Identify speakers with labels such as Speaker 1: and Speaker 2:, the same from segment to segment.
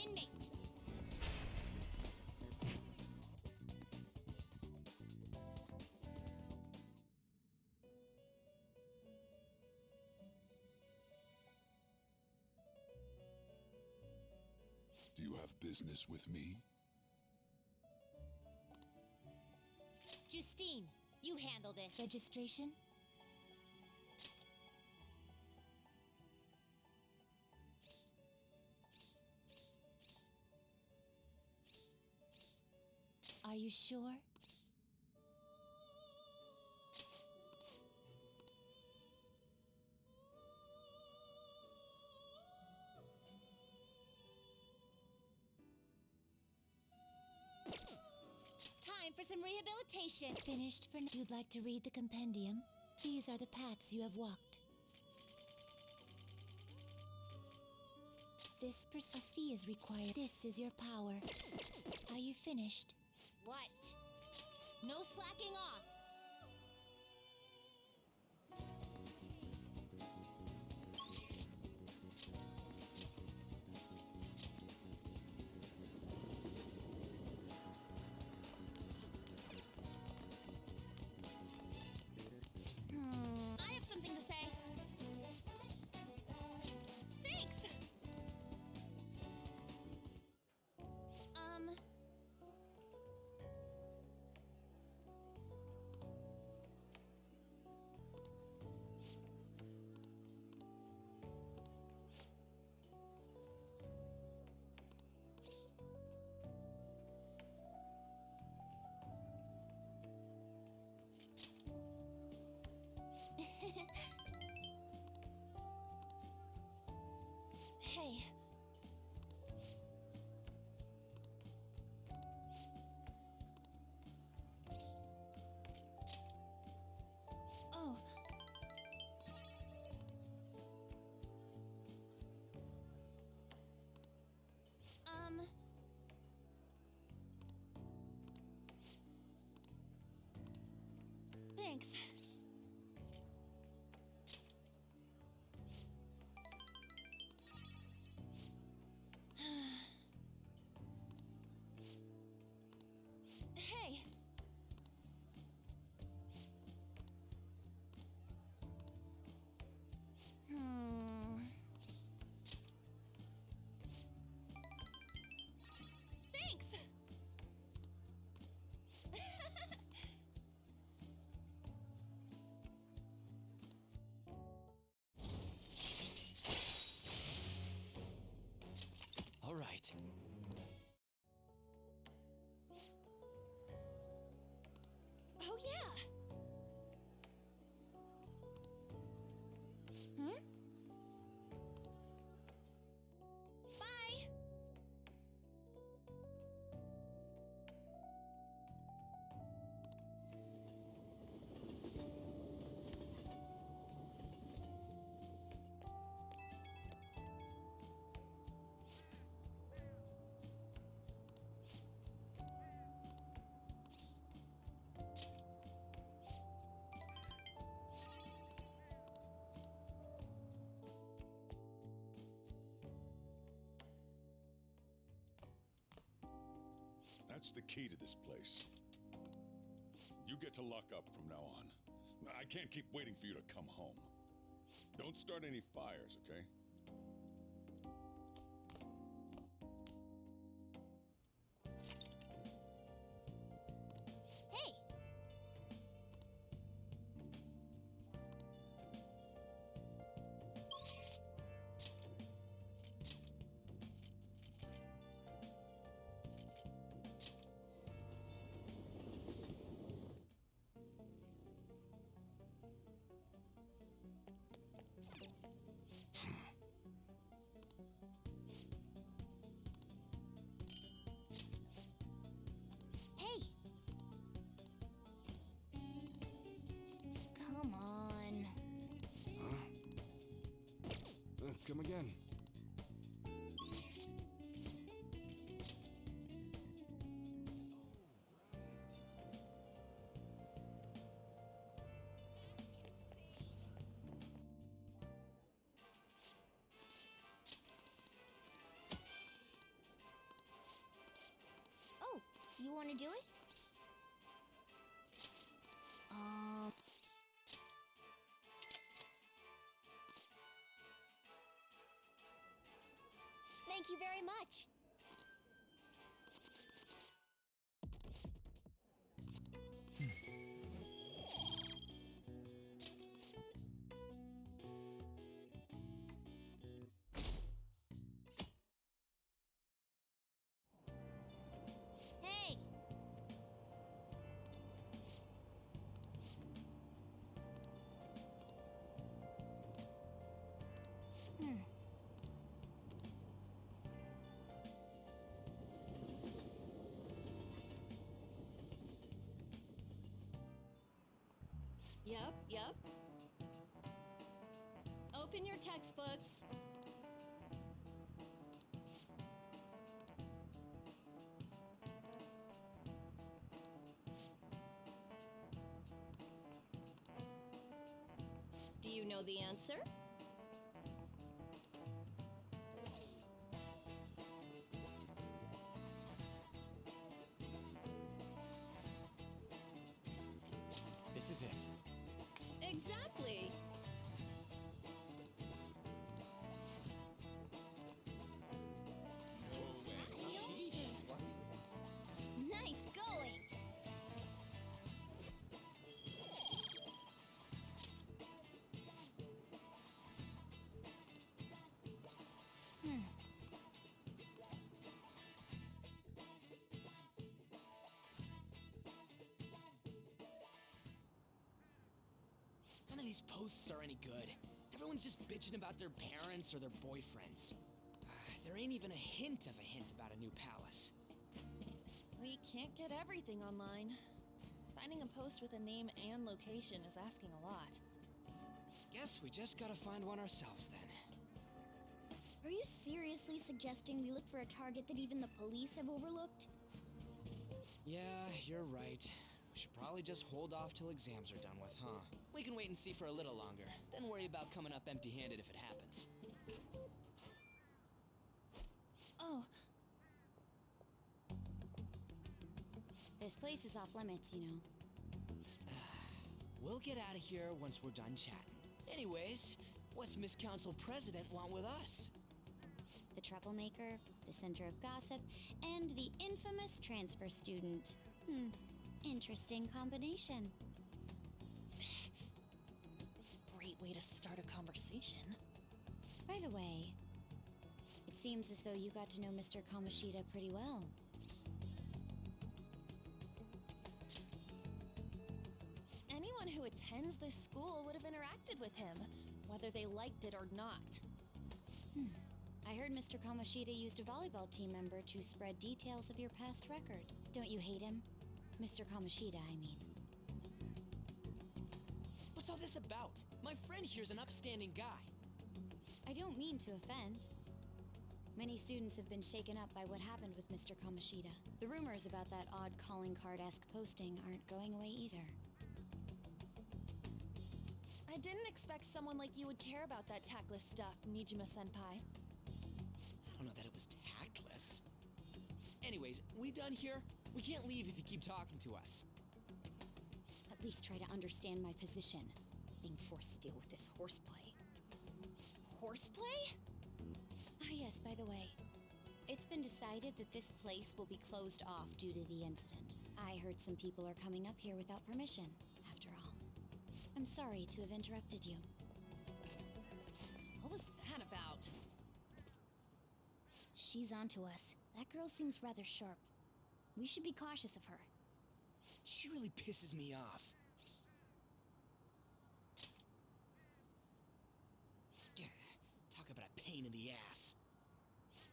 Speaker 1: inmate.
Speaker 2: Do you have business with me?
Speaker 1: Justine, you handle this. Registration? Are you sure? Time for some rehabilitation. Finished for now. You'd like to read the compendium? These are the paths you have walked. A fee is required. This is your power. Are you finished? What? No slacking off! I have something to say. Thanks! Hey. Oh. Thanks. Hey. Thanks.
Speaker 3: All right.
Speaker 1: Oh yeah. Hmm? Bye.
Speaker 2: That's the key to this place. You get to lock up from now on. I can't keep waiting for you to come home. Don't start any fires, okay?
Speaker 1: Hey. Hey. Come on.
Speaker 3: Huh? Come again.
Speaker 4: want to do it? Thank you very much. Hey!
Speaker 5: Yep. Open your textbooks. Do you know the answer?
Speaker 3: This is it.
Speaker 5: Exactly.
Speaker 4: Nice going!
Speaker 3: None of these posts are any good. Everyone's just bitching about their parents or their boyfriends. There ain't even a hint of a hint about a new palace.
Speaker 5: We can't get everything online. Finding a post with a name and location is asking a lot.
Speaker 3: Guess we just gotta find one ourselves then.
Speaker 4: Are you seriously suggesting we look for a target that even the police have overlooked?
Speaker 3: Yeah, you're right. We should probably just hold off till exams are done with, huh? We can wait and see for a little longer, then worry about coming up empty-handed if it happens.
Speaker 5: Oh,
Speaker 4: This place is off limits, you know.
Speaker 3: We'll get out of here once we're done chatting. Anyways, what's Miss Council President want with us?
Speaker 4: The troublemaker, the center of gossip, and the infamous transfer student. Interesting combination.
Speaker 5: great way to start a conversation.
Speaker 4: By the way, it seems as though you got to know Mr. Kamoshida pretty well.
Speaker 5: Anyone who attends this school would have interacted with him, whether they liked it or not.
Speaker 4: I heard Mr. Kamoshida used a volleyball team member to spread details of your past record. Don't you hate him? Mr. Kamoshida, I mean.
Speaker 3: What's all this about? My friend here's an upstanding guy.
Speaker 4: I don't mean to offend. Many students have been shaken up by what happened with Mr. Kamoshida. The rumors about that odd calling card-esque posting aren't going away either.
Speaker 5: I didn't expect someone like you would care about that tactless stuff, Mijima-senpai.
Speaker 3: I don't know that it was tactless. Anyways, we done here? We can't leave if you keep talking to us.
Speaker 4: At least try to understand my position, being forced to deal with this horseplay.
Speaker 5: Horseplay?
Speaker 4: Ah yes, by the way, it's been decided that this place will be closed off due to the incident. I heard some people are coming up here without permission, after all. I'm sorry to have interrupted you.
Speaker 5: What was that about?
Speaker 4: She's onto us. That girl seems rather sharp. We should be cautious of her.
Speaker 3: She really pisses me off. Yeah, talk about a pain in the ass.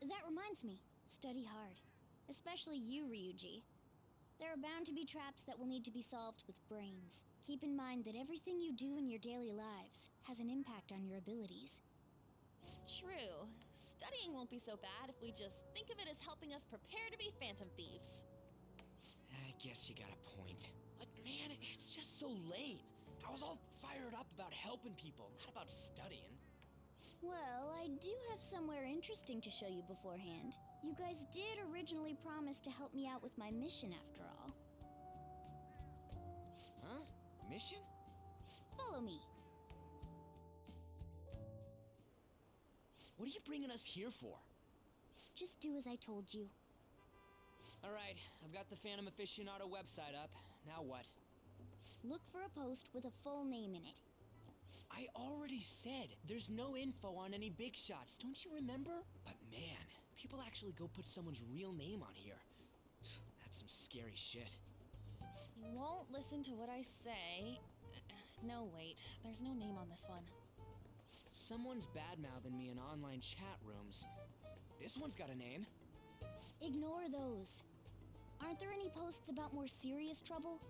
Speaker 4: That reminds me, study hard. Especially you, Ryuji. There are bound to be traps that will need to be solved with brains. Keep in mind that everything you do in your daily lives has an impact on your abilities.
Speaker 5: True. Studying won't be so bad if we just think of it as helping us prepare to be phantom thieves.
Speaker 3: I guess you got a point. But man, it's just so lame. I was all fired up about helping people, not about studying.
Speaker 4: Well, I do have somewhere interesting to show you beforehand. You guys did originally promise to help me out with my mission after all.
Speaker 3: Huh? Mission?
Speaker 4: Follow me.
Speaker 3: What are you bringing us here for?
Speaker 4: Just do as I told you.
Speaker 3: Alright, I've got the Phantom Aficionado website up. Now what?
Speaker 4: Look for a post with a full name in it.
Speaker 3: I already said there's no info on any big shots, don't you remember? But man, people actually go put someone's real name on here. That's some scary shit.
Speaker 5: You won't listen to what I say. No, wait. There's no name on this one.
Speaker 3: Someone's bad-mouthing me in online chat rooms. This one's got a name.
Speaker 4: Ignore those. Aren't there any posts about more serious trouble?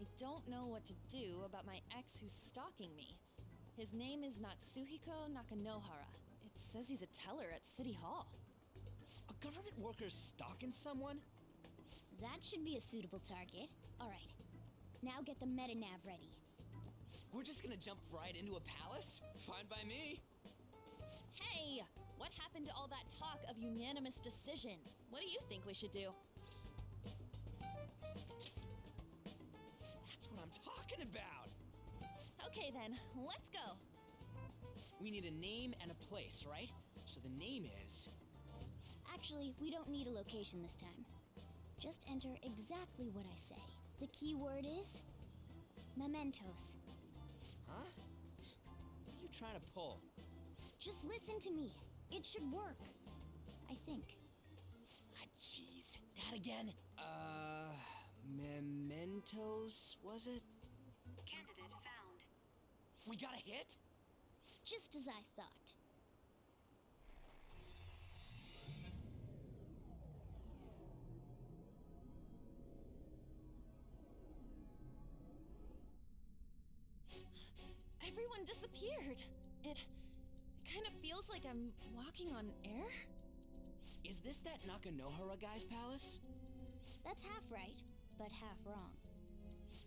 Speaker 5: I don't know what to do about my ex who's stalking me. His name is Natsuhiko Nakanohara. It says he's a teller at City Hall.
Speaker 3: A government worker's stalking someone?
Speaker 4: That should be a suitable target. Alright. Now get the metanav ready.
Speaker 3: We're just gonna jump right into a palace? Fine by me.
Speaker 5: Hey! What happened to all that talk of unanimous decision? What do you think we should do?
Speaker 3: That's what I'm talking about!
Speaker 5: Okay then, let's go!
Speaker 3: We need a name and a place, right? So the name is...
Speaker 4: Actually, we don't need a location this time. Just enter exactly what I say. The key word is... mementos.
Speaker 3: Huh? What are you trying to pull?
Speaker 4: Just listen to me. It should work. I think.
Speaker 3: Ah, jeez. That again? Mementos, was it?
Speaker 6: Candidate found.
Speaker 3: We got a hit?
Speaker 4: Just as I thought.
Speaker 5: Everyone disappeared. It kind of feels like I'm walking on air.
Speaker 3: Is this that Nakanohara guy's palace?
Speaker 4: That's half right, but half wrong.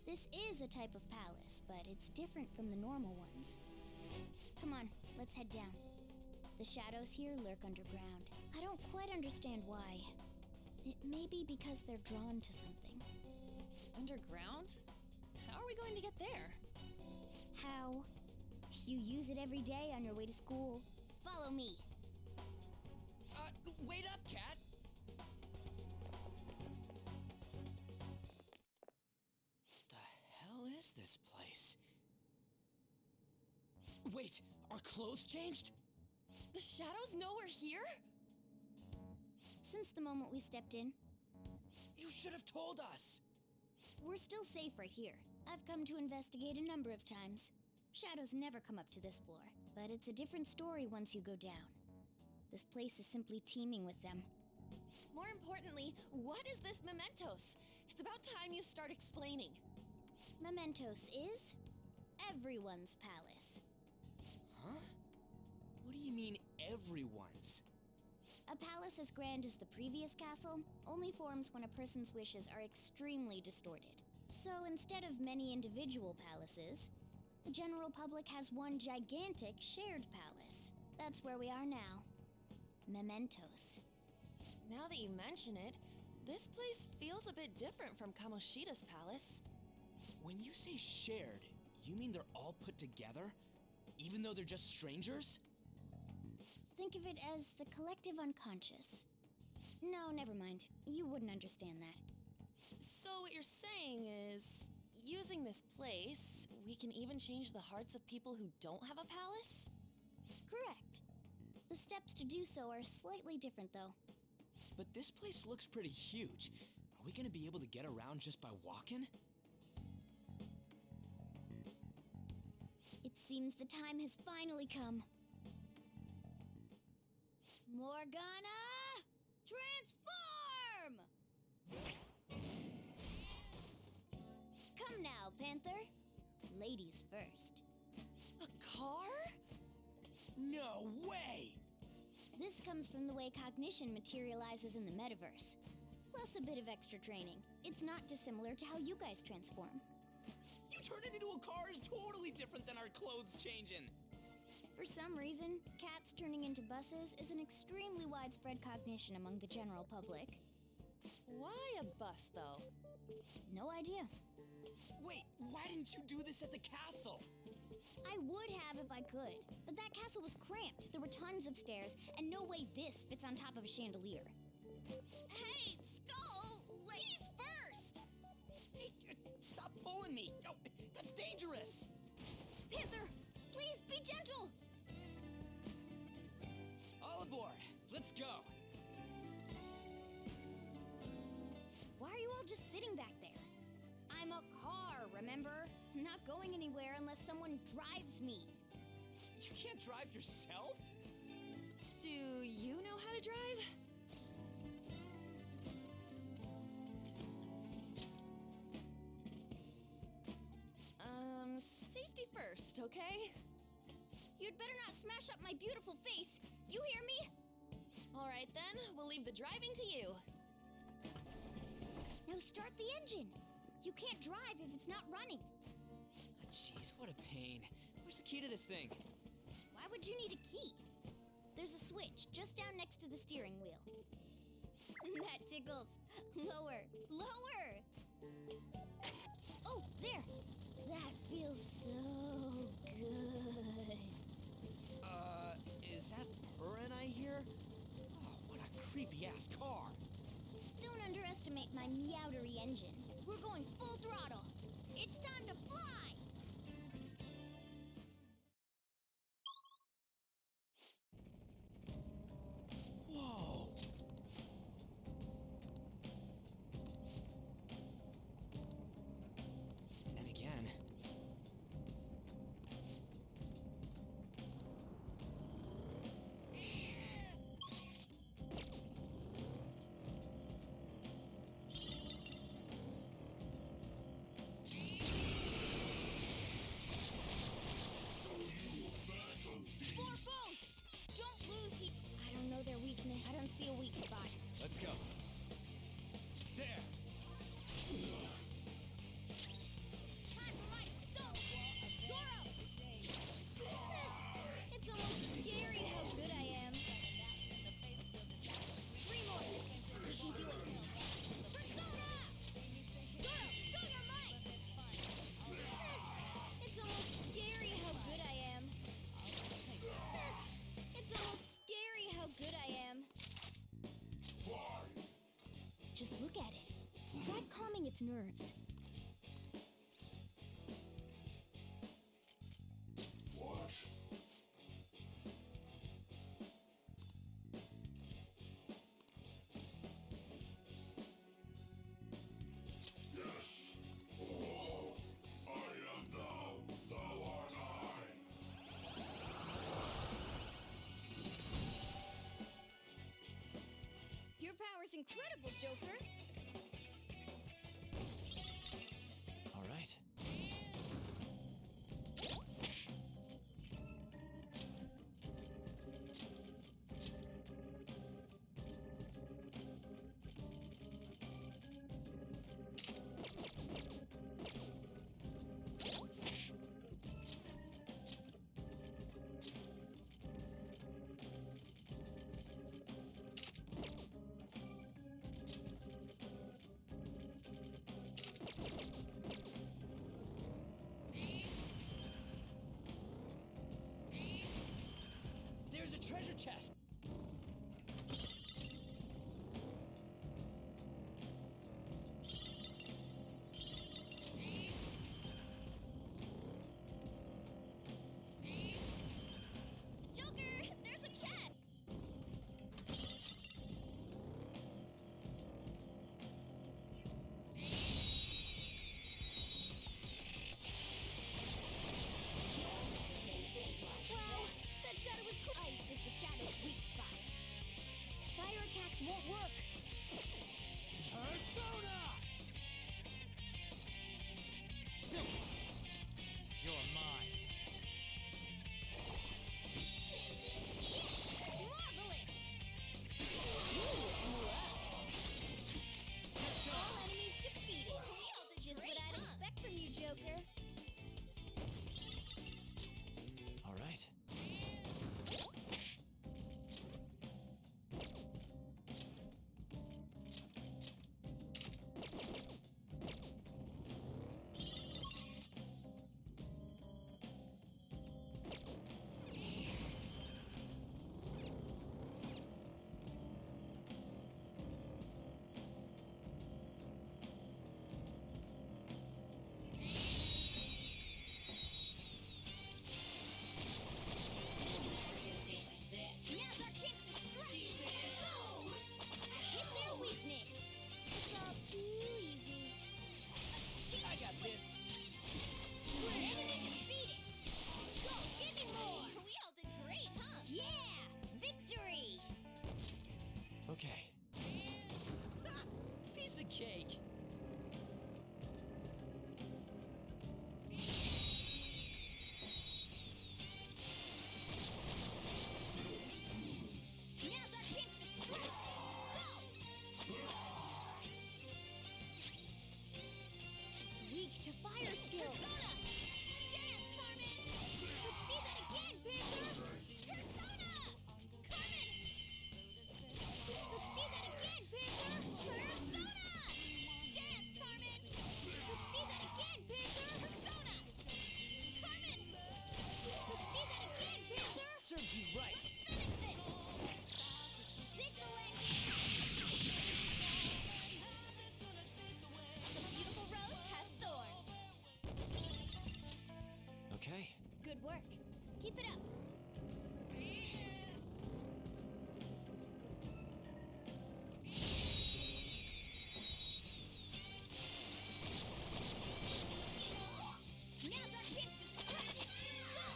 Speaker 4: This is a type of palace, but it's different from the normal ones. Come on, let's head down. The shadows here lurk underground. I don't quite understand why. It may be because they're drawn to something.
Speaker 5: Underground? How are we going to get there?
Speaker 4: How? You use it every day on your way to school. Follow me.
Speaker 3: Wait up, Cat! The hell is this place? Wait, our clothes changed?
Speaker 5: The shadows know we're here?
Speaker 4: Since the moment we stepped in,
Speaker 3: You should have told us!
Speaker 4: we're still safe right here. I've come to investigate a number of times. Shadows never come up to this floor, but it's a different story once you go down. This place is simply teeming with them.
Speaker 5: More importantly, what is this mementos? It's about time you start explaining.
Speaker 4: Mementos is everyone's palace.
Speaker 3: Huh? What do you mean, everyone's?
Speaker 4: A palace as grand as the previous castle only forms when a person's wishes are extremely distorted. So instead of many individual palaces, the general public has one gigantic shared palace. That's where we are now. Mementos.
Speaker 5: Now that you mention it, this place feels a bit different from Kamoshida's palace.
Speaker 3: When you say shared, you mean they're all put together? Even though they're just strangers?
Speaker 4: Think of it as the collective unconscious. No, never mind. You wouldn't understand that.
Speaker 5: So what you're saying is, using this place, we can even change the hearts of people who don't have a palace?
Speaker 4: Correct. The steps to do so are slightly different, though.
Speaker 3: But this place looks pretty huge. Are we gonna be able to get around just by walking?
Speaker 4: It seems the time has finally come. Morgana! Transform! Come now, Panther. Ladies first.
Speaker 5: A car?
Speaker 3: No way!
Speaker 4: This comes from the way cognition materializes in the metaverse. Plus a bit of extra training. It's not dissimilar to how you guys transform.
Speaker 3: You turning into a car is totally different than our clothes changing.
Speaker 4: For some reason, cats turning into buses is an extremely widespread cognition among the general public.
Speaker 5: Why a bus, though?
Speaker 4: No idea.
Speaker 3: Wait, why didn't you do this at the castle?
Speaker 4: I would have if I could, but that castle was cramped. There were tons of stairs, and no way this fits on top of a chandelier.
Speaker 5: Hey, Skull! Ladies first!
Speaker 3: Hey, stop pulling me! Oh, that's dangerous!
Speaker 4: Panther, please be gentle!
Speaker 3: All aboard! Let's go!
Speaker 4: Why are you all just sitting back there? I'm a car, remember? Not going anywhere unless someone drives me.
Speaker 3: You can't drive yourself?
Speaker 5: Do you know how to drive? Safety first, okay?
Speaker 4: You'd better not smash up my beautiful face. You hear me?
Speaker 5: All right then, we'll leave the driving to you.
Speaker 4: Now start the engine. You can't drive if it's not running.
Speaker 3: Ah, jeez, what a pain. Where's the key to this thing?
Speaker 4: Why would you need a key? There's a switch just down next to the steering wheel. That tickles. Lower, lower. Oh, there. That feels so good.
Speaker 3: Is that purring I hear? Oh, what a creepy-ass car.
Speaker 4: Don't underestimate my meowdery engine. We're going full throttle. It's time to fly!
Speaker 3: Whoa! And again.
Speaker 4: Four bows! Don't lose he... I don't know their weakness. I don't see a weak spot.
Speaker 3: Let's go. There!
Speaker 4: Time for my soul! Zoro! It's almost scary how good I am. 3 more. We can do it. Persona! Zoro, show your might! It's almost scary how good I am. It's almost scary how good I am. Just look at it. Try calming its nerves.
Speaker 2: What? Yes. Oh, I am thou. Thou art I.
Speaker 4: Your power's incredible, Joker.
Speaker 3: All right. There's a treasure chest!
Speaker 4: Joker, there's a chest! Wow, that shadow is cool. Ice is the shadow's weakness. Good work. Keep it up. Now's our chance to strike. Go!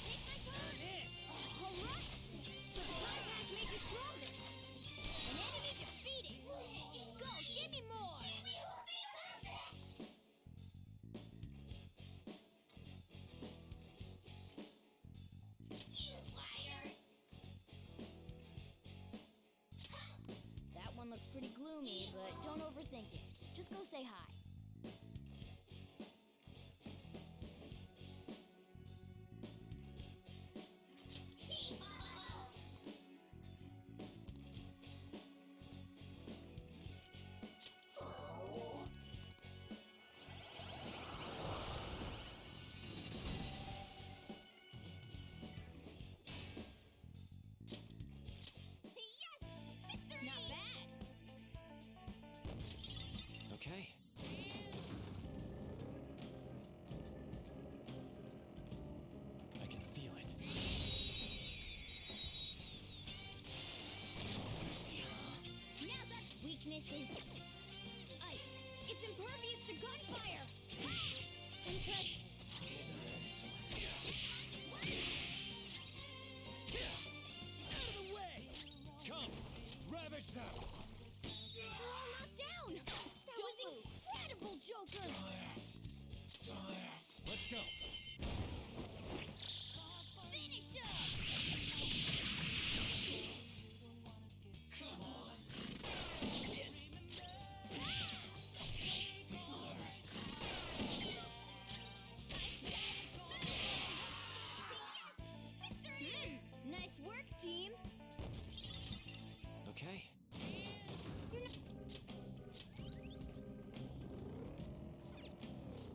Speaker 4: Take my turn. All right. So the time pass made you stronger. An enemy defeated. Skull, give me more. That one looks pretty gloomy, but don't overthink it. Just go say hi. Not bad.
Speaker 3: Okay. I can feel it.
Speaker 4: Now's our weakness is ice. It's impervious to gunfire. Impressive.
Speaker 3: Out of the way! Come, ravage them!
Speaker 4: We're all knocked down. That was incredible, Joker.
Speaker 3: Let's go.
Speaker 4: Finish him. Nice work, team.
Speaker 3: Okay.
Speaker 4: You're not...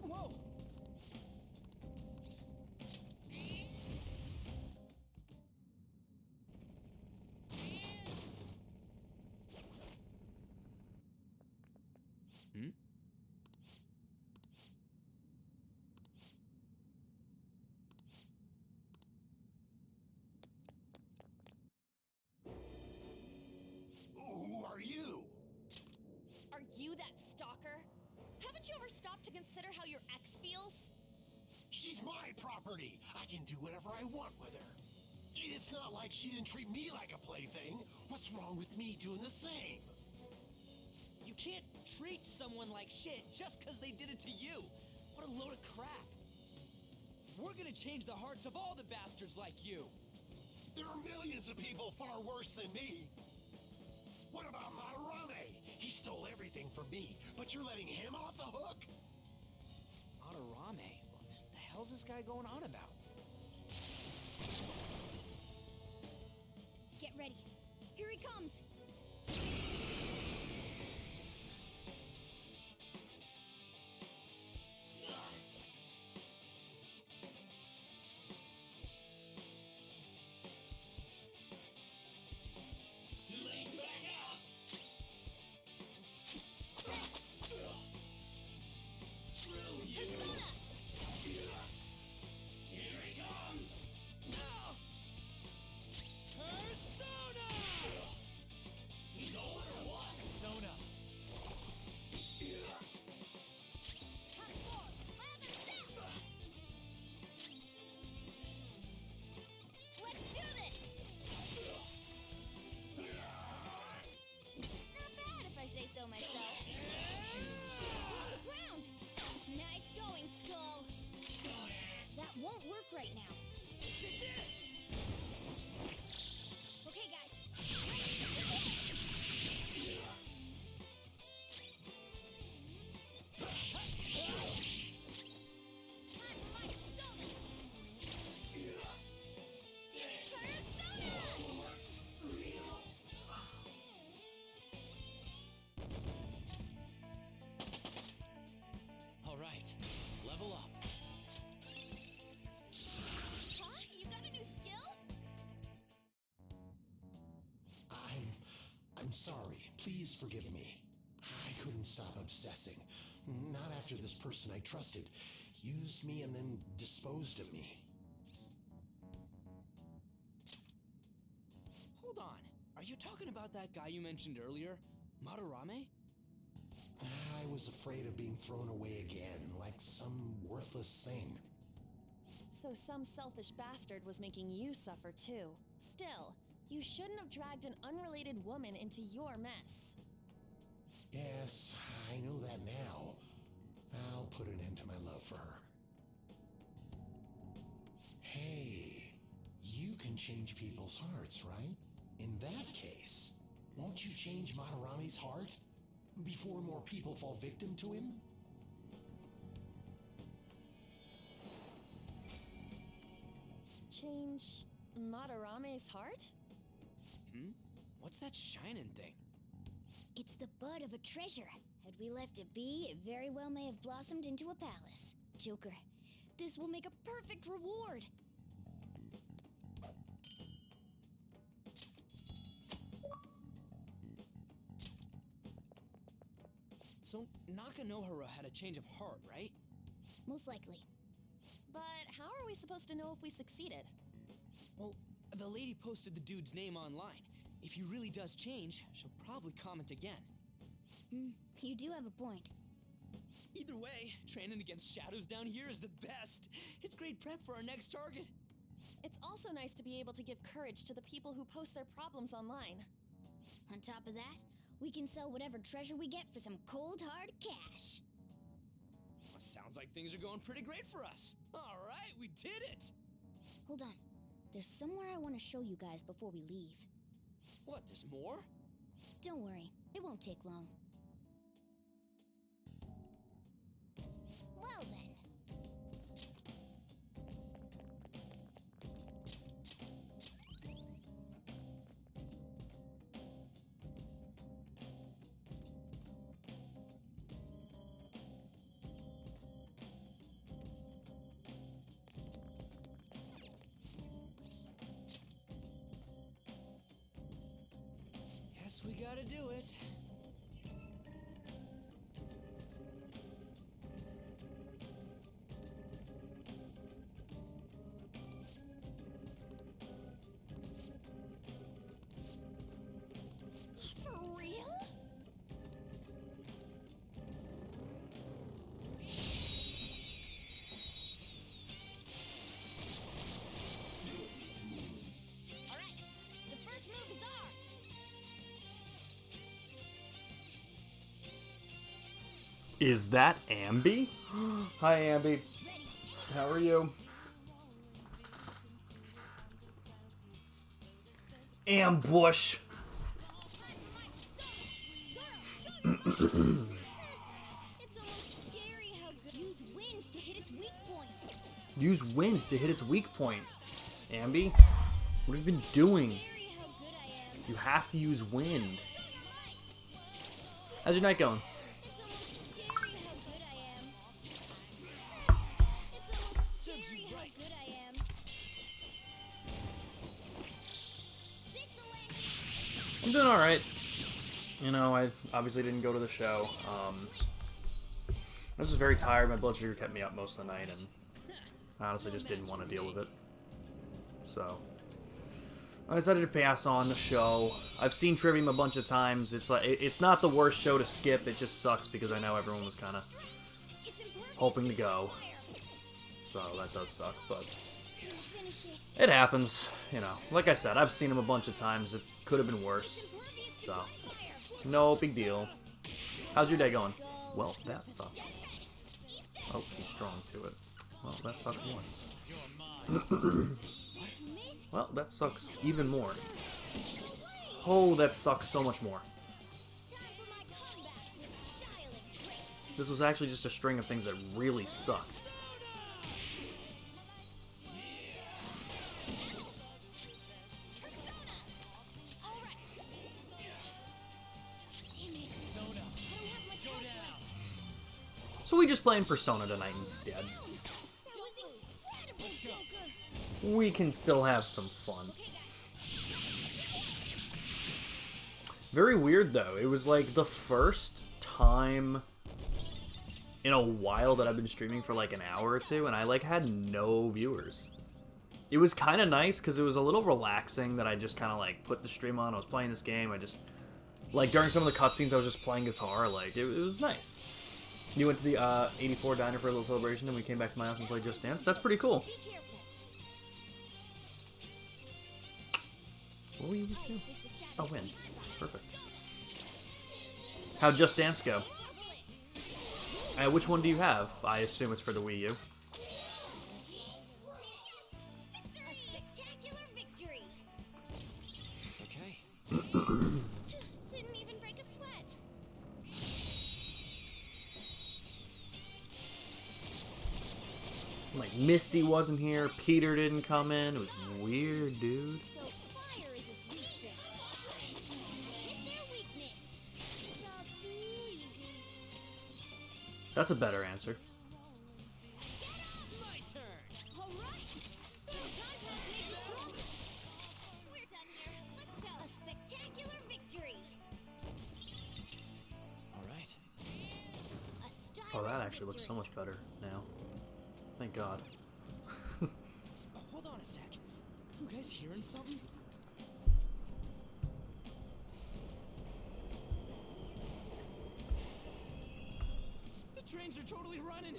Speaker 3: Whoa! Hmm?
Speaker 7: Who are you?
Speaker 5: Are you that stalker? Haven't you ever stopped to consider how your ex feels?
Speaker 7: She's my property. I can do whatever I want with her. It's not like she didn't treat me like a plaything. What's wrong with me doing the same?
Speaker 3: You can't treat someone like shit just because they did it to you. What a load of crap. We're gonna change the hearts of all the bastards like you.
Speaker 7: There are millions of people far worse than me. What about Madarame? He stole everything from me, but you're letting him off the hook?
Speaker 3: Madarame? What the hell's this guy going on about?
Speaker 4: Get ready. Here he comes. right now. Okay, guys.
Speaker 3: All right, level up.
Speaker 5: Huh? You got a new skill?
Speaker 7: I'm sorry. Please forgive me. I couldn't stop obsessing. Not after this person I trusted. used me and then disposed of me.
Speaker 3: Hold on. Are you talking about that guy you mentioned earlier? Madarame?
Speaker 7: I was afraid of being thrown away again, like some worthless thing.
Speaker 5: So some selfish bastard was making you suffer too. Still, you shouldn't have dragged an unrelated woman into your mess.
Speaker 7: Yes, I know that now. I'll put an end to my love for her. Hey, you can change people's hearts, right? In that case, won't you change Madarame's heart before more people fall victim to him?
Speaker 5: Change Madarame's heart?
Speaker 3: Hmm? What's that shining thing?
Speaker 4: It's the bud of a treasure. Had we left it be, it very well may have blossomed into a palace. Joker, this will make a perfect reward.
Speaker 3: So Nakanohara had a change of heart, right?
Speaker 4: Most likely.
Speaker 5: But how are we supposed to know if we succeeded?
Speaker 3: Well, the lady posted the dude's name online. If he really does change, she'll probably comment again.
Speaker 4: You do have a point.
Speaker 3: Either way, training against shadows down here is the best. It's great prep for our next target.
Speaker 5: It's also nice to be able to give courage to the people who post their problems online.
Speaker 4: On top of that, we can sell whatever treasure we get for some cold hard cash.
Speaker 3: Well, sounds like things are going pretty great for us. All right, we did it.
Speaker 4: Hold on. There's somewhere I want to show you guys before we leave.
Speaker 3: What, there's more?
Speaker 4: Don't worry, it won't take long. Well then.
Speaker 3: Guess we gotta do it.
Speaker 5: For real?
Speaker 4: Alright, the first move is ours!
Speaker 8: Is that Ambi? Hi, Ambi. How are you? Ambush.
Speaker 4: It's almost scary how good. Use wind to hit its weak point.
Speaker 8: Use wind to hit its weak point. Ambi, what have you been doing?
Speaker 4: Scary how good I am.
Speaker 8: You have to use wind. How's your night going?
Speaker 4: It's almost scary how good I am. It's almost scary how good I am. This'll end you.
Speaker 8: I'm doing alright. You know, I obviously didn't go to the show. I was just very tired. My blood sugar kept me up most of the night, and I honestly just didn't want to deal with it. So I decided to pass on the show. I've seen Trivium a bunch of times. It's like it's not the worst show to skip. It just sucks because I know everyone was kind of hoping to go. So that does suck, but
Speaker 4: Finish it.
Speaker 8: it happens. You know, like I said, I've seen him a bunch of times. It could have been worse. So no big deal. How's your day going? Well, that sucks. Oh, he's strong to it. Well, that sucks more. Well, that sucks even more. Oh, that sucks so much more.
Speaker 4: Time for my comeback with style and grace.
Speaker 8: This was actually just a string of things that really sucked. So we just playing Persona tonight instead.
Speaker 4: That was incredible, Joker.
Speaker 8: We can still have some fun. Very weird though. It was like the first time in a while that I've been streaming for like an hour or two, and I like had no viewers. It was kind of nice because it was a little relaxing that I just kind of like put the stream on. I was playing this game. I just like during some of the cutscenes I was just playing guitar. Like it was nice. You went to the 84 diner for a little celebration, and we came back to my house and played Just Dance. That's pretty cool. What were you doing? Oh, win. Perfect. How'd Just Dance go? Which one do you have? I assume it's for the Wii U.
Speaker 4: A spectacular victory.
Speaker 3: Okay.
Speaker 4: Didn't even break a sweat.
Speaker 8: Like, Misty wasn't here, Peter didn't come in. It was weird, dude.
Speaker 4: So fire is its weak thing. Hit their weakness. It's all too easy.
Speaker 8: That's a better answer.
Speaker 3: My turn.
Speaker 4: All right. Time pass makes us stronger. We're done here. Let's go. A spectacular victory.
Speaker 3: All right.
Speaker 4: A stylish
Speaker 8: Oh, that actually looks so
Speaker 4: victory.
Speaker 8: much better now. Thank God.
Speaker 3: Hold on a sec. You guys hearing something? The trains are totally running.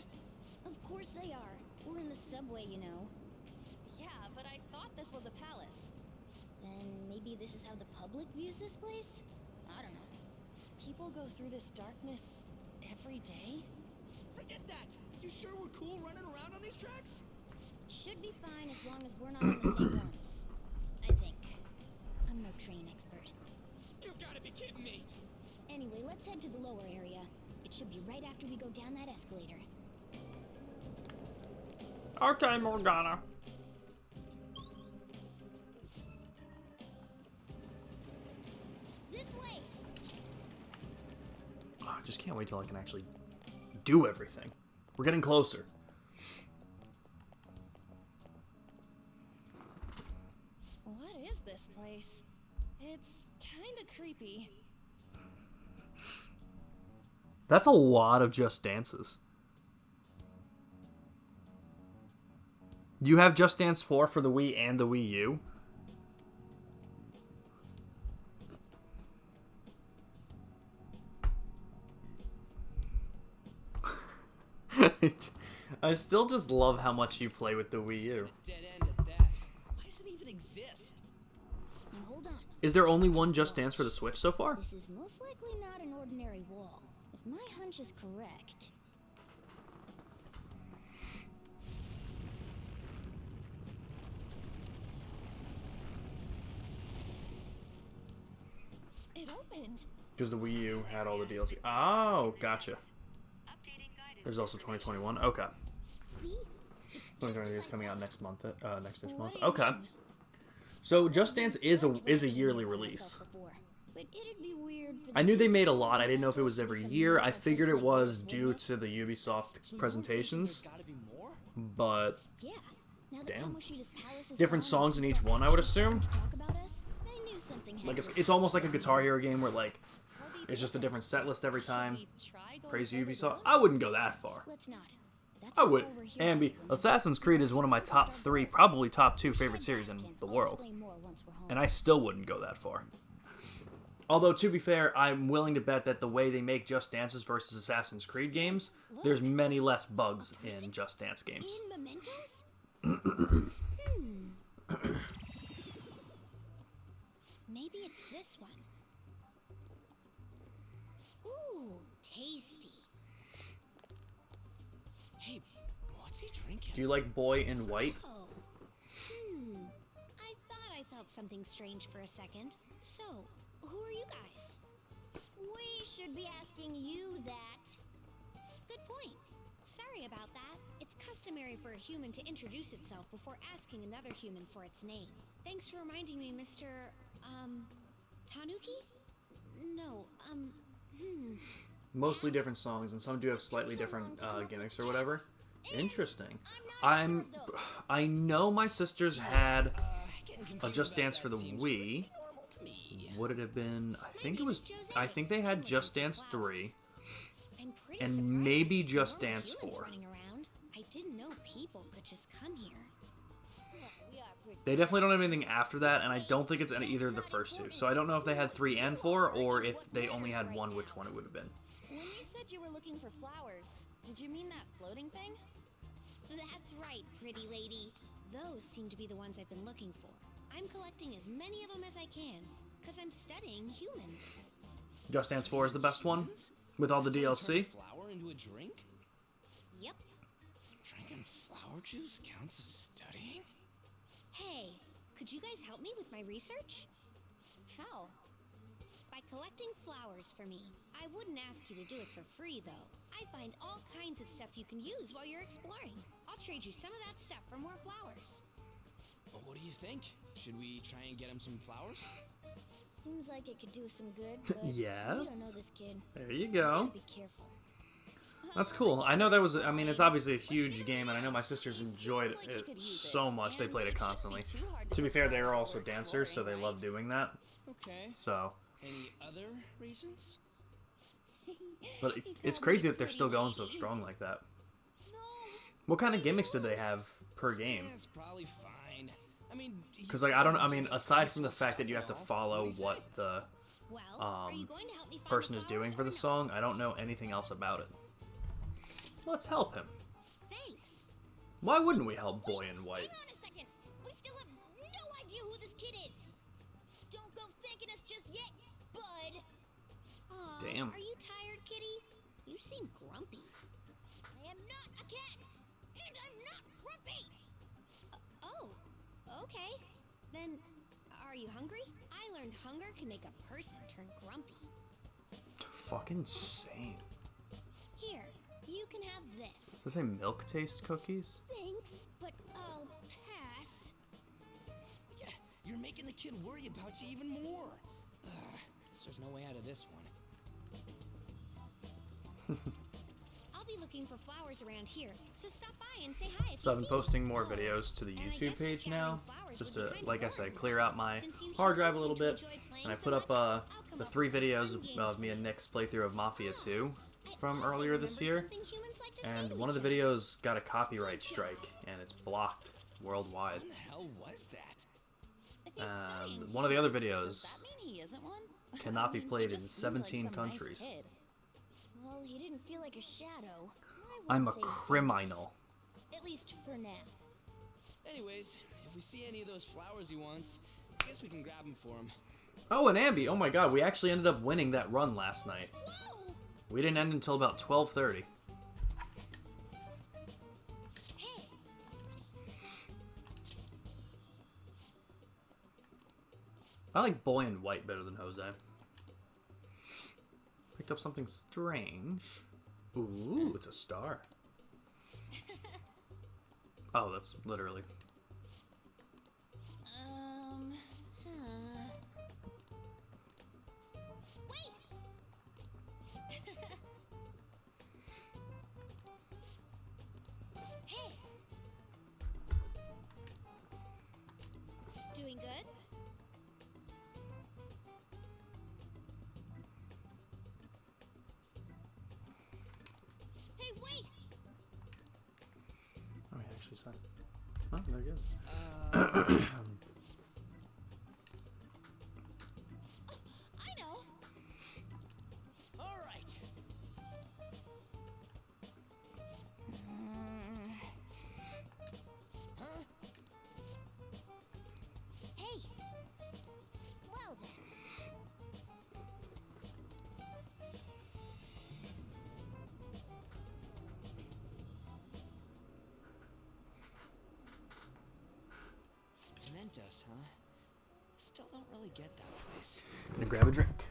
Speaker 4: Of course they are. We're in the subway, you know.
Speaker 5: Yeah, but I thought this was a palace.
Speaker 4: Then maybe this is how the public views this place? I don't know.
Speaker 5: People go through this darkness every day?
Speaker 3: Forget that. You sure we're cool running around on these tracks?
Speaker 4: Should be fine as long as we're not on the same ones. I think. I'm no train expert.
Speaker 3: You gotta be kidding me.
Speaker 4: Anyway, let's head to the lower area. It should be right after we go down that escalator.
Speaker 8: Okay, Morgana.
Speaker 4: This way!
Speaker 8: Oh, I just can't wait till I can actually do everything. We're getting closer.
Speaker 5: What is this place? It's kinda creepy.
Speaker 8: That's a lot of Just Dances. You have Just Dance 4 for the Wii and the Wii U? I still just love how much you play with the Wii U.
Speaker 3: Dead end at that. Why does it even exist?
Speaker 4: Now hold on.
Speaker 8: Is there only one Just Dance for the Switch so far?
Speaker 4: This is most likely not an ordinary wall. If my hunch is correct...
Speaker 5: It opened.
Speaker 8: Because the Wii U had all the DLC. Oh, gotcha.
Speaker 6: Updating guidance.
Speaker 8: There's also 2021. Okay.
Speaker 4: See?
Speaker 8: 2023 is coming out next month. Next month.
Speaker 5: What do you
Speaker 8: Okay.
Speaker 5: mean?
Speaker 8: So Just Dance is a yearly release.
Speaker 4: But it'd be weird for
Speaker 8: I knew they made a lot. I didn't know if it was every year. I figured it was due to the Ubisoft
Speaker 3: So
Speaker 8: presentations,
Speaker 3: There's gotta be more?
Speaker 8: but
Speaker 4: Yeah. Now that
Speaker 8: Damn.
Speaker 4: Kamoshida's palace is
Speaker 8: different
Speaker 4: gone,
Speaker 8: songs in each
Speaker 4: people
Speaker 8: one, I would
Speaker 4: actually
Speaker 8: assume.
Speaker 4: talk about us. They knew something
Speaker 8: Like
Speaker 4: had to
Speaker 8: it's almost like a
Speaker 4: be
Speaker 8: Guitar Hero game where like
Speaker 5: How
Speaker 8: it's just a different set list every
Speaker 5: Should
Speaker 8: time.
Speaker 5: we try going
Speaker 8: Praise
Speaker 5: further
Speaker 8: Ubisoft.
Speaker 5: down?
Speaker 8: I wouldn't go that far.
Speaker 4: Let's not. That's
Speaker 8: I
Speaker 4: not
Speaker 8: would.
Speaker 4: why we're here
Speaker 8: Ambi,
Speaker 4: today.
Speaker 8: Assassin's Creed is one of my top 3, probably top 2 favorite series in the
Speaker 4: I'll
Speaker 8: world.
Speaker 4: explain more once we're home.
Speaker 8: And I still wouldn't go that far. Although, to be fair, I'm willing to bet that the way they make Just Dances versus Assassin's Creed games, there's many less bugs in Just Dance games.
Speaker 4: In mementos? Maybe it's this one. Ooh, tasty.
Speaker 3: Hey, what's he drinking?
Speaker 8: Do you like Boy in White?
Speaker 4: Oh. I thought I felt something strange for a second. So, who are you guys? We should be asking you that. Good point. Sorry about that. It's customary for a human to introduce itself before asking another human for its name. Thanks for reminding me, Mr. Tanuki? No,
Speaker 8: Mostly different songs, and some do have slightly different gimmicks or whatever. Interesting. I know my sisters had a Just Dance for the Wii. Would it have been? I think they had Just Dance 3. and
Speaker 4: surprised
Speaker 8: maybe
Speaker 4: to see
Speaker 8: Just
Speaker 4: more
Speaker 8: Dance
Speaker 4: humans
Speaker 8: 4.
Speaker 4: running around. I didn't know people could just come here. Look, we are pretty
Speaker 8: They definitely don't have anything after that, and I don't think it's any, either of the first two. So I don't know if they had 3 and 4, or if they only had 1, which one it would have been.
Speaker 5: When you said you were looking for flowers, did you mean that floating thing?
Speaker 4: That's right, pretty lady. Those seem to be the ones I've been looking for. I'm collecting as many of them as I can, because I'm studying humans.
Speaker 8: Just Dance 4 is the best one, with all the
Speaker 3: That's how you turn
Speaker 8: DLC.
Speaker 3: flour into a drink?
Speaker 4: Yep.
Speaker 3: Drinking flower juice counts as studying?
Speaker 4: Hey, could you guys help me with my research?
Speaker 5: How?
Speaker 4: By collecting flowers for me. I wouldn't ask you to do it for free, though. I find all kinds of stuff you can use while you're exploring. I'll trade you some of that stuff for more flowers.
Speaker 3: But what do you think? Should we try and get him some flowers?
Speaker 4: Seems like it could do us some good, but
Speaker 8: Yes.
Speaker 4: we don't know this kid.
Speaker 8: There you
Speaker 4: Gotta
Speaker 8: go.
Speaker 4: be careful.
Speaker 8: That's cool. I know that was, I mean, it's obviously a huge game, and I know my sisters enjoyed it so much. They played it constantly. To be fair, they are also dancers, so they love doing that.
Speaker 3: Okay.
Speaker 8: So,
Speaker 3: Any other reasons?
Speaker 8: but it's crazy that they're still going so strong like that. What kind of gimmicks did they have per game?
Speaker 3: That's probably fine. I mean,
Speaker 8: Because, like, I don't, I mean, aside from the fact that you have to follow what the
Speaker 4: Well, are you going to help me find
Speaker 8: person
Speaker 4: the
Speaker 8: is doing
Speaker 4: flowers
Speaker 8: for
Speaker 4: or
Speaker 8: the
Speaker 4: not?
Speaker 8: song, I don't know anything else about it. Let's help him.
Speaker 4: Thanks.
Speaker 8: Why wouldn't we help Boy in White?
Speaker 4: Hang on a second. We still have no idea who this kid is. Don't go thanking us just yet, bud. Aw,
Speaker 8: Damn.
Speaker 4: Are you tired, kitty? You seem grumpy. I am not a cat, and I'm not grumpy. Oh, okay. Then, are you hungry? I learned hunger can make a person turn grumpy.
Speaker 8: Fucking insane.
Speaker 4: Here, you can have this.
Speaker 8: Does it say milk taste cookies?
Speaker 4: Thanks, but I'll pass.
Speaker 3: Yeah, you're making the kid worry about you even more. Guess there's no way out of this one.
Speaker 4: I'll be looking for flowers around here, so stop by and say hi if
Speaker 8: So
Speaker 4: you
Speaker 8: I've been
Speaker 4: see me.
Speaker 8: posting more
Speaker 4: Oh,
Speaker 8: videos to the
Speaker 4: and I
Speaker 8: YouTube
Speaker 4: guess
Speaker 8: page
Speaker 4: just
Speaker 8: now,
Speaker 4: gathering flowers
Speaker 8: just
Speaker 4: would be
Speaker 8: to,
Speaker 4: kind
Speaker 8: like I
Speaker 4: of
Speaker 8: said,
Speaker 4: boring.
Speaker 8: clear out my
Speaker 4: Since you
Speaker 8: hard drive a
Speaker 4: humans
Speaker 8: little
Speaker 4: seem to
Speaker 8: bit.
Speaker 4: enjoy playing
Speaker 8: And I
Speaker 4: so
Speaker 8: put up
Speaker 4: much, I'll come
Speaker 8: the
Speaker 4: up
Speaker 8: 3
Speaker 4: with some
Speaker 8: videos
Speaker 4: fun games
Speaker 8: of me
Speaker 4: for
Speaker 8: and
Speaker 4: you.
Speaker 8: Nick's playthrough of Mafia 2
Speaker 4: I
Speaker 8: from
Speaker 4: also
Speaker 8: earlier this year.
Speaker 4: remembered something humans like to say
Speaker 8: And
Speaker 4: to
Speaker 8: one of
Speaker 4: each
Speaker 8: the
Speaker 4: other.
Speaker 8: videos got a copyright strike, and it's blocked worldwide.
Speaker 3: When the hell was that?
Speaker 5: If he's studying
Speaker 8: One of the other
Speaker 5: humans,
Speaker 8: videos
Speaker 5: does that mean he isn't one?
Speaker 8: cannot be
Speaker 5: I mean, he
Speaker 8: played
Speaker 5: just
Speaker 8: in
Speaker 5: seemed like
Speaker 8: 17
Speaker 5: some nice
Speaker 8: countries.
Speaker 5: kid.
Speaker 4: Well, he didn't feel like a shadow.
Speaker 8: I'm a criminal.
Speaker 4: At least for now.
Speaker 3: Anyways, if we see any of those flowers he wants, I guess we can grab them for him.
Speaker 8: Oh, and Ambi! Oh my god, we actually ended up winning that run last night.
Speaker 4: Whoa!
Speaker 8: We didn't end until about 12:30.
Speaker 4: Hey!
Speaker 8: I like Boy in White better than Jose. Picked up something strange. Ooh, it's a star. Oh, that's literally.
Speaker 4: Wait! Hey! Doing good? Hey, wait!
Speaker 8: Oh, he actually said. Oh, there he goes.
Speaker 4: I know!
Speaker 3: All right. Huh?
Speaker 4: Hey! Well then.
Speaker 3: Mementos, huh? Still don't really get that place.
Speaker 8: Gonna grab a drink.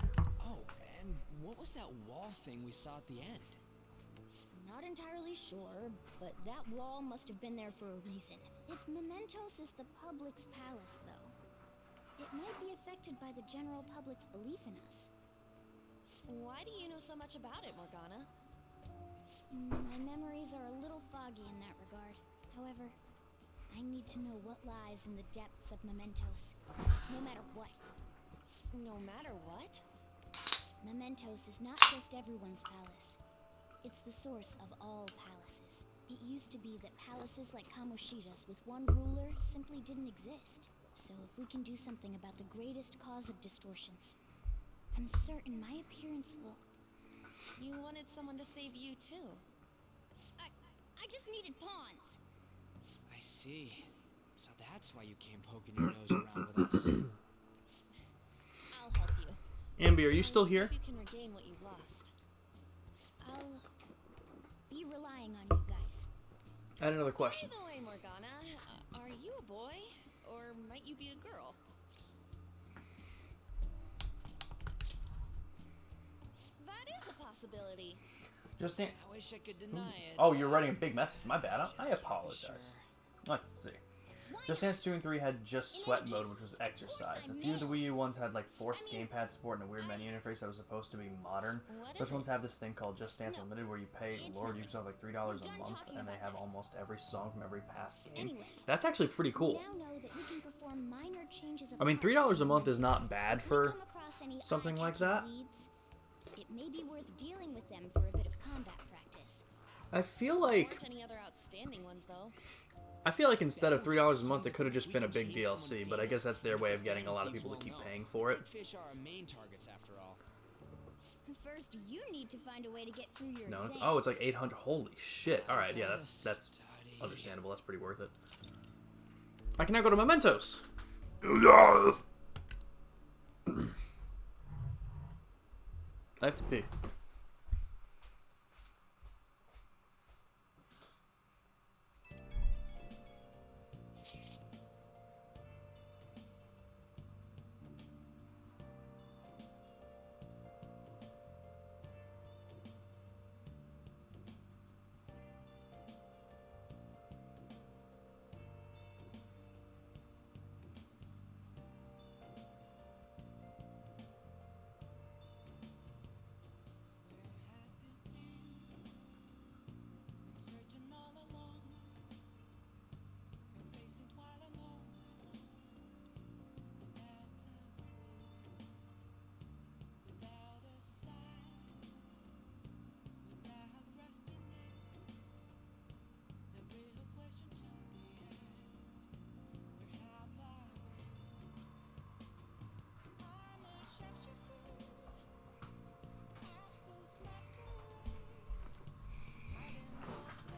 Speaker 3: Oh, and what was that wall thing we saw at the end?
Speaker 4: Not entirely sure, but that wall must have been there for a reason. If Mementos is the public's palace, though, it might be affected by the general public's belief in us.
Speaker 5: Why do you know so much about it, Morgana?
Speaker 4: My memories are a little foggy in that regard. However, I need to know what lies in the depths of Mementos, no matter what.
Speaker 5: No matter what?
Speaker 4: Mementos is not just everyone's palace. It's the source of all palaces. It used to be that palaces like Kamoshida's with one ruler simply didn't exist. So if we can do something about the greatest cause of distortions, I'm certain my appearance will...
Speaker 5: You wanted someone to save you, too.
Speaker 4: I just needed pawns.
Speaker 3: I see. So that's why you came poking your nose around with us.
Speaker 5: I'll help you.
Speaker 8: Ambi, are you still here?
Speaker 5: Hope you can regain what you've lost.
Speaker 4: I'll be relying on you guys.
Speaker 8: I had another question.
Speaker 5: By the way, Morgana, are you a boy? Or might you be a girl? That is a possibility.
Speaker 8: Just Dan.
Speaker 3: I wish I could deny it.
Speaker 8: Oh, you're writing a big message. My bad.
Speaker 3: Just
Speaker 8: I
Speaker 3: to be
Speaker 8: apologize.
Speaker 3: sure.
Speaker 8: Let's see. Just Dance 2 and 3 had just sweat mode, which was exercise. A few of the Wii U ones had like forced gamepad support and a weird menu interface that was supposed to be modern. Which ones have this thing called Just Dance Unlimited where you pay Lord yourself like $3 a month and they have almost every song from every past game. That's actually pretty cool.
Speaker 4: Now know that we can perform minor changes of
Speaker 8: I mean, $3 a month is not bad
Speaker 4: If we
Speaker 8: for
Speaker 4: come across any
Speaker 8: something like
Speaker 4: eye-catching
Speaker 8: that.
Speaker 4: leads, it may be worth dealing with them for a bit of combat practice.
Speaker 8: I feel like
Speaker 5: Aren't any other outstanding ones, though.
Speaker 8: instead of $3 a month, it could have just been a big DLC, but I guess that's their way of getting a lot of people to keep paying for it.
Speaker 3: Big fish are our main targets after all.
Speaker 4: First, you need to find a way to get through your
Speaker 8: No, it's,
Speaker 4: exams.
Speaker 8: oh, it's like 800. Holy shit! All right, yeah, that's understandable. That's pretty worth it. I can now go to Mementos. I have to pee.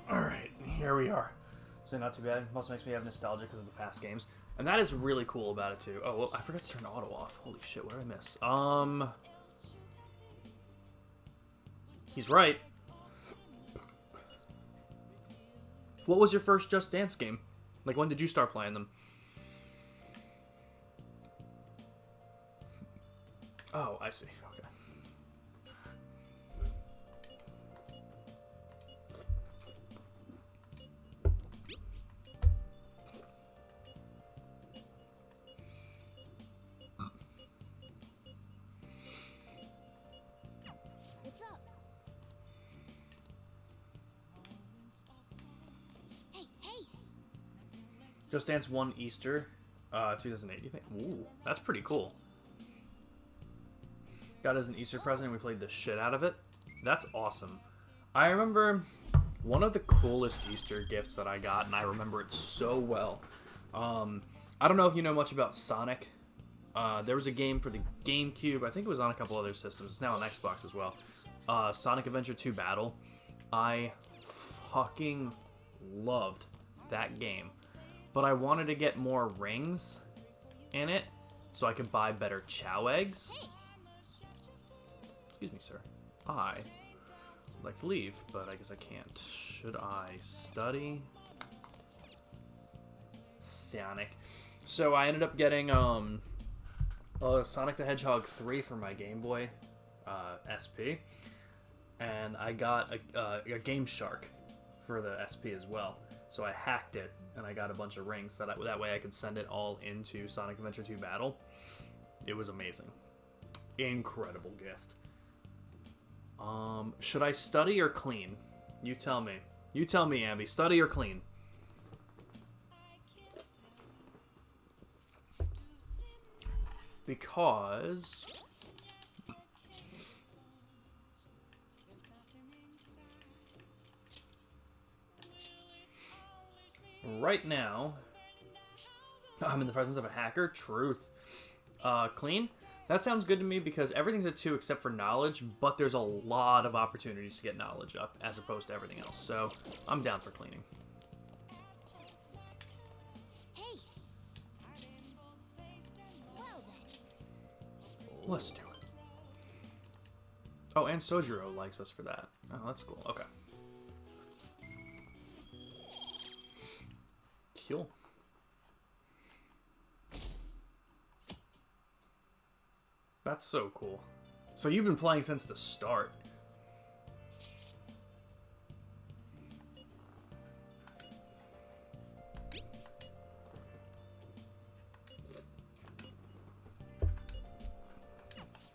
Speaker 8: Alright, here we are. So not too bad. Also makes me have nostalgia because of the past games. And that is really cool about it too. Oh, well, I forgot to turn auto off. Holy shit, what did I miss? He's right. What was your first Just Dance game? Like, when did you start playing them? Oh, I see. Okay.
Speaker 4: What's up? Hey, hey!
Speaker 8: Just Dance 1 Easter, 2008, you think? Ooh, that's pretty cool. Got it as an Easter present and we played the shit out of it. That's awesome. I remember one of the coolest Easter gifts that I got, and I remember it so well. I don't know if you know much about Sonic. There was a game for the GameCube. I think it was on a couple other systems. It's now on Xbox as well. Sonic Adventure 2 Battle. I fucking loved that game. But I wanted to get more rings in it so I could buy better Chow eggs. Excuse me, sir. I would like to leave, but I guess I can't. Should I study? Sonic. So I ended up getting Sonic the Hedgehog 3 for my Game Boy SP, and I got a Game Shark for the SP as well. So I hacked it, and I got a bunch of rings that way I could send it all into Sonic Adventure 2 Battle. It was amazing. Incredible gift. Should I study or clean? You tell me. You tell me, Ambi. Study or clean? Because right now, I'm in the presence of a hacker. Truth. Clean. That sounds good to me because everything's at 2 except for knowledge, but there's a lot of opportunities to get knowledge up as opposed to everything else. So I'm down for cleaning.
Speaker 4: Hey. Well then.
Speaker 8: Let's do it. Oh, and Sojiro likes us for that. Oh, that's cool. Okay. Cool. That's so cool. So you've been playing since the start.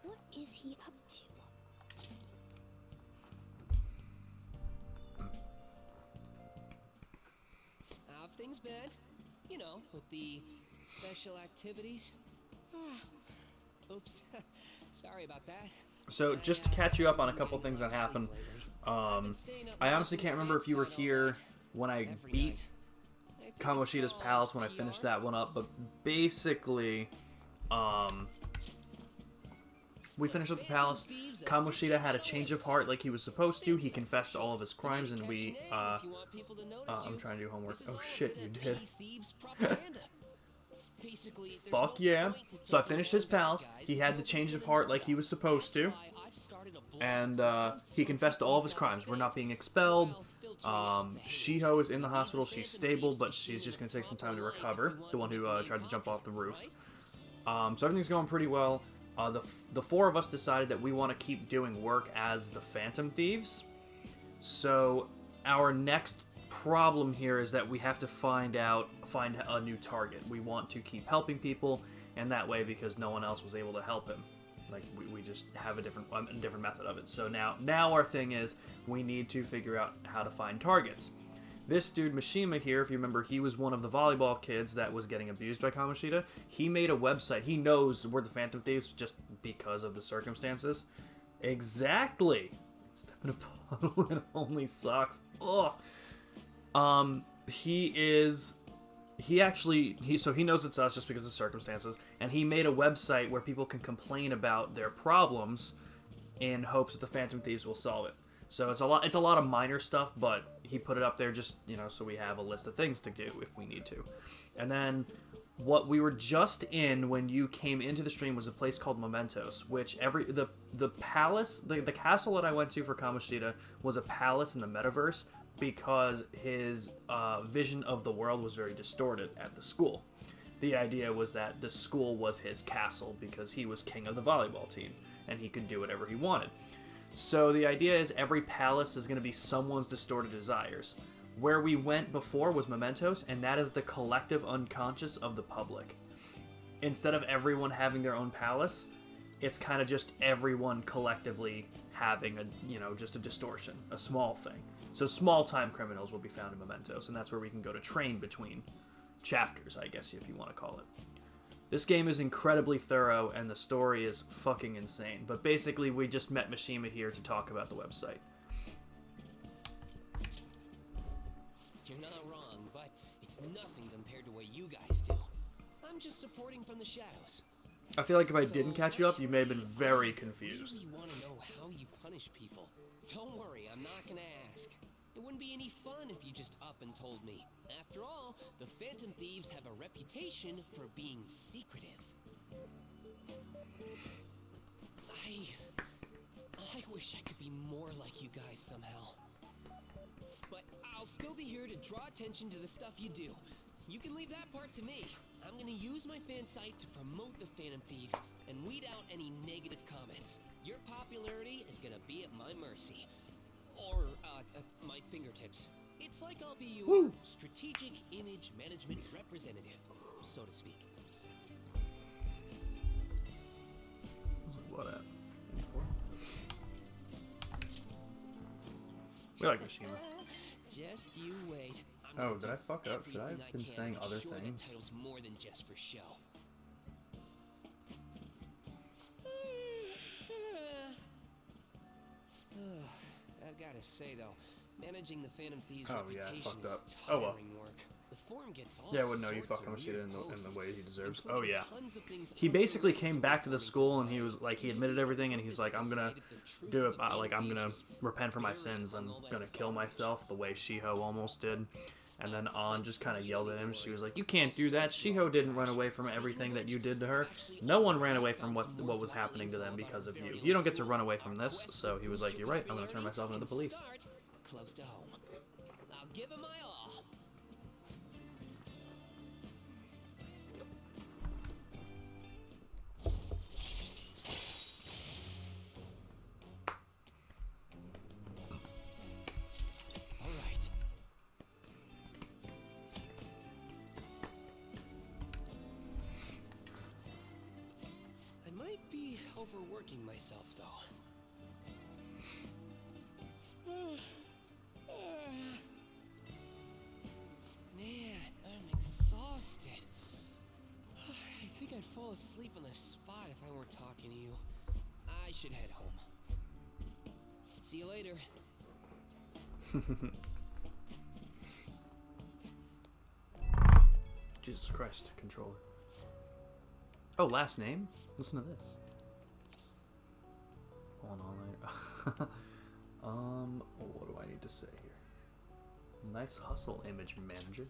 Speaker 4: What is he up to?
Speaker 3: How have things been? You know, with the special activities. Oops. Sorry about that.
Speaker 8: So just to catch you up on a couple things that happened, I honestly can't remember if you were here when I beat Kamoshida's Palace, when I finished that one up, but basically, we finished up the palace. Kamoshida had a change of heart like he was supposed to. He confessed to all of his crimes, and we, I'm trying to do homework. Oh shit, you did. Fuck yeah. So I finished his palace. He had the change of heart like he was supposed to. And he confessed to all of his crimes. We're not being expelled. Shiho is in the hospital. She's stable, but she's just going to take some time to recover. The one who tried to jump off the roof. So everything's going pretty well. The 4 of us decided that we want to keep doing work as the Phantom Thieves. So our next problem here is that we have to find a new target. We want to keep helping people, and that way, because no one else was able to help him, like we just have a different method of it. So now our thing is we need to figure out how to find targets. This dude Mishima here, if you remember, he was one of the volleyball kids that was getting abused by Kamoshida. He made a website. He knows we're the Phantom Thieves just because of the circumstances. Exactly. Step in a puddle and only sucks. Ugh. He knows it's us just because of circumstances, and he made a website where people can complain about their problems in hopes that the Phantom Thieves will solve it. So it's a lot of minor stuff, but he put it up there just, so we have a list of things to do if we need to. And then what we were just in when you came into the stream was a place called Mementos, which the palace, the castle that I went to for Kamoshida was a palace in the metaverse, because his vision of the world was very distorted at the school. The idea was that the school was his castle because he was king of the volleyball team and he could do whatever he wanted. So the idea is every palace is going to be someone's distorted desires. Where we went before was Mementos, and that is the collective unconscious of the public. Instead of everyone having their own palace, it's kind of just everyone collectively having just a distortion, a small thing. So small-time criminals will be found in Mementos, and that's where we can go to train between chapters, I guess, if you want to call it. This game is incredibly thorough, and the story is fucking insane. But basically, we just met Mishima here to talk about the website.
Speaker 3: You're not wrong, but it's nothing compared to what you guys do. I'm just supporting from the shadows.
Speaker 8: I feel like if I didn't catch you up, you may have been very confused.
Speaker 3: I really want to know how you punish people. Don't worry, I'm not gonna ask. It wouldn't be any fun if you just up and told me. After all, the Phantom Thieves have a reputation for being secretive. I wish I could be more like you guys somehow. But I'll still be here to draw attention to the stuff you do. You can leave that part to me. I'm gonna use my fan site to promote the Phantom Thieves and weed out any negative comments. Your popularity is gonna be at my mercy. Or, my fingertips. It's like I'll be your strategic image management representative, so to speak.
Speaker 8: What at? 84? We like Mishima.
Speaker 3: Just you wait.
Speaker 8: Oh, did I fuck up? Should I have been saying other things?
Speaker 3: Title's more than just for show. I've got to say though, managing the Phantom Thieves reputation is tiring work. The form gets all
Speaker 8: Yeah, I wouldn't know you
Speaker 3: sorts
Speaker 8: fucking
Speaker 3: of
Speaker 8: with shit
Speaker 3: weird
Speaker 8: in the
Speaker 3: posts,
Speaker 8: way he deserves.
Speaker 3: including
Speaker 8: Oh yeah.
Speaker 3: tons of things
Speaker 8: He basically
Speaker 3: unrelated
Speaker 8: came
Speaker 3: to
Speaker 8: back to the
Speaker 3: performing
Speaker 8: school and he
Speaker 3: society.
Speaker 8: was like, he admitted everything and he's like, I'm gonna
Speaker 3: Decided the truth
Speaker 8: do
Speaker 3: of
Speaker 8: it,
Speaker 3: the
Speaker 8: like I'm gonna
Speaker 3: allegations
Speaker 8: repent for my
Speaker 3: buried
Speaker 8: sins and
Speaker 3: among all that
Speaker 8: gonna kill
Speaker 3: garbage.
Speaker 8: myself the way Shiho almost did. And then An just kind of yelled at him. She was like, you can't do that. Shiho didn't run away from everything that you did to her. No one ran away from what was happening to them because of you. You don't get to run away from this. So he was like, you're right, I'm gonna turn myself into the police.
Speaker 3: Close to home. I'll give it my all. All right. I might be overworking myself, though. Man, I'm exhausted. I think I'd fall asleep on the spot if I weren't talking to you. I should head home. See you later.
Speaker 8: Jesus Christ, controller. Oh, last name? Listen to this. Hold on. What do I need to say here? Nice hustle, image manager.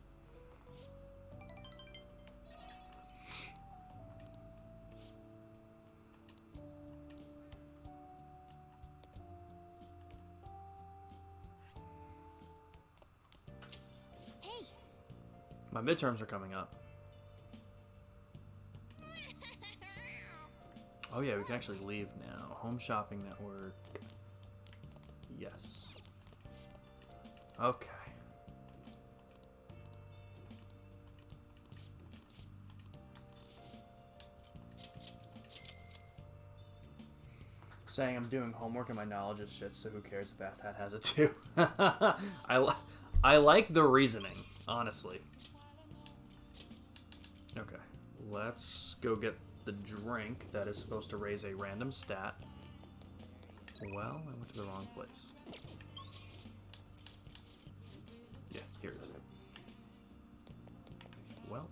Speaker 4: Hey,
Speaker 8: My midterms are coming up. Oh yeah, we can actually leave now. Home shopping network. Yes. Okay. Saying I'm doing homework and my knowledge is shit, so who cares if Asshat has it too? I like the reasoning, honestly. Okay, let's go get the drink that is supposed to raise a random stat. Well, I went to the wrong place. Yeah, here it is. Well.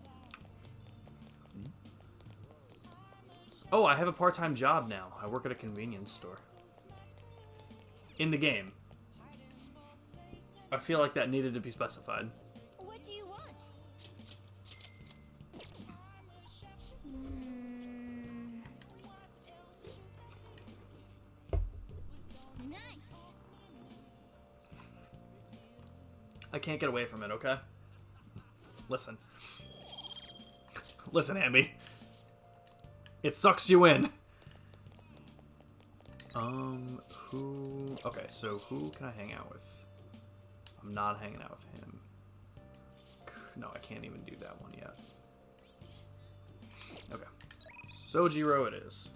Speaker 8: Oh, I have a part-time job now. I work at a convenience store. In the game. I feel like that needed to be specified.
Speaker 4: what do you want? Nice.
Speaker 8: I can't get away from it, okay? Listen. Listen, Ambi. It sucks you in. Who... Okay, so who can I hang out with? I'm not hanging out with him. No, I can't even do that one yet. Okay. Sojiro it is.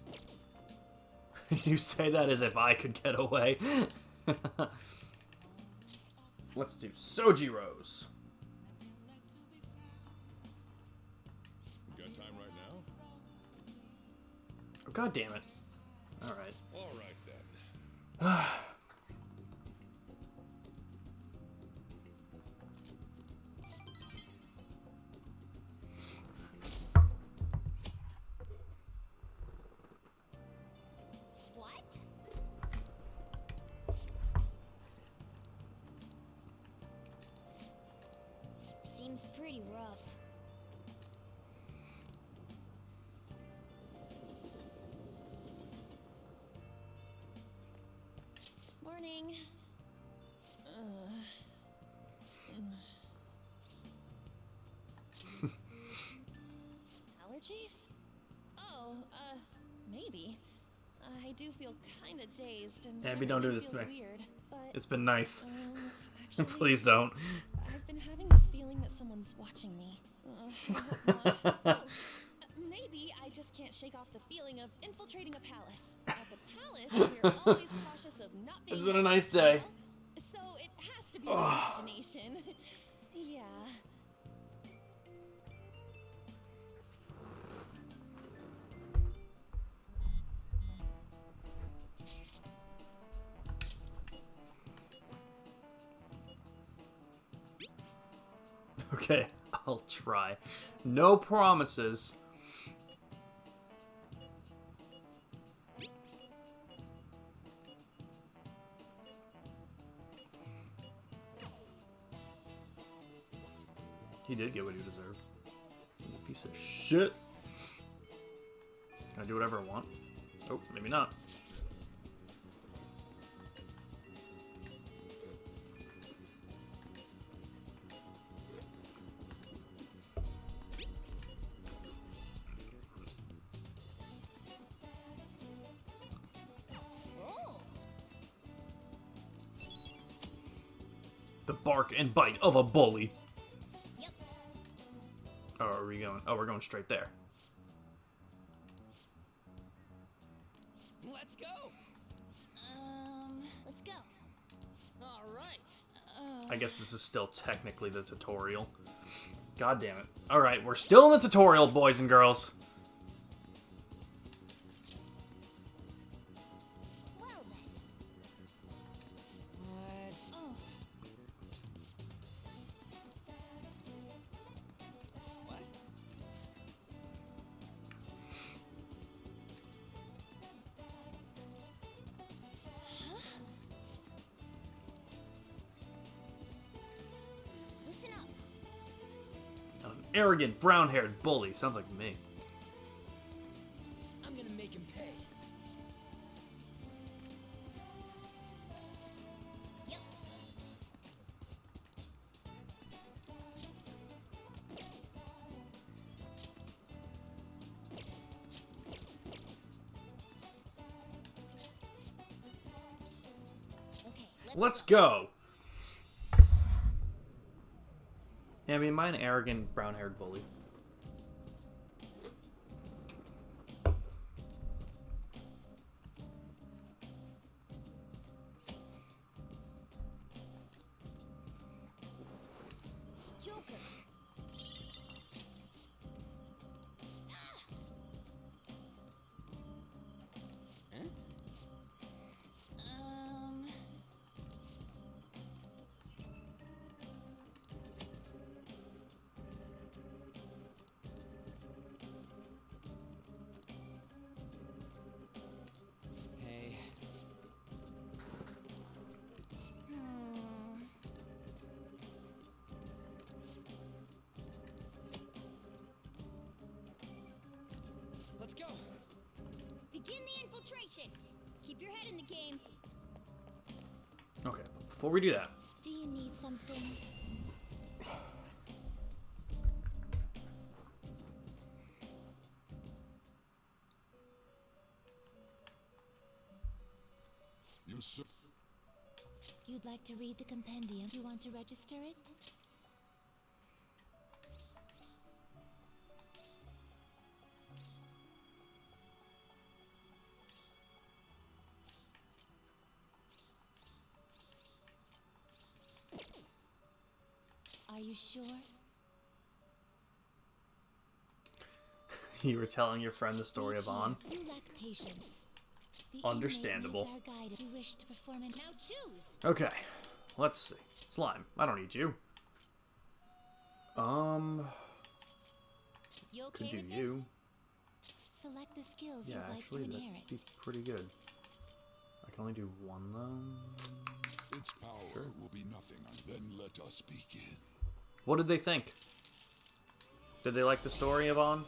Speaker 8: You say that as if I could get away. Let's do Sojiro's.
Speaker 2: You got time right now?
Speaker 8: Oh, God damn it. Alright.
Speaker 2: All right then.
Speaker 4: What? Seems pretty rough.
Speaker 5: Morning. Allergies? Oh, maybe. I do feel kind of dazed and
Speaker 8: Abby, don't do this
Speaker 5: feels
Speaker 8: to me.
Speaker 5: weird, but
Speaker 8: It's been nice.
Speaker 5: actually,
Speaker 8: Please don't.
Speaker 5: I've been having this feeling that someone's watching me. I hope not. Maybe I just can't shake off the feeling of infiltrating a palace. At the palace, we're always cautious of not being
Speaker 8: It's been a nice
Speaker 5: noticed,
Speaker 8: day.
Speaker 5: you know? So it has to be my imagination. Yeah.
Speaker 8: Okay. I'll try. No promises. He did get what he deserved. He's a piece of shit. Can I do whatever I want? Oh, maybe not. The bark and bite of a bully.
Speaker 4: Yep.
Speaker 8: Oh, are we going? Oh, we're going straight there.
Speaker 3: Let's go.
Speaker 4: Let's go.
Speaker 3: All right.
Speaker 8: I guess this is still technically the tutorial. God damn it. Alright, we're still in the tutorial, boys and girls.
Speaker 4: Well then.
Speaker 3: What?
Speaker 4: Oh,
Speaker 3: What?
Speaker 4: listen up.
Speaker 8: An arrogant, brown-haired bully. Sounds like me.
Speaker 3: I'm gonna make him pay.
Speaker 4: Yep. Okay,
Speaker 8: Let's go. Yeah, I mean, am I an arrogant, brown-haired bully?
Speaker 4: Joker.
Speaker 3: Huh?
Speaker 4: Um.
Speaker 3: Hey.
Speaker 4: Hmm.
Speaker 3: Let's go.
Speaker 4: Begin the infiltration. Keep your head in the game.
Speaker 8: Okay, before we do that,
Speaker 4: Do you need something?
Speaker 2: You sir.
Speaker 1: You'd like to read the compendium? You want to register it? Are you sure?
Speaker 8: you were telling your friend the story of On.
Speaker 1: You lack patience. The
Speaker 8: Understandable.
Speaker 1: inmate needs our guide if you wish to perform it. Now choose.
Speaker 8: Okay, let's see. Slime, I don't need you.
Speaker 1: You okay
Speaker 8: Could do
Speaker 1: with
Speaker 8: you.
Speaker 1: this? Select the skills
Speaker 8: Yeah,
Speaker 1: you'd like
Speaker 8: actually,
Speaker 1: to
Speaker 8: that'd
Speaker 1: inherit.
Speaker 8: be pretty good. I can only do one, though.
Speaker 2: Its power will be nothing. Then let us begin.
Speaker 8: What did they think? Did they like the story of On?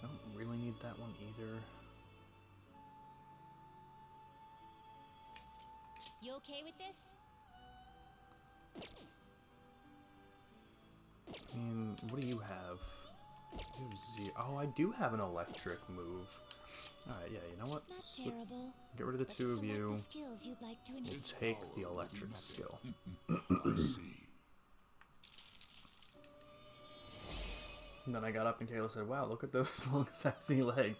Speaker 8: I don't really need that one either.
Speaker 1: You okay with this?
Speaker 8: I mean, what do you have? You have zero. Oh, I do have an electric move. Alright, yeah, you know what?
Speaker 1: Not
Speaker 8: Switch-
Speaker 1: terrible.
Speaker 8: Get rid of the
Speaker 1: But
Speaker 8: two of
Speaker 1: select
Speaker 8: you.
Speaker 1: the skills you'd like to inherit.
Speaker 2: Its
Speaker 8: Take
Speaker 2: power
Speaker 8: the
Speaker 2: will be
Speaker 8: electric
Speaker 2: nothing.
Speaker 8: skill.
Speaker 2: I see.
Speaker 8: And then I got up and Kayla said, wow, look at those long sassy legs.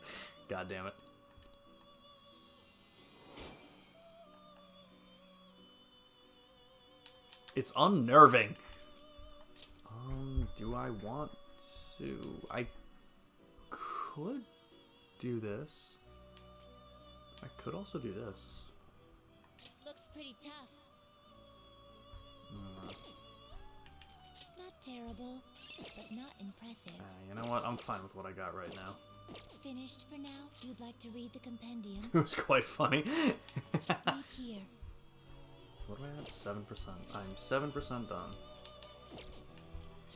Speaker 8: God damn it. It's unnerving. Do I want to? I could do this. I could also do this.
Speaker 1: Looks pretty tough.
Speaker 8: Mm,
Speaker 1: Not terrible, but not impressive.
Speaker 8: you know what? I'm fine with what I got right now.
Speaker 1: Finished for now? You'd like to read the compendium?
Speaker 8: It was quite funny.
Speaker 1: Read here.
Speaker 8: What do I have? 7%. I'm 7% done.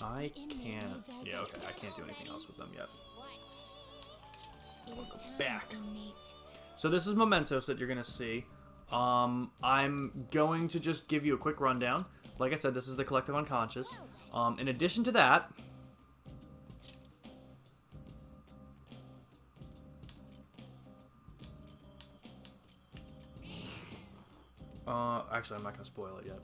Speaker 8: I can't... Yeah, okay. I can't do anything else with them yet.
Speaker 1: What? It is
Speaker 8: Go
Speaker 1: time,
Speaker 8: back.
Speaker 1: inmate.
Speaker 8: So this is Mementos that you're going to see. I'm going to just give you a quick rundown. Like I said, this is the Collective Unconscious. In addition to that... actually, I'm not going to spoil it yet.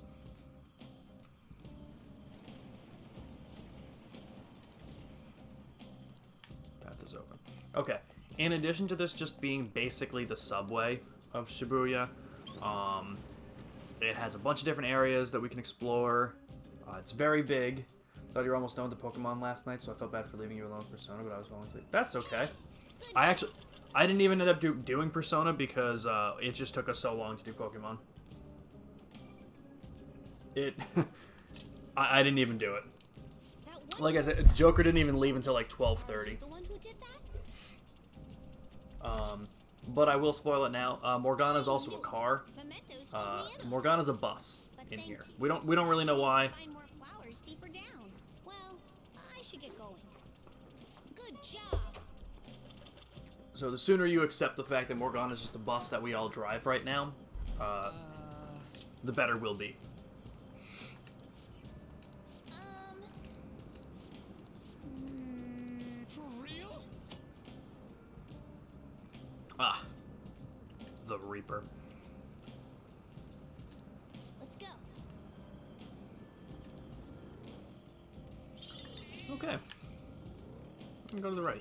Speaker 8: Path is open. Okay. In addition to this just being basically the subway of Shibuya, it has a bunch of different areas that we can explore. It's very big. Thought you were almost done with the Pokemon last night, so I felt bad for leaving you alone with Persona, but I was willing to... That's okay. I didn't even end up doing Persona because it just took us so long to do Pokemon. I didn't even do it. Like I said, Joker didn't even leave until like 12:30.
Speaker 1: The one who did that?
Speaker 8: But I will spoil it now. Morgana's also a car.
Speaker 1: Mementos filled me in on.
Speaker 8: Morgana's a bus
Speaker 1: But
Speaker 8: in
Speaker 1: thank
Speaker 8: here.
Speaker 1: you.
Speaker 8: We don't really know why.
Speaker 1: Find more flowers deeper down. Well, I should get going. Good job.
Speaker 8: So the sooner you accept the fact that Morgana's just a bus that we all drive right now, the better we'll be.
Speaker 3: For real?
Speaker 8: Ah, the Reaper.
Speaker 4: Let's go.
Speaker 8: Okay. And go to the right.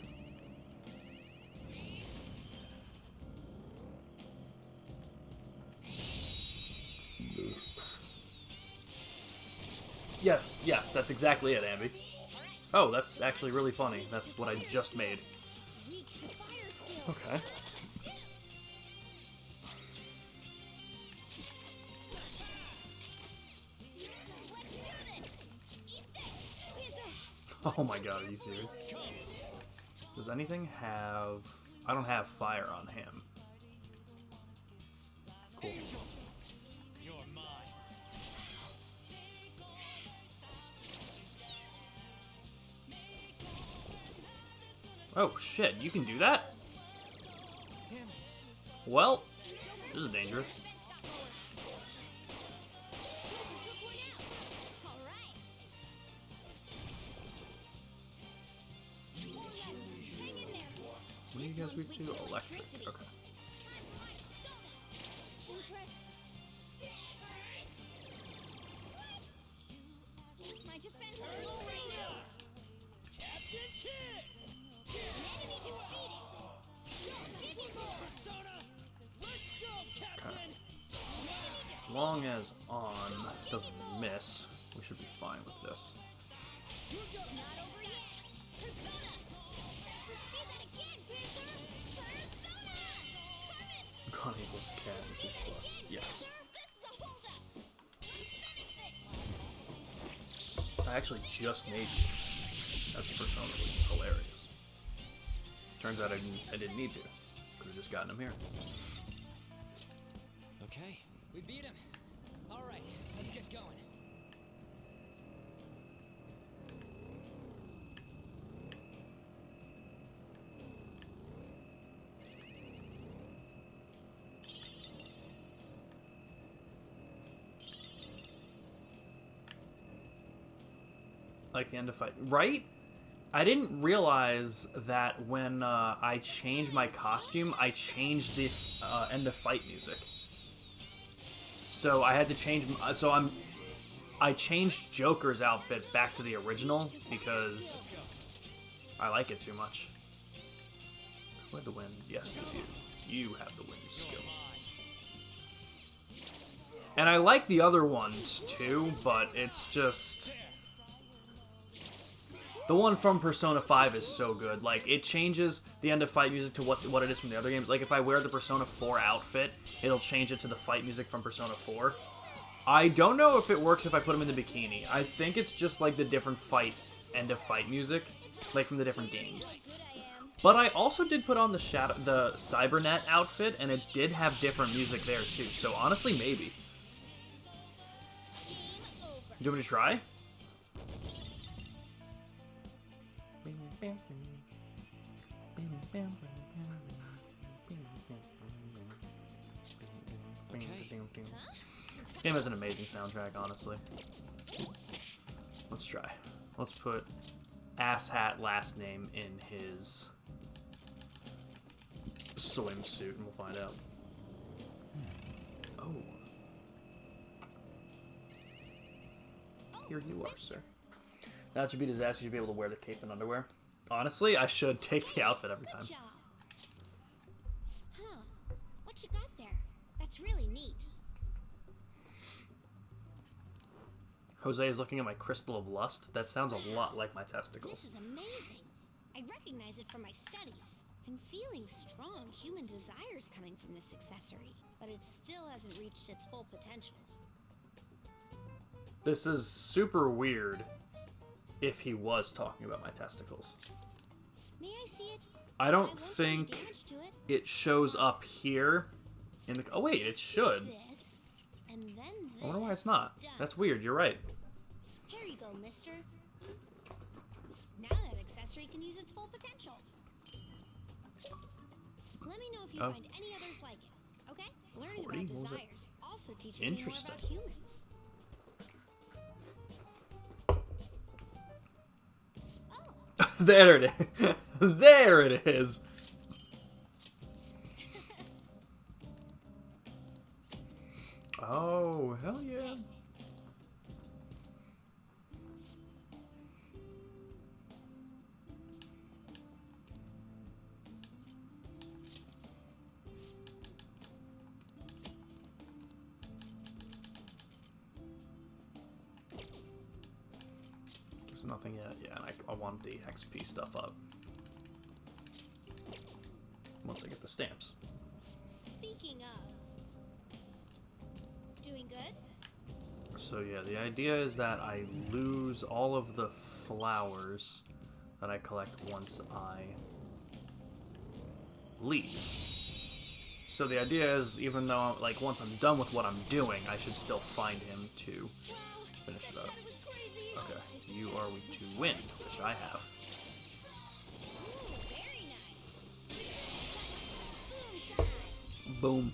Speaker 8: Yes, that's exactly it, Ambi. Oh, that's actually really funny. That's what I just made.
Speaker 1: Weak to fire skill.
Speaker 8: Okay. Oh my god, are you serious? Does anything have... I don't have fire on him. Cool.
Speaker 3: You're mine.
Speaker 8: Oh shit, you can do that?
Speaker 3: Damn it.
Speaker 8: Well, this is dangerous. What do you guys weak to? Electric. Okay.
Speaker 1: My defense is low right now.
Speaker 3: Captain Kid!
Speaker 1: Enemy defeated.
Speaker 3: Persona! Let's go, Captain!
Speaker 8: As long as on doesn't miss, we should be fine with this.
Speaker 1: Not over yet. Persona. Say that again, Panther. Persona.
Speaker 8: Con equals cat equals plus. Yes.
Speaker 1: This is a holdup. Finish this.
Speaker 8: I actually just made you as a persona, which is hilarious. Turns out I didn't need to. Could have just gotten him here.
Speaker 3: Okay, we beat him. All right, let's get going.
Speaker 8: Like the end of fight, right? I didn't realize that when I changed my costume, I changed the end of fight music. So I had to change. I changed Joker's outfit back to the original because I like it too much. Who had the win? Yes, it was you. You have the win skill. And I like the other ones too, but it's just. The one from Persona 5 is so good. Like, it changes the end of fight music to what it is from the other games. Like, if I wear the Persona 4 outfit, it'll change it to the fight music from Persona 4. I don't know if it works if I put him in the bikini. I think it's just like the different end of fight music, like from the different games. But I also did put on the Cybernet outfit, and it did have different music there too. So honestly, maybe. Do you want me to try? This game has an amazing soundtrack, honestly. Let's try. Let's put Asshat last name in his swimsuit, and we'll find out. Oh. Here you are, sir. Now that you beat his ass, you should be able to wear the cape and underwear. Honestly, I should take the outfit every time.
Speaker 4: Good job. Huh. What you got there? That's really neat.
Speaker 8: Jose is looking at my crystal of lust. That sounds a lot like my
Speaker 4: This
Speaker 8: testicles.
Speaker 4: is amazing. I recognize it from my studies. I'm feeling strong human desires coming from this accessory, but it still hasn't reached its full potential.
Speaker 8: This is super weird if he was talking about my testicles.
Speaker 4: May I see it?
Speaker 8: I
Speaker 4: I
Speaker 8: don't
Speaker 4: won't do any
Speaker 8: think
Speaker 4: damage to it.
Speaker 8: it shows up here in the... Oh wait, it should.
Speaker 4: This, and then this.
Speaker 8: I wonder why it's not.
Speaker 4: Done.
Speaker 8: That's weird, you're right.
Speaker 4: Here you go, mister. Now that accessory can use its full potential. Let me know if you
Speaker 8: Oh.
Speaker 4: find any others like it, okay? Learning
Speaker 8: 40?
Speaker 4: about
Speaker 8: What was it?
Speaker 4: desires also teaches me more
Speaker 8: Interesting.
Speaker 4: about humans. Oh,
Speaker 8: There it is. There it is. Oh, hell yeah. There's nothing yet. Yeah, and I want the XP stuff up. Once I get the stamps.
Speaker 4: speaking of. Doing good?
Speaker 8: So yeah, the idea is that I lose all of the flowers that I collect once I leave. So the idea is, even though, like, once I'm done with what I'm doing, I should still find him to finish it up. Okay, you are weak to wind, which I have.
Speaker 4: Very nice. Boom time.
Speaker 8: Boom.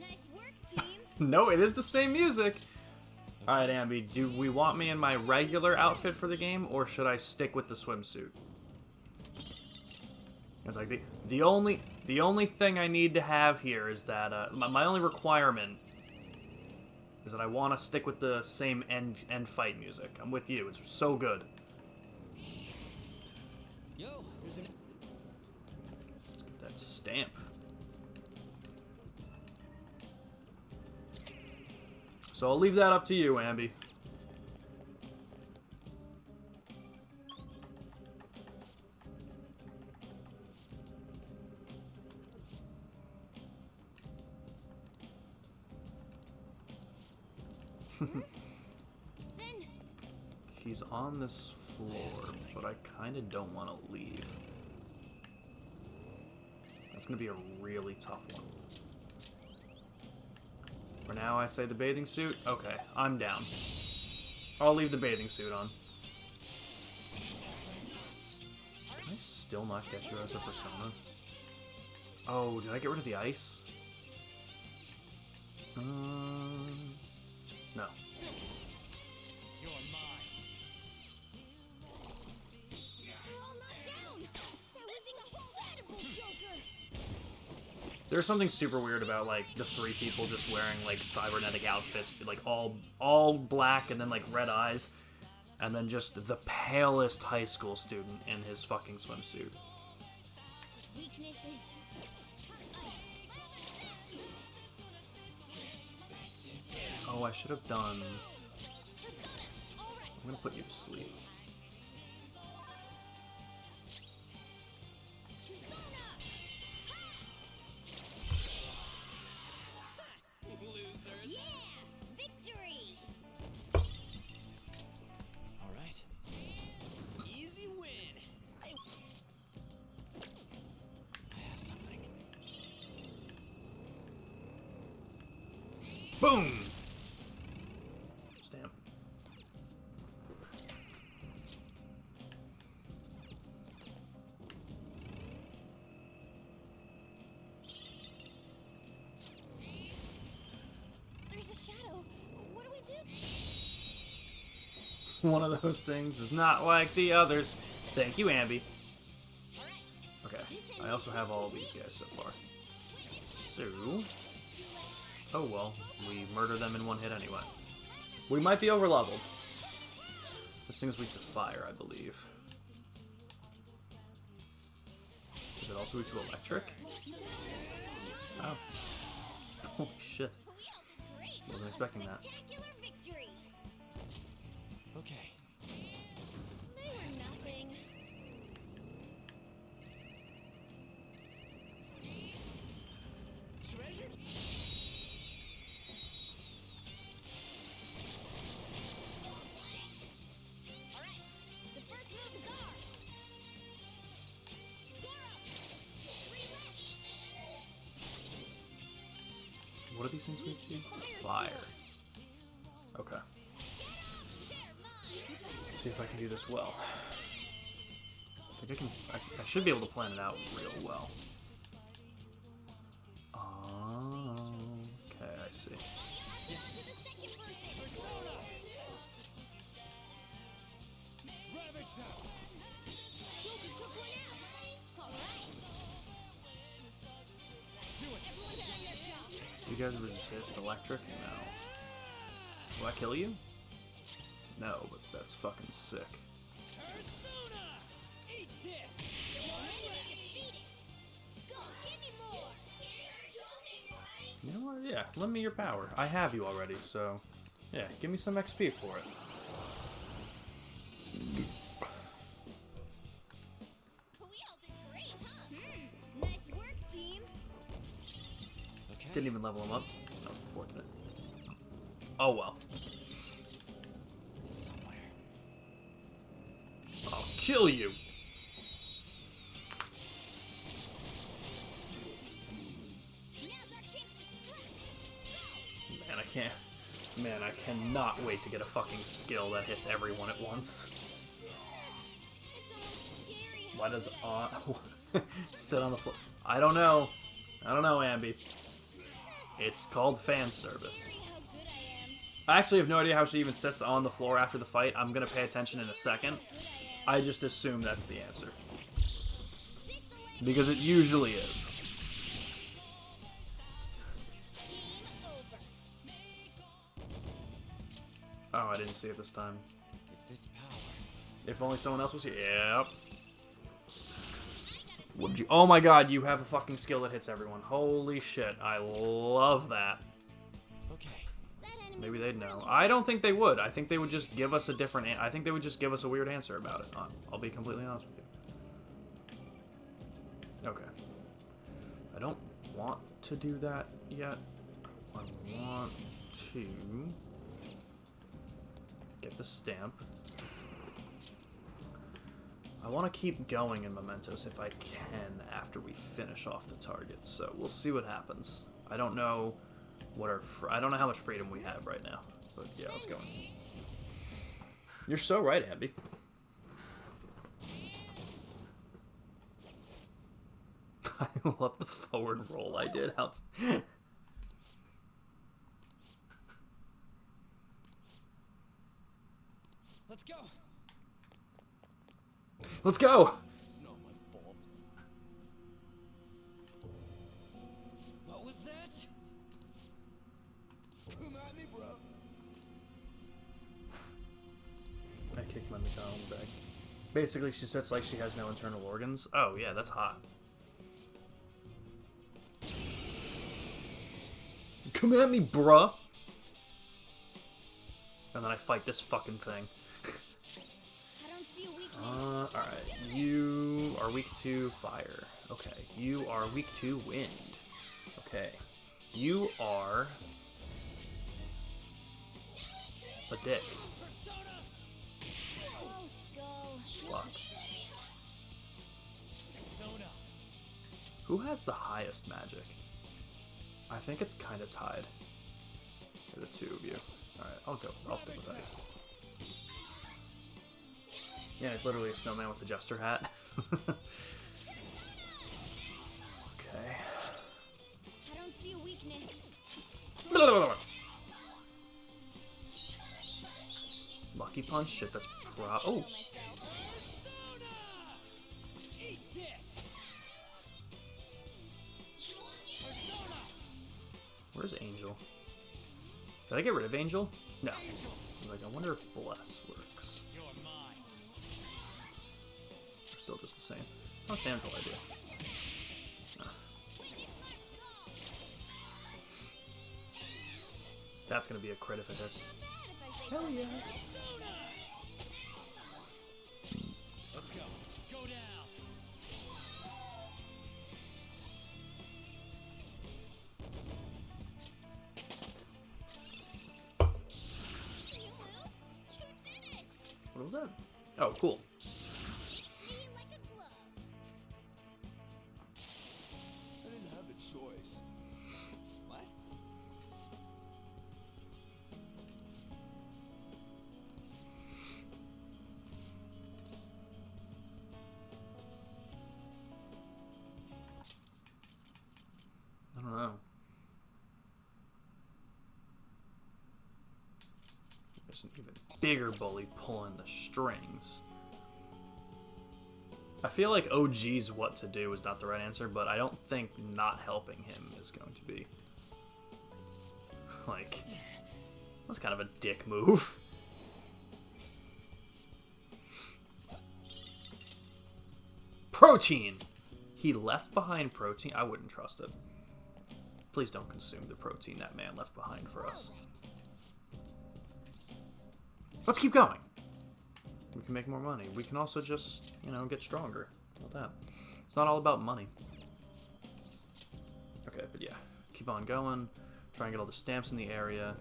Speaker 4: Nice work, team.
Speaker 8: No, it is the same music! Alright, Ambi, do we want me in my regular outfit for the game, or should I stick with the swimsuit? It's like, the only thing I need to have here is that, my only requirement is that I want to stick with the same end fight music. I'm with you, it's so good.
Speaker 3: Yo, there's an...
Speaker 8: Let's get that stamp. So I'll leave that up to you, Ambi.
Speaker 4: Then
Speaker 8: He's on this floor, but I kind of don't want to leave. That's going to be a really tough one. For now, I say the bathing suit. Okay, I'm down. I'll leave the bathing suit on. Can I still not get you as a persona? Oh, did I get rid of the ice? No.
Speaker 4: we're all knocked down. That was incredible, Joker.
Speaker 8: There's something super weird about, like, the three people just wearing, like, cybernetic outfits, like, all black and then, like, red eyes, and then just the palest high school student in his fucking swimsuit.
Speaker 4: Weaknesses.
Speaker 8: Oh, I should have done... I'm gonna put you to sleep. Boom! Stamp.
Speaker 5: There's a shadow. What do we do?
Speaker 8: One of those things is not like the others. Thank you, Ambi. Okay, I also have all these guys so far. So... oh well, we murder them in one hit anyway. We might be over-leveled. This thing is weak to fire, I believe. Is it also weak to electric? Oh. Holy shit. Wasn't expecting that.
Speaker 4: Spectacular victory!
Speaker 3: Okay.
Speaker 5: They were nothing.
Speaker 3: Treasure?
Speaker 4: Alright, the first move is ours! Zoro! 3 left!
Speaker 8: What are these things weak to? Fire. Okay. Let's see if I can do this well. I think I can. I should be able to plan it out real well. Okay, I see. You guys resist electric? No. Will I kill you? No, but that's fucking sick.
Speaker 3: Persona! Eat this!
Speaker 8: You know what? Yeah, lend me your power. I have you already, so... yeah, give me some XP for it.
Speaker 4: We all did great, huh? Nice work, team!
Speaker 3: Okay.
Speaker 8: Didn't even level him up. That was unfortunate. Oh well.
Speaker 3: Somewhere.
Speaker 8: I'll kill you!
Speaker 4: Now's our chance to strike!
Speaker 8: Man, I can't... man, I cannot wait to get a fucking skill that hits everyone at once.
Speaker 4: It's almost scary how
Speaker 8: Why does sit on the floor? I don't know. I don't know, Ambi. It's called fan service.
Speaker 4: how good I am.
Speaker 8: I actually have no idea how she even sits on the floor after the fight. I'm gonna pay attention in a second. I just assume that's the answer. Because it usually is. Oh, I didn't see it this time.
Speaker 3: With this power.
Speaker 8: If only someone else was here. Yep. Would you? Oh my god, you have a fucking skill that hits everyone. Holy shit, I love that.
Speaker 3: Okay.
Speaker 4: That enemy
Speaker 8: Maybe
Speaker 4: was
Speaker 8: they'd know.
Speaker 4: really
Speaker 8: I don't think they would. I think they would just give us a different... I think they would just give us a weird answer about it. I'll be completely honest with you. Okay. I don't want to do that yet. I want to... get the stamp. I want to keep going in Mementos if I can after we finish off the target, so we'll see what happens. I don't know what I don't know how much freedom we have right now, but yeah, let's go. You're so right, Ambi. I love the forward roll I did.
Speaker 3: Let's go.
Speaker 8: Let's go!
Speaker 2: It's not my fault.
Speaker 3: What was that?
Speaker 2: Come at me, bro.
Speaker 8: I kicked my Mikao in the bag. Basically, she sits like she has no internal organs. Oh, yeah, that's hot. Come at me, bruh! And then I fight this fucking thing.
Speaker 4: I don't see a weakness.
Speaker 8: Alright. You are weak to fire. Okay. You are weak to wind. Okay. You are... a dick.
Speaker 4: Oh, Skull.
Speaker 8: Fuck.
Speaker 3: Persona.
Speaker 8: Who has the highest magic? I think it's kind of tied. The two of you. Alright, I'll go. I'll stick with ice. Yeah, it's literally a snowman with a jester hat. Okay.
Speaker 4: I don't see a weakness.
Speaker 8: Lucky punch? Shit, that's oh!
Speaker 3: Eat this.
Speaker 8: Where's Angel? Did I get rid of Angel? No. I'm like, I wonder if Bless works.
Speaker 3: You're mine.
Speaker 8: Still just the same. How much damage will I do? Ah. That's gonna be a crit if it hits. Hell yeah.
Speaker 3: Let's go. Go down.
Speaker 8: What was that? Oh, cool.
Speaker 2: I didn't have the choice.
Speaker 3: What?
Speaker 8: I don't know. There's an even bigger bully pulling the strings. I feel like OG's what to do is not the right answer, but I don't think not helping him is going to be. Like, that's kind of a dick move. Protein! He left behind protein? I wouldn't trust it. Please don't consume the protein that man left behind for us. Let's keep going. We can make more money. We can also just, you know, get stronger. How about that? It's not all about money. Okay, but yeah. Keep on going. Try and get all the stamps in the area.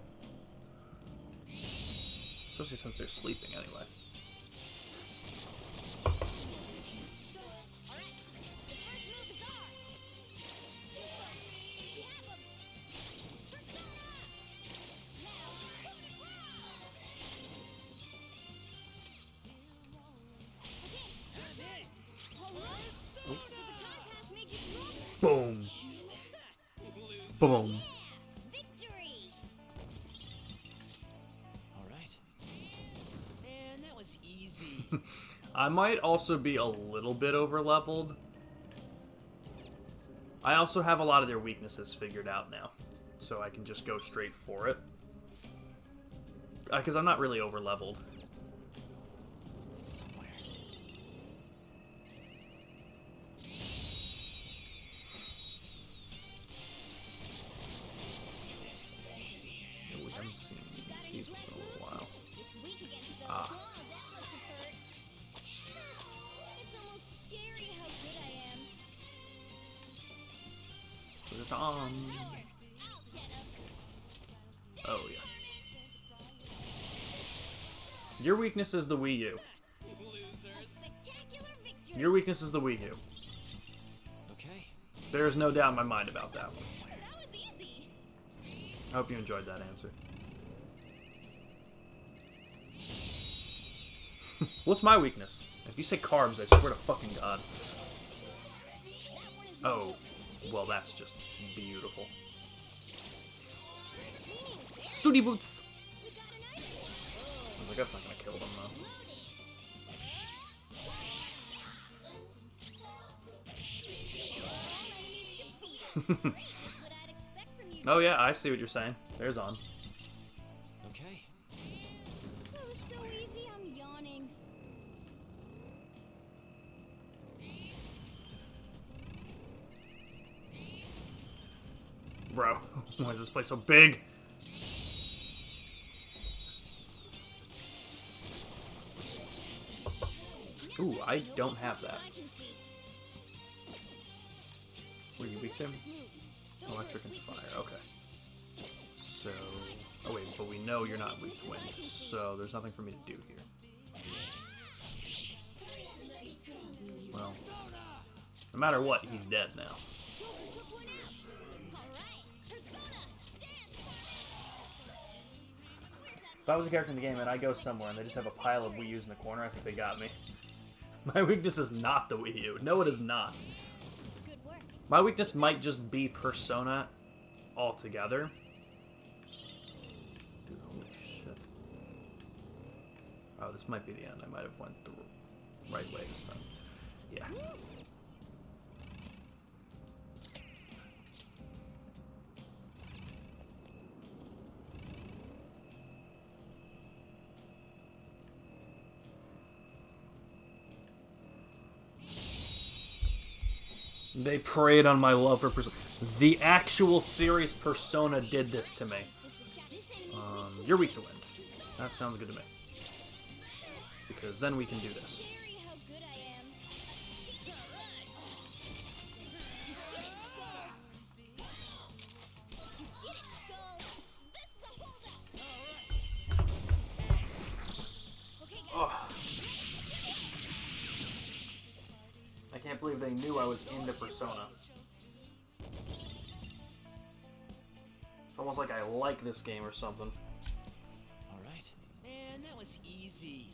Speaker 8: Especially since they're sleeping anyway. Boom. Boom.
Speaker 4: Victory!
Speaker 3: All right. Man, that was easy.
Speaker 8: I might also be a little bit over leveled. I also have a lot of their weaknesses figured out now, so I can just go straight for it. Because I'm not really over leveled.
Speaker 3: Somewhere.
Speaker 8: We haven't seen these ones in a little while.
Speaker 4: It's weak against those.
Speaker 8: Ah.
Speaker 4: Oh, that must have hurt. It's almost scary how good I am.
Speaker 8: Put it on. Oh, yeah. Your weakness is the Wii U.
Speaker 4: A spectacular victory.
Speaker 8: Your weakness is the Wii U.
Speaker 3: Okay.
Speaker 8: There is no doubt in my mind about that one.
Speaker 5: That was easy.
Speaker 8: I hope you enjoyed that answer. What's my weakness? If you say carbs, I swear to fucking God. Oh, well, that's just beautiful. Sooty boots! I was like, that's not gonna kill them, though. Oh, yeah, I see what you're saying. There's on.
Speaker 3: Okay.
Speaker 4: That was so easy, I'm yawning.
Speaker 8: Bro, why is this place so big? Ooh, I don't have that. What are you weak to? Electric and fire, okay. So, oh wait, but we know you're not weak to wind, so there's nothing for me to do here. Well, no matter what, he's dead now. If I was a character in the game and I go somewhere and they just have a pile of Wii U's in the corner, I think they got me. My weakness is not the Wii U. No, it is not.
Speaker 4: Good work.
Speaker 8: My weakness might just be Persona altogether. Dude, holy shit. Oh, this might be the end. I might have went the right way this time. Yeah. They preyed on my love for Persona. The actual series Persona did this to me. You're weak to wind. That sounds good to me. Because then we can do this.
Speaker 4: Scary how good I am.
Speaker 8: Oh. I can't believe they knew I was into Persona. It's almost like I like this game or something.
Speaker 3: Alright. Man, that was easy.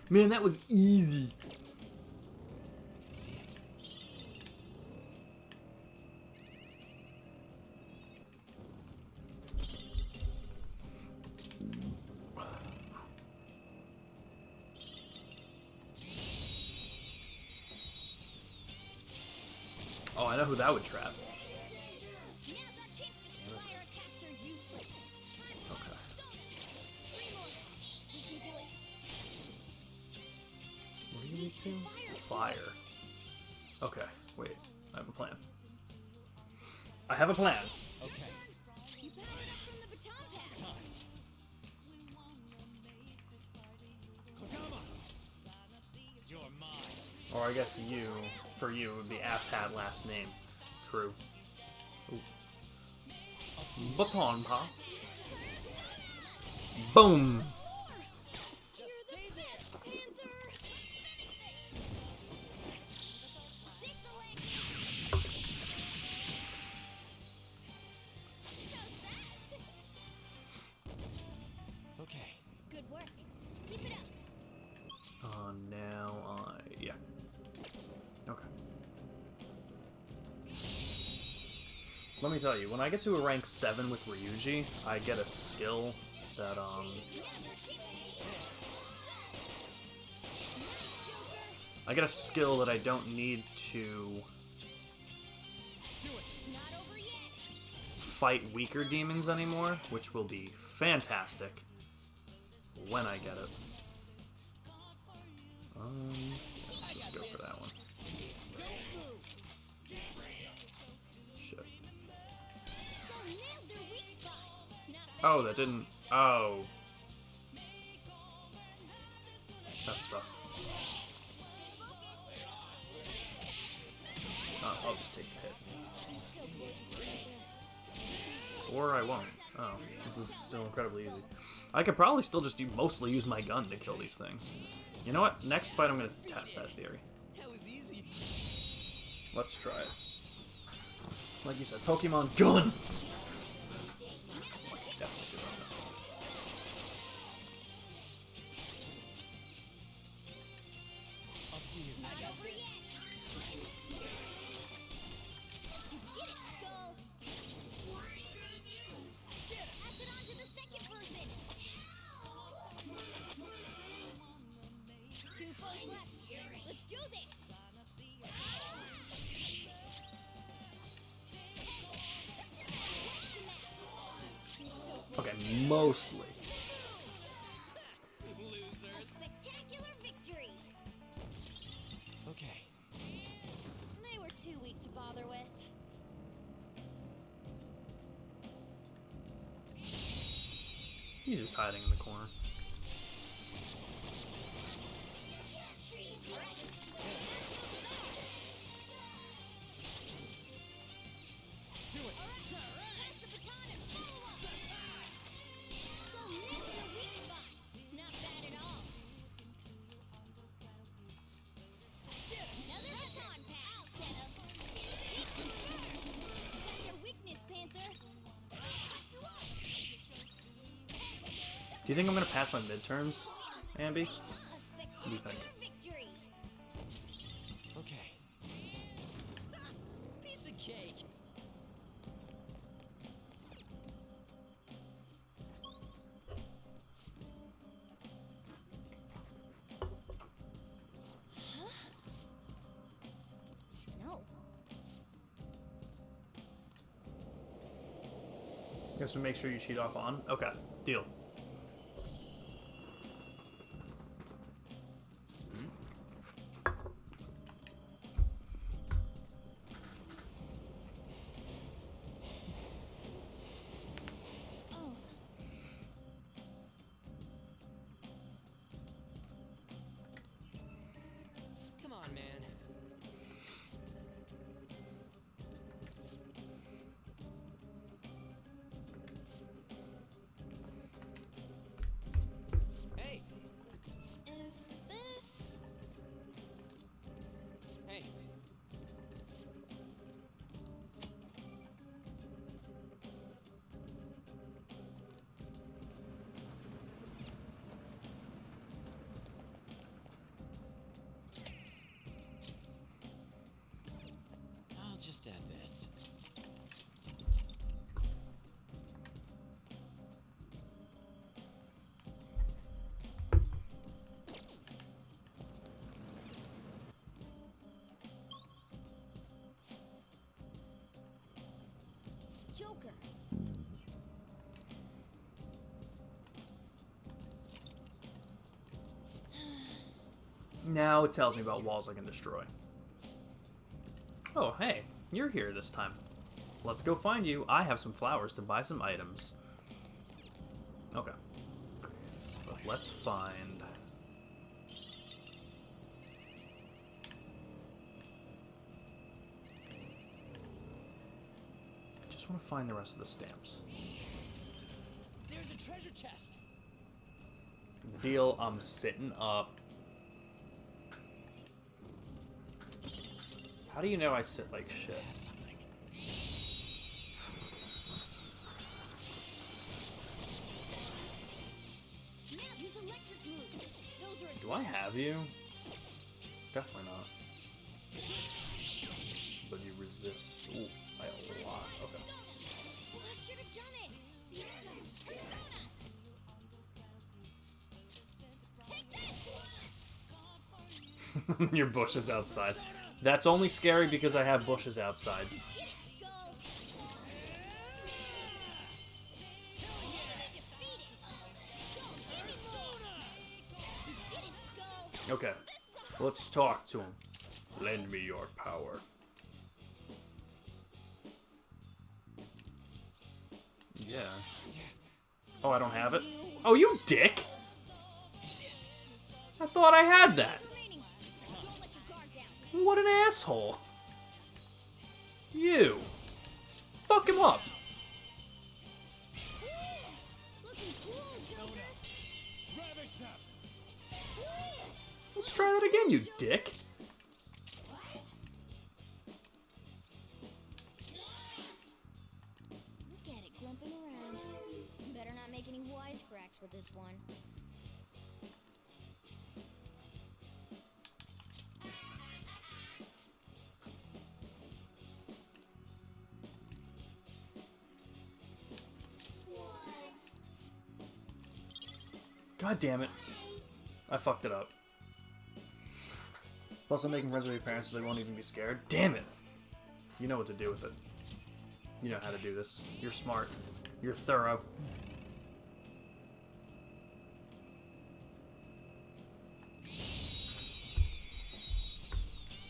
Speaker 8: Man, that was easy.
Speaker 3: I can see it.
Speaker 8: Oh, I know who that would trap.
Speaker 4: Now's our chance to see why our attacks are useless.
Speaker 8: Okay.
Speaker 4: Three more. We can do it.
Speaker 8: What do you need to? Fire. Okay, wait. I have a plan. I have a plan.
Speaker 3: Okay.
Speaker 4: You powered up from the baton pass.
Speaker 3: Time. Kodama! You're mine.
Speaker 8: Or I guess you, for you, would be asshat last name. True. Ooh. Baton pass. Boom!
Speaker 3: Just stay there.
Speaker 4: Panther.
Speaker 3: Okay.
Speaker 4: Good work.
Speaker 3: See
Speaker 4: Keep it
Speaker 3: it.
Speaker 4: up.
Speaker 8: Now yeah. Okay. Let me tell you, when I get to a rank 7 with Ryuji, I get a skill that, I get a skill that I don't need to
Speaker 4: Not over yet.
Speaker 8: fight weaker demons anymore, which will be fantastic when I get it. Let's just go for that one. Shit.
Speaker 4: Skull nailed their weak spot. Not bad.
Speaker 8: Oh, that didn't. Oh. That sucked. I'll just take the hit. Or I won't. Oh, this is still incredibly easy. I could probably still just mostly use my gun to kill these things. You know what? Next fight I'm going to test that theory.
Speaker 3: That was easy.
Speaker 8: Let's try it. Like you said, Pokemon gun! Definitely should run this one.
Speaker 3: Up to you.
Speaker 4: Not over yet. You did it, Skull. Pass it on to the second person. Two foes left. Let's do this.
Speaker 8: Okay, mostly.
Speaker 4: A spectacular victory.
Speaker 3: Okay.
Speaker 5: They were too weak to bother with.
Speaker 8: He's just hiding in the corner.
Speaker 3: Do it.
Speaker 4: Pass the baton and follow up. Skull nailed their weak spot. Not bad at all.
Speaker 8: Do you think I'm gonna pass my midterms, Ambi? What do you think?
Speaker 4: Victory.
Speaker 3: Okay. Piece of cake.
Speaker 4: No.
Speaker 8: Guess we make sure you cheat off on. Okay, deal.
Speaker 5: Oh,
Speaker 3: Come on, man. Hey,
Speaker 5: is this?
Speaker 3: hey. I'll just add this.
Speaker 4: Joker.
Speaker 8: Now it tells me about walls I can destroy. Oh, hey, you're here this time. Let's go find you. I have some flowers to buy some items. Okay. But let's find... I just want to find the rest of the stamps.
Speaker 3: There's a treasure chest.
Speaker 8: Deal, I'm sitting up. How do you know I sit like shit?
Speaker 3: I have something.
Speaker 4: Now use electric moves. Those are
Speaker 8: Do I have you? Definitely not. But you resist. Ooh, I have a lot. Okay.
Speaker 4: Well, I should have done it. Take this.
Speaker 8: Your bush is outside. That's only scary because I have bushes outside. Okay, let's talk to him. Lend me your power. Yeah. Oh, I don't have it? Oh, you dick! I thought I had that. What an asshole. You. Fuck him up. Let's try that again, you dick.
Speaker 4: Look at it clumping around. Better not make any wisecracks with this one.
Speaker 8: God damn it. I fucked it up. Plus, I'm making friends with your parents so they won't even be scared. Damn it! You know what to do with it. You know how to do this. You're smart. You're thorough.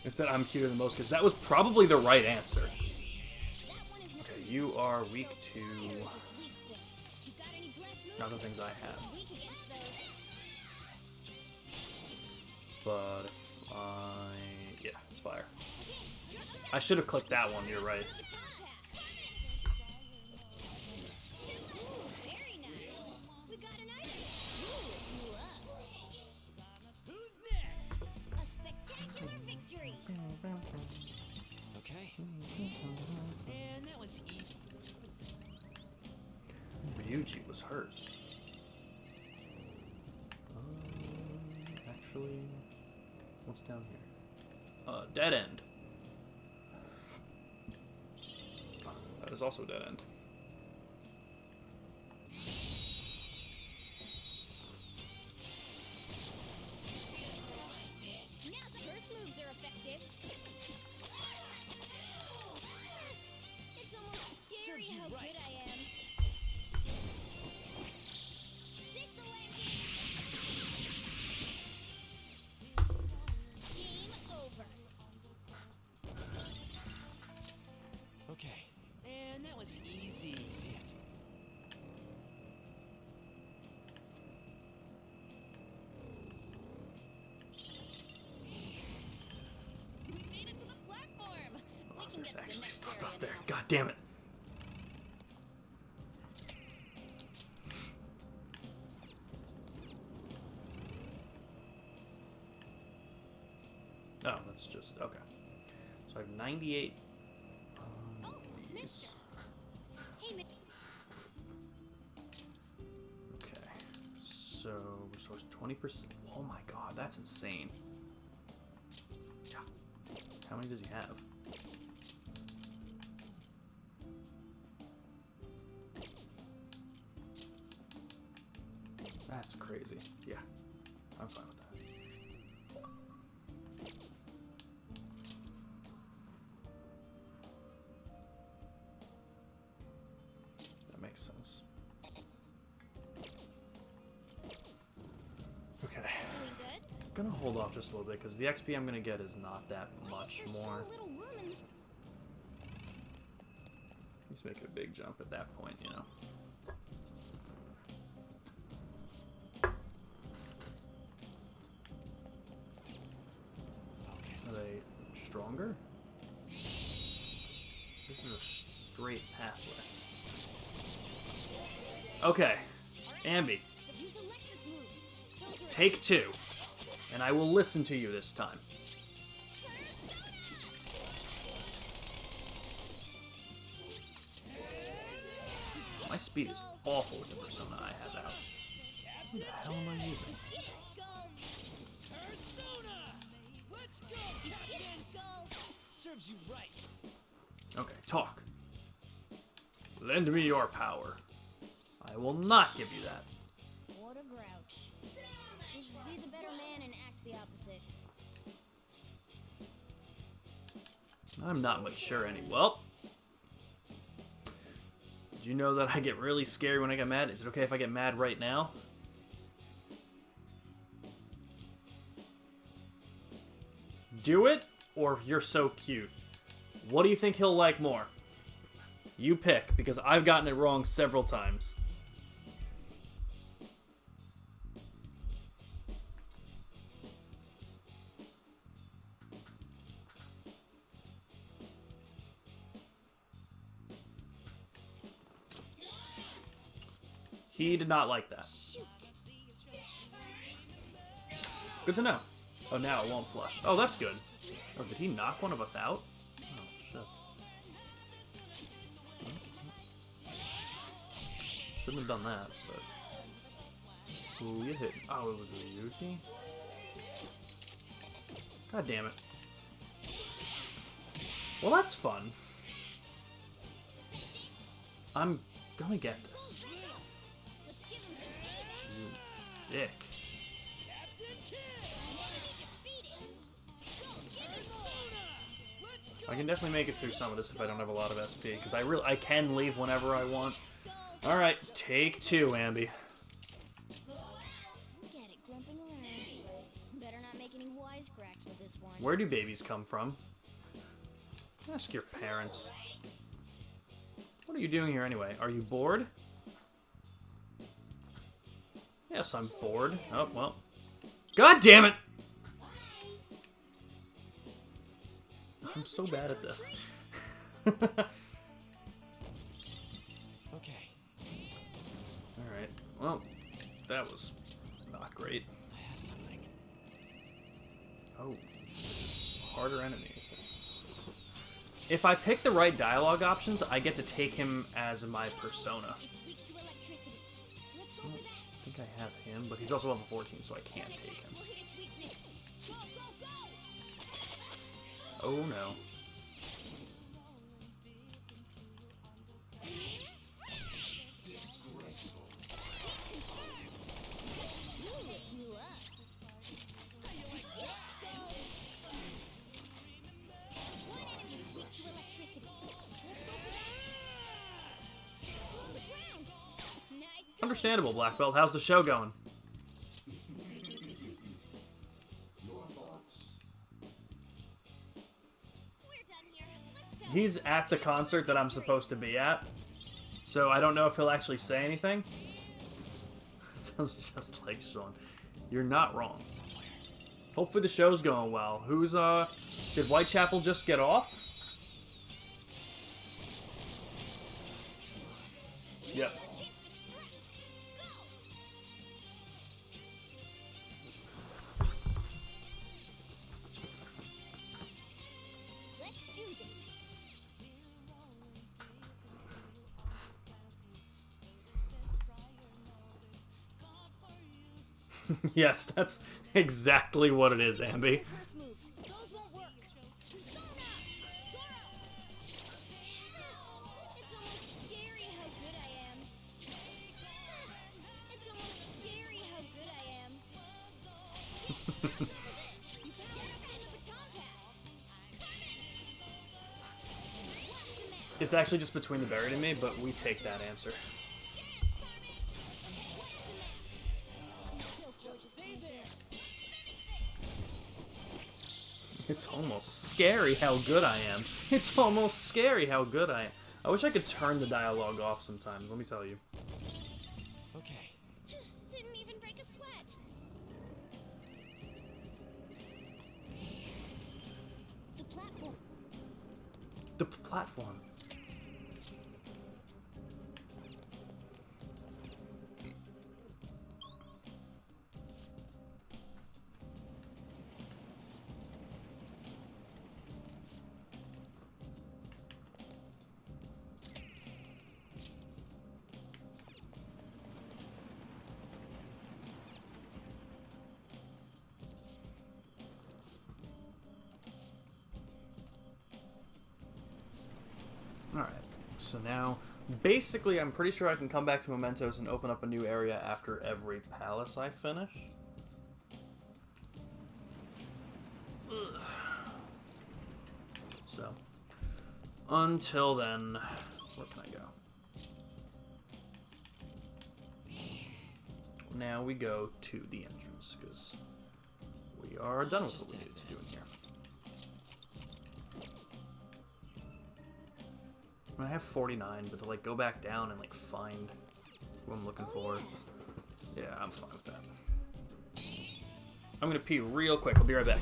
Speaker 8: It said I'm cuter than most kids. That was probably the right answer. Okay, you are weak to... not the things I have. But if I... yeah, it's fire. I should have clicked that one, you're right.
Speaker 4: Very nice. We got an item.
Speaker 3: Who's next?
Speaker 4: A spectacular victory.
Speaker 3: Okay. And that was easy.
Speaker 8: Ryuji was hurt. actually... What's down here? Dead end. That is also a dead end.
Speaker 4: Now the first moves are effective. It's almost scary
Speaker 3: Serves you
Speaker 4: how
Speaker 3: right.
Speaker 4: good I am. This'll end it. Game over.
Speaker 3: Okay. And that was easy. See it.
Speaker 5: We made it to the platform.
Speaker 8: Oh,
Speaker 5: We can
Speaker 8: there's
Speaker 5: get to the
Speaker 8: actually
Speaker 5: next
Speaker 8: still stuff
Speaker 5: area
Speaker 8: there.
Speaker 5: now.
Speaker 8: God damn it. Oh, that's just... Okay. So I have 98 on these.
Speaker 4: mister. Hey, mister.
Speaker 8: Okay. So, restores 20%. Oh my god, that's insane. Yeah. How many does he have? That's crazy. Yeah. I'm fine with that. That makes sense. Okay.
Speaker 4: Doing good?
Speaker 8: Gonna hold off just a little bit because the XP I'm gonna get is not that much
Speaker 4: There's
Speaker 8: more.
Speaker 4: so little room in this.
Speaker 8: He's making a big jump at that point, you know.
Speaker 3: Focus.
Speaker 8: Are they stronger? This is a straight pathway. Okay, Ambi,
Speaker 4: Use electric moves. Those are
Speaker 8: take 2, and I will listen to you this time. My speed is awful with the persona I have out. What the hell am I using?
Speaker 3: Persona! Let's go, Captain! Serves you right.
Speaker 8: Okay, talk. Lend me your power. I will not give you that.
Speaker 4: What a grouch. Just be the better man and act the opposite.
Speaker 8: I'm not mature any. Well, did you know that I get really scary when I get mad? Is it okay if I get mad right now? Do it, or you're so cute. What do you think he'll like more? You pick, because I've gotten it wrong several times. He did not like that. Good to know. Oh, now it won't flush. Oh, that's good. Oh, did he knock one of us out? Oh, shit. Shouldn't have done that, but... Ooh, you hit... Oh, it was Ryuji? God damn it. Well, that's fun. I'm gonna get this. You dick. I can definitely make it through some of this if I don't have a lot of SP, because I can leave whenever I want. Alright, take 2, Ambi.
Speaker 4: Look at it grumping around. Better not make any wisecracks with this one.
Speaker 8: Where do babies come from? Ask your parents. What are you doing here anyway? Are you bored? Yes, I'm bored. Oh, well. God damn it! I'm so bad at this.
Speaker 3: Okay.
Speaker 8: Alright. Well, that was not great.
Speaker 3: I have something.
Speaker 8: Oh, there's harder enemies. If I pick the right dialogue options, I get to take him as my persona.
Speaker 4: It's weak to electricity. Let's go for that.
Speaker 8: think I have him, but he's also level 14, so I can't take him.
Speaker 1: Will hit its weakness. Go, go, go!
Speaker 8: Oh no.
Speaker 1: You up. One enemy is weak to electricity. Let's go for that. Hold the ground. Nice. Go.
Speaker 8: Understandable, Black Belt. How's the show going?
Speaker 1: We're done here. Let's go.
Speaker 8: He's at the concert that I'm supposed to be at, so I don't know if he'll actually say anything. Sounds just like Sean. You're not wrong. Hopefully the show's going well. Did Whitechapel just get off? Yep.
Speaker 1: Chance to strike. Go. Let's do this.
Speaker 8: Yes, that's exactly what it is, Ambi.
Speaker 1: Curse moves. Those won't work. Persona. Zoro. It's almost scary how good I am. It's almost scary how good I am. You better find the baton pass. What's the matter?
Speaker 8: It's actually just between the buried and me, but we take that answer. It's almost scary how good I am. It's almost scary how good I am. I wish I could turn the dialogue off sometimes, let me tell you.
Speaker 3: Okay.
Speaker 1: Didn't even break a sweat. The platform.
Speaker 8: The platform. Alright, so now, basically I'm pretty sure I can come back to Mementos and open up a new area after every palace I finish. Ugh. So, until then, where can I go? Now we go to the entrance, because we are done with what we needed to do in here. I have 49, but to like go back down and like find who I'm looking for, yeah, I'm fine with that. I'm gonna pee real quick. I'll be right back.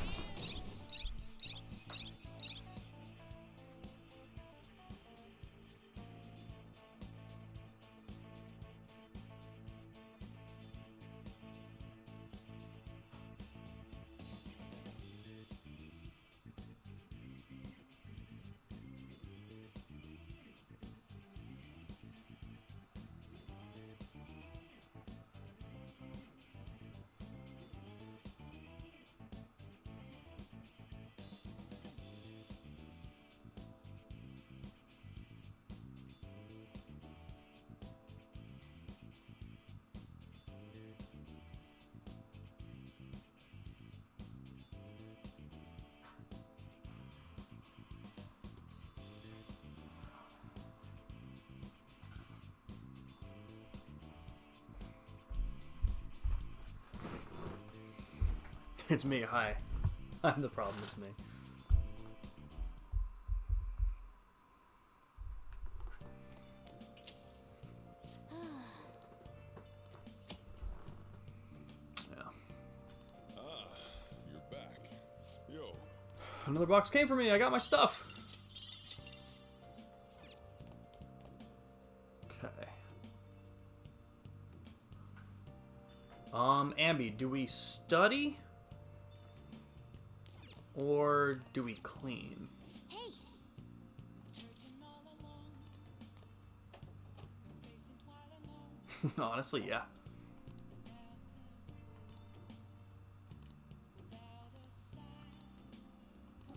Speaker 8: It's me, hi. I'm the problem, it's me. Yeah.
Speaker 2: You're back. Yo,
Speaker 8: Another box came for me, I got my stuff! Okay. Ambi, do we study? Or do we clean?
Speaker 1: Hey,
Speaker 8: Honestly, yeah.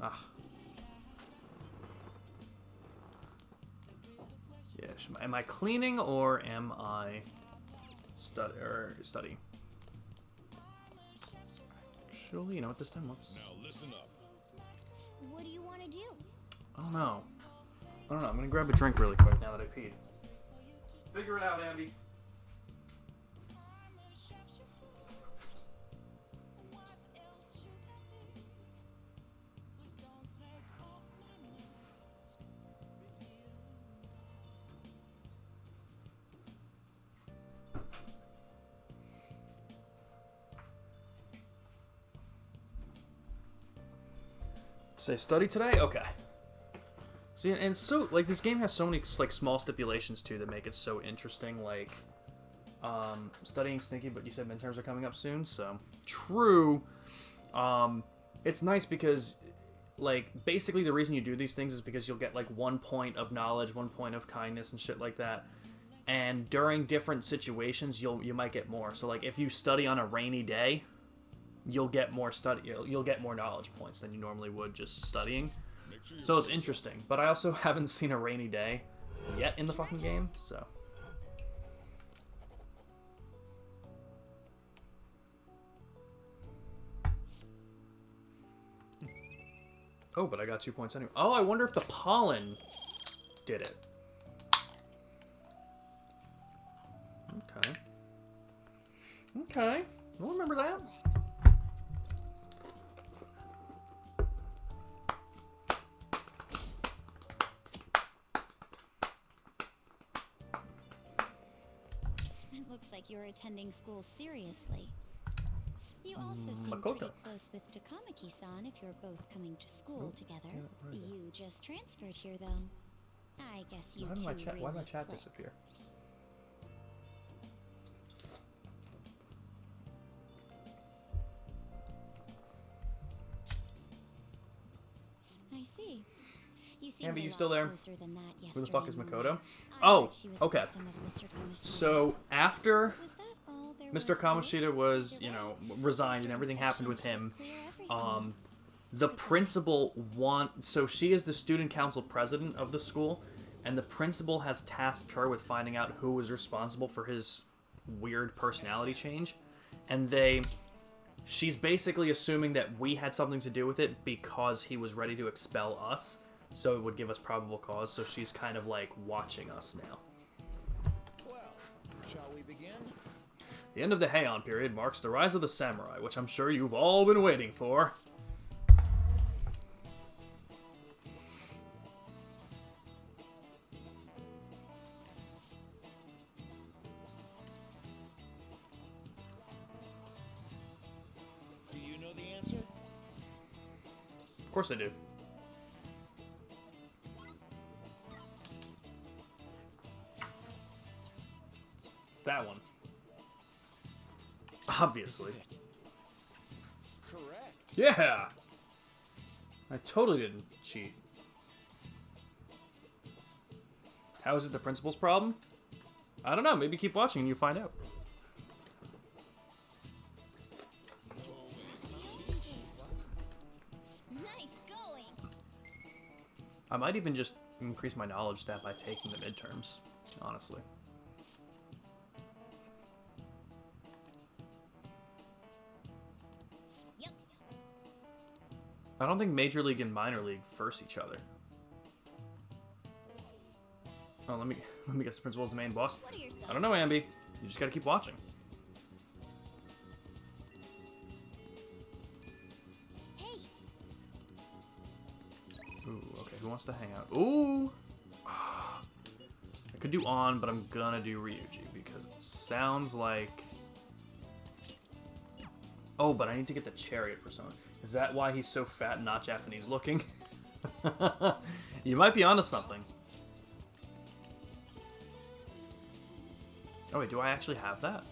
Speaker 8: Ah. Yeah, am I cleaning or am I studying? Surely, you know what this time? Let's...
Speaker 2: Now listen up.
Speaker 4: What do you want to do?
Speaker 8: I don't know. I'm gonna grab a drink really quick now that I peed. Figure it out, Andy. Say study today? Okay. See, and so, like, this game has so many, like, small stipulations, too, that make it so interesting, like, studying sneaky, but you said midterms are coming up soon, so, true. It's nice because, like, basically the reason you do these things is because you'll get, like, 1 point of knowledge, 1 point of kindness, and shit like that, and during different situations, you might get more. So, like, if you study on a rainy day, you'll get more you'll get more knowledge points than you normally would just studying. So it's interesting, but I also haven't seen a rainy day yet in the fucking game, so. Oh, but I got 2 points anyway. Oh, I wonder if the pollen did it. Okay. Okay. I'll remember that.
Speaker 4: It looks like you're attending school seriously. You also seem
Speaker 8: Makoto.
Speaker 4: pretty close with Takamaki-san if you're both coming to school together. You just transferred here, though. I guess you
Speaker 8: Why
Speaker 4: two
Speaker 8: did
Speaker 4: really
Speaker 8: my chat
Speaker 4: click.
Speaker 8: disappear?
Speaker 4: I see. You seem
Speaker 8: Amber,
Speaker 4: a
Speaker 8: you
Speaker 4: lot
Speaker 8: still there?
Speaker 4: closer than that
Speaker 8: Who the fuck is
Speaker 4: yesterday
Speaker 8: Makoto?
Speaker 4: morning. I
Speaker 8: Oh,
Speaker 4: thought she was a
Speaker 8: okay.
Speaker 4: victim of Mr. Kamoshida's
Speaker 8: So after
Speaker 4: Was that all there
Speaker 8: Mr.
Speaker 4: was to it?
Speaker 8: Kamoshida was,
Speaker 4: Either
Speaker 8: you
Speaker 4: way,
Speaker 8: know, resigned and
Speaker 4: this
Speaker 8: everything happened with
Speaker 4: inspection
Speaker 8: him,
Speaker 4: should clear everything.
Speaker 8: the principal so she is the student council president of the school, and the principal has tasked her with finding out who was responsible for his weird personality change, and she's basically assuming that we had something to do with it because he was ready to expel us, so it would give us probable cause, so she's kind of like watching us now.
Speaker 7: Well, shall we begin?
Speaker 8: The end of the Heian period marks the rise of the samurai, which I'm sure you've all been waiting for.
Speaker 7: Do you know the answer?
Speaker 8: Of course I do. It's that one. Obviously.
Speaker 7: This is it. Correct.
Speaker 8: Yeah! I totally didn't cheat. How is it the principal's problem? I don't know. Maybe keep watching and you find out.
Speaker 4: Nice going.
Speaker 8: I might even just increase my knowledge stat by taking the midterms, honestly.
Speaker 4: Yep.
Speaker 8: I don't think Major League and Minor League verse each other. Oh, let me guess the principal's the main boss.
Speaker 4: What are your thoughts?
Speaker 8: I don't know, Ambi. You just gotta keep watching.
Speaker 4: Hey,
Speaker 8: Ooh, okay, who wants to hang out? Ooh! I could do On, but I'm gonna do Ryuji, because it sounds like... Oh, but I need to get the Chariot persona. Is that why he's so fat and not Japanese looking? You might be onto something. Oh wait, do I actually have that?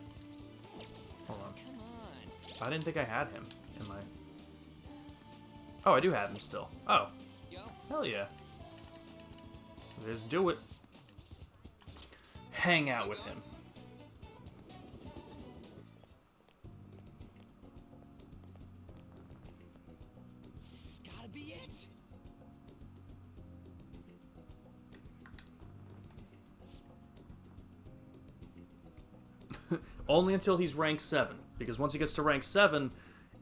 Speaker 8: Hold on.
Speaker 3: Come on.
Speaker 8: I didn't think I had him in my... Oh, I do have him still. Oh,
Speaker 3: Yo.
Speaker 8: hell yeah. Let's do it. Hang out with him.
Speaker 3: This has gotta be it.
Speaker 8: Only until he's rank 7. Because once he gets to rank 7,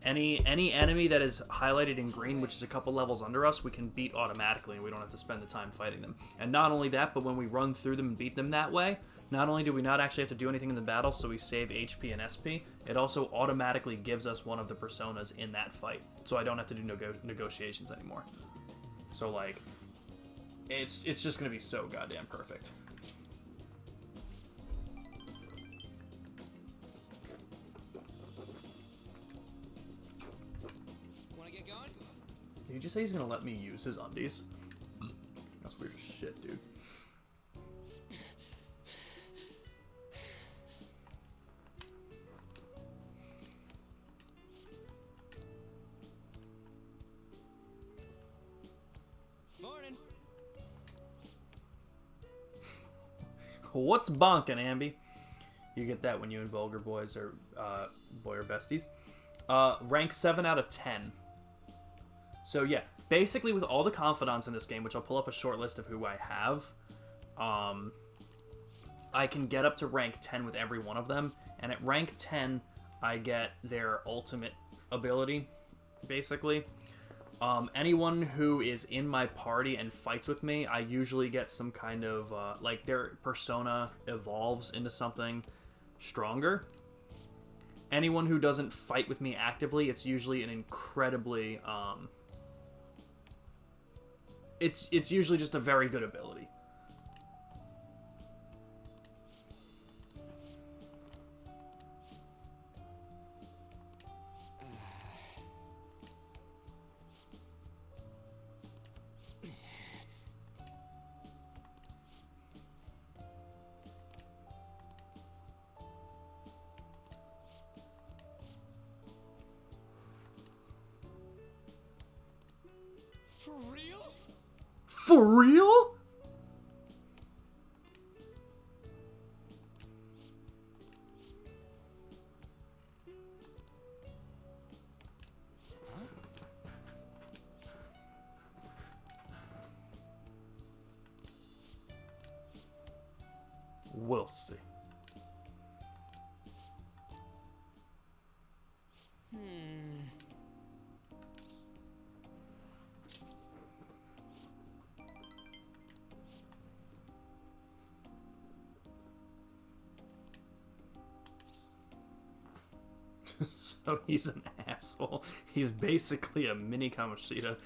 Speaker 8: any enemy that is highlighted in green, which is a couple levels under us, we can beat automatically, and we don't have to spend the time fighting them. And not only that, but when we run through them and beat them that way, not only do we not actually have to do anything in the battle, so we save HP and SP, it also automatically gives us one of the personas in that fight. So I don't have to do negotiations anymore. So, like, it's just going to be so goddamn perfect. Did you just say he's gonna let me use his undies? That's weird as shit, dude.
Speaker 3: Morning.
Speaker 8: What's bonking, Ambi? You get that when you and Vulgar Boys are boy or besties. Rank 7 out of 10. So yeah, basically with all the confidants in this game, which I'll pull up a short list of who I have, I can get up to rank 10 with every one of them, and at rank 10, I get their ultimate ability, basically. Anyone who is in my party and fights with me, I usually get some kind of, like, their persona evolves into something stronger. Anyone who doesn't fight with me actively, it's usually an incredibly, it's usually just a very good ability.
Speaker 3: For real?
Speaker 8: For real? We'll see. So he's an asshole. He's basically a mini Kamoshida.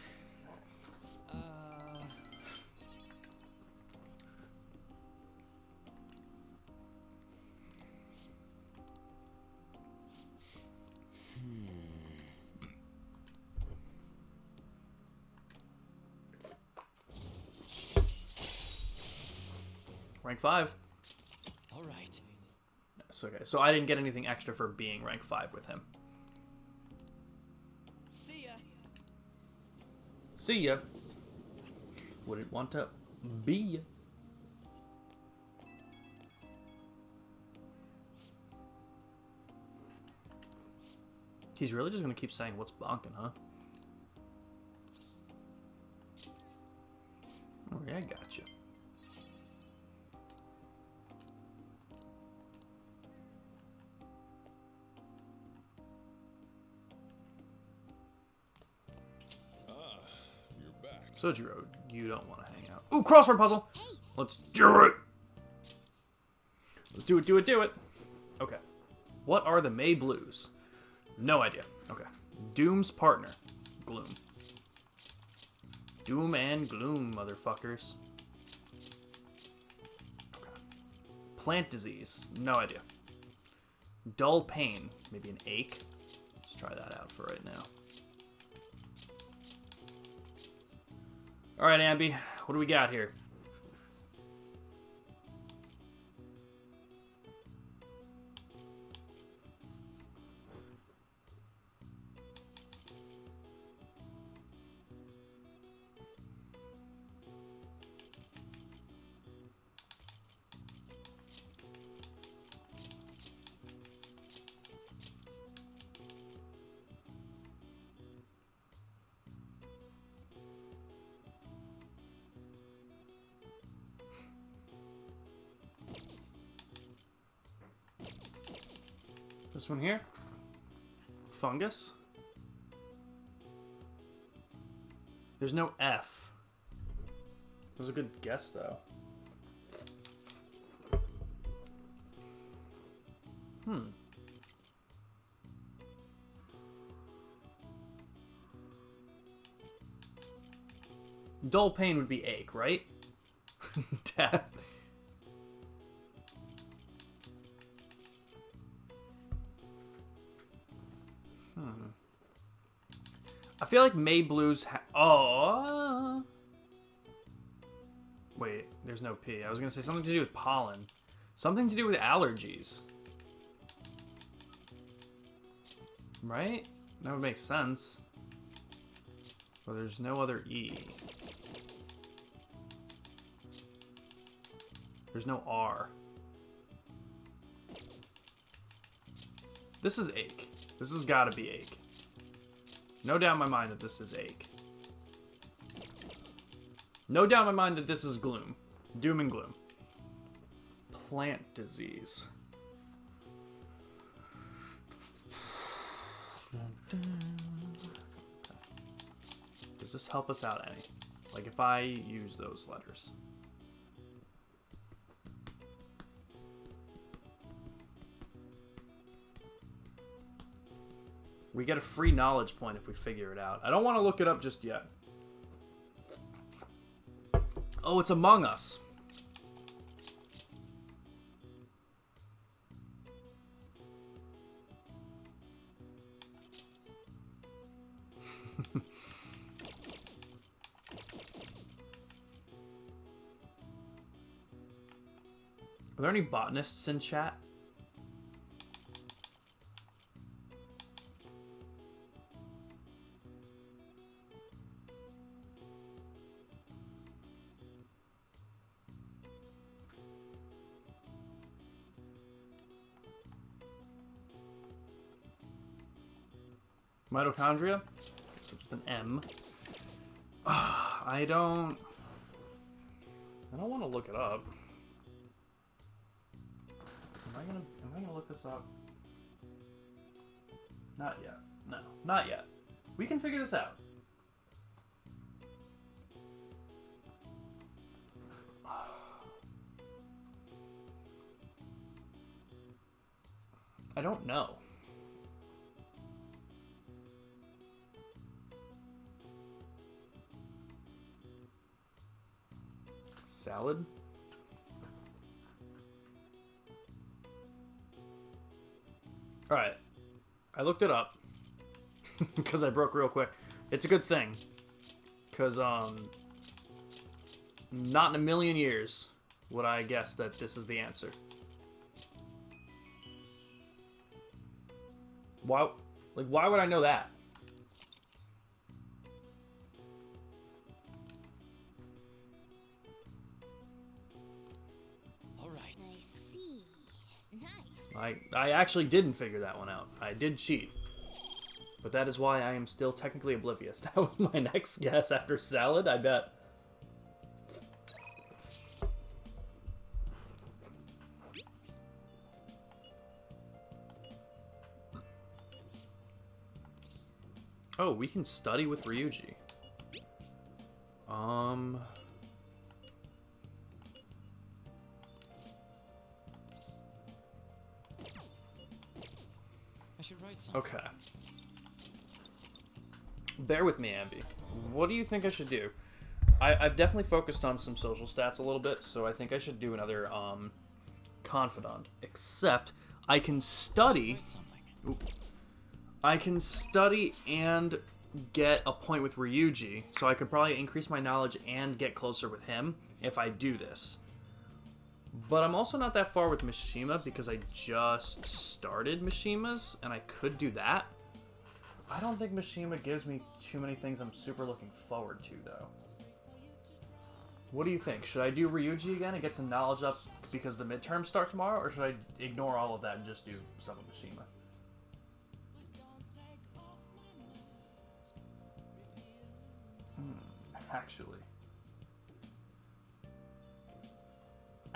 Speaker 8: Rank 5.
Speaker 3: All right.
Speaker 8: That's okay. So I didn't get anything extra for being rank 5 with him.
Speaker 3: See ya.
Speaker 8: See ya. Wouldn't want to be ya. He's really just gonna keep saying what's bonking, huh? Oh yeah, I got you.
Speaker 2: You're back.
Speaker 8: Sojiro, you don't want to hang out. Ooh, crossword puzzle! Let's do it! Let's do it, do it, do it! Okay. What are the May Blues? No idea. Okay. Doom's partner. Gloom. Doom and Gloom, motherfuckers. Okay. Plant disease. No idea. Dull pain. Maybe an ache. Let's try that out for right now. Alright, Ambi. What do we got here? This one here? Fungus? There's no F. That was a good guess, though. Dull pain would be ache, right? Death. I feel like May Blues oh. Wait, there's no P. I was gonna say something to do with pollen. Something to do with allergies. Right? That would make sense. But there's no other E. There's no R. This is ache. This has got to be ache. No doubt in my mind that this is ache. No doubt in my mind that this is gloom. Doom and gloom. Plant disease. Does this help us out any? Like if I use those letters. We get a free knowledge point if we figure it out. I don't want to look it up just yet. Oh, it's Among Us. Are there any botanists in chat? Mitochondria? So with an M. I don't want to look it up. Am I gonna look this up? Not yet. No, not yet. We can figure this out. I don't know. Salad? Alright. I looked it up. Because I broke real quick. It's a good thing. Because, not in a million years would I guess that this is the answer. Why would I know that? I actually didn't figure that one out. I did cheat. But that is why I am still technically oblivious. That was my next guess after salad, I bet. Oh, we can study with Ryuji. Okay. Bear with me, Ambi. What do you think I should do? I've definitely focused on some social stats a little bit, so I think I should do another confidant. Except I can study. I can study and get a point with Ryuji, so I could probably increase my knowledge and get closer with him if I do this. But I'm also not that far with Mishima because I just started Mishima's, and I could do that. I don't think Mishima gives me too many things I'm super looking forward to, though. What do you think? Should I do Ryuji again and get some knowledge up because the midterms start tomorrow, or should I ignore all of that and just do some of Mishima?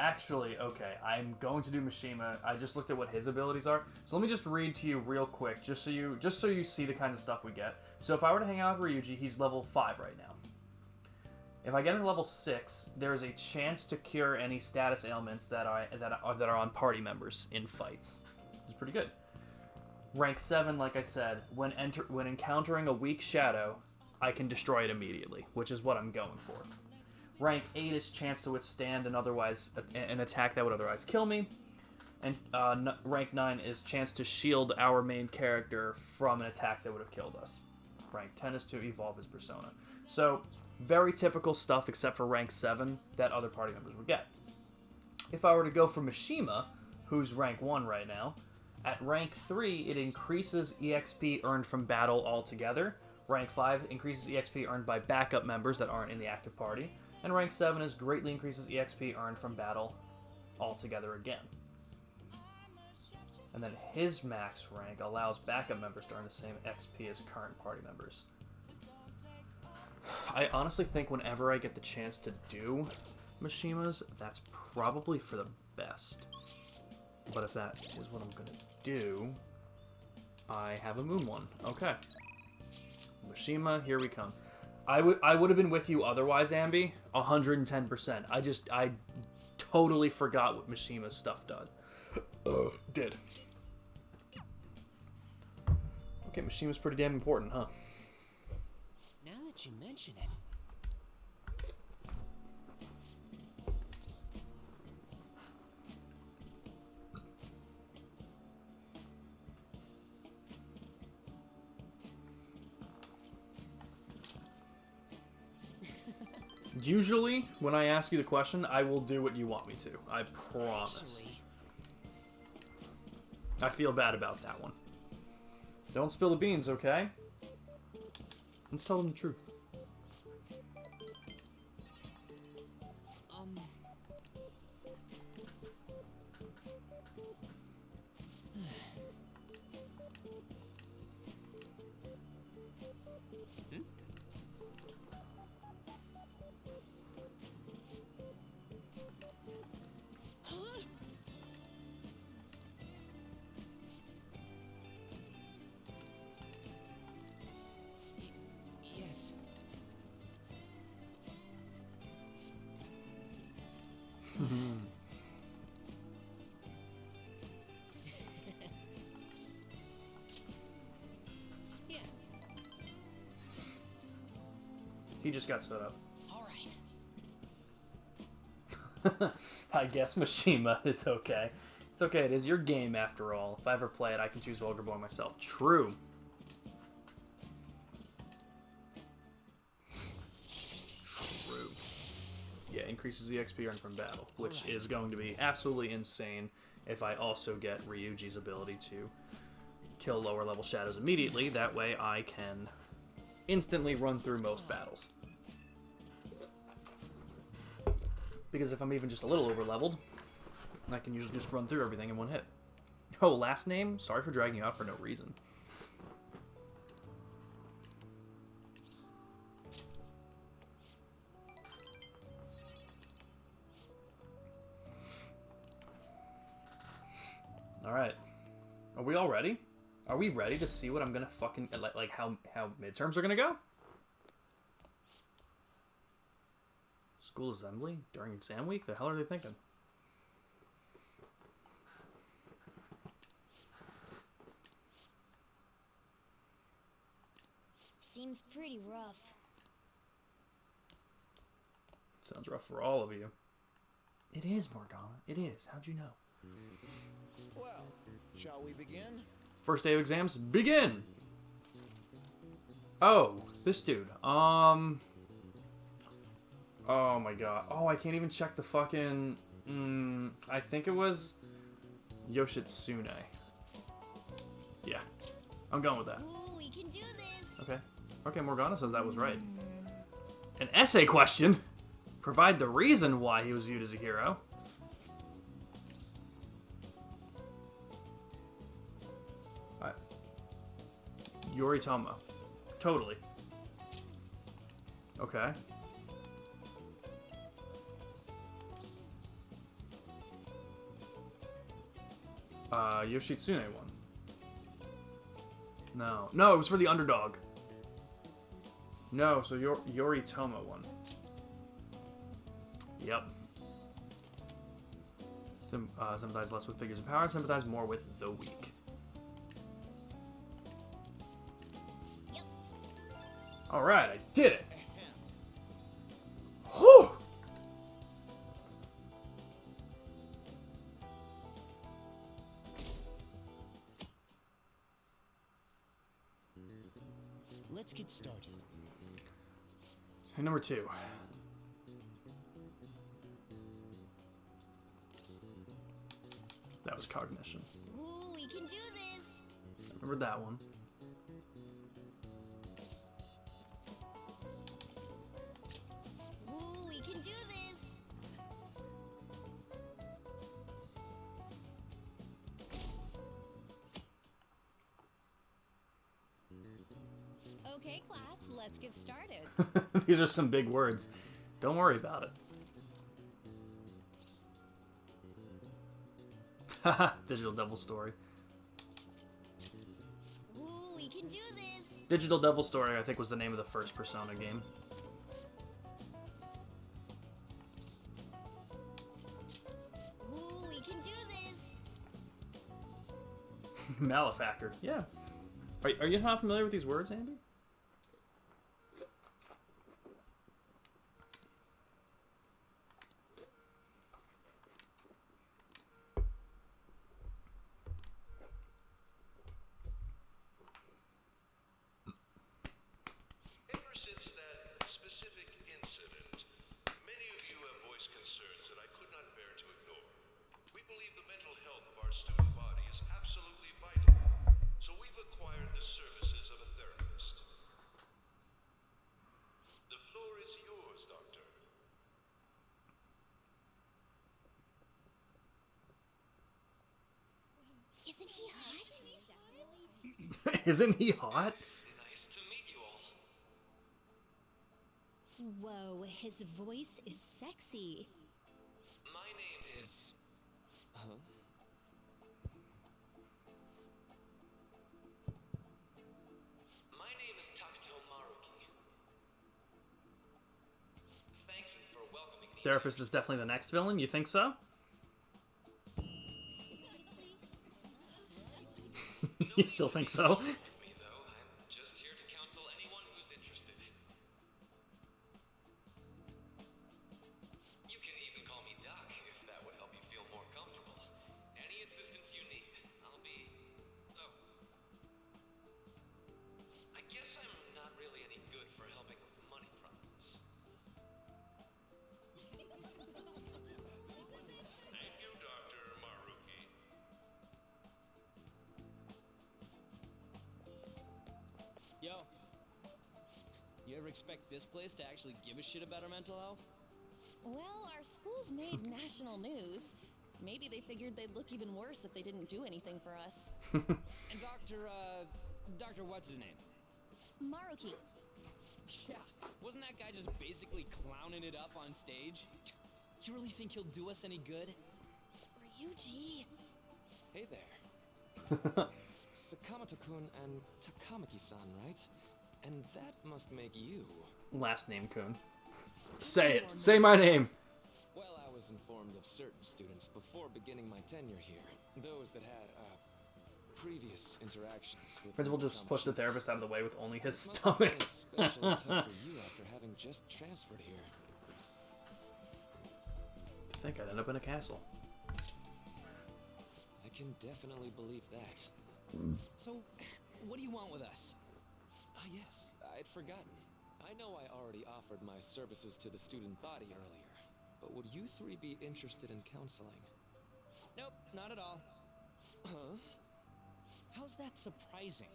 Speaker 8: Actually, okay, I'm going to do Mishima. I just looked at what his abilities are. So let me just read to you real quick, just so you see the kinds of stuff we get. So if I were to hang out with Ryuji, he's level 5 right now. If I get him to level 6, there is a chance to cure any status ailments that are on party members in fights. It's pretty good. Rank 7, like I said, when encountering a weak shadow, I can destroy it immediately, which is what I'm going for. Rank 8 is chance to withstand an attack that would otherwise kill me. And rank 9 is chance to shield our main character from an attack that would have killed us. Rank 10 is to evolve his persona. So, very typical stuff except for rank 7 that other party members would get. If I were to go for Mishima, who's rank 1 right now, at rank 3 it increases EXP earned from battle altogether. Rank 5 increases EXP earned by backup members that aren't in the active party. And rank 7 is greatly increases EXP earned from battle altogether again. And then his max rank allows backup members to earn the same XP as current party members. I honestly think whenever I get the chance to do Mishima's, that's probably for the best. But if that is what I'm gonna do, I have a moon one. Okay. Mishima, here we come. I would have been with you otherwise, Ambi, 110%. I totally forgot what Mishima's stuff did. Okay, Mishima's pretty damn important, huh?
Speaker 3: Now that you mention it.
Speaker 8: Usually, when I ask you the question, I will do what you want me to. I promise.
Speaker 3: Actually,
Speaker 8: I feel bad about that one. Don't spill the beans, okay? Let's tell them the truth.
Speaker 3: yes. Yeah,
Speaker 8: He just got stood up.
Speaker 3: all right.
Speaker 8: I guess Mishima is okay. It's okay, it is your game after all. If I ever play it, I can choose Vulgar Boy myself. True. True. Yeah, increases the XP earned from battle, which is going to be absolutely insane if I also get Ryuji's ability to kill lower level shadows immediately. That way I can instantly run through most battles. Because if I'm even just a little over leveled, I can usually just run through everything in one hit. Oh, last name? Sorry for dragging you out for no reason. Alright. Are we all ready? Are we ready to see what I'm gonna fucking... Like how midterms are gonna go? School assembly? During exam week? The hell are they thinking?
Speaker 4: Seems pretty rough.
Speaker 8: Sounds rough for all of you. It is, Morgana. It is. How'd you know?
Speaker 7: Well, shall we begin?
Speaker 8: First day of exams, begin! Oh, this dude. Oh my god. Oh, I can't even check the fucking... I think it was Yoshitsune. Yeah. I'm going with that.
Speaker 4: Ooh, we can do this.
Speaker 8: Okay. Okay, Morgana says that was right. An essay question? Provide the reason why he was viewed as a hero. Alright. Yoritomo. Totally. Okay. Yoshitsune one. No, it was for the underdog. No, so Yoritomo one. Yep. Sympathize less with figures of power, sympathize more with the weak.
Speaker 4: Yep.
Speaker 8: Alright, I did it! Whew!
Speaker 7: Let's get started.
Speaker 8: And number 2. That was cognition.
Speaker 4: Ooh, we can do this.
Speaker 8: I remembered that one.
Speaker 4: Ooh, we can do this.
Speaker 5: Okay, class, let's get started.
Speaker 8: These are some big words. Don't worry about it. Haha, Digital Devil Story.
Speaker 4: Ooh, we can do this.
Speaker 8: Digital Devil Story, I think, was the name of the first Persona game.
Speaker 4: Ooh, we can do this.
Speaker 8: Malefactor, yeah. Are you not familiar with these words, Andy?
Speaker 9: Ever since that specific incident, many of you have voiced concerns that I could not bear to ignore. We believe the mental health of our student body is absolutely vital, so we've acquired the services of a therapist. The floor is yours, Doctor.
Speaker 4: Isn't he hot?
Speaker 8: Isn't he hot?
Speaker 9: Nice to meet you all.
Speaker 5: Whoa, his voice is sexy.
Speaker 9: My name is... My name is Takuto Maruki. Thank you for welcoming me.
Speaker 8: Therapist is definitely the next villain, you think so? You still think so?
Speaker 9: Me, though. I'm just here to counsel anyone who's interested. You can even call me Doc if that would help you feel more comfortable. Any assistance you need, I'll be... Oh. I guess I'm not really any good for helping with money problems. Thank you, Dr. Maruki.
Speaker 10: Yo, you ever expect this place to actually give a shit about our mental health?
Speaker 5: Well, our school's made national news. Maybe they figured they'd look even worse if they didn't do anything for us.
Speaker 10: And Dr. what's his name?
Speaker 5: Maruki.
Speaker 10: Yeah, wasn't that guy just basically clowning it up on stage? You really think he'll do us any good?
Speaker 5: Ryuji.
Speaker 11: Hey there. Sakamoto-kun and Takamaki-san, right? And that must make you.
Speaker 8: Last name Kun. Say it. Say my name.
Speaker 11: Well, I was informed of certain students before beginning my tenure here. Those that had, previous interactions with
Speaker 8: Principal
Speaker 11: Mr.
Speaker 8: just pushed the therapist out of the way with only his
Speaker 11: Must have been
Speaker 8: stomach.
Speaker 11: especially tough for you after having just transferred here.
Speaker 8: I think I'd end up in a castle.
Speaker 11: I can definitely believe that.
Speaker 10: So, what do you want with us?
Speaker 11: Ah, yes, I'd forgotten. I know I already offered my services to the student body earlier, but would you three be interested in counseling?
Speaker 10: Nope, not at all.
Speaker 11: Huh?
Speaker 10: How's that surprising?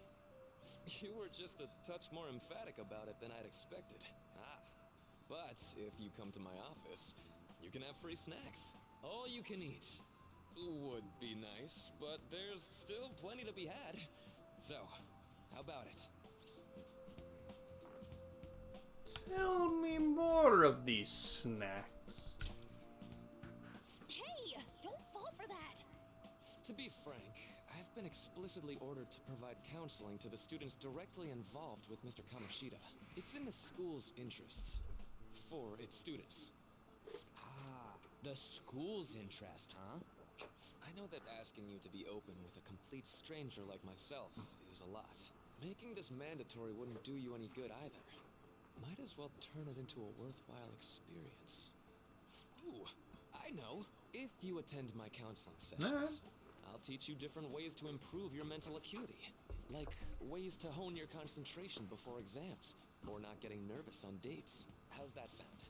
Speaker 11: You were just a touch more emphatic about it than I'd expected. Ah, but if you come to my office, you can have free snacks. All you can eat. Would be nice, but there's still plenty to be had. So, how about it?
Speaker 8: Tell me more of these snacks.
Speaker 5: Hey, don't fall for that.
Speaker 11: To be frank, I've been explicitly ordered to provide counseling to the students directly involved with Mr. Kamoshida. It's in the school's interests. For its students.
Speaker 10: Ah, the school's interest, huh?
Speaker 11: I know that asking you to be open with a complete stranger like myself is a lot. Making this mandatory wouldn't do you any good either. Might as well turn it into a worthwhile experience. Ooh, I know. If you attend my counseling sessions, I'll teach you different ways to improve your mental acuity. Like ways to hone your concentration before exams, or not getting nervous on dates. How's that sound?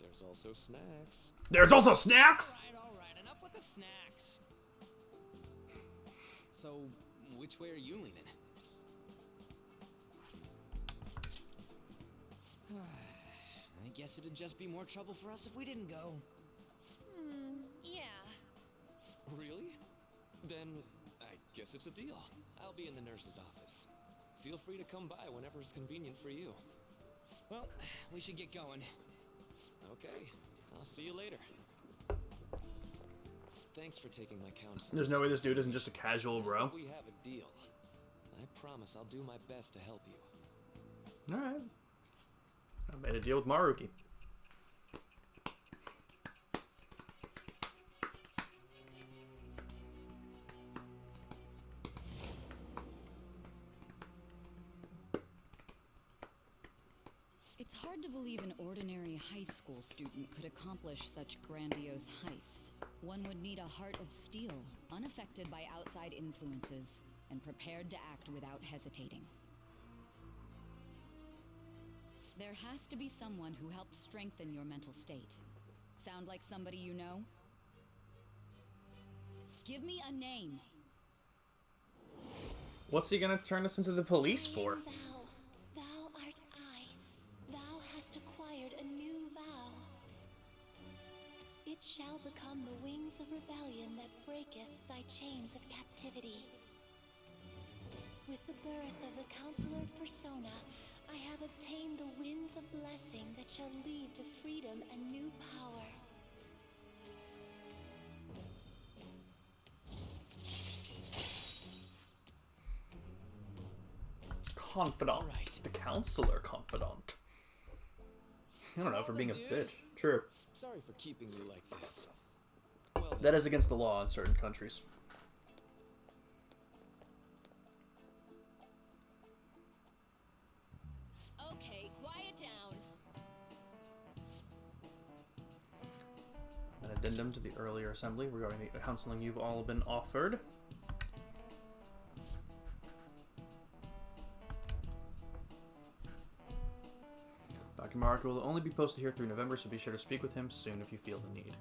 Speaker 11: There's also snacks.
Speaker 8: There's also snacks?
Speaker 10: Alright, enough with the snacks. So, which way are you leaning? I guess it'd just be more trouble for us if we didn't go.
Speaker 5: Yeah.
Speaker 11: Really? Then, I guess it's a deal. I'll be in the nurse's office. Feel free to come by whenever it's convenient for you.
Speaker 10: Well, we should get going.
Speaker 11: Okay, I'll see you later. Thanks for taking my counseling.
Speaker 8: There's no way this dude isn't just a casual bro.
Speaker 11: We have a deal. I promise I'll do my best to help you.
Speaker 8: Alright. I made a deal with Maruki.
Speaker 12: It's hard to believe an ordinary high school student could accomplish such grandiose heists. One would need a heart of steel, unaffected by outside influences, and prepared to act without hesitating. There has to be someone who helped strengthen your mental state. Sound like somebody you know? Give me a name.
Speaker 8: What's he gonna turn us into the police for?
Speaker 1: Thou art I. Thou hast acquired a new vow. It shall become the wings of rebellion that breaketh thy chains of captivity. With the birth of the Counselor of Persona, I have obtained the winds of blessing that shall lead to freedom and new power.
Speaker 8: Confidant.
Speaker 11: Alright.
Speaker 8: The counselor confidant. I don't know, for being a bitch. True.
Speaker 11: Sorry for keeping you like this. Well,
Speaker 8: That is against the law in certain countries.
Speaker 5: Okay, quiet down.
Speaker 8: An addendum to the earlier assembly regarding the counseling you've all been offered. Dr. Maruki will only be posted here through November, so be sure to speak with him soon if you feel the need.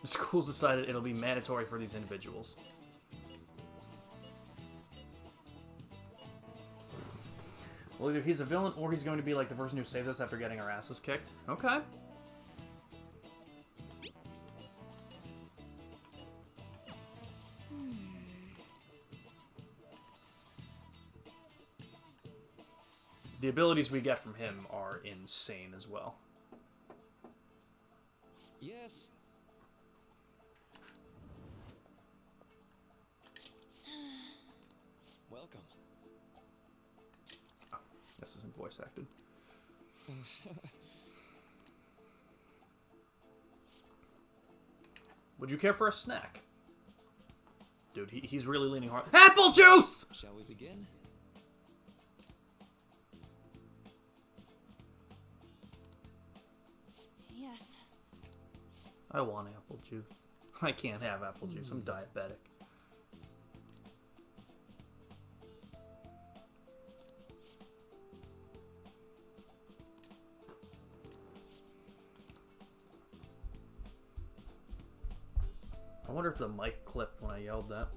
Speaker 8: The school's decided it'll be mandatory for these individuals. Well, either he's a villain or he's going to be like the person who saves us after getting our asses kicked. Okay. The abilities we get from him are insane as well.
Speaker 11: yes. Welcome.
Speaker 8: Oh, this isn't voice acted. Would you care for a snack? Dude, he's really leaning hard. Apple juice!
Speaker 11: Shall we begin?
Speaker 5: Yes.
Speaker 8: I want apple juice. I can't have apple juice. I'm diabetic. I wonder if the mic clipped when I yelled that.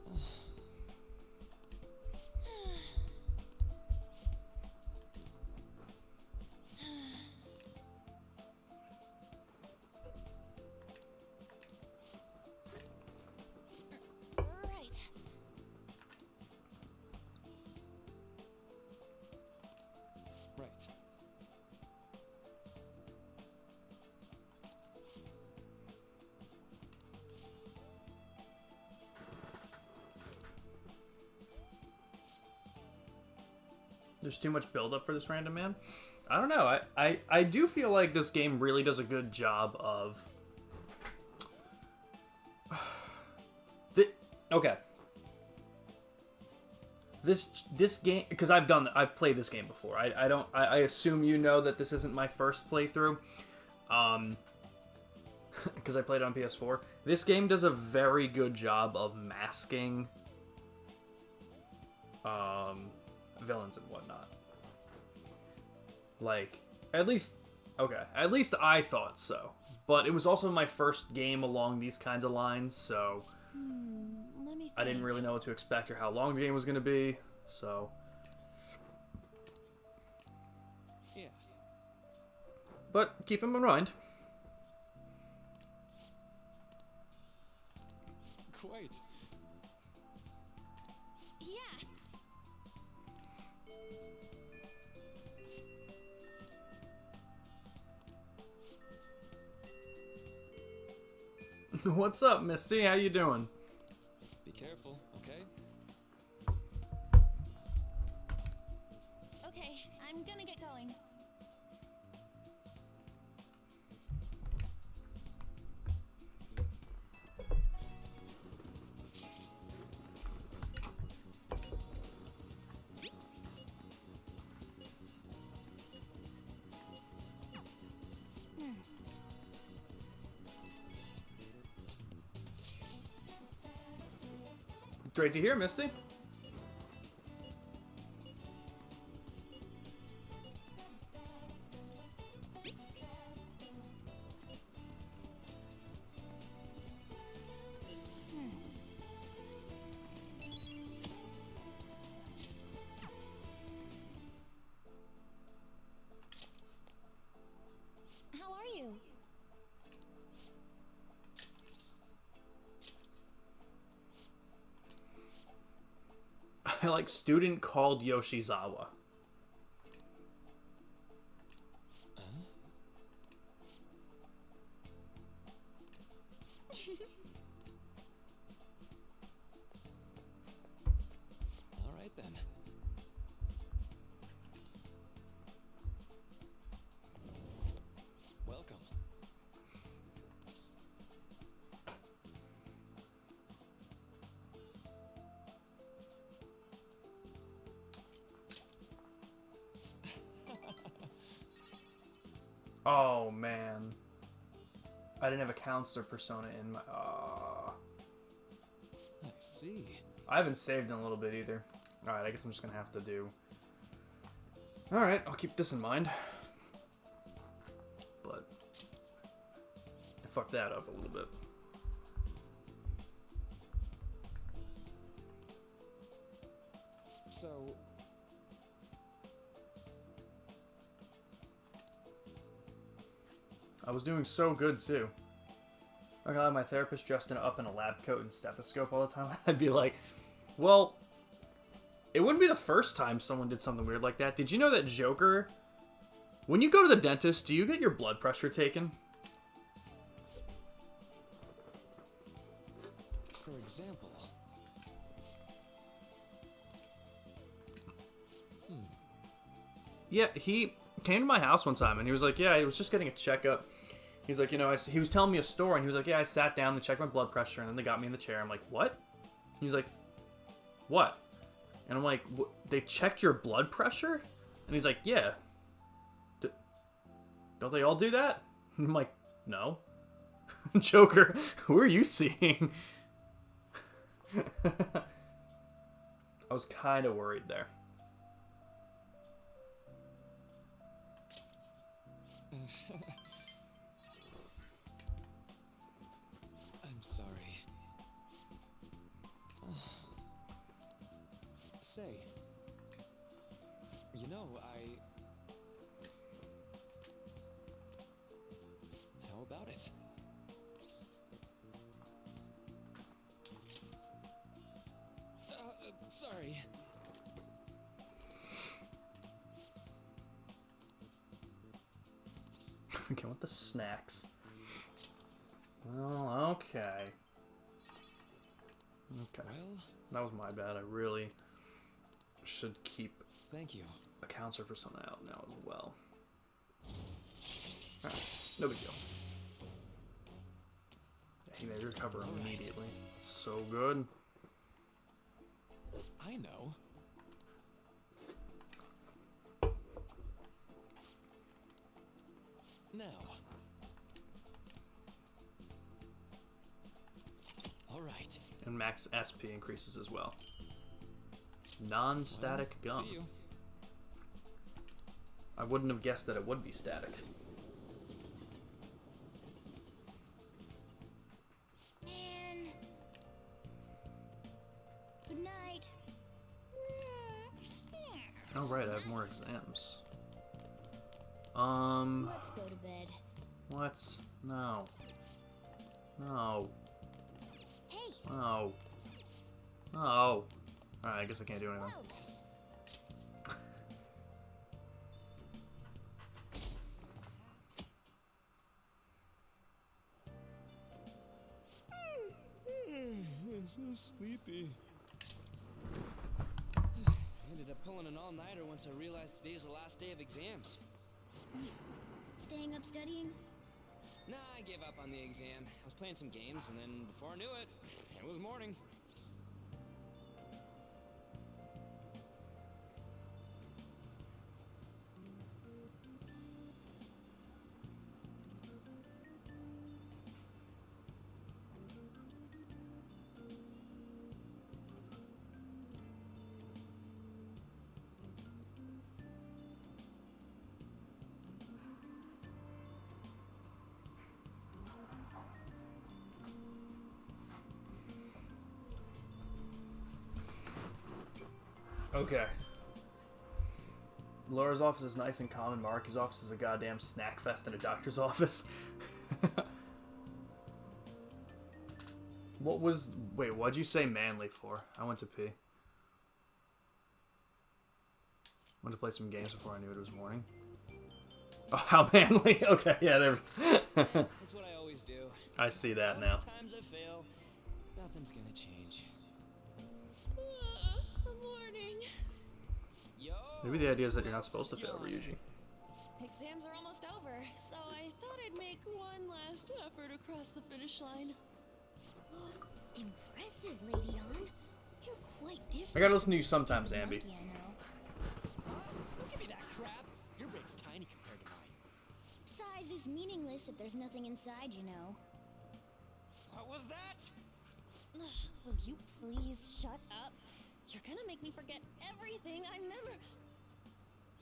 Speaker 1: Right.
Speaker 8: there's too much buildup for this random man. I don't know. I do feel like this game really does a good job of... Okay. This game, because I've played this game before. I assume you know that this isn't my first playthrough. Because I played it on PS4. This game does a very good job of masking villains and whatnot. Like, at least I thought so. But it was also my first game along these kinds of lines, so
Speaker 5: Let me think.
Speaker 8: I didn't really know what to expect or how long the game was going to be, so...
Speaker 11: Yeah.
Speaker 8: But keep them in mind.
Speaker 11: Quite.
Speaker 5: Yeah.
Speaker 8: What's up, Misty? How you doing?
Speaker 11: Be careful, okay?
Speaker 5: Okay, I'm gonna get going.
Speaker 8: Great to hear, Misty.
Speaker 5: How are you?
Speaker 8: I like student called Yoshizawa.
Speaker 11: All right then. Welcome.
Speaker 8: Oh, man. I didn't have a counselor persona in my...
Speaker 11: I see.
Speaker 8: I haven't saved in a little bit either. Alright, I guess I'm just gonna have to do... Alright, I'll keep this in mind. But... I fucked that up a little bit.
Speaker 11: So,
Speaker 8: I was doing so good, too. I got my therapist dressed up in a lab coat and stethoscope all the time. I'd be like, well, it wouldn't be the first time someone did something weird like that. Did you know that Joker, when you go to the dentist, do you get your blood pressure taken?
Speaker 11: for example...
Speaker 8: Yeah, he came to my house one time and he was like, yeah, he was just getting a checkup. He's like, you know, he was telling me a story and he was like, yeah, I sat down to check my blood pressure and then they got me in the chair. I'm like, what? He's like, what? And I'm like, they checked your blood pressure? And he's like, yeah. Don't they all do that? I'm like, no. Joker, who are you seeing? I was kind of worried there.
Speaker 11: I'm sorry. Say, you know, how about it? Sorry.
Speaker 8: Okay, what the snacks? Well, okay. Okay.
Speaker 11: Well,
Speaker 8: that was my bad. I really should keep
Speaker 11: thank you.
Speaker 8: accounts are for something out now as well. Alright, no big deal. Yeah, he may recover immediately. It's so good.
Speaker 11: I know. Now. All right.
Speaker 8: And max SP increases as well. Non-static gum.
Speaker 11: See you.
Speaker 8: I wouldn't have guessed that it would be static.
Speaker 4: And good night.
Speaker 8: Oh right, I have more exams.
Speaker 4: Let's go to bed.
Speaker 8: What? No. No.
Speaker 4: Hey.
Speaker 8: No. No. Alright, I guess I can't do anything.
Speaker 11: I'm so sleepy. Ended up pulling an all-nighter once I realized today's the last day of exams.
Speaker 4: Staying up studying?
Speaker 11: Nah, I gave up on the exam. I was playing some games, and then before I knew it, it was morning.
Speaker 8: Okay. Laura's office is nice and calm, and Marky's office is a goddamn snack fest in a doctor's office. What was... Wait, what'd you say manly for? I went to pee. Went to play some games before I knew it was morning. Oh, how manly. Okay, yeah, there...
Speaker 11: That's what I always do.
Speaker 8: I see that now.
Speaker 11: Times I fail, nothing's gonna change.
Speaker 5: Morning.
Speaker 11: Yo.
Speaker 8: Maybe the idea is that you're not supposed to fail, Ryuji.
Speaker 5: Exams are almost over, so I thought I'd make one last effort across the finish line.
Speaker 4: Impressive, Lady Ann. You're quite different.
Speaker 8: I gotta listen to you sometimes, Ambi.
Speaker 4: Monkey, I know.
Speaker 11: Don't give me that crap. Your brain's tiny compared to mine.
Speaker 4: Size is meaningless if there's nothing inside, you know.
Speaker 11: What was that?
Speaker 5: Will you please shut up? You're gonna make me forget everything I remember.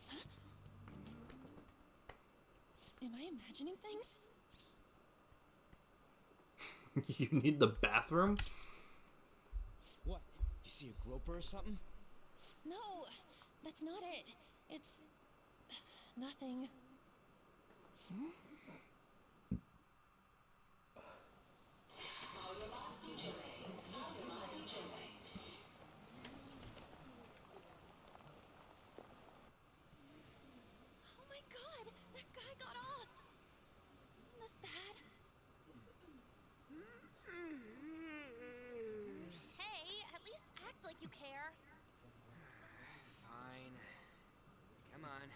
Speaker 5: Huh? Am I imagining things?
Speaker 8: You need the bathroom?
Speaker 11: What? You see a groper or something?
Speaker 5: No, that's not it. It's nothing. Oh my god, that guy got off. Isn't this bad? Hey, at least act like you care.
Speaker 10: Fine. Come on.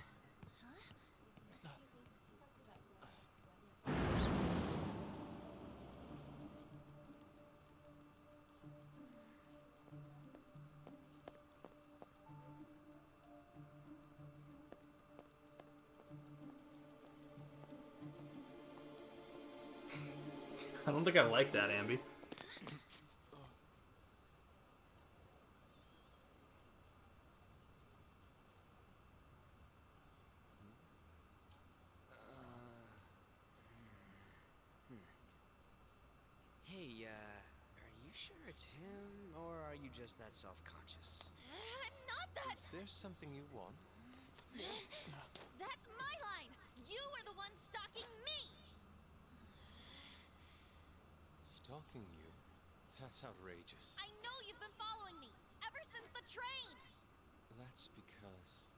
Speaker 8: I don't think I like that, Ambi.
Speaker 10: Hey, are you sure it's him, or are you just that self-conscious?
Speaker 5: I'm not that.
Speaker 10: Is there something you want?
Speaker 5: That's my line. You are the one stalking me.
Speaker 10: Stalking you? That's outrageous.
Speaker 5: I know you've been following me ever since the train.
Speaker 10: That's because...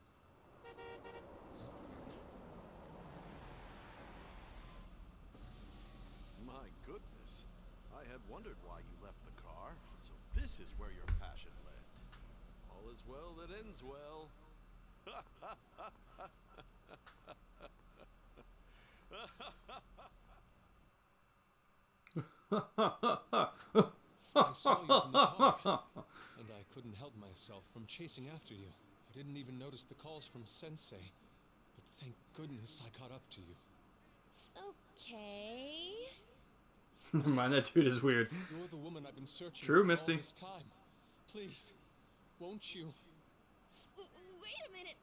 Speaker 13: My goodness. I had wondered why you left the car. So this is where your passion led. All is well that ends well.
Speaker 11: I saw you from the car, and I couldn't help myself from chasing after you. I didn't even notice the calls from Sensei, but thank goodness I caught up to you.
Speaker 5: Okay.
Speaker 8: Man, that dude is weird.
Speaker 11: You're the woman I've been searching
Speaker 8: True,
Speaker 11: for
Speaker 8: Misty.
Speaker 11: all this time. Please, won't you
Speaker 5: Wait a minute.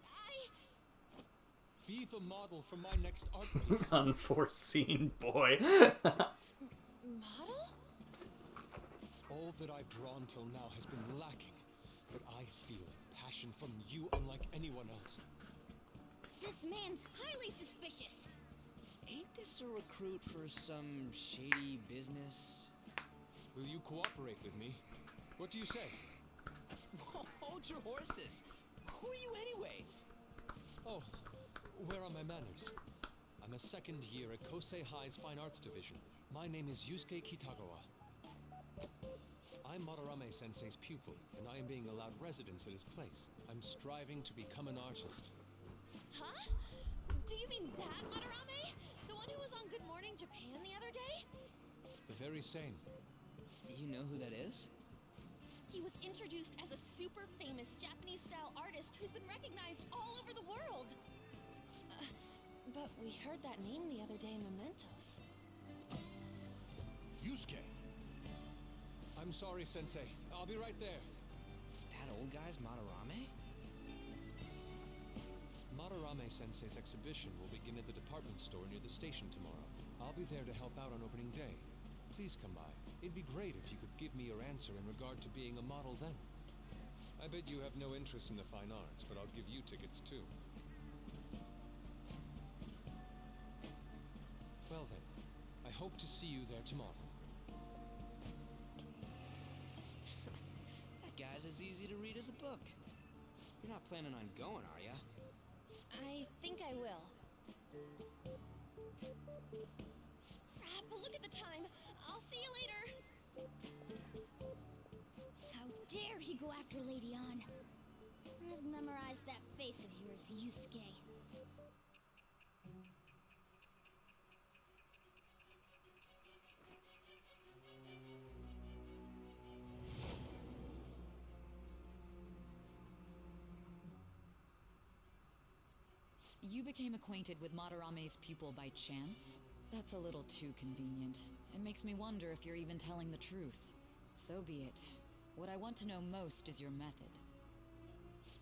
Speaker 11: be the model for my next art piece?
Speaker 8: Unforeseen boy.
Speaker 5: Model?
Speaker 11: All that I've drawn till now has been lacking, but I feel passion from you unlike anyone else.
Speaker 4: This man's highly suspicious.
Speaker 10: Ain't this a recruit for some shady business?
Speaker 11: Will you cooperate with me? What do you say?
Speaker 10: Hold your horses. Who are you anyways?
Speaker 11: Oh, where are my manners? I'm a second year at Kosei High's Fine Arts Division. My name is Yusuke Kitagawa. I'm Madarame Sensei's pupil, and I am being allowed residence at his place. I'm striving to become an artist.
Speaker 5: Huh? Do you mean that Madarame? The one who was on Good Morning Japan the other day?
Speaker 11: The very same.
Speaker 10: You know who that is?
Speaker 5: He was introduced as a super famous Japanese-style artist who's been recognized all over the world. But we heard that name the other day in Mementos.
Speaker 13: Yusuke!
Speaker 11: I'm sorry, Sensei. I'll be right there.
Speaker 10: That old guy's Madarame?
Speaker 11: Madarame Sensei's exhibition will begin at the department store near the station tomorrow. I'll be there to help out on opening day. Please come by. It'd be great if you could give me your answer in regard to being a model then. I bet you have no interest in the fine arts, but I'll give you tickets too. Well then, I hope to see you there tomorrow.
Speaker 10: That guy's as easy to read as a book. You're not planning on going, are ya?
Speaker 5: I think I will. But look at the time. I'll see you later.
Speaker 4: How dare he go after Lady Ann? I've memorized that face of yours, Yusuke.
Speaker 12: You became acquainted with Madarame's pupil by chance? That's a little too convenient. It makes me wonder if you're even telling the truth. So be it. What I want to know most is your method.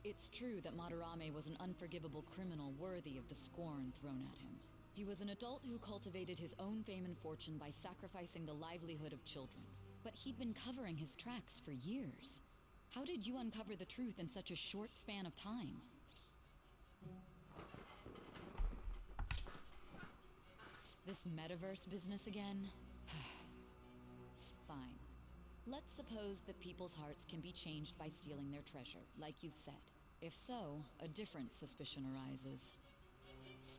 Speaker 12: It's true that Madarame was an unforgivable criminal worthy of the scorn thrown at him. He was an adult who cultivated his own fame and fortune by sacrificing the livelihood of children. But he'd been covering his tracks for years. How did you uncover the truth in such a short span of time? This metaverse business again? Fine. Let's suppose that people's hearts can be changed by stealing their treasure, like you've said. If so, a different suspicion arises.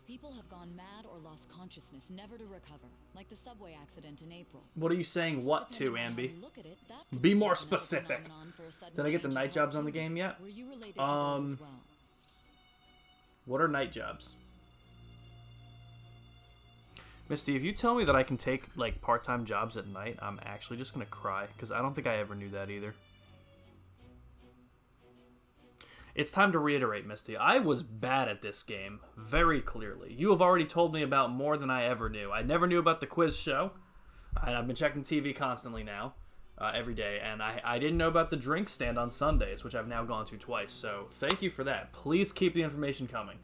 Speaker 12: People have gone mad or lost consciousness, never to recover, like the subway accident in April.
Speaker 8: What are you saying what to,
Speaker 12: Depending on how
Speaker 8: Ambi?
Speaker 12: you look at it, that could
Speaker 8: Be
Speaker 12: be
Speaker 8: more
Speaker 12: taken as a
Speaker 8: specific.
Speaker 12: phenomenon for a sudden
Speaker 8: Did I get the
Speaker 12: change in
Speaker 8: night jobs
Speaker 12: heart
Speaker 8: on the
Speaker 12: too.
Speaker 8: game yet?
Speaker 12: Were you related to those as well?
Speaker 8: What are night jobs? Misty, if you tell me that I can take, like, part-time jobs at night, I'm actually just gonna cry, because I don't think I ever knew that either. It's time to reiterate, Misty. I was bad at this game, very clearly. You have already told me about more than I ever knew. I never knew about the quiz show, and I've been checking TV constantly now, every day, and I didn't know about the drink stand on Sundays, which I've now gone to twice, so thank you for that. Please keep the information coming.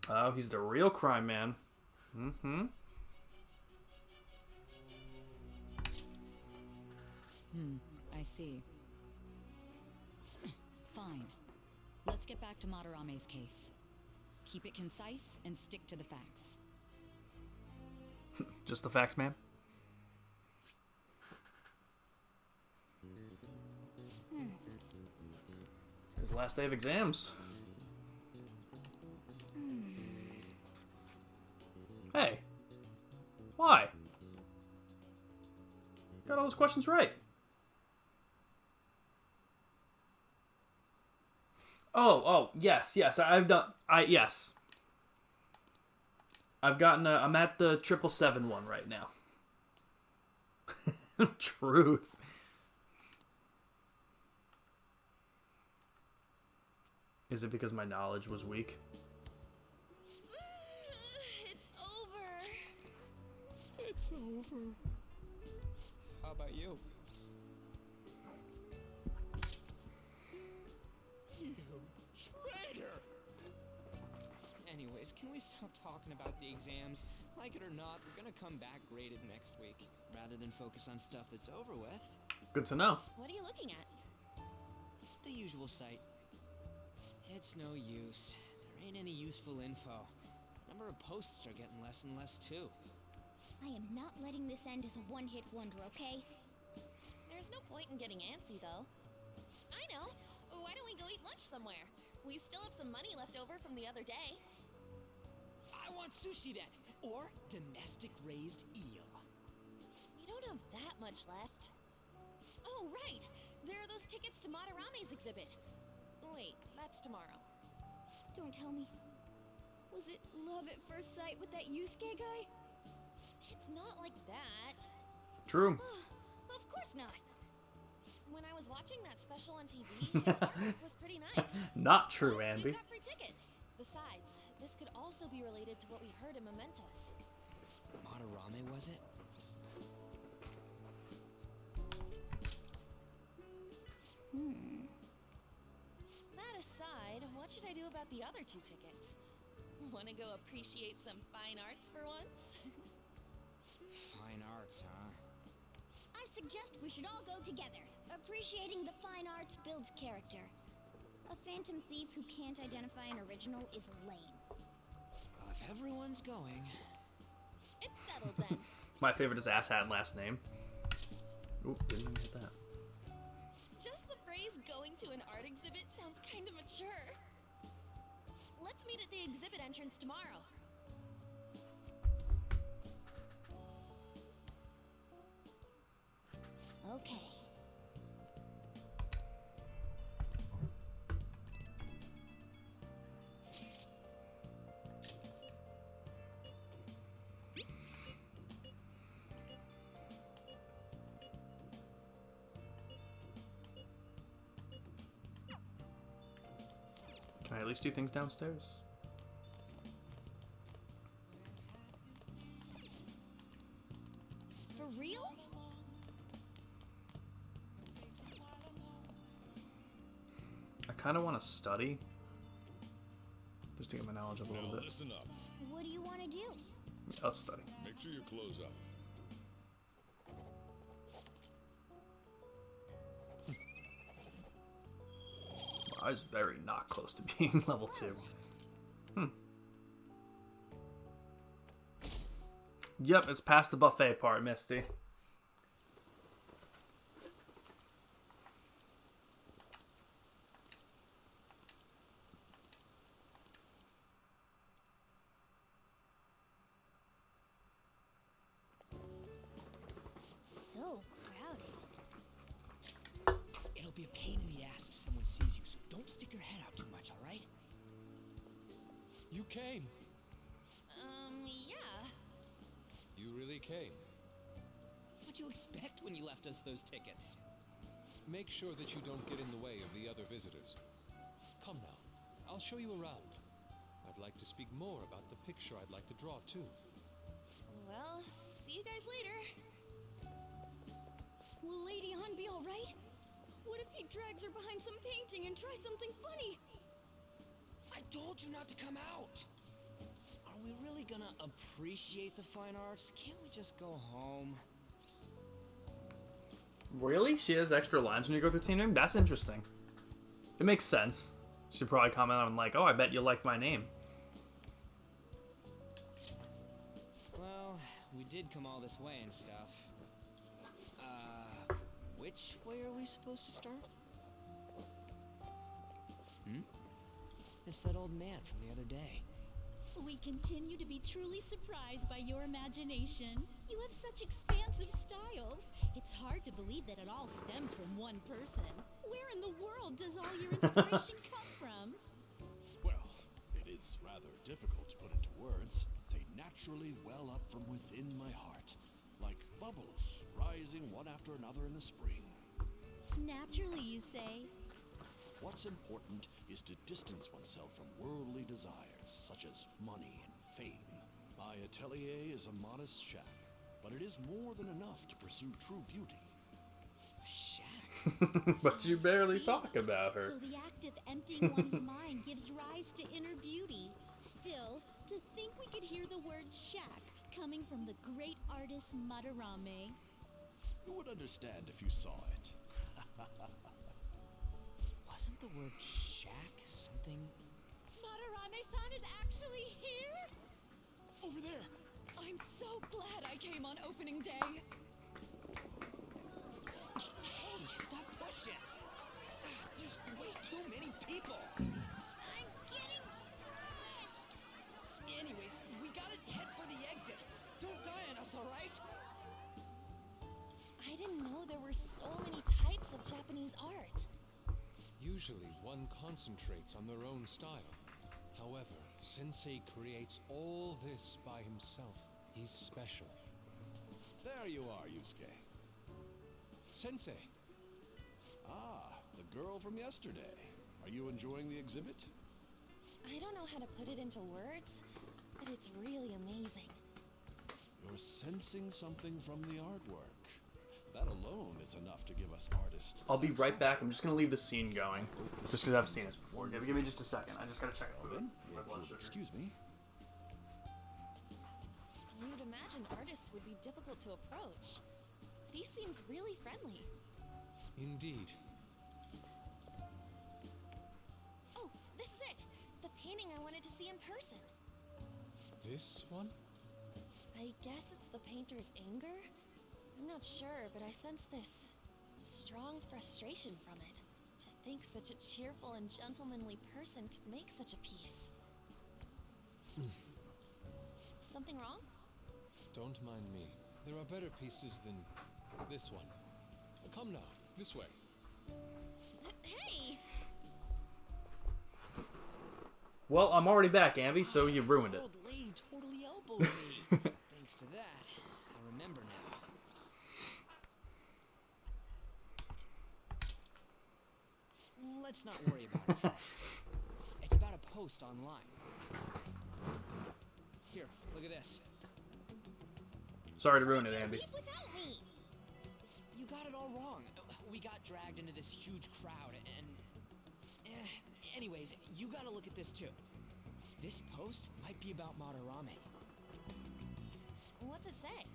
Speaker 8: Oh, he's the real crime man. Mm-hmm.
Speaker 12: I see. Fine. Let's get back to Madarame's case. Keep it concise and stick to the facts.
Speaker 8: Just the facts, ma'am? His last day of exams. Hey. Why? Got all those questions right. Oh, Yes. Yes. I've gotten I'm at the 777 one right now. Truth. Is it because my knowledge was weak?
Speaker 5: It's over.
Speaker 10: It's over. How about you? You traitor! Anyways, can we stop talking about the exams? Like it or not, we're gonna come back graded next week. Rather than focus on stuff that's over with.
Speaker 8: Good to know.
Speaker 5: What are you looking at?
Speaker 10: The usual site. It's no use. There ain't any useful info. Number of posts are getting less and less too.
Speaker 4: I am not letting this end as a one-hit wonder, okay?
Speaker 5: There's no point in getting antsy, though. I know. Why don't we go eat lunch somewhere? We still have some money left over from the other day.
Speaker 10: I want sushi then, or domestic raised eel.
Speaker 5: We don't have that much left. Oh, right! There are those tickets to Madarame's exhibit. Wait, that's tomorrow.
Speaker 4: Don't tell me. Was it love at first sight with that Yusuke guy?
Speaker 5: It's not like that.
Speaker 8: True.
Speaker 4: Of course not.
Speaker 5: When I was watching that special on TV, his artwork was pretty nice.
Speaker 8: Not true,
Speaker 5: Plus,
Speaker 8: Ambi.
Speaker 5: we've got free tickets. Besides, this could also be related to what we heard in Mementos.
Speaker 10: Madarame, was it?
Speaker 5: That aside, what should I do about the other 2 tickets? Wanna go appreciate some fine arts for once?
Speaker 10: Fine arts, huh?
Speaker 4: I suggest we should all go together. Appreciating the fine arts builds character. A phantom thief who can't identify an original is lame.
Speaker 10: Well, if everyone's going...
Speaker 5: It's settled then.
Speaker 8: My favorite is asshat last name. Oop, didn't even hit that.
Speaker 5: Just the phrase going to an art exhibit sounds kind of mature. Let's meet at the exhibit entrance tomorrow.
Speaker 4: Okay.
Speaker 8: Can I at least do things downstairs?
Speaker 4: For real?
Speaker 8: I kind of want to study. Just to get my knowledge up a little
Speaker 2: Now
Speaker 8: bit.
Speaker 2: listen up.
Speaker 4: What do you want to do?
Speaker 8: I'll study.
Speaker 2: Make sure your clothes up.
Speaker 8: I was very not close to being level 2. Yep, it's past the buffet part, Misty.
Speaker 4: So crowded.
Speaker 10: It'll be a pain in the ass if someone sees you, so don't stick your head out too much, alright?
Speaker 11: You came.
Speaker 5: Yeah.
Speaker 11: You really came.
Speaker 10: What'd you expect when you left us those tickets?
Speaker 11: Make sure that you don't get in the way of the other visitors. Come now, I'll show you around. I'd like to speak more about the picture I'd like to draw too.
Speaker 5: Well, see you guys later.
Speaker 4: Will Lady Han be alright? What if he drags her behind some painting and tries something funny?
Speaker 10: I told you not to come out! Are we really gonna appreciate the fine arts? Can't we just go home?
Speaker 8: Really? She has extra lines when you go through Team Name? That's interesting. It makes sense. She'd probably comment on like, oh, I bet you like my name.
Speaker 10: Well, we did come all this way and stuff. Which way are we supposed to start? It's that old man from the other day.
Speaker 14: We continue to be truly surprised by your imagination. You have such expansive styles. It's hard to believe that it all stems from one person. Where in the world does all your inspiration come from?
Speaker 13: is rather difficult to put into words, they naturally well up from within my heart, like bubbles rising one after another in the spring.
Speaker 14: Naturally, you say?
Speaker 13: What's important is to distance oneself from worldly desires, such as money and fame. My atelier is a modest shack, but it is more than enough to pursue true beauty.
Speaker 10: A shack?
Speaker 8: But you barely talk about her.
Speaker 14: So the act of emptying one's mind gives rise to inner beauty. Still, to think we could hear the word shack coming from the great artist Madarame.
Speaker 13: You would understand if you saw it.
Speaker 10: Wasn't the word shack something?
Speaker 12: Madarame-san is actually here?
Speaker 13: Over there!
Speaker 12: I'm so glad I came on opening day.
Speaker 10: Hey, stop pushing! There's way too many people!
Speaker 4: I'm getting crushed!
Speaker 10: Anyways, we gotta head for the exit. Don't die on us, alright?
Speaker 5: I didn't know there were so many types of Japanese art.
Speaker 11: Usually, one concentrates on their own style. However, Sensei creates all this by himself. He's special.
Speaker 13: There you are, Yusuke.
Speaker 11: Sensei!
Speaker 13: Ah, the girl from yesterday. Are you enjoying the exhibit?
Speaker 5: I don't know how to put it into words, but it's really amazing.
Speaker 13: You're sensing something from the artwork. That alone is enough to give us artists.
Speaker 8: I'll be right back. I'm just gonna leave the scene going, just because I've seen this before. Give me just a second. I just gotta check
Speaker 13: Well,
Speaker 8: food.
Speaker 13: then, excuse me.
Speaker 5: You'd imagine artists would be difficult to approach, but he seems really friendly.
Speaker 11: Indeed.
Speaker 5: Oh, this is it! The painting I wanted to see in person.
Speaker 11: This one?
Speaker 5: I guess it's the painter's anger? I'm not sure, but I sense this strong frustration from it. To think such a cheerful and gentlemanly person could make such a piece. Something wrong?
Speaker 11: Don't mind me. There are better pieces than this one. Come now, this way.
Speaker 5: Hey!
Speaker 8: Well, I'm already back, Ambi, so you ruined it.
Speaker 10: Old lady totally elbowed me. Thanks to that, I remember now. Let's not worry about it for now. It's about a post online. Here, look at this.
Speaker 8: Sorry to ruin it, Ambi.
Speaker 5: Leave without me!
Speaker 10: You got it all wrong. We got dragged into this huge crowd and... Anyways, you gotta look at this too. This post might be about Madarame.
Speaker 5: What's it say?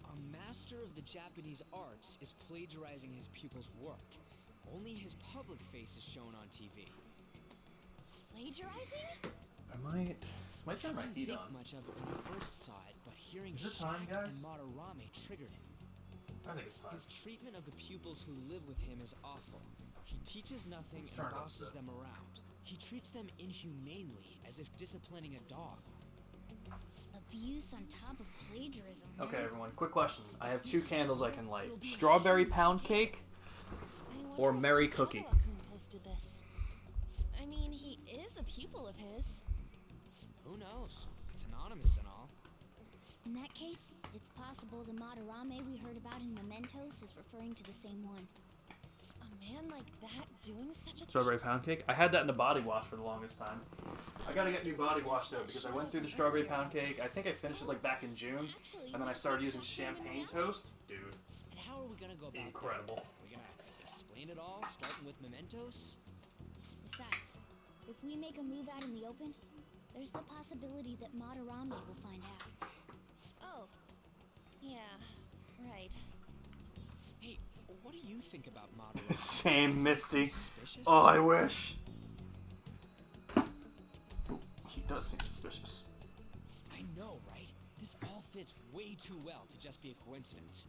Speaker 10: A master of the Japanese arts is plagiarizing his pupil's work. Only his public face is shown on TV.
Speaker 5: Plagiarizing?
Speaker 8: I might turn my
Speaker 10: I didn't
Speaker 8: heat
Speaker 10: think
Speaker 8: on.
Speaker 10: much of it when I first saw it, but hearing
Speaker 8: Is it time,
Speaker 10: Shaq
Speaker 8: guys?
Speaker 10: and Madarame triggered it.
Speaker 8: I think it's fine.
Speaker 10: His treatment of the pupils who live with him is awful. He teaches nothing and
Speaker 8: Turn it up,
Speaker 10: bosses
Speaker 8: sir.
Speaker 10: them around. He treats them inhumanely, as if disciplining a dog.
Speaker 4: Abuse on top of plagiarism. huh?
Speaker 8: Okay, everyone, quick question. I have 2 candles I can light. Strawberry pound cake
Speaker 5: I
Speaker 8: or
Speaker 5: wonder if
Speaker 8: Mary
Speaker 5: Shitagawa
Speaker 8: cookie?
Speaker 5: Kun posted this. I mean, he is a pupil of his.
Speaker 10: Who knows? It's anonymous and all.
Speaker 4: In that case, it's possible the Madarame we heard about in Mementos is referring to the same one.
Speaker 5: A man like that doing such a
Speaker 8: Strawberry pound cake? I had that in the body wash for the longest time. I gotta get new body wash though, because I went through the strawberry pound cake. I think I finished it like back in June, and then I started using champagne toast. Dude,
Speaker 10: And how are we gonna go about
Speaker 8: incredible.
Speaker 10: that? We're gonna explain it all, starting with mementos?
Speaker 4: Besides, if we make a move out in the open, there's the possibility that Madarame will find out.
Speaker 5: Oh. Yeah, right.
Speaker 10: Hey, what do you think about Madarame?
Speaker 8: Same, Misty.
Speaker 10: Suspicious?
Speaker 8: Oh, I wish. Ooh, he does seem suspicious.
Speaker 10: I know, right? This all fits way too well to just be a coincidence.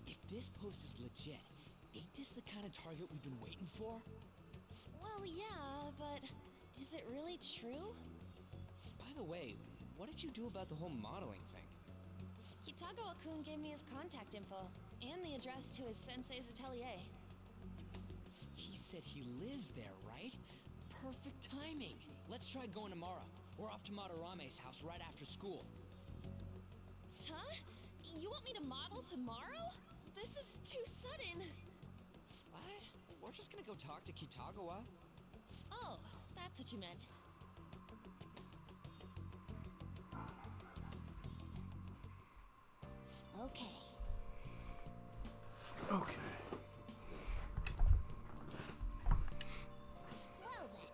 Speaker 10: If this post is legit, ain't this the kind of target we've been waiting for?
Speaker 5: Well, yeah, but is it really true?
Speaker 10: By the way, what did you do about the whole modeling thing?
Speaker 5: Kitagawa-kun gave me his contact info and the address to his sensei's atelier.
Speaker 10: He said he lives there, right? perfect timing. Let's try going tomorrow. We're off to Madarame's house right after school.
Speaker 5: Huh? You want me to model tomorrow? This is too sudden.
Speaker 10: What? We're just gonna go talk to Kitagawa.
Speaker 5: Oh, that's what you meant.
Speaker 4: Okay.
Speaker 8: Okay.
Speaker 4: Well then.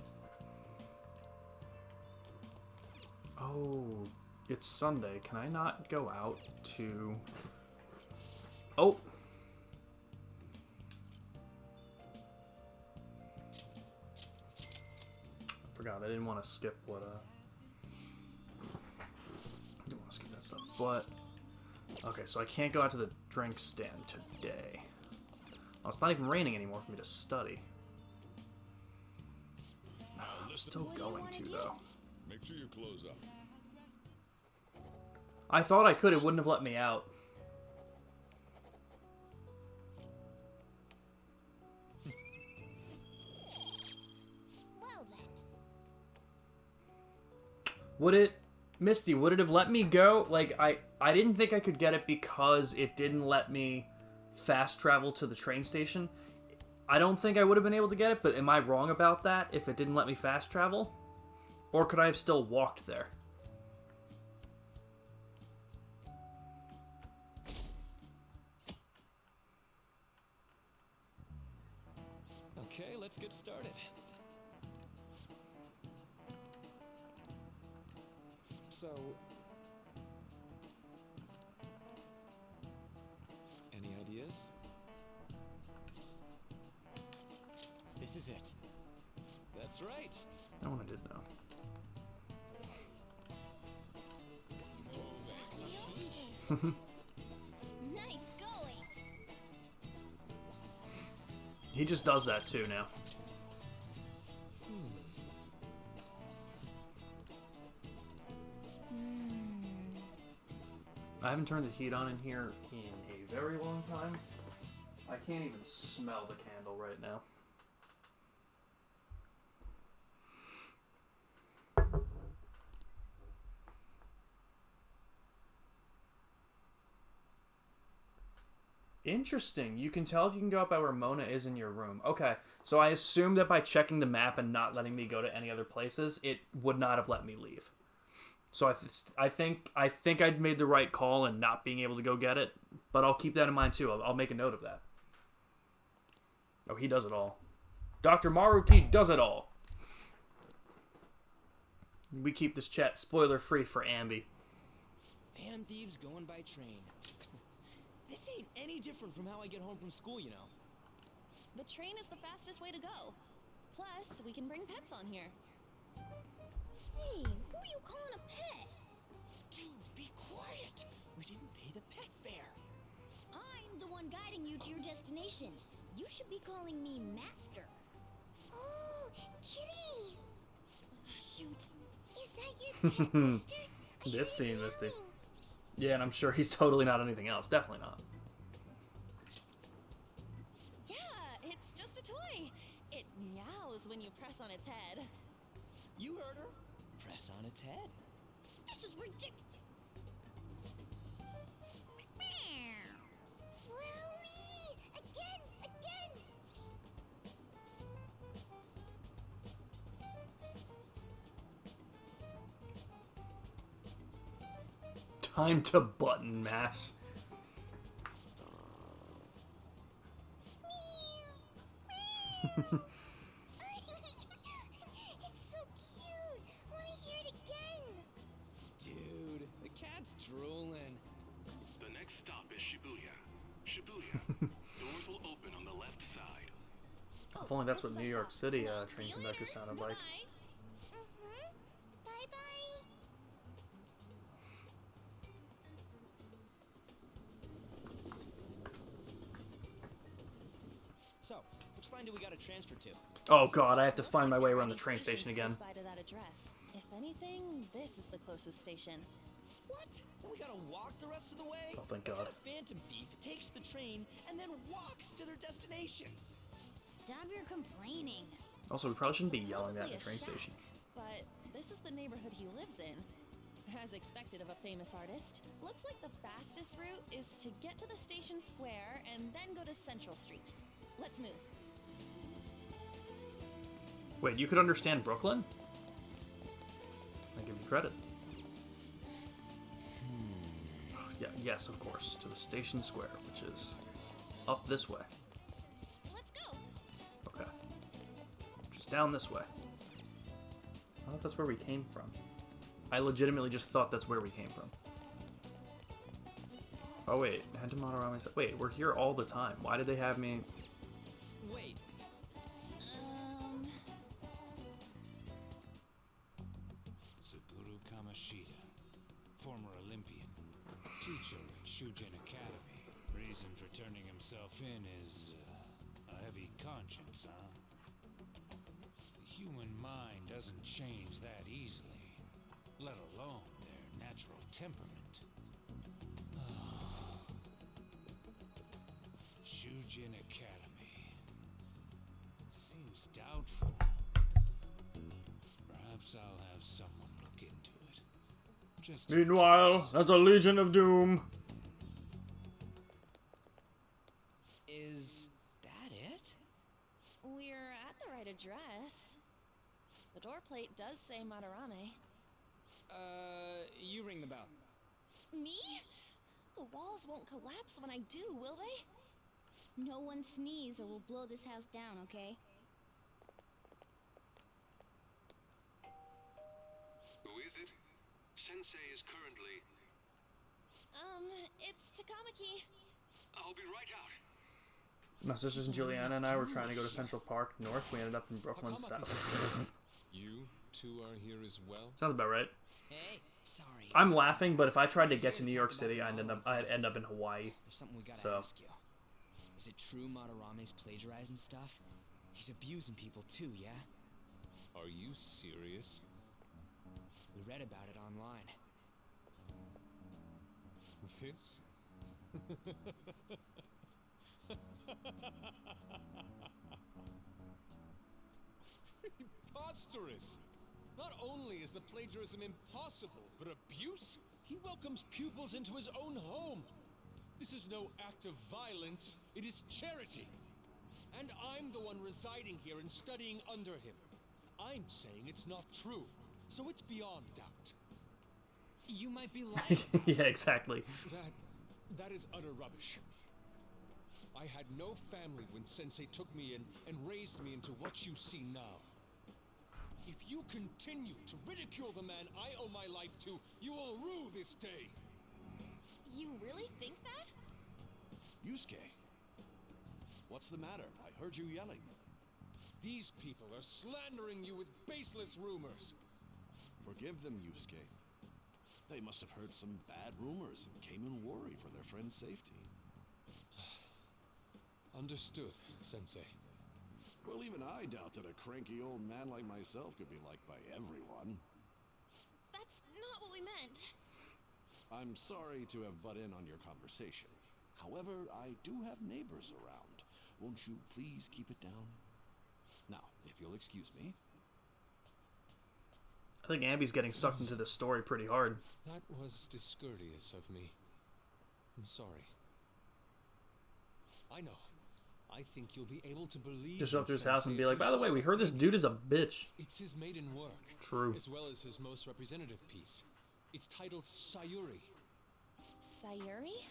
Speaker 8: Oh, it's Sunday. Can I not go out to... Oh! I forgot. I didn't want to skip what, I didn't want to skip that stuff, but... Okay, so I can't go out to the drink stand today. Oh, it's not even raining anymore for me to study. I'm still going to, though.
Speaker 2: Make sure you close up.
Speaker 8: I thought I could. It wouldn't have let me out.
Speaker 4: Well then.
Speaker 8: Would it... Misty, would it have let me go? Like, I didn't think I could get it because it didn't let me fast travel to the train station. I don't think I would have been able to get it, but am I wrong about that if it didn't let me fast travel? Or could I have still walked there?
Speaker 11: Okay, let's get started. So... Any ideas?
Speaker 10: This is it.
Speaker 11: That's right.
Speaker 8: No one did know.
Speaker 4: Nice going.
Speaker 8: He just does that too now. I haven't turned the heat on in here in a very long time. I can't even smell the candle right now. Interesting. You can tell if you can go up by where Mona is in your room. Okay, so I assume that by checking the map and not letting me go to any other places, it would not have let me leave. So I think I'd made the right call in not being able to go get it, but I'll keep that in mind too. I'll make a note of that. Oh, he does it all. Dr. Maruki does it all. We keep this chat spoiler free for Ambi.
Speaker 10: Phantom Thieves going by train. This ain't any different from how I get home from school, you know.
Speaker 5: The train is the fastest way to go. Plus, we can bring pets on here.
Speaker 4: Hey, who are you calling a pet?
Speaker 10: Dude, be quiet. We didn't pay the pet fare.
Speaker 4: I'm the one guiding you to your destination. You should be calling me Master. Oh, Kitty!
Speaker 5: Shoot.
Speaker 4: Is that your pet, Mister?
Speaker 8: This scene, Misty. Yeah, and I'm sure he's totally not anything else. Definitely not.
Speaker 5: Yeah, it's just a toy. It meows when you press on its head.
Speaker 10: You heard her. Press on its head.
Speaker 4: This is ridiculous. Wowie! Again!
Speaker 8: Time to button mash.
Speaker 4: It's so cute. Want to hear it again?
Speaker 10: Dude, the cat's drooling.
Speaker 15: The next stop is Shibuya. Shibuya. Doors will open on the left side.
Speaker 8: If only that's what New York City train conductor sounded like.
Speaker 4: Bye-bye.
Speaker 10: So, which line do we gotta transfer to?
Speaker 8: Oh god, I have to find my way around the train station again.
Speaker 5: Close by to that address. If anything, this is the closest station.
Speaker 10: What? And we gotta walk the rest of the way?
Speaker 8: Oh, thank God.
Speaker 10: A phantom thief takes the train and then walks to their destination.
Speaker 4: Stop your complaining.
Speaker 8: Also, we probably shouldn't be yelling that in
Speaker 5: Supposedly
Speaker 8: the train
Speaker 5: a shack,
Speaker 8: station.
Speaker 5: But this is the neighborhood he lives in. As expected of a famous artist. Looks like the fastest route is to get to the station square and then go to Central Street. Let's move.
Speaker 8: Wait, you could understand Brooklyn? I give you credit. Yeah, yes, of course. To the station square, which is up this way.
Speaker 5: Let's go.
Speaker 8: Okay. Which is down this way. I thought that's where we came from. I legitimately just thought that's where we came from. Oh wait, head to Madarame. Wait, we're here all the time. Why did they have me?
Speaker 10: Wait.
Speaker 15: Suguru Kamoshida, former Olympian, teacher at Shujin Academy. Reason for turning himself in is a heavy conscience, huh? The human mind doesn't change that easily, let alone their natural temperament. Shujin Academy. Seems doubtful. Perhaps I'll have someone look into it. Just
Speaker 8: Meanwhile, there's a Legion of Doom.
Speaker 10: Is that it?
Speaker 5: We're at the right address. The door plate does say Madarame.
Speaker 10: You ring the bell.
Speaker 5: Me? The walls won't collapse when I do, will they?
Speaker 4: No one sneeze or we'll blow this house down, okay?
Speaker 15: Who is it? Sensei is currently...
Speaker 5: It's Takamaki.
Speaker 15: I'll be right out.
Speaker 8: My sisters and Juliana and I were trying to go to Central Park North. We ended up in Brooklyn South.
Speaker 11: You two are here as well?
Speaker 8: Sounds about right.
Speaker 10: Hey, sorry.
Speaker 8: I'm laughing, but if I tried to get to New York City, I'd end up in Hawaii.
Speaker 10: There's something we gotta
Speaker 8: So.
Speaker 10: ask you. Is it true Madarame's plagiarizing stuff? He's abusing people too, yeah?
Speaker 11: Are you serious?
Speaker 10: We read about it online.
Speaker 11: This? Preposterous! Not only is the plagiarism impossible, but abuse? He welcomes pupils into his own home. This is no act of violence, it is charity. And I'm the one residing here and studying under him. I'm saying it's not true, so it's beyond doubt.
Speaker 10: You might be lying.
Speaker 8: Yeah, exactly.
Speaker 11: That is utter rubbish. I had no family when Sensei took me in and raised me into what you see now. If you continue to ridicule the man I owe my life to, you will rue this day.
Speaker 5: You really think that?
Speaker 13: Yusuke, what's the matter? I heard you yelling.
Speaker 11: These people are slandering you with baseless rumors.
Speaker 13: Forgive them, Yusuke. They must have heard some bad rumors and came in worry for their friend's safety.
Speaker 11: Understood, Sensei.
Speaker 13: Well, even I doubt that a cranky old man like myself could be liked by everyone.
Speaker 5: That's not what we meant.
Speaker 13: I'm sorry to have butt in on your conversation. However, I do have neighbors around. Won't you please keep it down? Now, if you'll excuse me.
Speaker 8: I think Ambi's getting sucked into this story pretty hard.
Speaker 11: That was discourteous of me. I'm sorry. I know. I think you'll be able to believe.
Speaker 8: Just up to his
Speaker 11: in
Speaker 8: house and
Speaker 11: Sensei
Speaker 8: be
Speaker 11: if
Speaker 8: like,
Speaker 11: you
Speaker 8: by the way,
Speaker 11: show
Speaker 8: we
Speaker 11: it
Speaker 8: heard this
Speaker 11: maybe.
Speaker 8: dude is a bitch.
Speaker 11: It's his maiden work.
Speaker 8: True.
Speaker 11: As well as his most representative piece. It's titled Sayuri.
Speaker 5: Sayuri?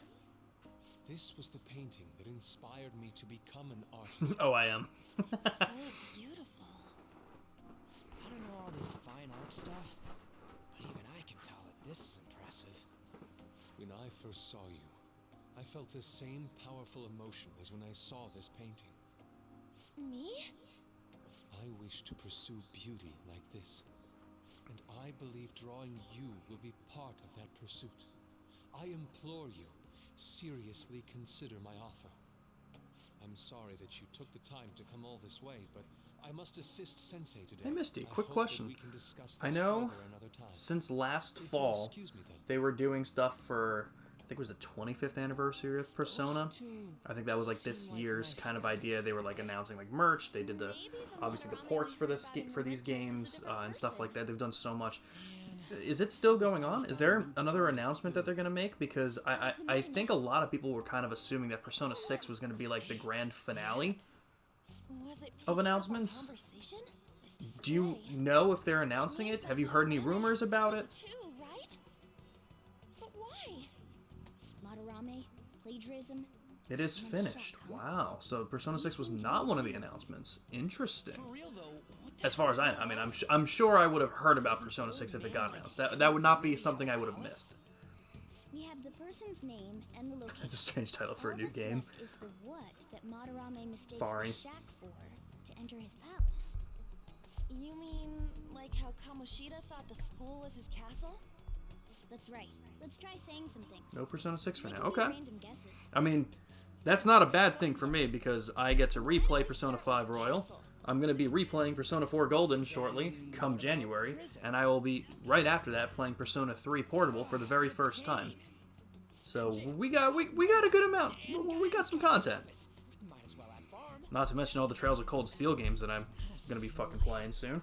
Speaker 11: This was the painting that inspired me to become an artist.
Speaker 8: Oh, I am.
Speaker 5: So beautiful.
Speaker 10: I don't know all this fine art stuff, but even I can tell that this is impressive.
Speaker 11: When I first saw you, I felt the same powerful emotion as when I saw this painting.
Speaker 5: Me?
Speaker 11: I wish to pursue beauty like this. And I believe drawing you will be part of that pursuit. I implore you, seriously consider my offer. I'm sorry that you took the time to come all this way, but I must assist Sensei today.
Speaker 8: Hey Misty,
Speaker 11: I
Speaker 8: quick
Speaker 11: hope that
Speaker 8: question.
Speaker 11: we can discuss
Speaker 8: I
Speaker 11: this
Speaker 8: know
Speaker 11: further another time.
Speaker 8: since last
Speaker 11: If you'll
Speaker 8: fall
Speaker 11: excuse me then.
Speaker 8: they were doing stuff for think it was the 25th anniversary of Persona. I think that was like this year's kind of idea. They were like announcing like merch. They did obviously the ports for these games and stuff like that. They've done so much. Is it still going on? Is there another announcement that they're going to make? Because I think a lot of people were kind of assuming that Persona 6 was going to be like the grand finale of announcements. Do you know if they're announcing it? Have you heard any rumors about it?
Speaker 4: Madarame, plagiarism.
Speaker 8: It is finished. Wow. So Persona 6 was not one of the announcements. Interesting. As far as I mean, I'm sure I would have heard about Persona 6 if it got announced. That would not be something I would have missed.
Speaker 4: We have the person's name and the location.
Speaker 8: That's a strange title for a new game.
Speaker 4: Is the what that Madarame mistakes
Speaker 8: Sorry.
Speaker 4: the shack for to enter his palace.
Speaker 5: You mean like how Kamoshida thought the school was his castle?
Speaker 4: That's right. Let's try saying some things.
Speaker 8: No Persona 6 for
Speaker 4: They
Speaker 8: now.
Speaker 4: can be
Speaker 8: Okay.
Speaker 4: random guesses.
Speaker 8: I mean, that's not a bad thing for me because I get to replay Persona 5 Royal. I'm going to be replaying Persona 4 Golden shortly, come January, and I will be, right after that, playing Persona 3 Portable for the very first time. So we got a good amount. We got some content. Not to mention all the Trails of Cold Steel games that I'm going to be fucking playing soon.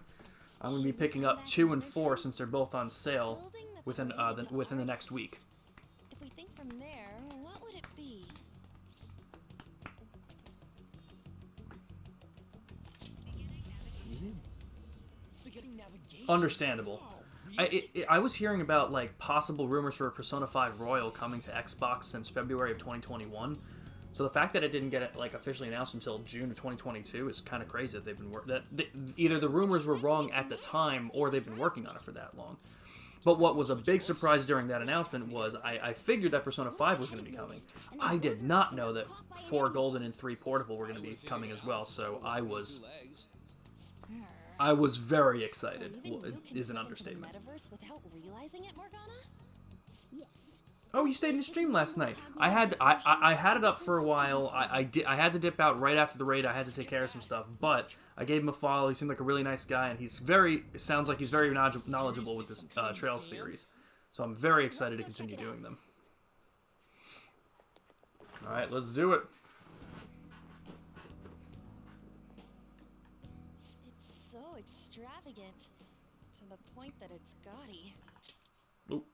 Speaker 8: I'm going to be picking up 2 and 4 since they're both on sale within the next week.
Speaker 5: If we think from there, what would it be?
Speaker 8: Understandable. I was hearing about like possible rumors for Persona 5 Royal coming to Xbox since February of 2021. So the fact that it didn't get like officially announced until June of 2022 is kind of crazy. That they've been either the rumors were wrong at the time or they've been working on it for that long. But what was a big surprise during that announcement was I figured that Persona 5 was going to be coming. I did not know that 4 Golden and 3 Portable were going to be coming as well. So I was very excited. Well, it is an understatement.
Speaker 5: Metaverse without realizing it, Morgana?
Speaker 4: Yes.
Speaker 8: Oh, you stayed in the stream last night. I had it up for a while. I had to dip out right after the raid. I had to take care of some stuff, but I gave him a follow. He seemed like a really nice guy, and sounds like he's very knowledgeable with this Trails series. So I'm very excited to continue doing them. All right, let's do it.
Speaker 5: It's so extravagant to the point that it's gaudy.
Speaker 8: Oop.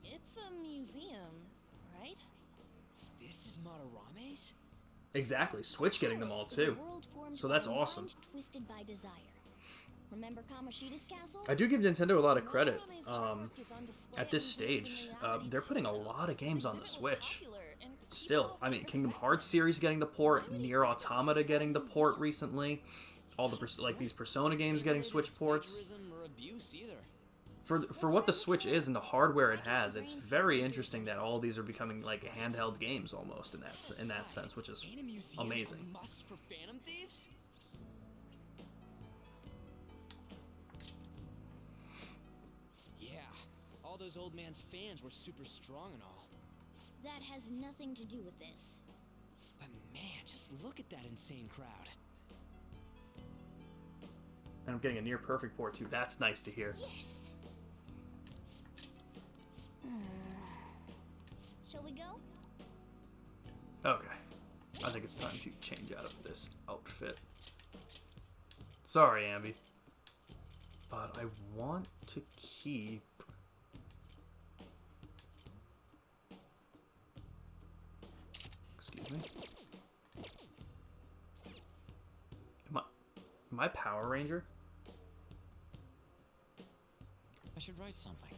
Speaker 5: It's a museum, right?
Speaker 10: This is Madarame's?
Speaker 8: Exactly. Switch getting them all too. So that's awesome.
Speaker 4: Twisted by desire. Remember Kamoshida's castle?
Speaker 8: I do give Nintendo a lot of credit. At this stage, they're putting a lot of games on the Switch. Still, I mean, Kingdom Hearts series getting the port, Nier Automata getting the port recently, all the these Persona games getting Switch ports. For what the Switch is and the hardware it has, it's very interesting that all these are becoming like handheld games almost in that sense, which is amazing.
Speaker 10: Must for Phantom Thieves? Yeah, all those old man's fans were super strong and all.
Speaker 4: That has nothing to do with this.
Speaker 10: But man, just look at that insane crowd.
Speaker 8: And I'm getting a near perfect port too. That's nice to hear.
Speaker 4: Yes. Shall we go?
Speaker 8: Okay. I think it's time to change out of this outfit. Sorry, Ambi. But I want to keep... Excuse me. Am I Power Ranger?
Speaker 10: I should write something.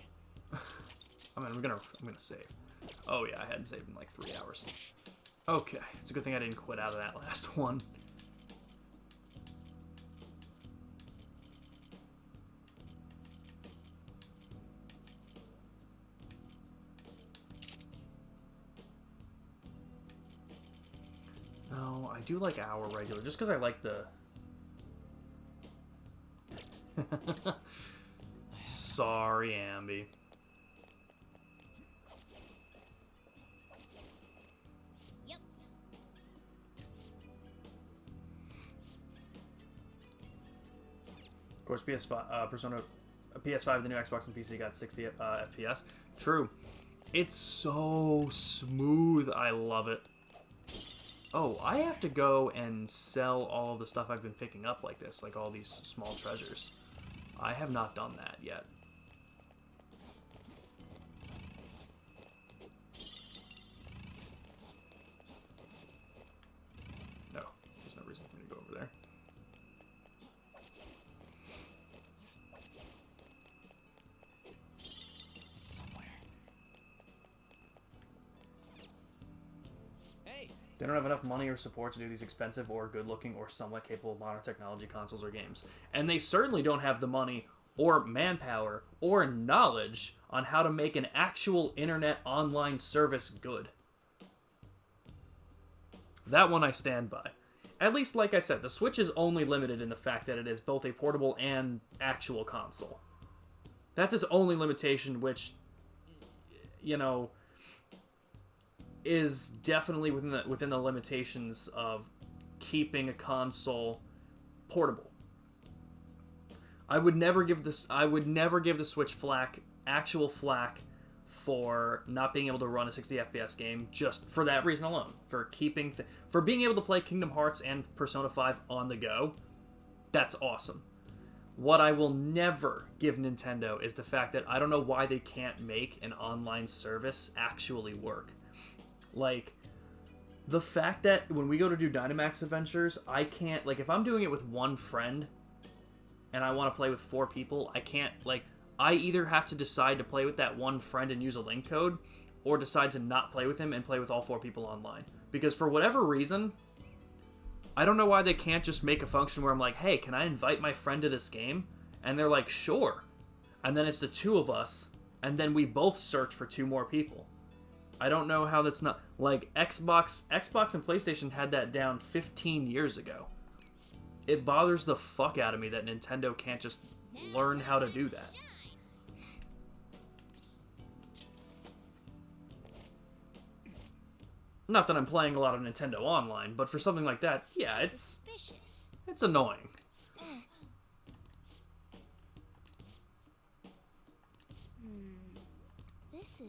Speaker 8: I mean, I'm gonna save. Oh yeah, I hadn't saved in like 3 hours. Okay, it's a good thing I didn't quit out of that last one. No, I do like our regular, just because I like the... Sorry, Ambi.
Speaker 4: Yep.
Speaker 8: Of course, PS5, PS5, the new Xbox and PC got 60 FPS. True. It's so smooth. I love it. Oh, I have to go and sell all the stuff I've been picking up like this, like all these small treasures. I have not done that yet. No, there's no reason for me to go over there. They don't have enough money or support to do these expensive or good-looking or somewhat capable modern technology consoles or games. And they certainly don't have the money or manpower or knowledge on how to make an actual internet online service good. That one I stand by. At least, like I said, the Switch is only limited in the fact that it is both a portable and actual console. That's its only limitation, which, you know, is definitely within the limitations of keeping a console portable. I would never give the Switch actual flack for not being able to run a 60 FPS game just for that reason alone. For for being able to play Kingdom Hearts and Persona 5 on the go. That's awesome. What I will never give Nintendo is the fact that I don't know why they can't make an online service actually work. Like, the fact that when we go to do Dynamax Adventures, I can't, like, if I'm doing it with one friend and I want to play with 4 people, I can't, like, I either have to decide to play with that one friend and use a link code, or decide to not play with him and play with all 4 people online. Because for whatever reason, I don't know why they can't just make a function where I'm like, hey, can I invite my friend to this game? And they're like, sure. And then it's the 2 of us, and then we both search for 2 more people. I don't know how that's not... Like, Xbox and PlayStation had that down 15 years ago. It bothers the fuck out of me that Nintendo can't just learn how to do that. Not that I'm playing a lot of Nintendo Online, but for something like that, yeah, it's annoying.
Speaker 4: This is...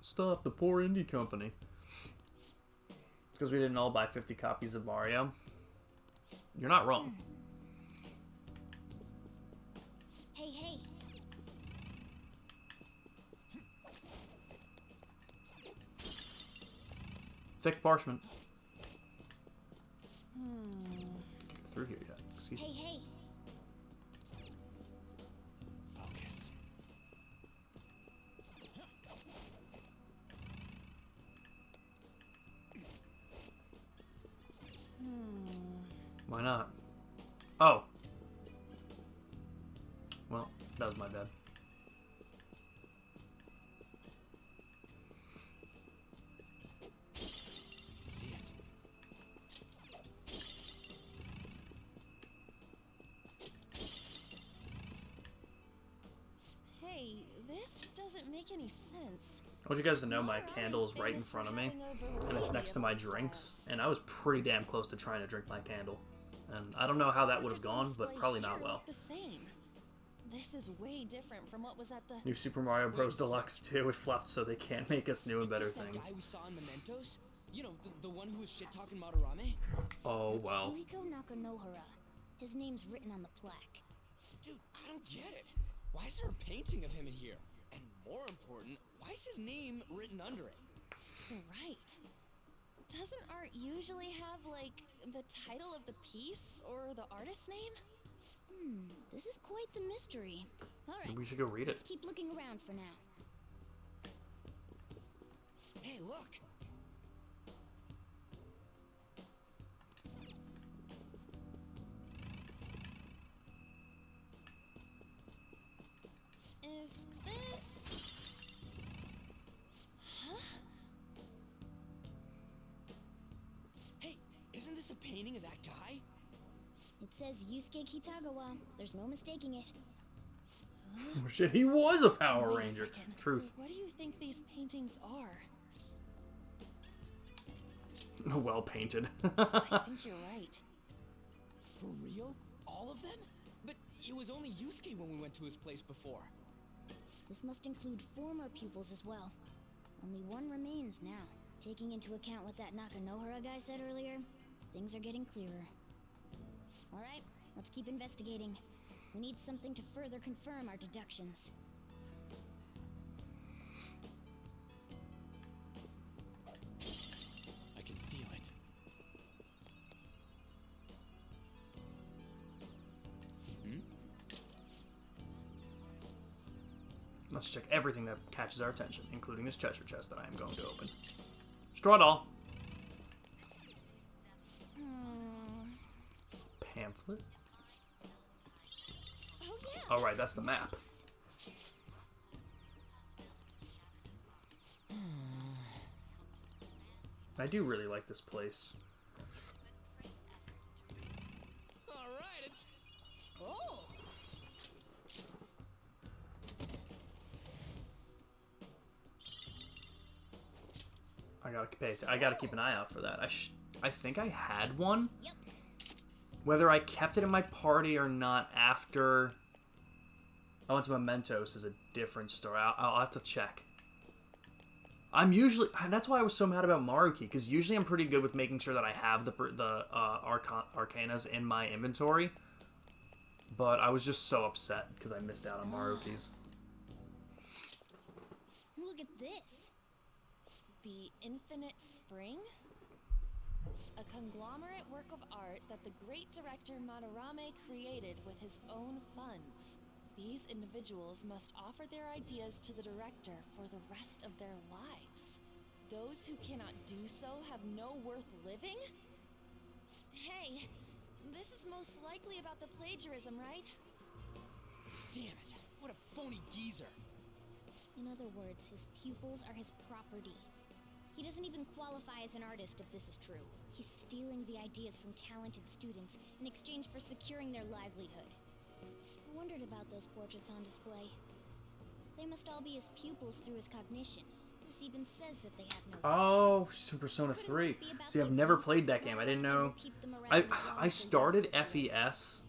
Speaker 8: Stop, the poor indie company. Because we didn't all buy 50 copies of Mario. You're not wrong.
Speaker 4: Hey, hey.
Speaker 8: Thick parchment. Can't get through here yet. Excuse me.
Speaker 4: Hey, hey.
Speaker 10: Focus.
Speaker 8: Why not? Oh. Well, that was my bad.
Speaker 10: See it.
Speaker 5: Hey, this doesn't make any sense.
Speaker 8: I want you guys to know my candle is right in front of me, and it's next to my drinks, and I was pretty damn close to trying to drink my candle. And I don't know how that would have gone, but probably not well.
Speaker 5: The same. This is way different from what was at the
Speaker 8: New Super Mario Bros. Deluxe 2, it flopped so they can't make us new and better
Speaker 10: That
Speaker 8: things.
Speaker 10: guy we saw in Mementos? You know, the one who was shit-talking Madarame?
Speaker 8: Oh, well.
Speaker 4: Suiko Nakanohara. His name's written on the plaque.
Speaker 10: Dude, I don't get it. Why is there a painting of him in here? And more important, why is his name written under it?
Speaker 5: Right. Doesn't art usually have, like, the title of the piece or the artist's name?
Speaker 4: This is quite the mystery. Alright.
Speaker 8: Maybe we should go read it.
Speaker 4: Let's keep looking around for now.
Speaker 10: Hey, look!
Speaker 5: Is this... Huh?
Speaker 10: Hey, isn't this a painting of that guy?
Speaker 4: It says Yusuke Kitagawa. There's no mistaking it.
Speaker 8: Oh, shit, he was a Power Ranger. Truth.
Speaker 5: What do you think these paintings are?
Speaker 8: Well painted.
Speaker 5: I think you're right.
Speaker 10: For real? all of them? But it was only Yusuke when we went to his place before.
Speaker 4: This must include former pupils as well. Only one remains now. Taking into account what that Nakanohara guy said earlier, things are getting clearer. Alright, let's keep investigating. We need something to further confirm our deductions.
Speaker 10: I can feel it.
Speaker 8: Let's check everything that catches our attention, including this treasure chest that I am going to open. Straw doll. Pamphlet.
Speaker 5: Oh yeah.
Speaker 8: All right, that's the map. I do really like this place.
Speaker 10: All right, it's.
Speaker 5: Oh.
Speaker 8: I gotta keep an eye out for that. I think I had one. Whether I kept it in my party or not after I went to Mementos is a different story. I'll have to check. That's why I was so mad about Maruki, because usually I'm pretty good with making sure that I have the Arcanas in my inventory. But I was just so upset because I missed out on Maruki's.
Speaker 5: Look at this. The Infinite Spring? A conglomerate work of art that the great director Madarame created with his own funds. These individuals must offer their ideas to the director for the rest of their lives. Those who cannot do so have no worth living? Hey, this is most likely about the plagiarism, right?
Speaker 10: Damn it! What a phony geezer!
Speaker 4: In other words, his pupils are his property. He doesn't even qualify as an artist if this is true. He's stealing the ideas from talented students in exchange for securing their livelihood. I wondered about those portraits on display. They must all be his pupils through his cognition. This even says that they have no...
Speaker 8: Oh, she's from Persona 3. See, I've never played that game. I didn't know. I started FES.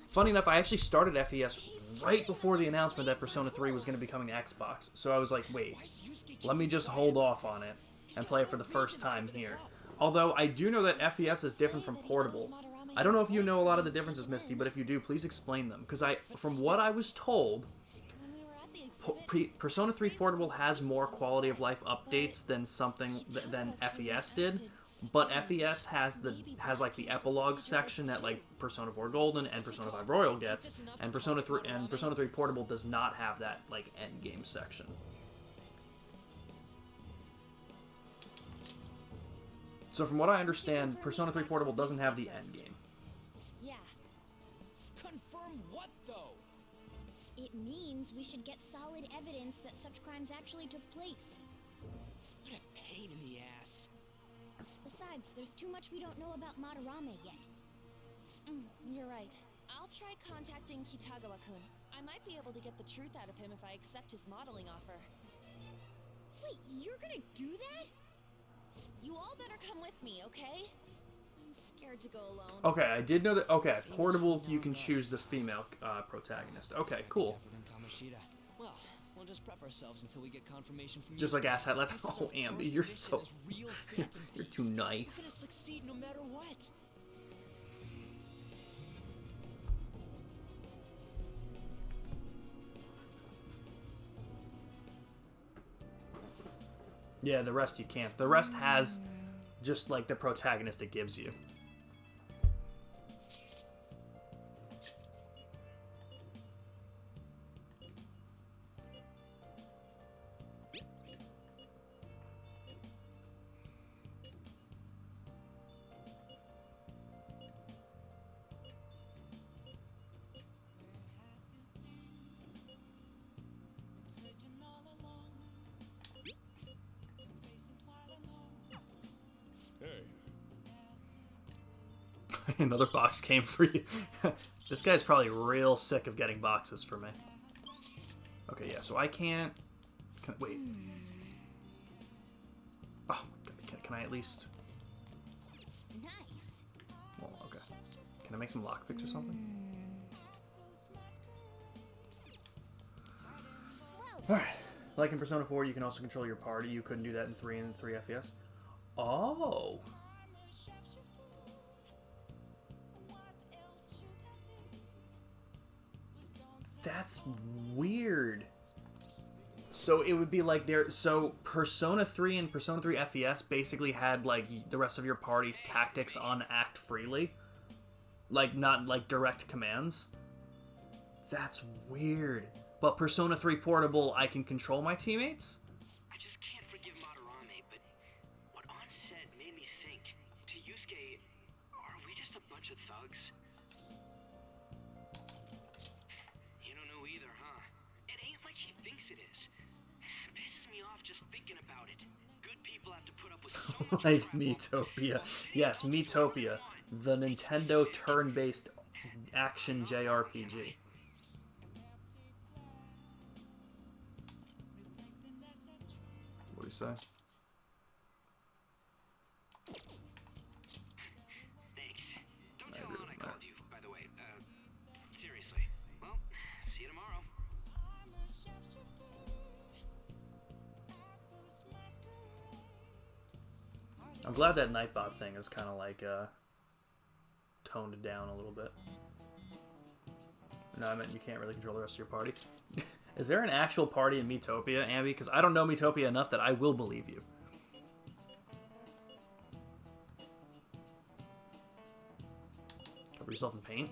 Speaker 8: Funny enough, I actually started FES right before the announcement that Persona 3 was going to be coming to Xbox. So I was like, wait, let me just hold off on it and play it for the first time here. Although I do know that FES is different from Portable. I don't know if you know a lot of the differences, Misty, but if you do, please explain them. Because from what I was told, Persona 3 Portable has more quality of life updates than than FES did. But FES has like the epilogue section that like Persona 4 Golden and Persona 5 Royal gets, and Persona 3 Portable does not have that like end game section. So from what I understand, Persona 3 Portable doesn't have the end game.
Speaker 5: Yeah.
Speaker 10: Confirm what though?
Speaker 4: It means we should get solid evidence that such crimes actually took place.
Speaker 10: What a pain in the ass.
Speaker 4: Besides, there's too much we don't know about Madarame yet.
Speaker 5: You're right. I'll try contacting Kitagawa-kun. I might be able to get the truth out of him if I accept his modeling offer.
Speaker 4: Wait, you're gonna do that?
Speaker 5: You all better come with me, okay? I'm scared to go alone.
Speaker 8: Okay, I did know that. Okay, Portable, you can choose the female protagonist. Okay, cool.
Speaker 10: Well, we'll just prep ourselves until we get confirmation from
Speaker 8: Just like Asshat, let's go, Ambi. You're so... you're too nice.
Speaker 10: We're gonna succeed no matter what.
Speaker 8: Yeah, the rest you can't. The rest has just like the protagonist it gives you. Another box came for you. This guy's probably real sick of getting boxes for me. Okay, yeah, so I can't... wait. Oh, can I at least...
Speaker 4: Nice.
Speaker 8: Well, okay. Can I make some lockpicks or something? Alright. Like in Persona 4, you can also control your party. You couldn't do that in 3 and 3 FPS. Oh! That's weird. So it would be like there. So Persona 3 and Persona 3 FES basically had like the rest of your party's tactics on act freely, like not like direct commands. That's weird. But Persona 3 Portable, I can control my teammates.
Speaker 16: I just can't forgive Madarame, but what Ann said made me think. To Yusuke, are we just a bunch of thugs? You don't know either, huh? It ain't like he thinks it is. It pisses me off just thinking about it. Good people have to put up with so much
Speaker 8: Like Miitopia. Yes, Miitopia. The Nintendo turn-based action JRPG. What do you say?
Speaker 16: Thanks. Don't tell Ann I called you, by the way. Seriously. Well, see you tomorrow.
Speaker 8: I'm glad that Nightbot thing is kind of like toned down a little bit. No, I meant you can't really control the rest of your party. Is there an actual party in Miitopia, Ambi? Because I don't know Miitopia enough that I will believe you. Cover yourself in paint.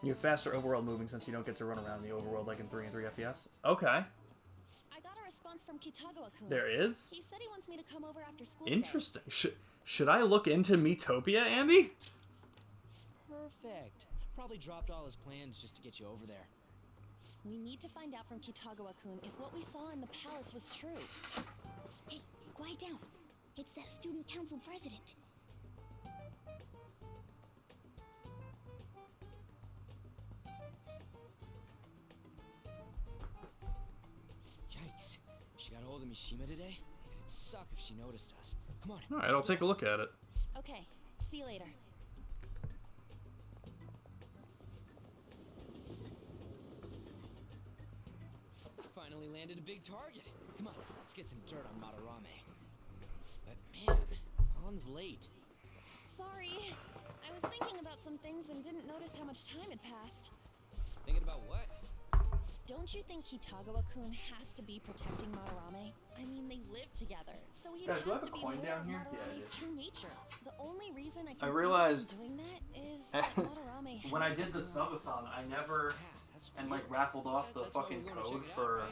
Speaker 8: You have faster overworld moving since you don't get to run around the overworld like in 3 and 3 FPS. Okay.
Speaker 5: I got a response from Kitagawa-kun.
Speaker 8: There is?
Speaker 5: He said he wants me to come over after school
Speaker 8: Interesting. Should I look into Miitopia, Ambi?
Speaker 10: Perfect. Probably dropped all his plans just to get you over there.
Speaker 5: We need to find out from Kitagawa-kun if what we saw in the palace was true.
Speaker 4: Hey, quiet down. It's that student council president.
Speaker 10: Yikes. She got a hold of Mishima today? It'd suck if she noticed us. Come on.
Speaker 8: Alright, I'll take a look at it.
Speaker 5: Okay, see you later.
Speaker 10: Finally landed a big target. Come on, let's get some dirt on Madarame. But man, Ann's late.
Speaker 5: Sorry. I was thinking about some things and didn't notice how much time had passed.
Speaker 10: Thinking about what?
Speaker 5: Don't you think Kitagawa-kun has to be protecting Madarame? I mean, they live together, so he'd
Speaker 8: Guys, do I
Speaker 5: have
Speaker 8: have
Speaker 5: to
Speaker 8: a
Speaker 5: be
Speaker 8: coin
Speaker 5: aware
Speaker 8: down
Speaker 5: of
Speaker 8: here? Yeah, I
Speaker 5: Madarame's
Speaker 8: do.
Speaker 5: true nature. The only reason I can
Speaker 8: I
Speaker 5: think
Speaker 8: realized
Speaker 5: of him doing that is that Madarame
Speaker 8: when
Speaker 5: has
Speaker 8: I did the
Speaker 5: something
Speaker 8: subathon, I never and like raffled off the fucking code for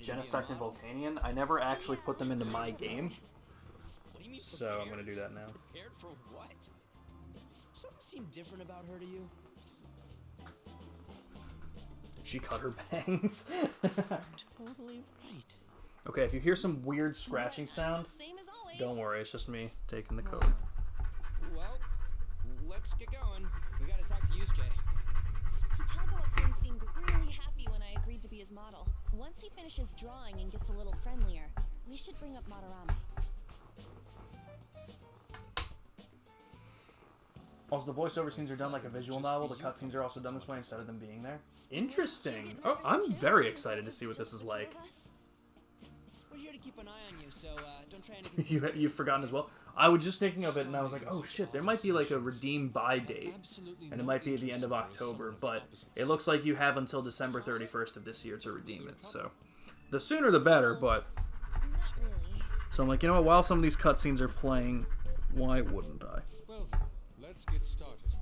Speaker 8: Genesect and Volcanion. I never actually put them into my game. So I'm gonna do that now.
Speaker 10: Prepared for what? Something seemed different about her to you?
Speaker 8: She cut her bangs.
Speaker 10: Totally right.
Speaker 8: Okay, if you hear some weird scratching sound, don't worry, it's just me taking the code.
Speaker 10: Well, let's get going. We gotta talk to Yusuke.
Speaker 5: Kitagawa-kun seemed really happy when I agreed to be his model. Once he finishes drawing and gets a little friendlier, we should bring up Madarame.
Speaker 8: Also, the voiceover scenes are done like a visual novel. The cutscenes are also done this way instead of them being there. Interesting. Oh, I'm very excited to see what this is like.
Speaker 10: We're here to keep an eye on you, so don't try anything.
Speaker 8: You've forgotten as well. I was just thinking of it, and I was like, oh shit, there might be like a redeem by date, and it might be at the end of October, but it looks like you have until December 31st of this year to redeem it. So, the sooner the better. But so I'm like, you know what? While some of these cutscenes are playing, why wouldn't I?
Speaker 15: Well, let's get started.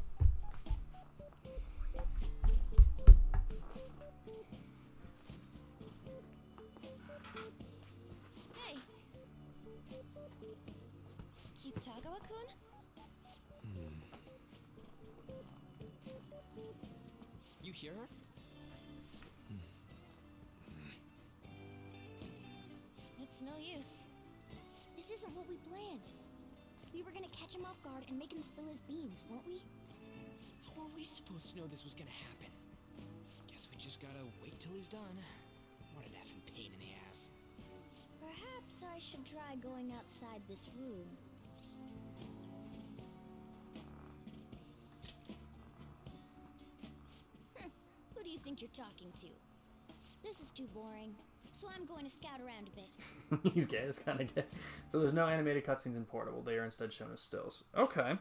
Speaker 5: Hey! Kitagawa-kun?
Speaker 10: You hear her?
Speaker 5: It's no use.
Speaker 4: This isn't what we planned. We were gonna catch him off guard and make him spill his beans, weren't we?
Speaker 10: How were we supposed to know this was gonna happen? Guess we just gotta wait till he's done. What an effing pain in the ass.
Speaker 4: I should try going outside this room. Who do you think you're talking to? This is too boring, so I'm going to scout around a bit.
Speaker 8: He's gay. It's kind of gay. So there's no animated cutscenes in Portable. They are instead shown as stills. Okay.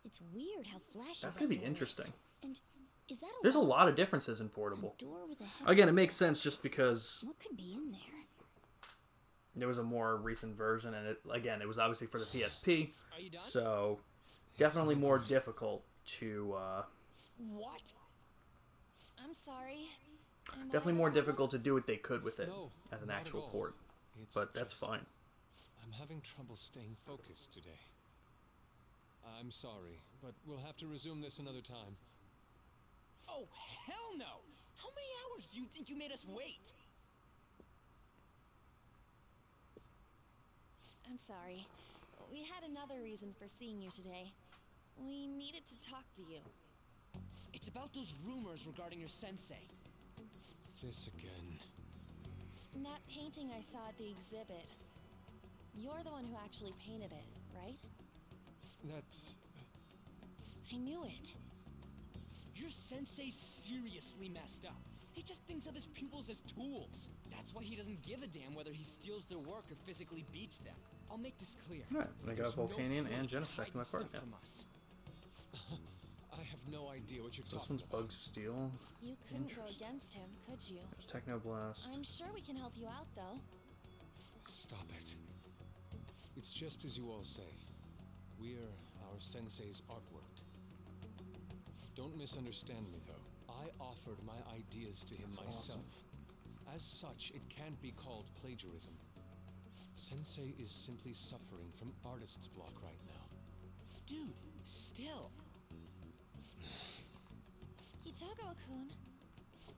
Speaker 4: It's weird how flashy.
Speaker 8: That's gonna be
Speaker 4: door is.
Speaker 8: interesting.
Speaker 4: And is that
Speaker 8: There's a lot of differences in Portable.
Speaker 4: door with a heavy
Speaker 8: Again, it makes sense just because
Speaker 4: What could be in there?
Speaker 8: there was a more recent version, and it was obviously for the PSP, so definitely more difficult to.
Speaker 5: What? I'm sorry.
Speaker 8: Definitely more difficult to do what they could with it as an
Speaker 11: not at
Speaker 8: actual
Speaker 11: all.
Speaker 8: port,
Speaker 11: It's
Speaker 8: but that's
Speaker 11: just-
Speaker 8: fine.
Speaker 11: I'm having trouble staying focused today. I'm sorry, but we'll have to resume this another time.
Speaker 10: Oh, hell no! How many hours do you think you made us wait?
Speaker 5: I'm sorry. We had another reason for seeing you today. We needed to talk to you.
Speaker 10: It's about those rumors regarding your sensei.
Speaker 11: This again.
Speaker 5: That painting I saw at the exhibit. You're the one who actually painted it, right?
Speaker 11: That's...
Speaker 5: I knew it.
Speaker 10: Your sensei's seriously messed up. He just thinks of his pupils as tools. That's why he doesn't give a damn whether he steals their work or physically beats them. I'll make this clear.
Speaker 8: Alright, I got
Speaker 10: There's no
Speaker 8: Volcanion and
Speaker 10: point in
Speaker 8: Genesect in my
Speaker 10: hiding
Speaker 8: cart
Speaker 10: stuff
Speaker 8: now.
Speaker 10: from us.
Speaker 11: I have no idea what you're
Speaker 8: So this
Speaker 11: talking
Speaker 8: one's
Speaker 11: about.
Speaker 8: Bug Steel.
Speaker 5: You couldn't go
Speaker 8: Interesting.
Speaker 5: against him, could you?
Speaker 8: There's Technoblast.
Speaker 5: I'm sure we can help you out, though.
Speaker 11: Stop it. It's just as you all say. We're our sensei's artwork. Don't misunderstand me, though. I offered my ideas to him
Speaker 8: That's
Speaker 11: myself.
Speaker 8: awesome.
Speaker 11: As such, it can't be called plagiarism. Sensei is simply suffering from artist's block right now.
Speaker 10: Dude, still.
Speaker 5: Kitagawa-kun.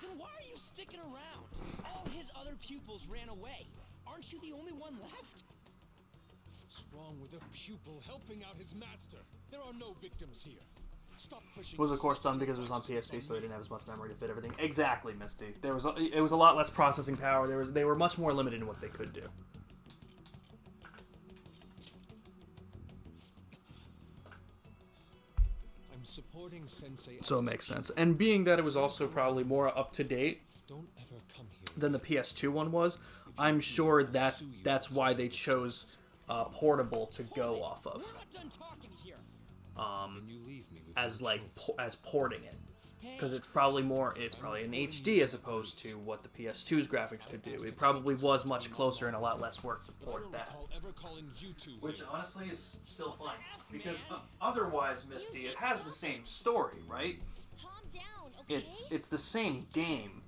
Speaker 10: Then why are you sticking around? All his other pupils ran away. Aren't you the only one left?
Speaker 15: What's wrong with a pupil helping out his master? There are no victims here. Stop pushing.
Speaker 8: It was of course done because it was on PSP, so they didn't have as much memory to fit everything. Exactly, Misty. It was a lot less processing power. They were much more limited in what they could do.
Speaker 11: I'm supporting Sensei.
Speaker 8: So it
Speaker 11: as his
Speaker 8: makes sense.
Speaker 11: pupil.
Speaker 8: And being that it was also probably more up to date
Speaker 11: Don't ever come here.
Speaker 8: than the PS2 one was, I'm sure that's why they chose Portable to go off of.
Speaker 10: We're not done talking here.
Speaker 11: Then you leave me with
Speaker 8: As
Speaker 11: no
Speaker 8: like
Speaker 11: choice.
Speaker 8: as porting it, because it's probably in HD as opposed to what the PS2's graphics could do. It probably was much closer and a lot less work to
Speaker 11: I
Speaker 8: port
Speaker 11: don't
Speaker 8: that.
Speaker 11: recall ever calling you two
Speaker 8: Which
Speaker 11: weird.
Speaker 8: honestly is still fine, because otherwise, Misty, it has the same story, right?
Speaker 5: Calm down, okay?
Speaker 8: It's the same game,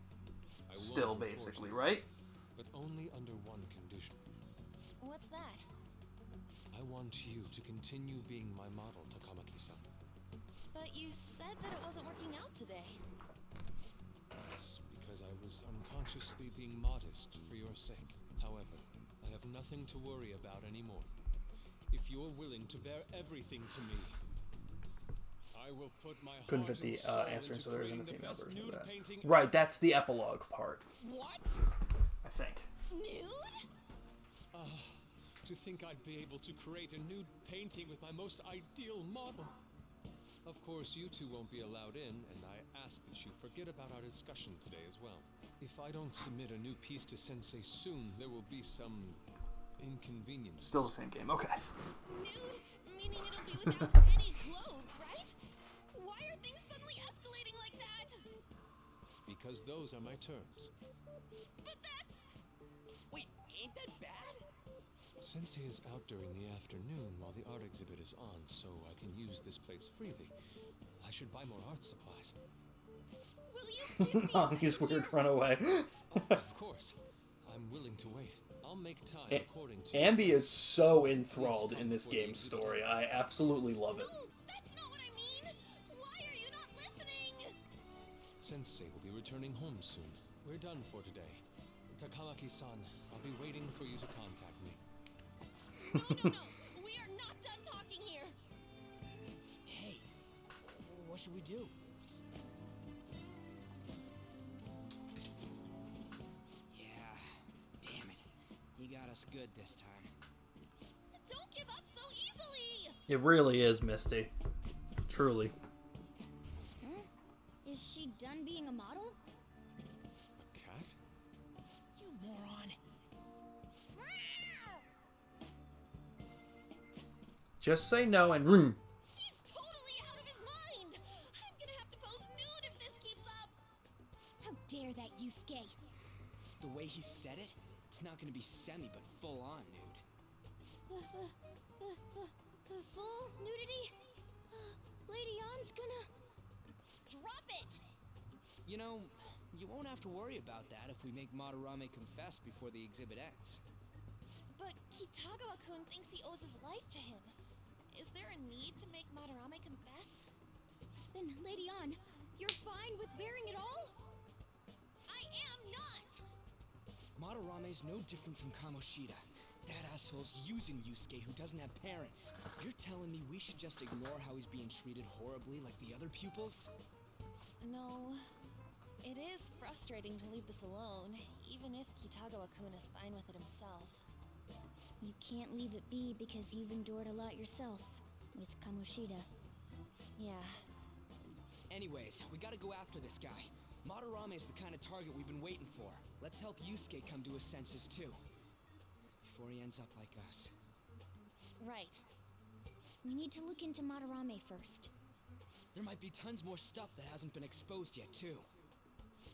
Speaker 11: I will
Speaker 8: still
Speaker 11: report
Speaker 8: basically,
Speaker 11: you,
Speaker 8: right?
Speaker 11: But only under one condition.
Speaker 5: What's that?
Speaker 11: I want you to continue being my model, Takamaki-san.
Speaker 5: But you said that it wasn't working out today.
Speaker 11: That's because I was unconsciously being modest for your sake. However, I have nothing to worry about anymore. If you're willing to bear everything to me, I will put my
Speaker 8: Couldn't
Speaker 11: heart
Speaker 8: fit the
Speaker 11: and soul
Speaker 8: answer,
Speaker 11: into
Speaker 8: so there isn't a
Speaker 11: creating the
Speaker 8: female
Speaker 11: best
Speaker 8: version of
Speaker 11: nude
Speaker 8: that.
Speaker 11: painting
Speaker 8: Right, that's the epilogue part,
Speaker 10: What?
Speaker 8: I think.
Speaker 5: Nude?
Speaker 11: To think I'd be able to create a nude painting with my most ideal model. Of course, you two won't be allowed in, and I ask that you forget about our discussion today as well. If I don't submit a new piece to Sensei soon, there will be some inconvenience.
Speaker 8: Still the same game. Okay.
Speaker 5: Nude? Meaning it'll be without any clothes, right? Why are things suddenly escalating like that?
Speaker 11: Because those are my terms.
Speaker 5: But that's...
Speaker 10: Wait, ain't that bad?
Speaker 11: Sensei is out during the afternoon while the art exhibit is on, so I can use this place freely. I should buy more art supplies.
Speaker 5: Will you give me a
Speaker 8: Nami's
Speaker 5: second
Speaker 8: weird
Speaker 5: here?
Speaker 8: runaway.
Speaker 11: Of course. I'm willing to wait. I'll make time according to...
Speaker 8: Ambi is so enthralled in this game's story. I absolutely love it.
Speaker 5: No, that's not what I mean. Why are you not listening?
Speaker 11: Sensei will be returning home soon. We're done for today. Takamaki-san, I'll be waiting for you to contact me.
Speaker 5: No. We are not done talking here.
Speaker 10: Hey, what should we do? Yeah, damn it. You got us good this time.
Speaker 5: Don't give up so easily!
Speaker 8: It really is, Misty. Truly.
Speaker 4: Huh? Is she done being a model?
Speaker 11: A cat?
Speaker 10: You moron.
Speaker 8: Just say no and run.
Speaker 5: He's totally out of his mind! I'm gonna have to pose nude if this keeps up!
Speaker 4: How dare that, Yusuke?
Speaker 10: The way he said it, it's not gonna be semi, but full on nude.
Speaker 4: Full nudity? Lady Ann's gonna...
Speaker 5: Drop it!
Speaker 10: You know, you won't have to worry about that if we make Madarame confess before the exhibit ends.
Speaker 5: But Kitagawa-kun thinks he owes his life to him. Is there a need to make Madarame confess?
Speaker 4: Then, Lady Ann, you're fine with bearing it all?
Speaker 5: I am not!
Speaker 10: Madarame's no different from Kamoshida. That asshole's using Yusuke who doesn't have parents. You're telling me we should just ignore how he's being treated horribly like the other pupils?
Speaker 5: No. It is frustrating to leave this alone, even if Kitagawa-kun is fine with it himself.
Speaker 4: You can't leave it be because you've endured a lot yourself, with Kamoshida.
Speaker 5: Yeah.
Speaker 10: Anyways, we gotta go after this guy. Madarame is the kind of target we've been waiting for. Let's help Yusuke come to his senses too. Before he ends up like us.
Speaker 5: Right.
Speaker 4: We need to look into Madarame first.
Speaker 10: There might be tons more stuff that hasn't been exposed yet too.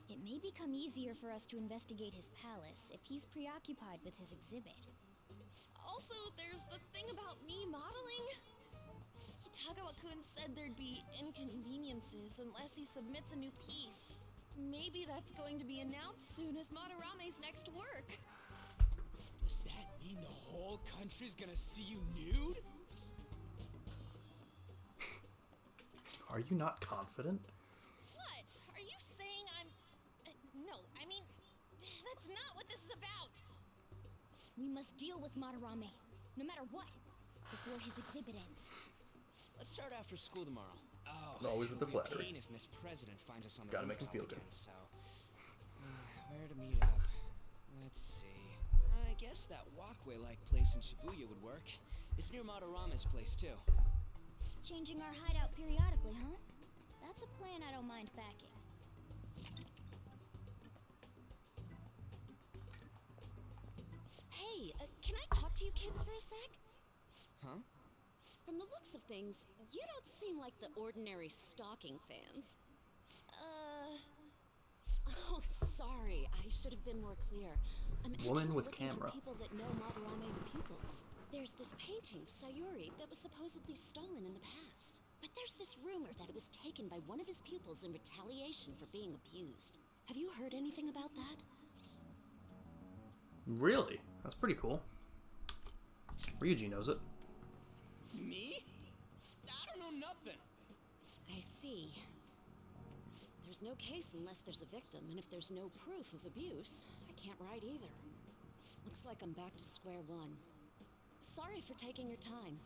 Speaker 4: It may become easier for us to investigate his palace if he's preoccupied with his exhibit.
Speaker 5: Also, there's the thing about me modeling. Kitagawa-kun said there'd be inconveniences unless he submits a new piece. Maybe that's going to be announced soon as Madarame's next work.
Speaker 10: Does that mean the whole country's gonna see you nude?
Speaker 8: Are you not confident?
Speaker 5: What? Are you saying I'm... no, I mean, that's not what this is about.
Speaker 4: We must deal with Madarame, no matter what, before his exhibit ends.
Speaker 10: Let's start after school tomorrow. Oh,
Speaker 8: Always with the
Speaker 10: it'll be a
Speaker 8: flattery.
Speaker 10: pain if Miss President finds us on the
Speaker 8: Gotta make him
Speaker 10: rooftop
Speaker 8: feel good.
Speaker 10: again, so where to meet up? Let's see. I guess that walkway-like place in Shibuya would work. It's near Madarame's place too.
Speaker 4: Changing our hideout periodically, huh? That's a plan I don't mind backing.
Speaker 17: Hey, can I talk to you kids for a sec?
Speaker 10: Huh?
Speaker 17: From the looks of things, you don't seem like the ordinary stalking fans. Oh, sorry. I should have been more clear. I'm
Speaker 8: Woman
Speaker 17: actually
Speaker 8: with
Speaker 17: looking
Speaker 8: camera.
Speaker 17: for people that know Madarame's pupils. There's this painting, Sayuri, that was supposedly stolen in the past. But there's this rumor that it was taken by one of his pupils in retaliation for being abused. Have you heard anything about that?
Speaker 8: Really? That's pretty cool. Ryuji knows it.
Speaker 10: Me? I don't know nothing.
Speaker 17: I see. There's no case unless there's a victim, and if there's no proof of abuse, I can't write either. Looks like I'm back to square one. Sorry for taking your time.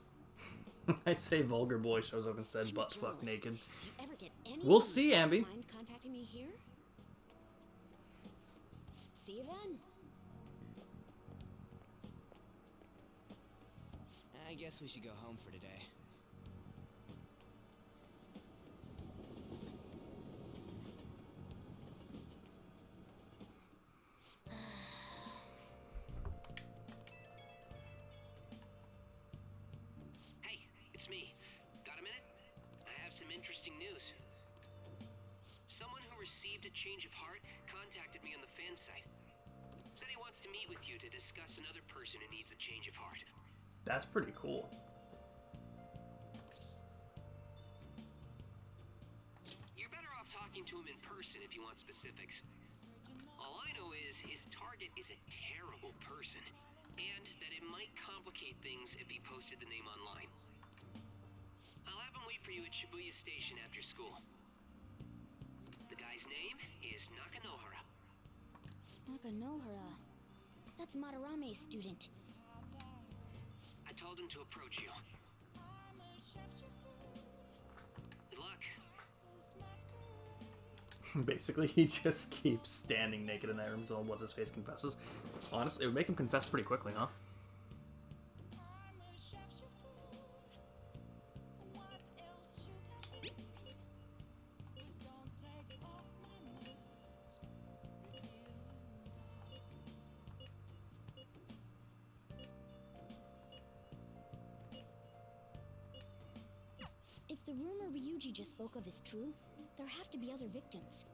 Speaker 8: I say vulgar boy shows up instead, butt fuck naked.
Speaker 17: If you ever get any
Speaker 8: We'll see, Ambi.
Speaker 17: mind contacting me here? See you then.
Speaker 10: I guess we should go home for today.
Speaker 16: Hey, it's me. Got a minute? I have some interesting news. Someone who received a change of heart contacted me on the fan site. Said he wants to meet with you to discuss another person who needs a change of heart.
Speaker 8: That's pretty cool.
Speaker 16: You're better off talking to him in person if you want specifics. All I know is his target is a terrible person, and that it might complicate things if he posted the name online. I'll have him wait for you at Shibuya Station after school. The guy's name is Nakanohara.
Speaker 4: Nakanohara. That's Madarame's student.
Speaker 16: I told him to approach you. Good luck.
Speaker 8: Basically, he just keeps standing naked in that room until what's-his-face confesses. Honestly, it would make him confess pretty quickly, huh?
Speaker 4: If the rumor Ryuji just spoke of is true, there have to be other victims.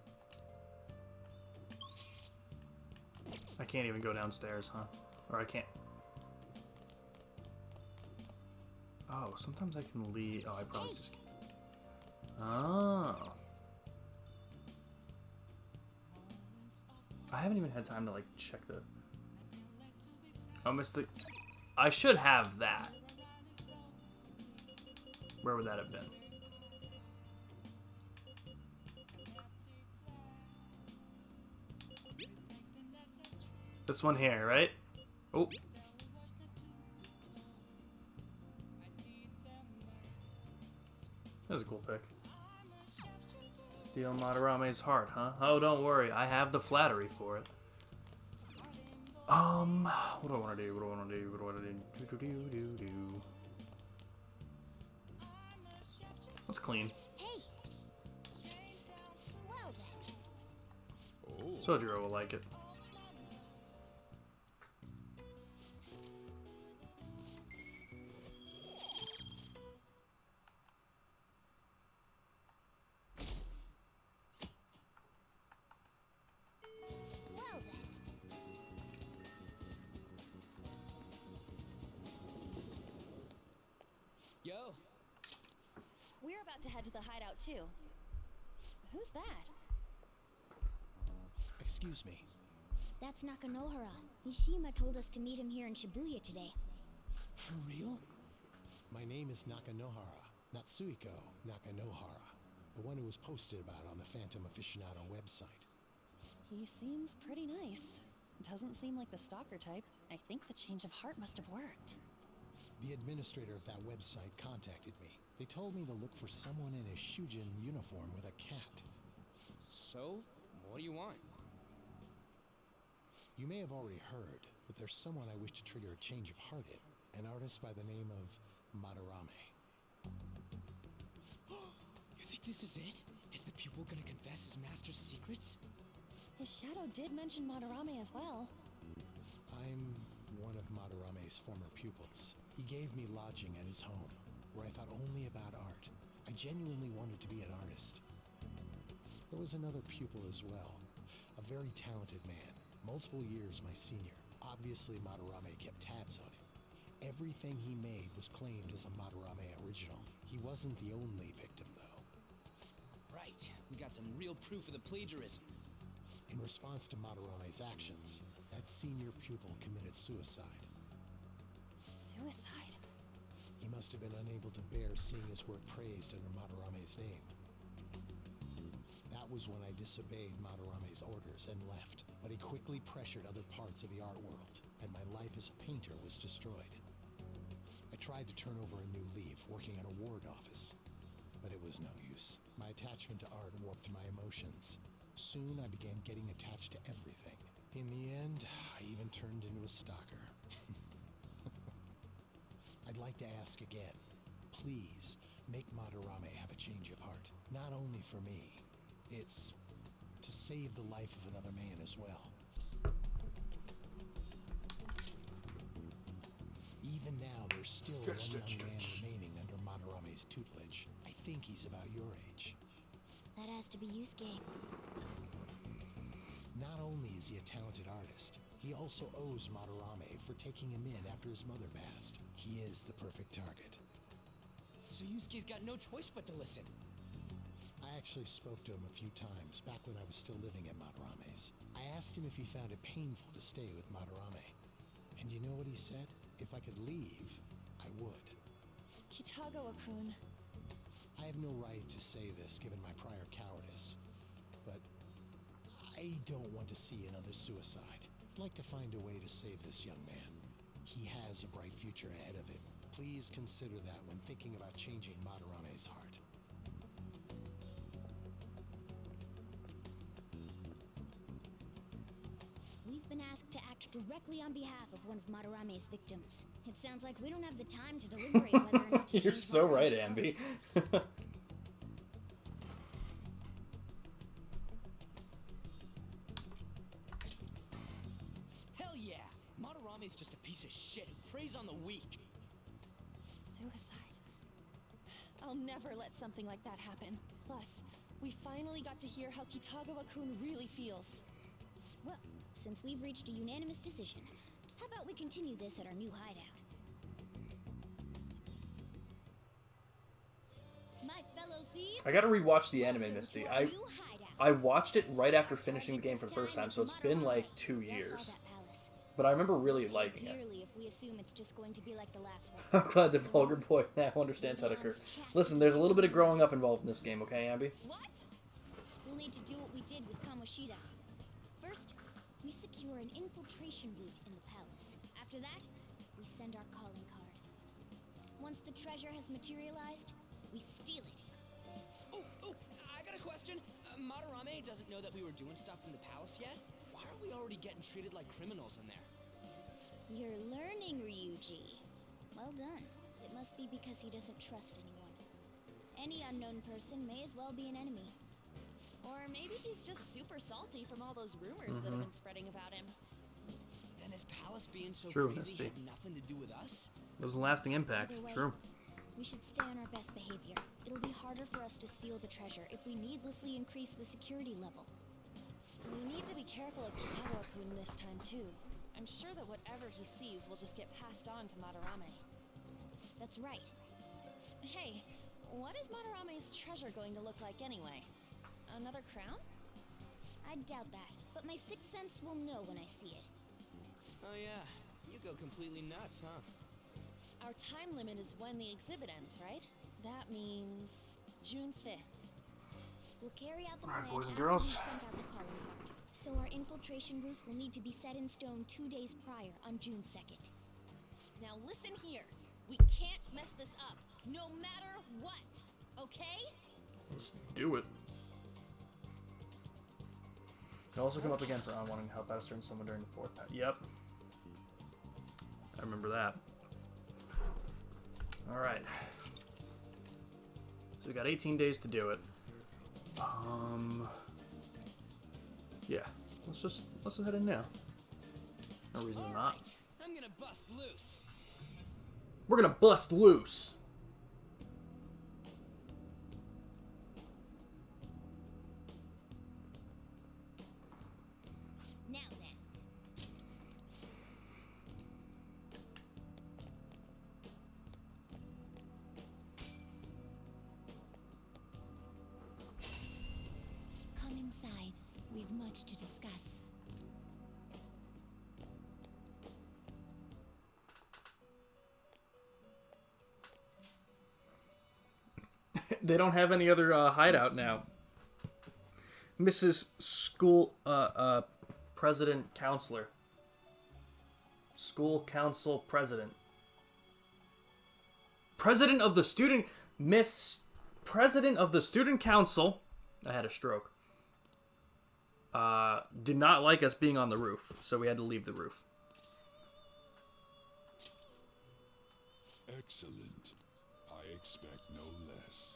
Speaker 8: I can't even go downstairs, huh? Or I can't... Oh, sometimes I can leave... Oh, I probably just can't. Oh. I haven't even had time to, like, check the... I missed the... I should have that. Where would that have been? This one here, right? Oh. That was a cool pick. Steal Madarame's heart, huh? Oh, don't worry. I have the flattery for it. What do I want to do? What do I want to do? What do I want to do? Let's clean.
Speaker 4: Hey. Well then.
Speaker 8: Sojiro will like it.
Speaker 4: Well then.
Speaker 5: Yo. We're about to head to the hideout too. Who's that?
Speaker 7: Excuse me.
Speaker 4: That's Nakanohara. Mishima told us to meet him here in Shibuya today.
Speaker 10: For real?
Speaker 7: My name is Nakanohara. Natsuhiko Nakanohara. The one who was posted about on the Phantom Aficionado website.
Speaker 5: He seems pretty nice. Doesn't seem like the stalker type. I think the change of heart must have worked.
Speaker 7: The administrator of that website contacted me. They told me to look for someone in a Shujin uniform with a cat.
Speaker 10: So, what do you want?
Speaker 7: You may have already heard, but there's someone I wish to trigger a change of heart in. An artist by the name of Madarame.
Speaker 10: You think this is it? Is the pupil gonna confess his master's secrets?
Speaker 5: His shadow did mention Madarame as well.
Speaker 7: I'm one of Madarame's former pupils. He gave me lodging at his home, where I thought only about art. I genuinely wanted to be an artist. There was another pupil as well, a very talented man, multiple years my senior. Obviously, Madarame kept tabs on him. Everything he made was claimed as a Madarame original. He wasn't the only victim, though.
Speaker 10: Right, we got some real proof of the plagiarism.
Speaker 7: In response to Madarame's actions, that senior pupil committed suicide.
Speaker 5: Suicide?
Speaker 7: He must have been unable to bear seeing his work praised under Madarame's name. That was when I disobeyed Madarame's orders and left, but he quickly pressured other parts of the art world, and my life as a painter was destroyed. I tried to turn over a new leaf, working at a ward office, but it was no use. My attachment to art warped my emotions. Soon I began getting attached to everything. In the end, I even turned into a stalker. I'd like to ask again, please make Madarame have a change of heart. Not only for me, it's to save the life of another man as well. Even now, there's still one young man remaining under Madarame's tutelage. I think he's about your age.
Speaker 4: That has to be Yusuke.
Speaker 7: Not only is he a talented artist, he also owes Madarame for taking him in after his mother passed. He is the perfect target.
Speaker 10: So Yusuke's got no choice but to listen.
Speaker 7: I actually spoke to him a few times back when I was still living at Madarame's. I asked him if he found it painful to stay with Madarame. And you know what he said? If I could leave, I would.
Speaker 5: Kitagawa-kun.
Speaker 7: I have no right to say this given my prior cowardice, but I don't want to see another suicide. I'd like to find a way to save this young man. He has a bright future ahead of him. Please consider that when thinking about changing Madarame's heart.
Speaker 4: been asked to act directly on behalf of one of Madarame's victims. It sounds like we don't have the time to deliberate whether or not to
Speaker 8: You're
Speaker 4: change
Speaker 8: so right,
Speaker 4: Madarame's
Speaker 8: Ambi.
Speaker 10: Hell yeah! Madarame's just a piece of shit who preys on the weak.
Speaker 5: Suicide. I'll never let something like that happen. Plus, we finally got to hear how Kitagawa-kun really feels.
Speaker 4: Well, since we've reached a unanimous decision, how about we continue this at our new hideout? My fellow thieves,
Speaker 8: I gotta rewatch the anime, Misty. I watched it right after finishing the game for the first time, so it's been like 2 years. But I remember really liking it.
Speaker 4: clearly if we assume it's just going to be like the last one.
Speaker 8: I'm glad the vulgar boy now understands how to curse. Listen, there's a little bit of growing up involved in this game, okay, Ambi?
Speaker 4: What? We'll need to do what we did with Kamoshida. First, we secure an infiltration route in the palace. After that, we send our calling card. Once the treasure has materialized, we steal it.
Speaker 10: Oh, I got a question. Madarame doesn't know that we were doing stuff in the palace yet? Why are we already getting treated like criminals in there?
Speaker 4: You're learning, Ryuji. Well done. It must be because he doesn't trust anyone. Any unknown person may as well be an enemy.
Speaker 5: Or maybe he's just super salty from all those rumors that have been spreading about him.
Speaker 10: Then his palace being so
Speaker 8: True,
Speaker 10: crazy
Speaker 8: Misty.
Speaker 10: had nothing to do with us?
Speaker 8: It was a lasting impact.
Speaker 4: Either way,
Speaker 8: True.
Speaker 4: we should stay on our best behavior. It'll be harder for us to steal the treasure if we needlessly increase the security level.
Speaker 5: We need to be careful of Kitagawa-kun this time too. I'm sure that whatever he sees will just get passed on to Madarame.
Speaker 4: That's right.
Speaker 5: Hey, what is Madarame's treasure going to look like anyway? Another crown?
Speaker 4: I doubt that, but my sixth sense will know when I see it.
Speaker 10: Oh yeah, you go completely nuts, huh?
Speaker 5: Our time limit is when the exhibit ends, right? That means June 5th.
Speaker 4: We'll carry out the
Speaker 8: All right,
Speaker 4: plan
Speaker 8: boys and
Speaker 4: after
Speaker 8: girls.
Speaker 4: we send out the calling card. So our infiltration route will need to be set in stone 2 days prior on June 2nd.
Speaker 5: Now listen here. We can't mess this up, no matter what, okay?
Speaker 8: Let's do it. Can also come up again for wanting to help out a certain someone during the fourth patch. Yep. I remember that. Alright. So we got 18 days to do it. Yeah. Let's just head in now. No reason to not.
Speaker 10: I'm gonna bust loose.
Speaker 8: We're gonna bust loose.
Speaker 4: Now then.
Speaker 1: Come inside. We've much to discuss.
Speaker 8: They don't have any other hideout now. Mrs. School, President Counselor. School Council President. President of the Student... Miss... President of the Student Council... I had a stroke. Did not like us being on the roof, so we had to leave the roof.
Speaker 2: Excellent. I expect no less.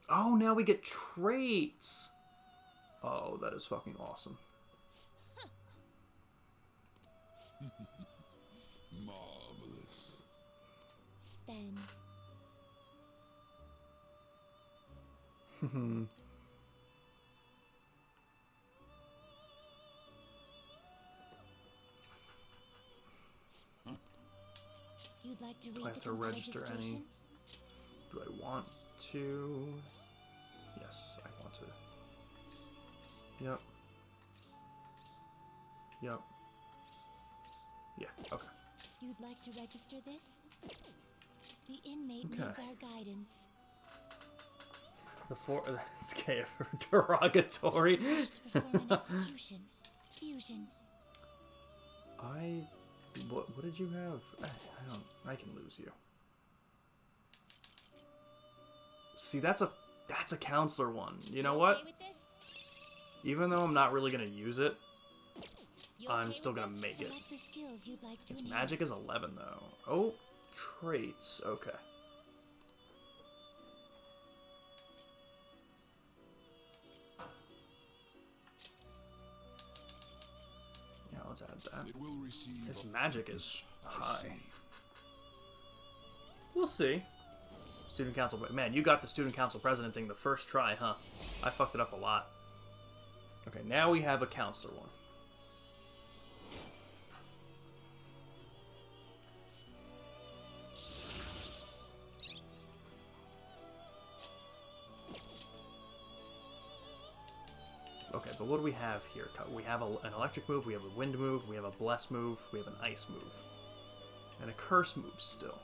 Speaker 8: Oh, now we get traits. Oh, that is fucking awesome.
Speaker 2: Marvelous.
Speaker 1: Then you'd like to read
Speaker 8: Do I have
Speaker 1: the
Speaker 8: to register any?
Speaker 1: registration?
Speaker 8: Do I want to? Yes, I want to. Yep. Yep. Yeah, okay.
Speaker 1: You'd like to register this? The inmate
Speaker 8: Okay.
Speaker 1: needs our guidance.
Speaker 8: The four. It's KF derogatory.
Speaker 1: Perform an execution. Fusion.
Speaker 8: What did you have? I can lose you. See, that's a counselor one. You know what?
Speaker 1: Okay with this?
Speaker 8: Even though I'm not really gonna use it, I'm still gonna make it.
Speaker 14: Select the skills you'd like to
Speaker 8: Its
Speaker 14: enhance.
Speaker 8: magic is 11 though. Oh, traits. Okay. Yeah, let's add that.
Speaker 2: It will receive
Speaker 8: Its magic is high. We'll see. Student council. Man, you got the student council president thing the first try, huh? I fucked it up a lot. Okay, now we have a counselor one. Okay, but what do we have here? We have an electric move, we have a wind move, we have a bless move, we have an ice move. And a curse move still.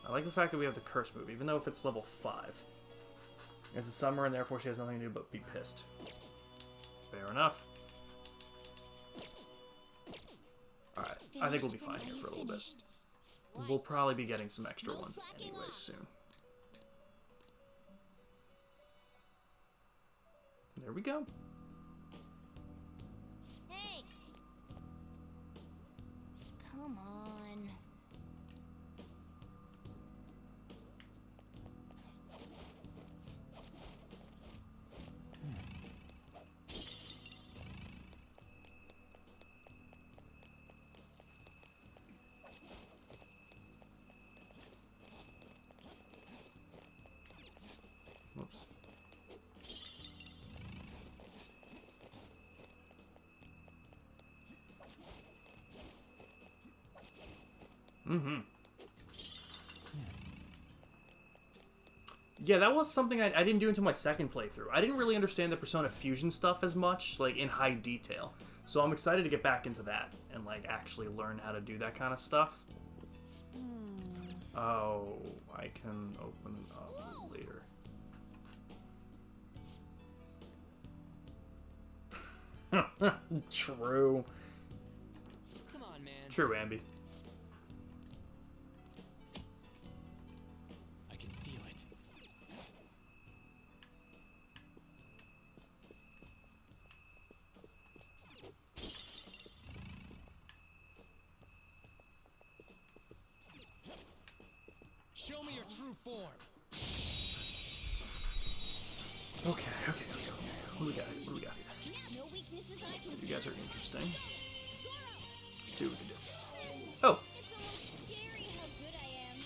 Speaker 8: I like the fact that we have the curse move, even though if it's level 5. It's a summer and therefore she has nothing to do but be pissed. Fair enough. Alright, I think we'll be fine here for a little bit. We'll probably be getting some extra ones anyway soon. There we go.
Speaker 4: Hey! Come on.
Speaker 8: Whoops. Mm-hmm. Yeah, that was something I didn't do until my second playthrough. I didn't really understand the Persona Fusion stuff as much, like, in high detail. So I'm excited to get back into that and, like, actually learn how to do that kind of stuff. Oh, I can open it up later. True.
Speaker 10: Come on, man.
Speaker 8: True, Ambi.
Speaker 10: I can feel it. Show me your true form.
Speaker 8: Okay. What do we got here?
Speaker 4: No weaknesses I can
Speaker 8: You guys are interesting. Let's see what we can do. Oh!
Speaker 4: It's almost scary how good I am.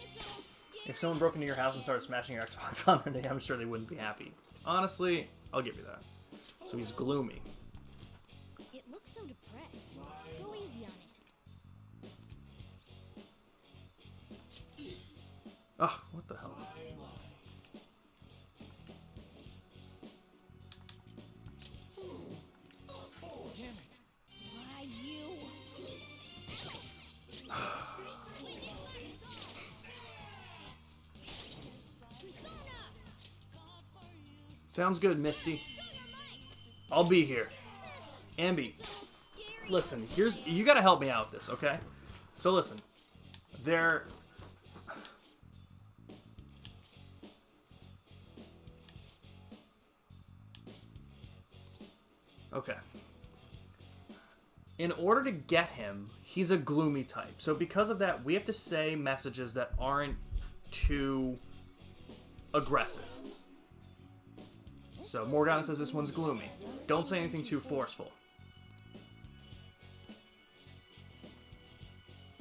Speaker 4: It's almost scary.
Speaker 8: If someone broke into your house and started smashing your Xbox on their day, I'm sure they wouldn't be happy. Honestly, I'll give you that. So he's gloomy.
Speaker 4: It looks so depressed. Go easy on it.
Speaker 8: Ugh, what the hell?
Speaker 10: Damn it.
Speaker 4: Why you?
Speaker 8: Sounds good, Misty. I'll be here. Ambi, listen, you gotta help me out with this, okay? So listen, okay. In order to get him, he's a gloomy type. So because of that, we have to say messages that aren't too aggressive. So Morgana says this one's gloomy. Don't say anything too forceful.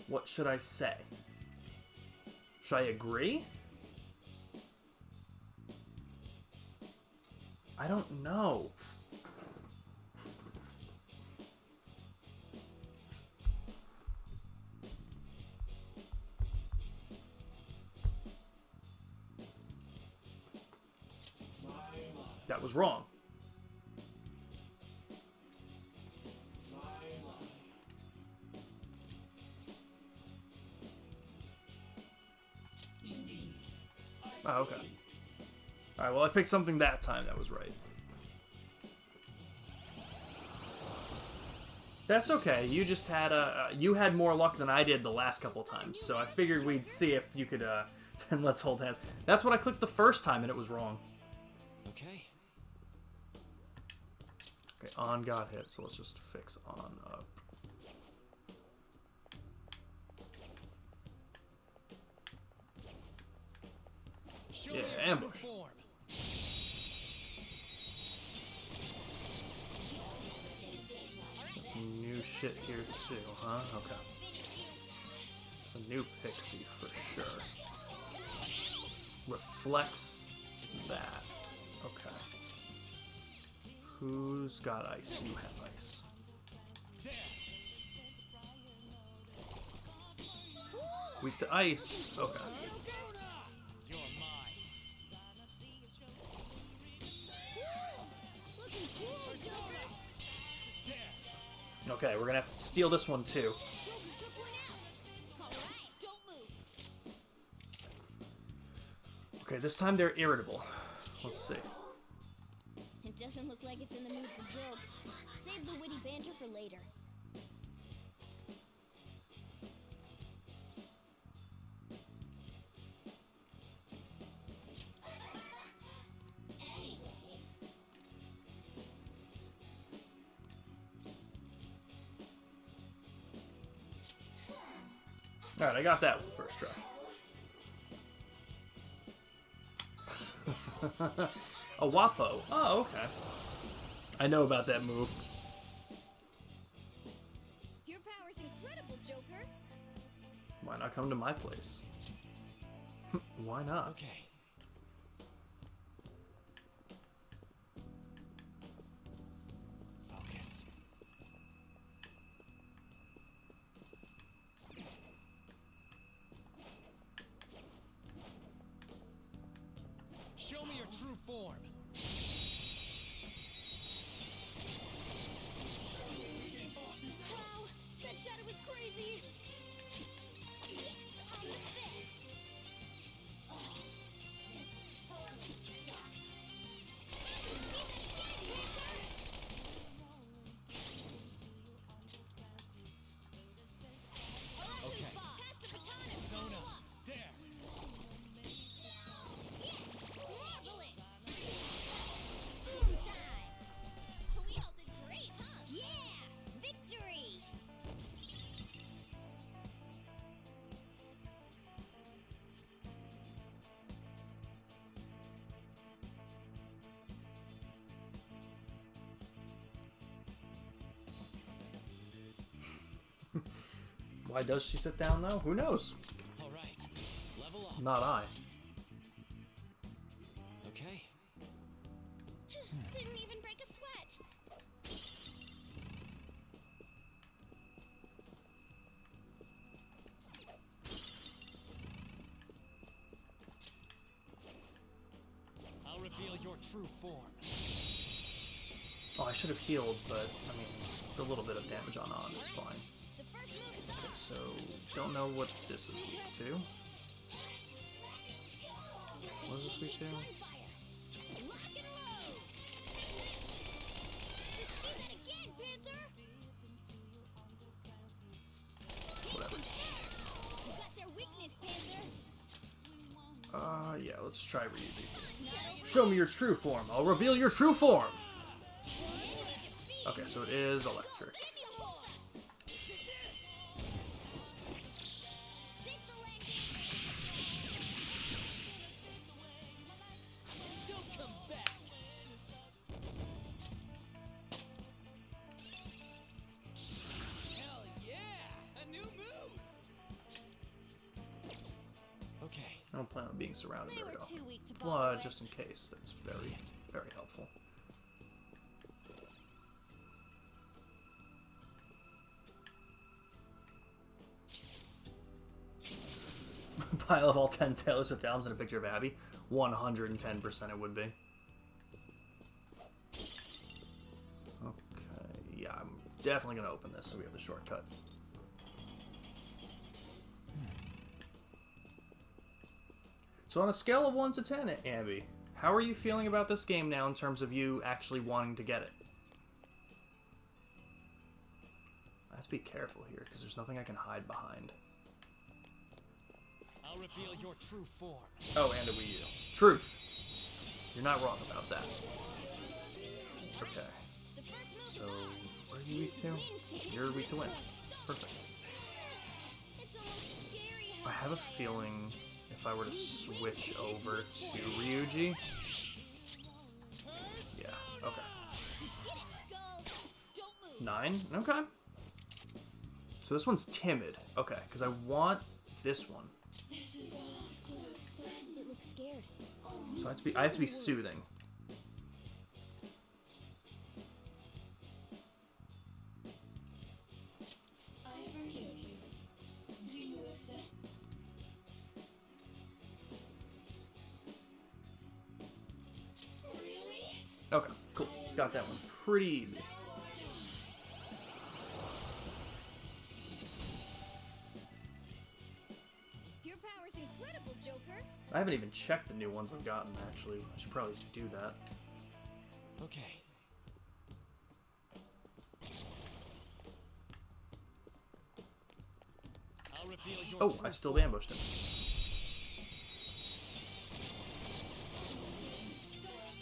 Speaker 8: What should I say? Should I agree? I don't know. That was wrong. Oh, okay. Alright, well I picked something that time that was right. That's okay, you just had you had more luck than I did the last couple times, so I figured we'd see if you could, then let's hold hands. That's what I clicked the first time and it was wrong.
Speaker 10: Okay.
Speaker 8: on got hit, so let's just fix on up. Yeah, ambush. Some new shit here too, huh? Okay. It's a new pixie for sure. Reflects that. Okay. Who's got ice? You have ice. Weak to ice. Okay. Okay, we're gonna have to steal this one too. Okay, this time they're irritable. Let's see.
Speaker 4: It doesn't look like it's in the mood for jokes. Save the witty banter for later.
Speaker 8: Alright, I got that one first try. A Wapo. Oh, okay. I know about that move.
Speaker 4: Your power's incredible, Joker.
Speaker 8: Why not come to my place? Why not?
Speaker 10: Okay. Focus. Show me your true form.
Speaker 4: Wow, that shadow was crazy. Yes, I'm the best.
Speaker 10: Okay. Sona, there.
Speaker 4: Marvelous. Boom time. We all did great, huh? Yeah, victory.
Speaker 8: Why does she sit down though? Who knows?
Speaker 10: All right. Level up.
Speaker 8: Not I.
Speaker 10: Okay.
Speaker 4: Didn't even break a sweat.
Speaker 10: I'll reveal your true form.
Speaker 8: Oh, I should have healed, but I mean, a little bit of damage on is fine. Okay, so don't know what this is weak to. What is this weak to?
Speaker 4: Lock and load. Do that again, Panther.
Speaker 8: Whatever.
Speaker 4: You got their weakness, Panther.
Speaker 8: Yeah, let's try Ryuji. Show me your true form. I'll reveal your true form. Okay, so it is electric.
Speaker 10: Don't come back. Hell yeah! A new move. Okay.
Speaker 8: I don't plan on being surrounded
Speaker 4: They
Speaker 8: very
Speaker 4: were
Speaker 8: often.
Speaker 4: too weak to bother
Speaker 8: But
Speaker 4: with.
Speaker 8: just in case, that's very, very helpful. Pile of all 10 Taylor Swift albums and a picture of Abby? 110% it would be. Okay, yeah, I'm definitely going to open this so we have the shortcut. So on a scale of 1 to 10, Abby, how are you feeling about this game now in terms of you actually wanting to get it? I have to be careful here because there's nothing I can hide behind.
Speaker 10: I'll reveal your true form.
Speaker 8: Oh, and a Wii U. Truth. You're not wrong about that. Okay. So, what are you weak to? You're weak to wind. Perfect. I have a feeling if I were to switch over to Ryuji... Yeah, okay. 9? Okay. So this one's timid. Okay, because I want this one.
Speaker 4: It looks scared.
Speaker 8: So I have to be soothing. Okay, cool. Got that one pretty easy.
Speaker 4: Your power's incredible, Joker.
Speaker 8: I haven't even checked the new ones I've gotten, actually. I should probably do that.
Speaker 10: Okay. I'll reveal your
Speaker 8: Oh, I still ambushed him.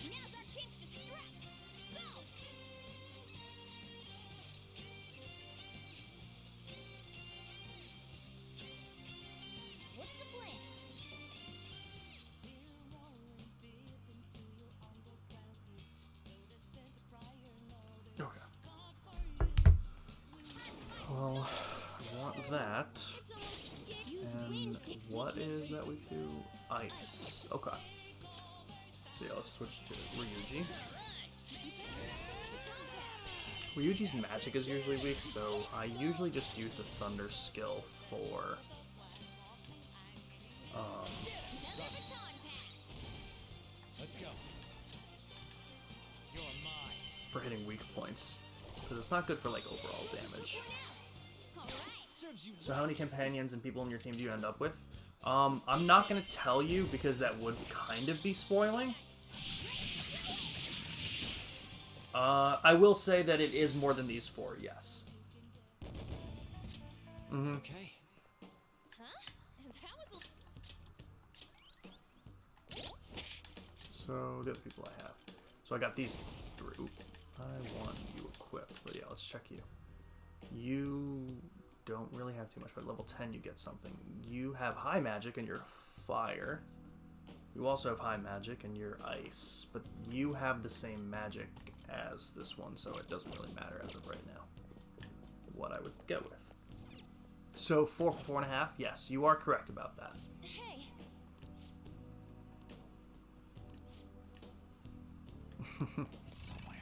Speaker 4: Now's our chance to strike. Go! What's the plan?
Speaker 8: Okay. Well, I want that. And what is that weak to? Ice. Okay. So yeah, let's switch to Ryuji. Ryuji's magic is usually weak, so I usually just use the Thunder skill for
Speaker 10: Let's go. You're mine.
Speaker 8: for hitting weak points, because it's not good for like overall damage. So how many companions and people in your team do you end up with? I'm not going to tell you because that would kind of be spoiling. I will say that it is more than these 4, yes. Mm-hmm.
Speaker 10: Okay.
Speaker 8: So, the other people I have. So I got these 3. I want you equipped, but yeah, let's check you. You don't really have too much, but level 10 you get something. You have high magic and you're fire. You also have high magic and you're ice, but you have the same magic as this one, so it doesn't really matter as of right now what I would go with. So 4 for 4.5, yes, you are correct about that.
Speaker 5: Hey.
Speaker 10: It's somewhere.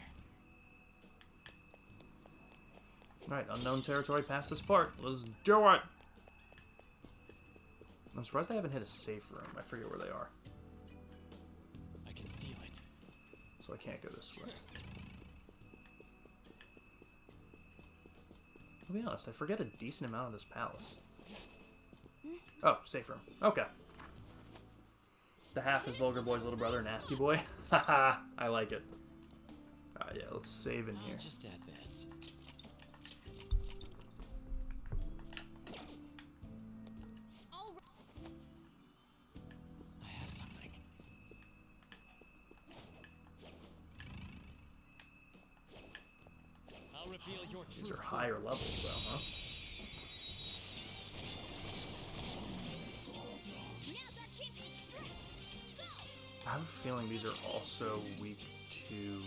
Speaker 8: Alright, unknown territory past this part. Let's do it! I'm surprised I haven't hit a safe room. I forget where they are.
Speaker 10: I can feel it.
Speaker 8: So I can't go this way. To be honest, I forget a decent amount of this palace. Oh, safe room. Okay. The half is Vulgar Boy's little brother, Nasty Boy. Haha, I like it. Alright, yeah, let's save in here.
Speaker 10: I'll just add this. I have something. I'll reveal your
Speaker 8: These
Speaker 10: true
Speaker 8: are higher levels, though, huh? I have a feeling these are also weak to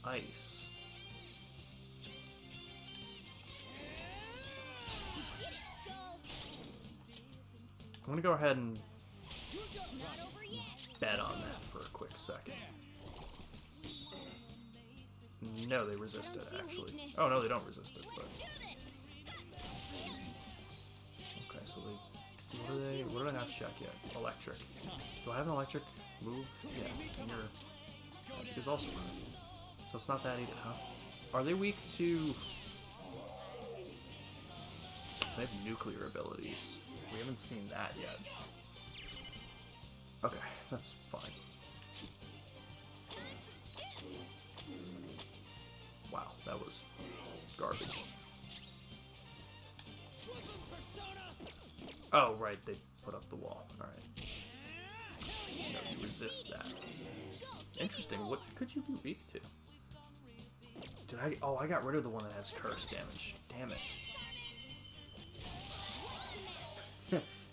Speaker 8: ice. I'm gonna go ahead and bet on that for a quick second. No, they resist it, actually. Oh, no, they don't resist it, but... Okay, so they... What did I not check yet? Electric. Do I have an electric move? Yeah, and your magic is also running. So it's not that either, huh? Are they weak to... They have nuclear abilities. We haven't seen that yet. Okay, that's fine. Wow, that was garbage. Oh, right, they put up the wall. Alright. No, you resist that. Interesting, what could you be weak to? Did I? Oh, I got rid of the one that has curse damage. Damn it.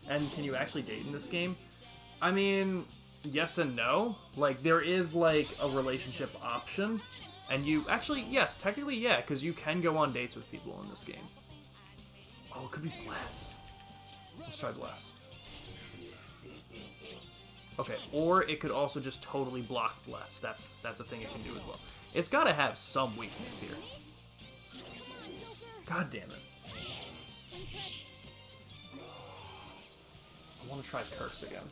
Speaker 8: And can you actually date in this game? I mean, yes and no. Like, there is, like, a relationship option. And you... Actually, yes, technically, yeah, because you can go on dates with people in this game. Oh, it could be Bless. Let's try Bless. Okay, or it could also just totally block Bless. That's a thing it can do as well. It's got to have some weakness here. God damn it. I want to try Curse again.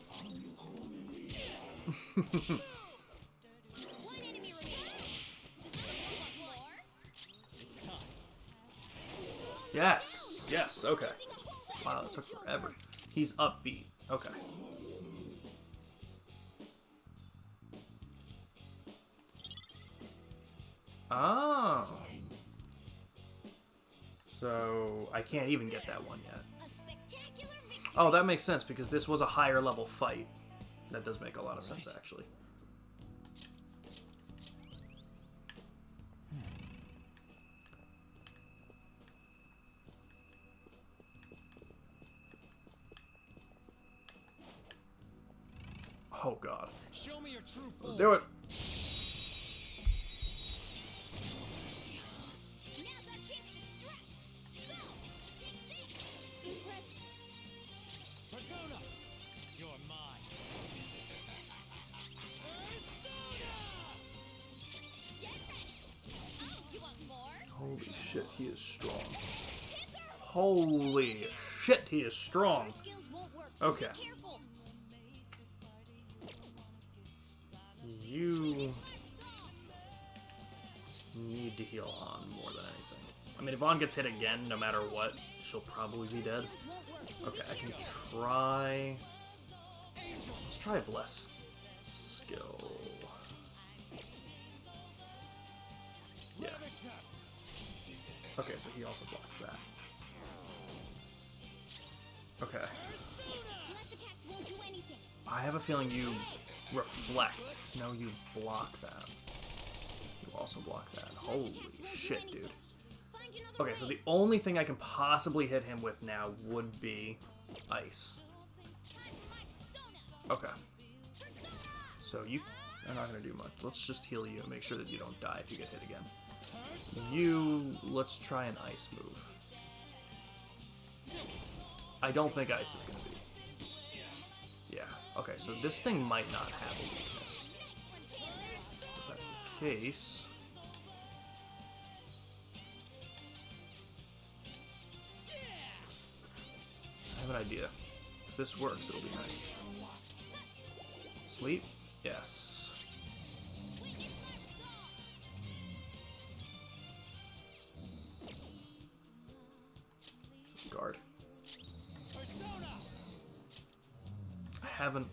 Speaker 8: Yes! Yes, okay. Wow, that took forever. He's upbeat. Okay. Oh. So, I can't even get that one yet. Oh, that makes sense, because this was a higher level fight. That does make a lot of sense, actually. Oh, God.
Speaker 10: Show me your true
Speaker 8: Let's do it.
Speaker 10: Persona, you're mine.
Speaker 8: Holy shit, he is strong. Holy shit, he is strong. Okay. You need to heal Han more than anything. I mean, if Han gets hit again, no matter what, she'll probably be dead. Okay, I can try... Let's try a Bless skill. Yeah. Okay, so he also blocks that. Okay. I have a feeling you reflect. No, you block that. You also block that. Holy shit, dude. Okay, so the only thing I can possibly hit him with now would be ice. Okay. So you are not going to do much. Let's just heal you and make sure that you don't die if you get hit again. You... Let's try an ice move. I don't think ice is going to be. Yeah. Okay, so this thing might not have a weakness. If that's the case... I have an idea. If this works, it'll be nice. Sleep? Yes. Just guard. I have a...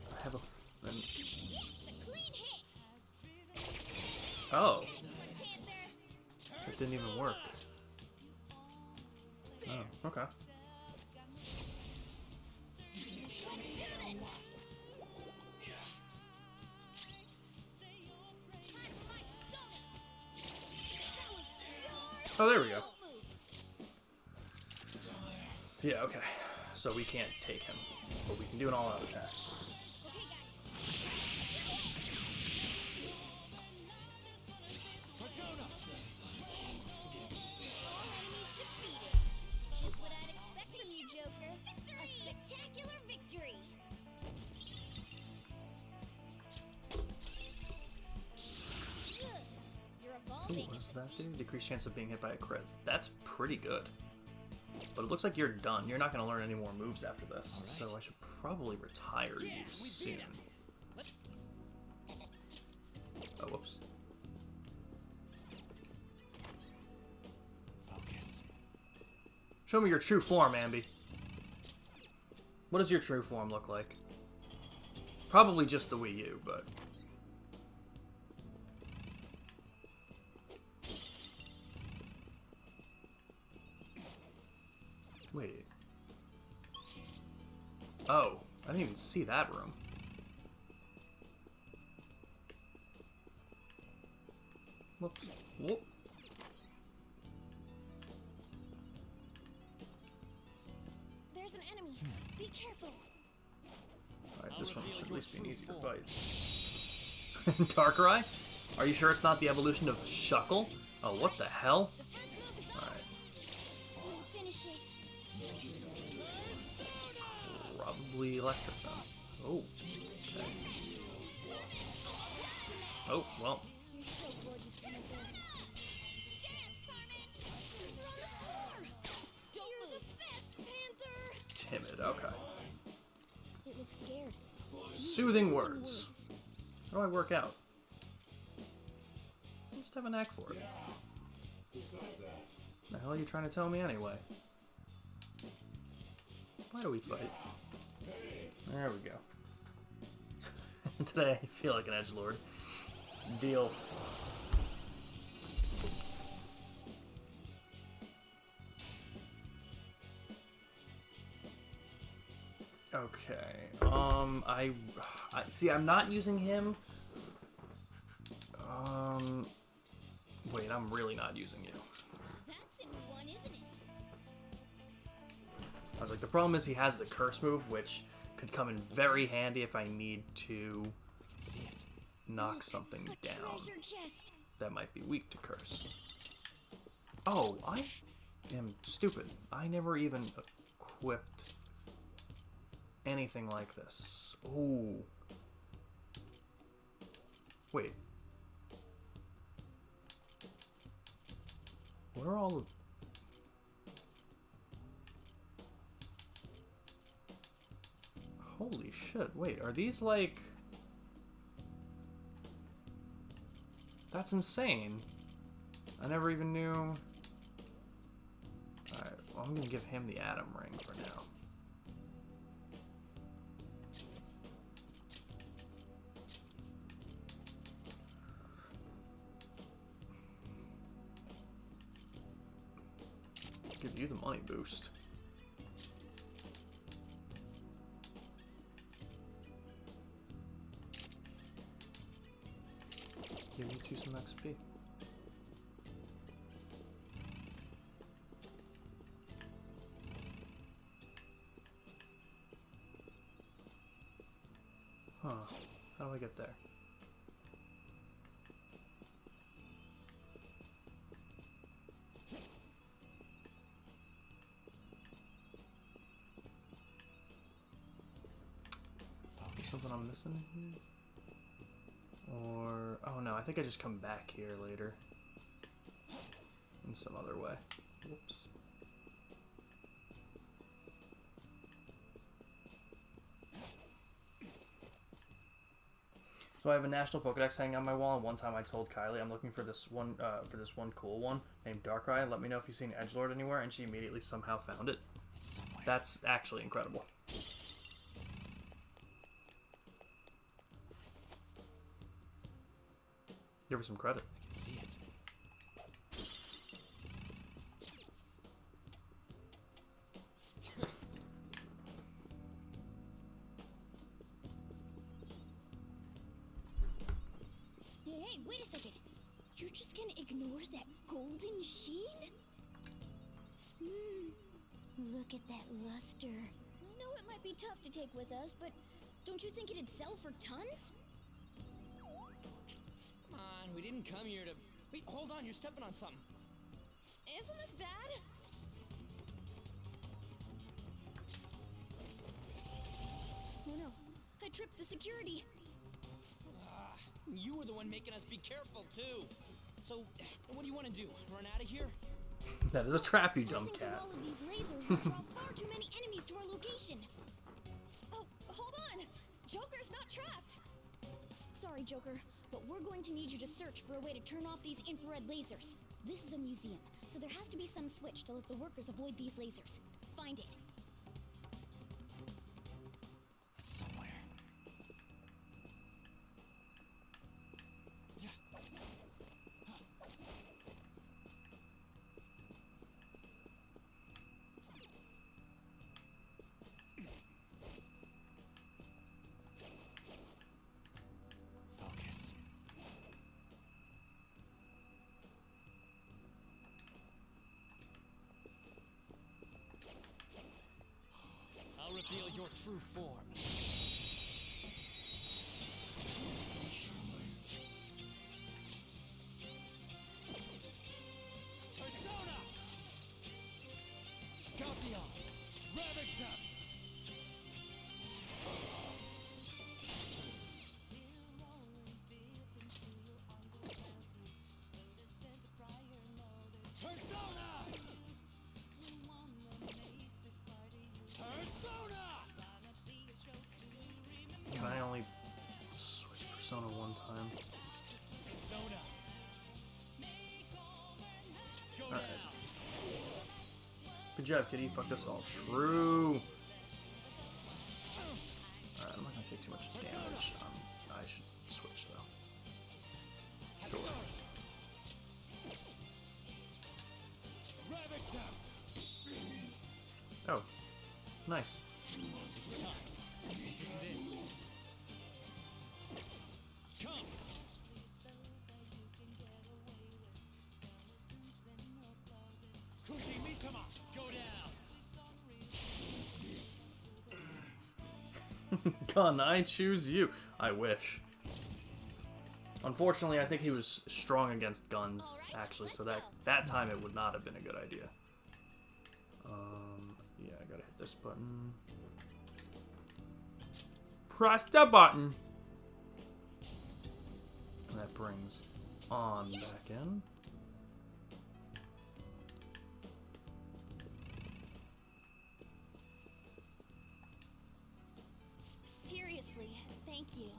Speaker 8: Oh. It didn't even work. Oh, okay. Oh, there we go. Yeah, okay. So we can't take him, but we can do an all-out attack.
Speaker 4: Just what I'd expect from you, Joker. A spectacular victory.
Speaker 8: Ooh, what does that do? Decreased chance of being hit by a crit. That's pretty good. But it looks like you're done. You're not going to learn any more moves after this, so I should probably retire you soon. Oh, whoops.
Speaker 10: Focus.
Speaker 8: Show me your true form, Ambi. What does your true form look like? Probably just the Wii U, but... Wait. Oh, I didn't even see that room. Whoops. Whoop.
Speaker 5: There's an enemy. Be careful.
Speaker 8: Alright, this one should at least be an easier fight. Darkrai? Are you sure it's not the evolution of Shuckle? Oh, what the hell? Alright.
Speaker 4: Finish it.
Speaker 8: Probably Electrocute. Oh, okay. Oh, well.
Speaker 4: You're so gorgeous, Panther. You're the best, Panther!
Speaker 8: Timid, okay.
Speaker 4: It looks scared.
Speaker 8: Soothing words. How do I work out? I just have a knack for it. The hell are you trying to tell me anyway? Why do we fight? There we go. Today I feel like an edgelord. Deal. Okay. I see. I'm not using him. Wait. I'm really not using you.
Speaker 4: That's in one, isn't it?
Speaker 8: I was like, the problem is he has the curse move, which could come in very handy if I need to knock something down
Speaker 4: Treasure chest.
Speaker 8: that might be weak to curse. Oh, I am stupid. I never even equipped anything like this. Ooh. Wait. What are all of... Holy shit, wait, are these like... That's insane. I never even knew... Alright, well, I'm gonna give him the Atom Ring for now. Give you the money boost. Give you 2 some XP. Huh. How do I get there? Something I'm missing here? Or... Oh no, I think I just come back here later. In some other way. Whoops. So I have a national Pokedex hanging on my wall, and one time I told Kylie I'm looking for this one cool one named Darkrai. Let me know if you've seen Edgelord anywhere, and she immediately somehow found it. That's actually incredible. Give her some credit.
Speaker 10: I can see it.
Speaker 4: Hey, wait a second. You're just gonna ignore that golden sheen? Look at that luster. I know it might be tough to take with us, but don't you think it'd sell for tons?
Speaker 10: Come on, we didn't come here to... Wait, hold on, you're stepping on something.
Speaker 5: Isn't this bad?
Speaker 4: No, I tripped the security.
Speaker 10: You were the one making us be careful, too. So, what do you want to do? Run out of here?
Speaker 8: That is a trap, you dumb
Speaker 4: Passing
Speaker 8: cat.
Speaker 4: through all of these lasers will draw far too many enemies to our location.
Speaker 5: Oh, hold on! Joker's not trapped!
Speaker 4: Sorry, Joker, but we're going to need you to search for a way to turn off these infrared lasers. This is a museum, so there has to be some switch to let the workers avoid these lasers. Find it.
Speaker 10: It's somewhere. Focus. reveal your true form. Persona! Gavion! Ravage them! Persona! Persona!
Speaker 8: Can I only switch Persona one time?
Speaker 10: Persona!
Speaker 8: Alright. Good job, kitty. Fucked us all. True! Alright, I'm not gonna take too much damage. I should switch, though. Sure.
Speaker 10: Ravage them!
Speaker 8: Oh. Nice.
Speaker 10: It's time. This isn't it. Come! Kushi Mitama, go down!
Speaker 8: Gun, I choose you. I wish. Unfortunately, I think he was strong against guns, actually, so that time it would not have been a good idea. Yeah, I gotta hit this button. Press the button! And that brings on back in.
Speaker 1: Seriously, thank you.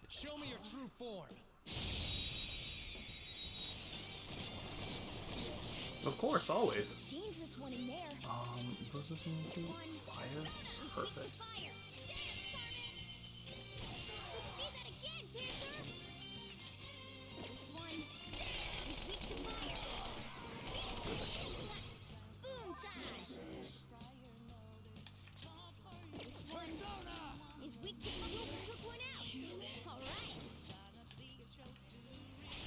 Speaker 10: Show me your true form.
Speaker 8: Of course, always.
Speaker 4: Dangerous one in there.
Speaker 8: Was this into fire? Perfect.
Speaker 4: Fire. See that again, Panther. This one is weak to fire. Boom time. This one is weak to fire. Took one out. All right.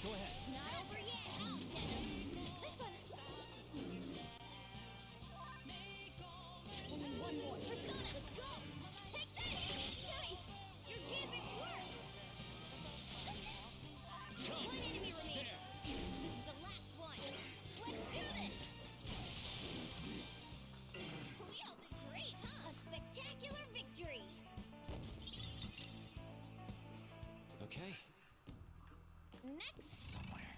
Speaker 10: Go ahead.
Speaker 4: It's not over yet. I'll get him. This one. Only one more. Persona, let's go. Take that. Nice. You're giving work. One enemy remaining. This is the last one. Let's do this. We all did great, huh? A spectacular victory.
Speaker 10: Okay.
Speaker 4: Next.
Speaker 10: Somewhere.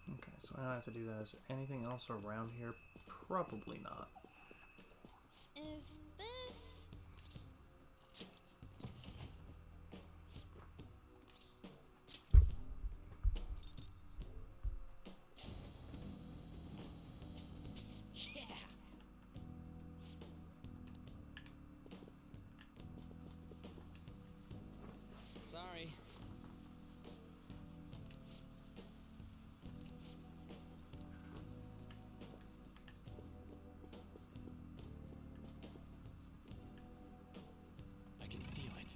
Speaker 8: Okay, so I don't have to do that. Is there anything else around here? Probably not.
Speaker 1: Is this...
Speaker 10: Yeah. Sorry. I can feel it.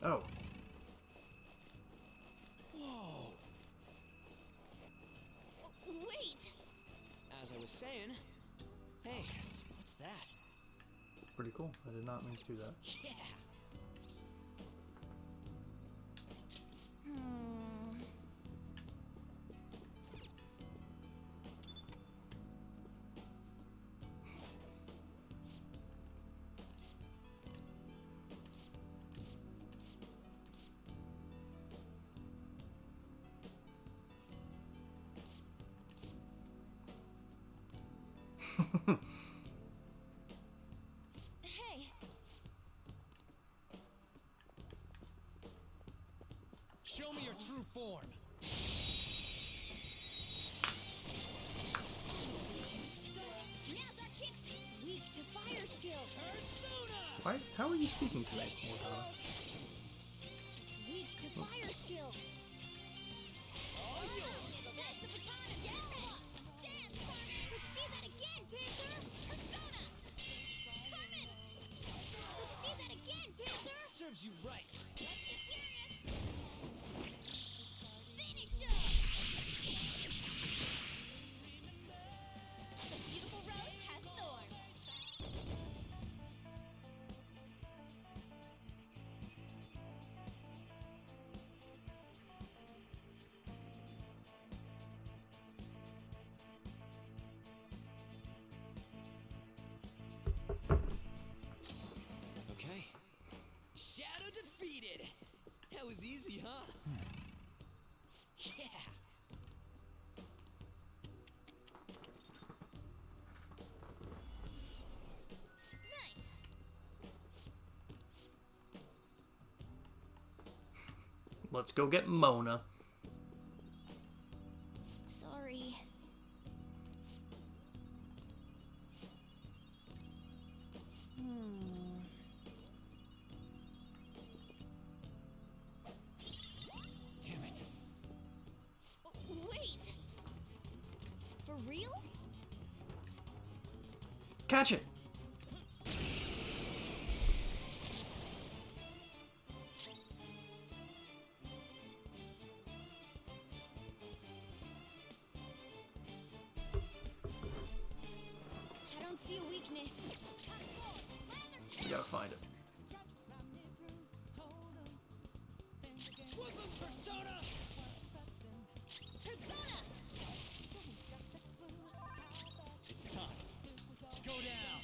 Speaker 8: Oh.
Speaker 10: Whoa.
Speaker 1: Wait!
Speaker 10: As I was saying, hey, what's that?
Speaker 8: Pretty cool. I did not mean to do that.
Speaker 10: Yeah.
Speaker 1: Hey!
Speaker 10: Show me your true form.
Speaker 8: Why? How are you speaking to me, Morgana?
Speaker 4: It's weak to fire skills.
Speaker 10: Serves you right.
Speaker 4: Finish him! The beautiful rose has thorns.
Speaker 10: Okay. Shadow defeated. That was easy, huh? Yeah.
Speaker 8: Let's go get Mona.
Speaker 4: Sorry.
Speaker 10: Damn it.
Speaker 4: Wait! For real?
Speaker 8: Catch it!
Speaker 4: I don't see a weakness.
Speaker 8: You gotta find it.
Speaker 10: Whoopin' Persona!
Speaker 4: Persona!
Speaker 10: It's time. Go down.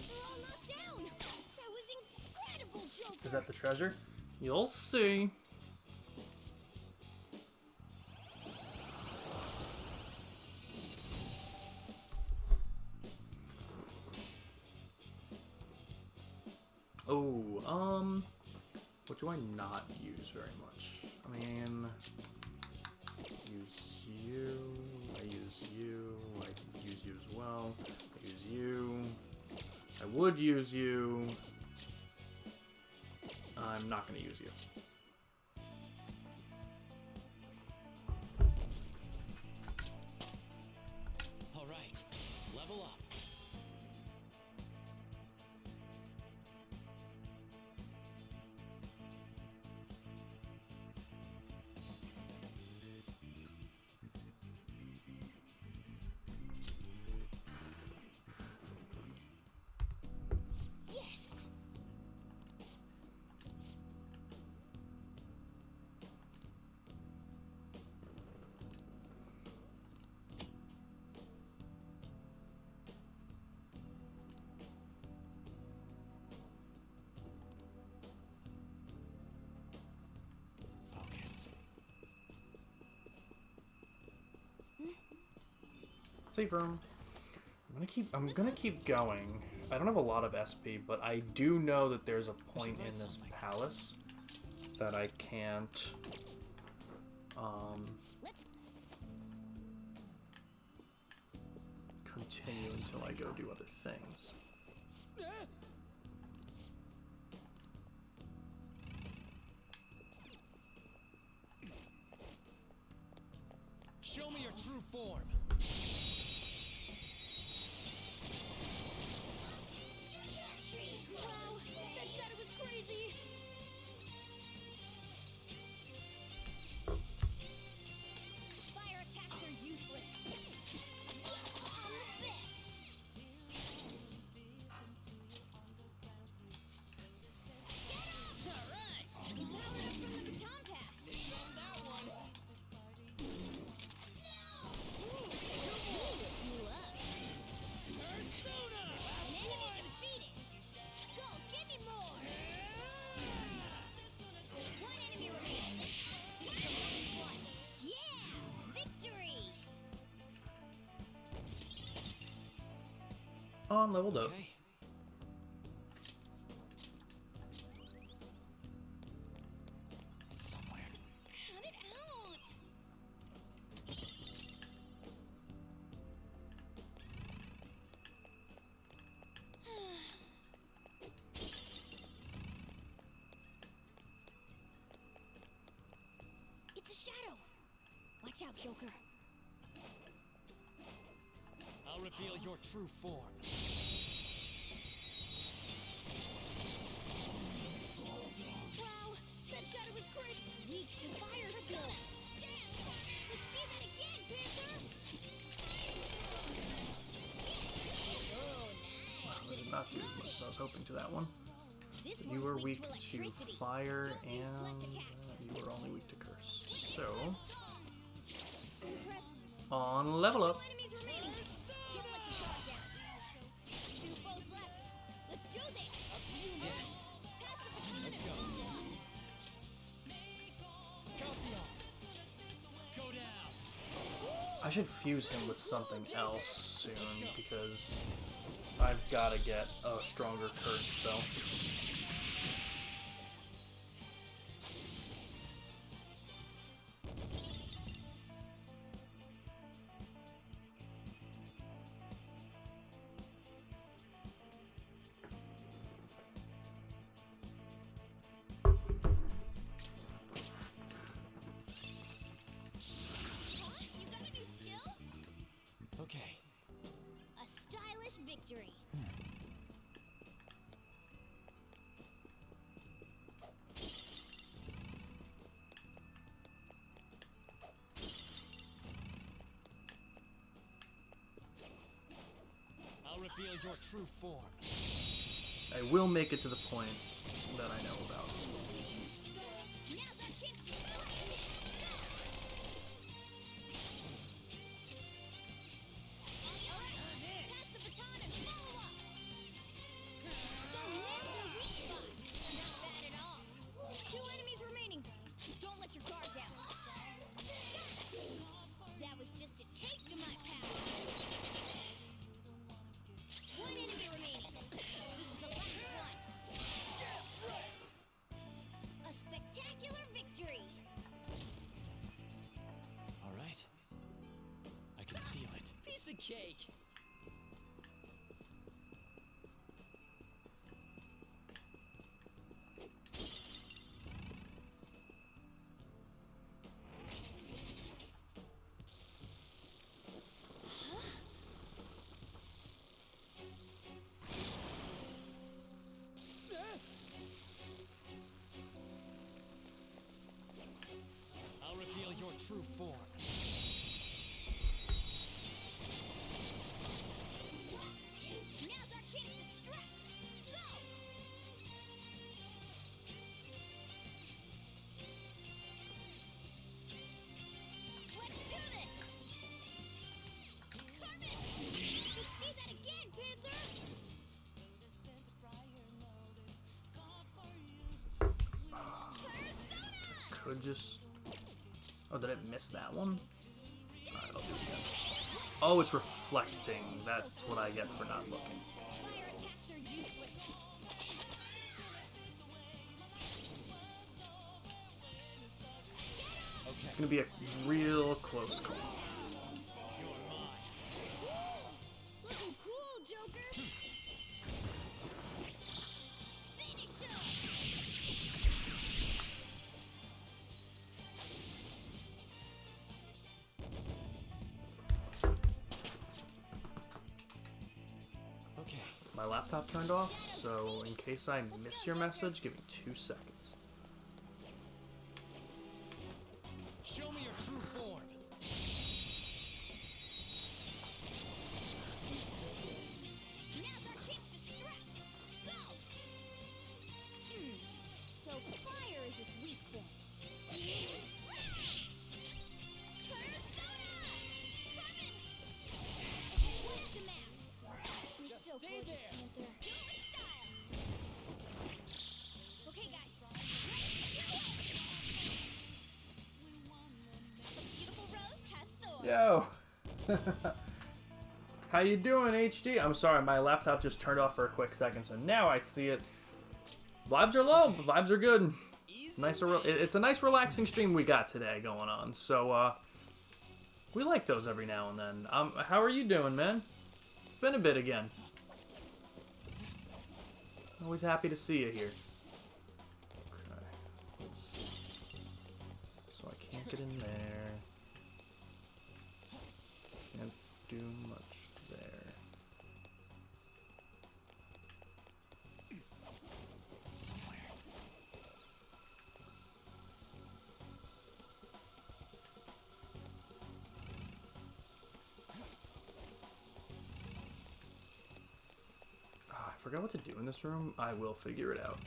Speaker 4: We're all knocked down! That was incredible, Joker!
Speaker 8: Is that the treasure? You'll see. Oh, what do I not use very much? I mean, use you, I use you, I use you as well, I use you, I would use you, I'm not going to use you.
Speaker 10: All right. Level up.
Speaker 4: Yes!
Speaker 10: Focus.
Speaker 8: Safe room. I'm gonna keep going. I don't have a lot of SP, but I do know that there's a point in this palace that I can't continue until I go do other things.
Speaker 10: Show me your true form.
Speaker 4: Wow! That shadow was crazy! Fire attacks are useless. On this!
Speaker 10: Alright!
Speaker 4: Power up from the baton pass!
Speaker 10: That one.
Speaker 4: You up.
Speaker 10: Persona!
Speaker 4: An enemy defeated! Go, give me more! One enemy remaining. This is the last one. Yeah! Victory!
Speaker 8: Oh, I'm leveled up.
Speaker 10: Okay. It's somewhere.
Speaker 4: Cut it out! Shadow! Watch out, Joker.
Speaker 10: I'll reveal your true form.
Speaker 4: Wow, that shadow is great. It's weak to fire skills. Damn! Let's see that again, Panther!
Speaker 8: Wow, I did not do as much as I was hoping to that one.
Speaker 4: This
Speaker 8: But you were
Speaker 4: one's
Speaker 8: weak
Speaker 4: to
Speaker 8: to
Speaker 4: electricity.
Speaker 8: fire,
Speaker 4: Don't use
Speaker 8: and
Speaker 4: blessed attacks.
Speaker 8: you were only weak to curse. So,
Speaker 4: Press
Speaker 8: on level up.
Speaker 4: 2 enemies remaining. Don't let your guard down. 2 foes left. Let's do this. Pass the baton.
Speaker 10: Let's go. Caltheon. Go down.
Speaker 8: I should fuse him with something else soon, because I've got to get a stronger curse spell.
Speaker 4: You got a new skill?
Speaker 10: Okay.
Speaker 4: A stylish victory.
Speaker 10: I'll reveal your true form.
Speaker 8: I will make it to the point that I know about.
Speaker 4: Now's our chance to strike. Alright, pass the baton and follow up. Don't miss the weak spot. Not bad at all. 2 enemies remaining. Don't let your guard down. That was just a taste of my power. 1 enemy remaining. This is the last one. A spectacular victory.
Speaker 10: All right. I can feel it. Piece of cake. I'll reveal your true form.
Speaker 4: Now's our chance to strike. Go! Let's do this! Carmen! Let's see that again, Panther!
Speaker 8: Could just... Oh, did I miss that one? Alright, I'll do it again. Oh, it's reflecting. That's what I get for not looking.
Speaker 4: Fire attacks are useless.
Speaker 10: Okay.
Speaker 8: It's gonna be a real close call.
Speaker 4: Looking cool, Joker! Finish him!
Speaker 10: Okay.
Speaker 8: My laptop turned off, so in case I miss your message, give me 2 seconds.
Speaker 10: Show me your true form.
Speaker 4: Now's our chance to strike. Go! So fire is its weak point. Persona! Carmen! Where's the map? You're
Speaker 10: Just
Speaker 4: so
Speaker 10: stay
Speaker 4: gorgeous,
Speaker 10: there.
Speaker 4: Panther. Do it with style. Okay, guys. A beautiful rose has thorns.
Speaker 8: Yo! How you doing, HD? I'm sorry, my laptop just turned off for a quick second, so now I see it. Vibes are low, but vibes are good. It's a nice relaxing stream we got today going on, so we like those every now and then. How are you doing, man? It's been a bit again. Always happy to see you here. Okay, let's see. So I can't Can't get in there. Can't do much there. I forgot what to do in this room. I will figure it out.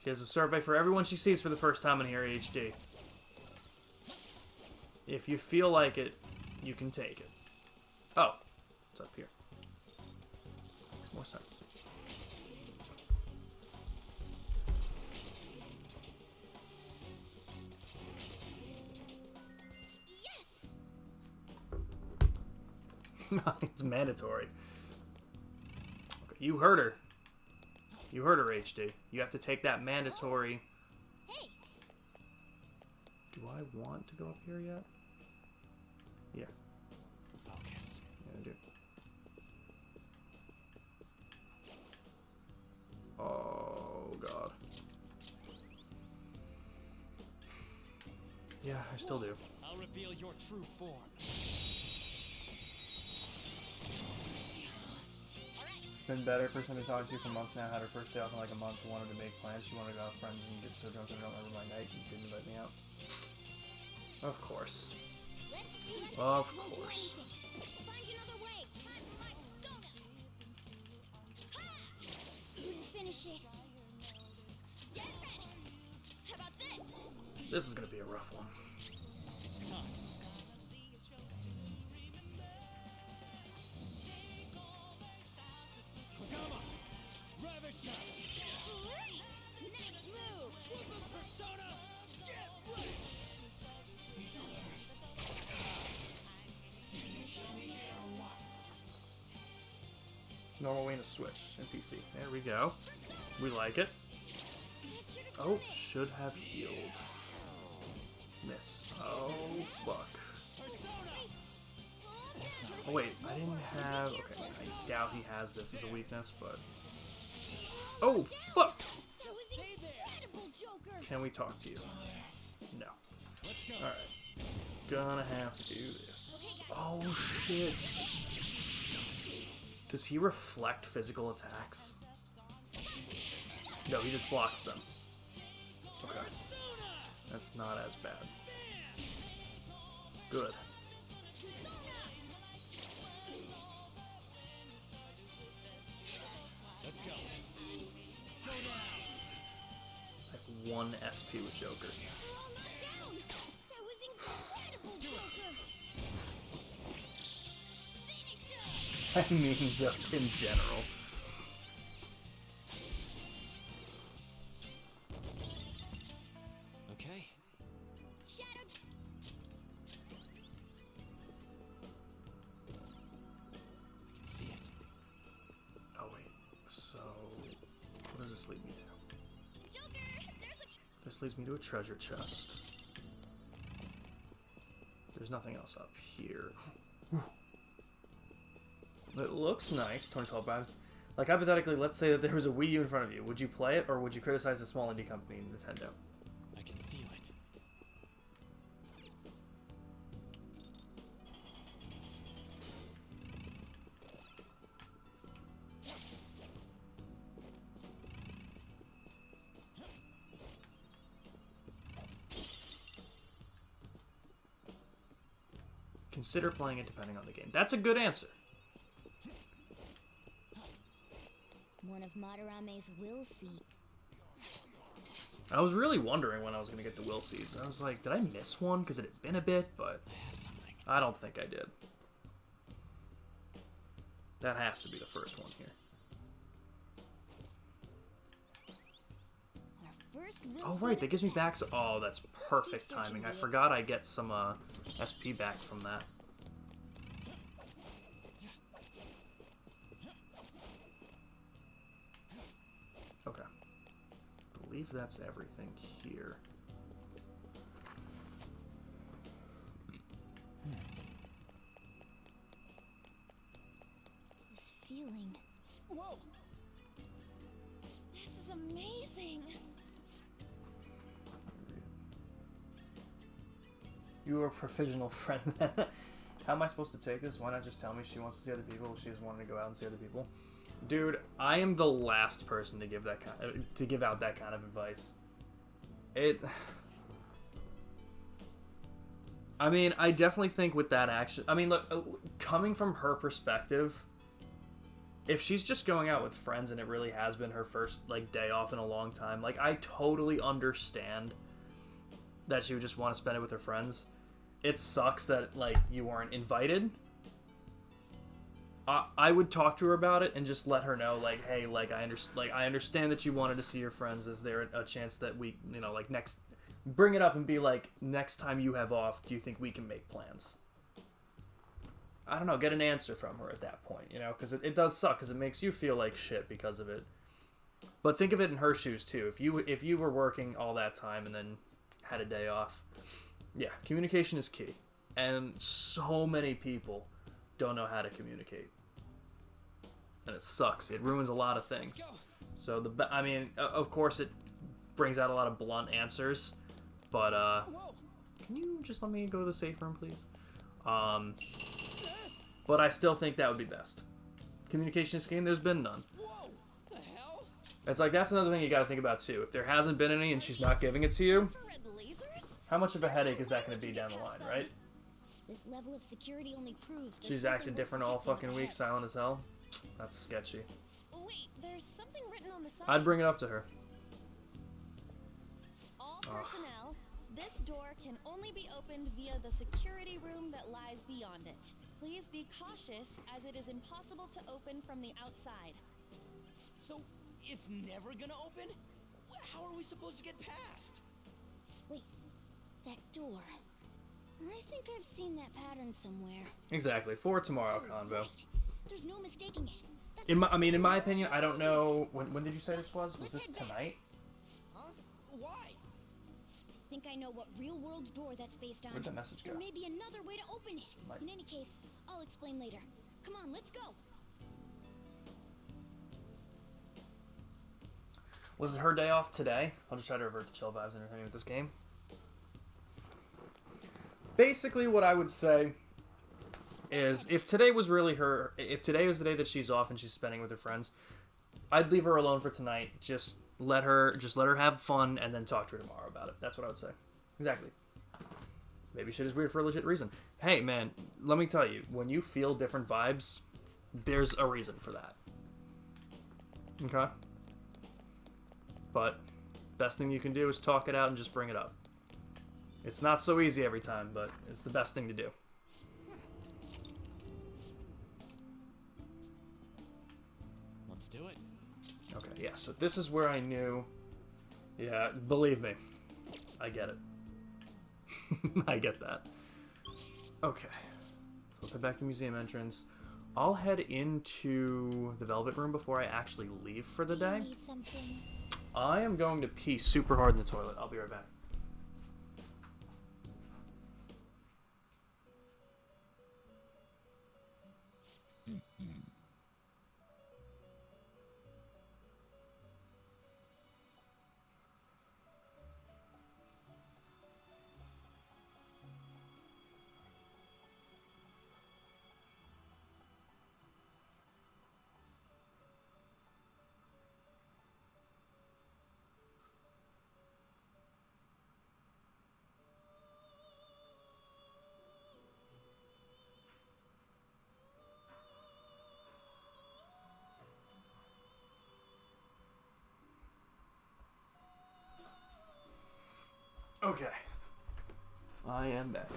Speaker 8: She has a survey for everyone she sees for the first time in here, HD. If you feel like it, you can take it. Oh, it's up here. Makes more sense. It's mandatory. Okay, you heard her. You heard her, HD. You have to take that mandatory.
Speaker 4: Hey.
Speaker 8: Do I want to go up here yet? Yeah.
Speaker 10: Focus.
Speaker 8: Yeah, I do. Oh, God. Yeah, I still do.
Speaker 10: I'll reveal your true form.
Speaker 8: Been better person to talk to for months now. Had her first day off in like a month. Wanted to make plans. She wanted to go out with friends and get so drunk that I don't remember my night and didn't invite me out. Of course. Of course.
Speaker 4: Find another way. Time for my soda. Ha! Finish it. Get ready. How about this?
Speaker 8: This is gonna be a rough one. Normal way to switch in PC. There we go. We like it. Oh, should have healed. Miss. Oh, fuck. Oh, wait. I didn't have... Okay, I doubt he has this as a weakness, but... Oh, fuck! Can we talk to you? No. Alright. Gonna have to do this. Oh, shit. Does he reflect physical attacks? No, he just blocks them. Okay. That's not as bad. Good.
Speaker 10: Let's go.
Speaker 8: Like 1 SP with Joker.
Speaker 4: That was incredible, Joker.
Speaker 8: I mean, just in general.
Speaker 10: Okay.
Speaker 4: Shadow.
Speaker 10: I can see it.
Speaker 8: Oh wait. So, what does this lead me to?
Speaker 4: Joker, there's a
Speaker 8: This leads me to a treasure chest. There's nothing else up here. It looks nice, 2012 vibes. Like, hypothetically, let's say that there was a Wii U in front of you. Would you play it, or would you criticize the small indie company, Nintendo?
Speaker 10: I can feel it.
Speaker 8: Consider playing it depending on the game. That's a good answer.
Speaker 4: one of Madarame's will seeds.
Speaker 8: I was really wondering when I was going to get the will seeds. I was like, did I miss one? Because it had been a bit, but I don't think I did. That has to be the first one here. Oh, right, that gives me back... Oh, that's perfect timing. I forgot I get some SP back from that. Okay. I believe that's everything here.
Speaker 1: feeling.
Speaker 10: Whoa!
Speaker 5: This is amazing.
Speaker 8: You are a provisional friend. How am I supposed to take this? Why not just tell me she wants to see other people if she just wanted to go out and see other people? Dude, I am the last person to give out that kind of advice. I mean, I definitely think with that action, I mean, look, coming from her perspective, if she's just going out with friends and it really has been her first like day off in a long time, like I totally understand that she would just want to spend it with her friends. It sucks that like you weren't invited. I would talk to her about it and just let her know, like, hey, like I understand that you wanted to see your friends. Is there a chance that we, you know, like bring it up and be like, next time you have off, do you think we can make plans? I don't know, get an answer from her at that point, you know, because it does suck, because it makes you feel like shit because of it. But think of it in her shoes too. If you were working all that time and then had a day off, yeah, communication is key, and so many people don't know how to communicate, and it sucks. It ruins a lot of things. So I mean, of course, it brings out a lot of blunt answers, but can you just let me go to the safe room, please? But I still think that would be best. Communication is key. There's been none. It's like that's another thing you got to think about too. If there hasn't been any and she's not giving it to you, how much of a headache is that going to be down the line, right?
Speaker 4: This level of security only proves
Speaker 8: She's acting different all fucking week, silent as hell. That's sketchy.
Speaker 5: Wait, there's something written on the side.
Speaker 8: I'd bring it up to her.
Speaker 5: All personnel, this door can only be opened via the security room that lies beyond it. Please be cautious, as it is impossible to open from the outside.
Speaker 10: So, it's never gonna open? How are we supposed to get past?
Speaker 4: Wait, that door. I think I've seen that pattern somewhere.
Speaker 8: Exactly. For tomorrow convo.
Speaker 4: There's no mistaking it.
Speaker 8: In my opinion, I don't know. When did you say this was? Was this tonight?
Speaker 10: Huh? Why?
Speaker 4: I think I know what real-world door that's based on.
Speaker 8: Where'd that message go?
Speaker 4: There may be another way to open it. In any case, I'll explain later. Come on, let's go.
Speaker 8: Was it her day off today? I'll just try to revert to chill vibes and everything with this game. Basically, what I would say is if today was really if today was the day that she's off and she's spending with her friends, I'd leave her alone for tonight. Just let her have fun and then talk to her tomorrow about it. That's what I would say. Exactly. Maybe shit is weird for a legit reason. Hey, man, let me tell you, when you feel different vibes, there's a reason for that. Okay? But best thing you can do is talk it out and just bring it up. It's not so easy every time, but it's the best thing to do.
Speaker 10: Let's do it.
Speaker 8: Okay, yeah, so this is where I knew... Yeah, believe me. I get it. I get that. Okay. So let's head back to the museum entrance. I'll head into the Velvet Room before I actually leave for the day. I am going to pee super hard in the toilet. I'll be right back. Okay. I am back.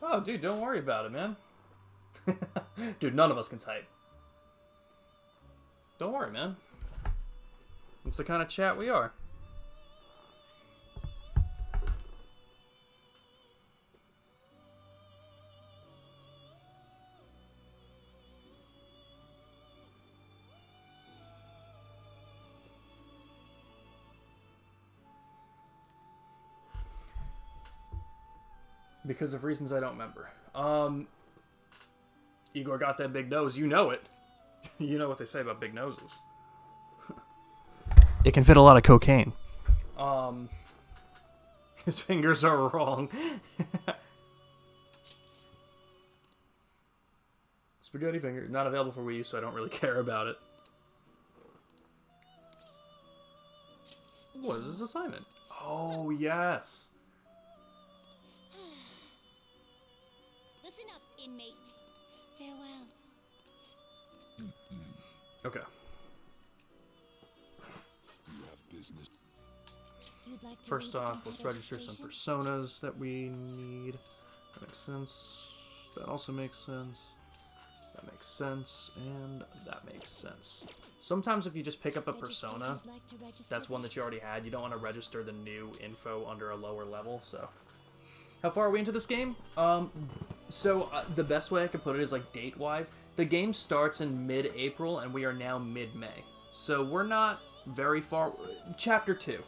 Speaker 8: Oh, dude, don't worry about it, man. Dude, none of us can type. Don't worry, man. It's the kind of chat we are. Because of reasons I don't remember. Igor got that big nose. You know it. You know what they say about big noses. It can fit a lot of cocaine. His fingers are wrong. Spaghetti finger. Not available for Wii U, so I don't really care about it. What is this assignment? Oh, yes.
Speaker 14: Listen up, inmate.
Speaker 1: Farewell.
Speaker 8: Okay.
Speaker 2: You have business.
Speaker 1: You'd like to
Speaker 8: First
Speaker 1: read
Speaker 8: off,
Speaker 1: the
Speaker 8: let's register some
Speaker 1: registration?
Speaker 8: personas that we need. That makes sense. That also makes sense. That makes sense. And that makes sense. Sometimes if you just pick up a persona, that's one that you already had. You don't want to register the new info under a lower level, so... How far are we into this game? The best way I could put it is, like, date-wise. The game starts in mid-April, and we are now mid-May. So we're not very far... Chapter 2.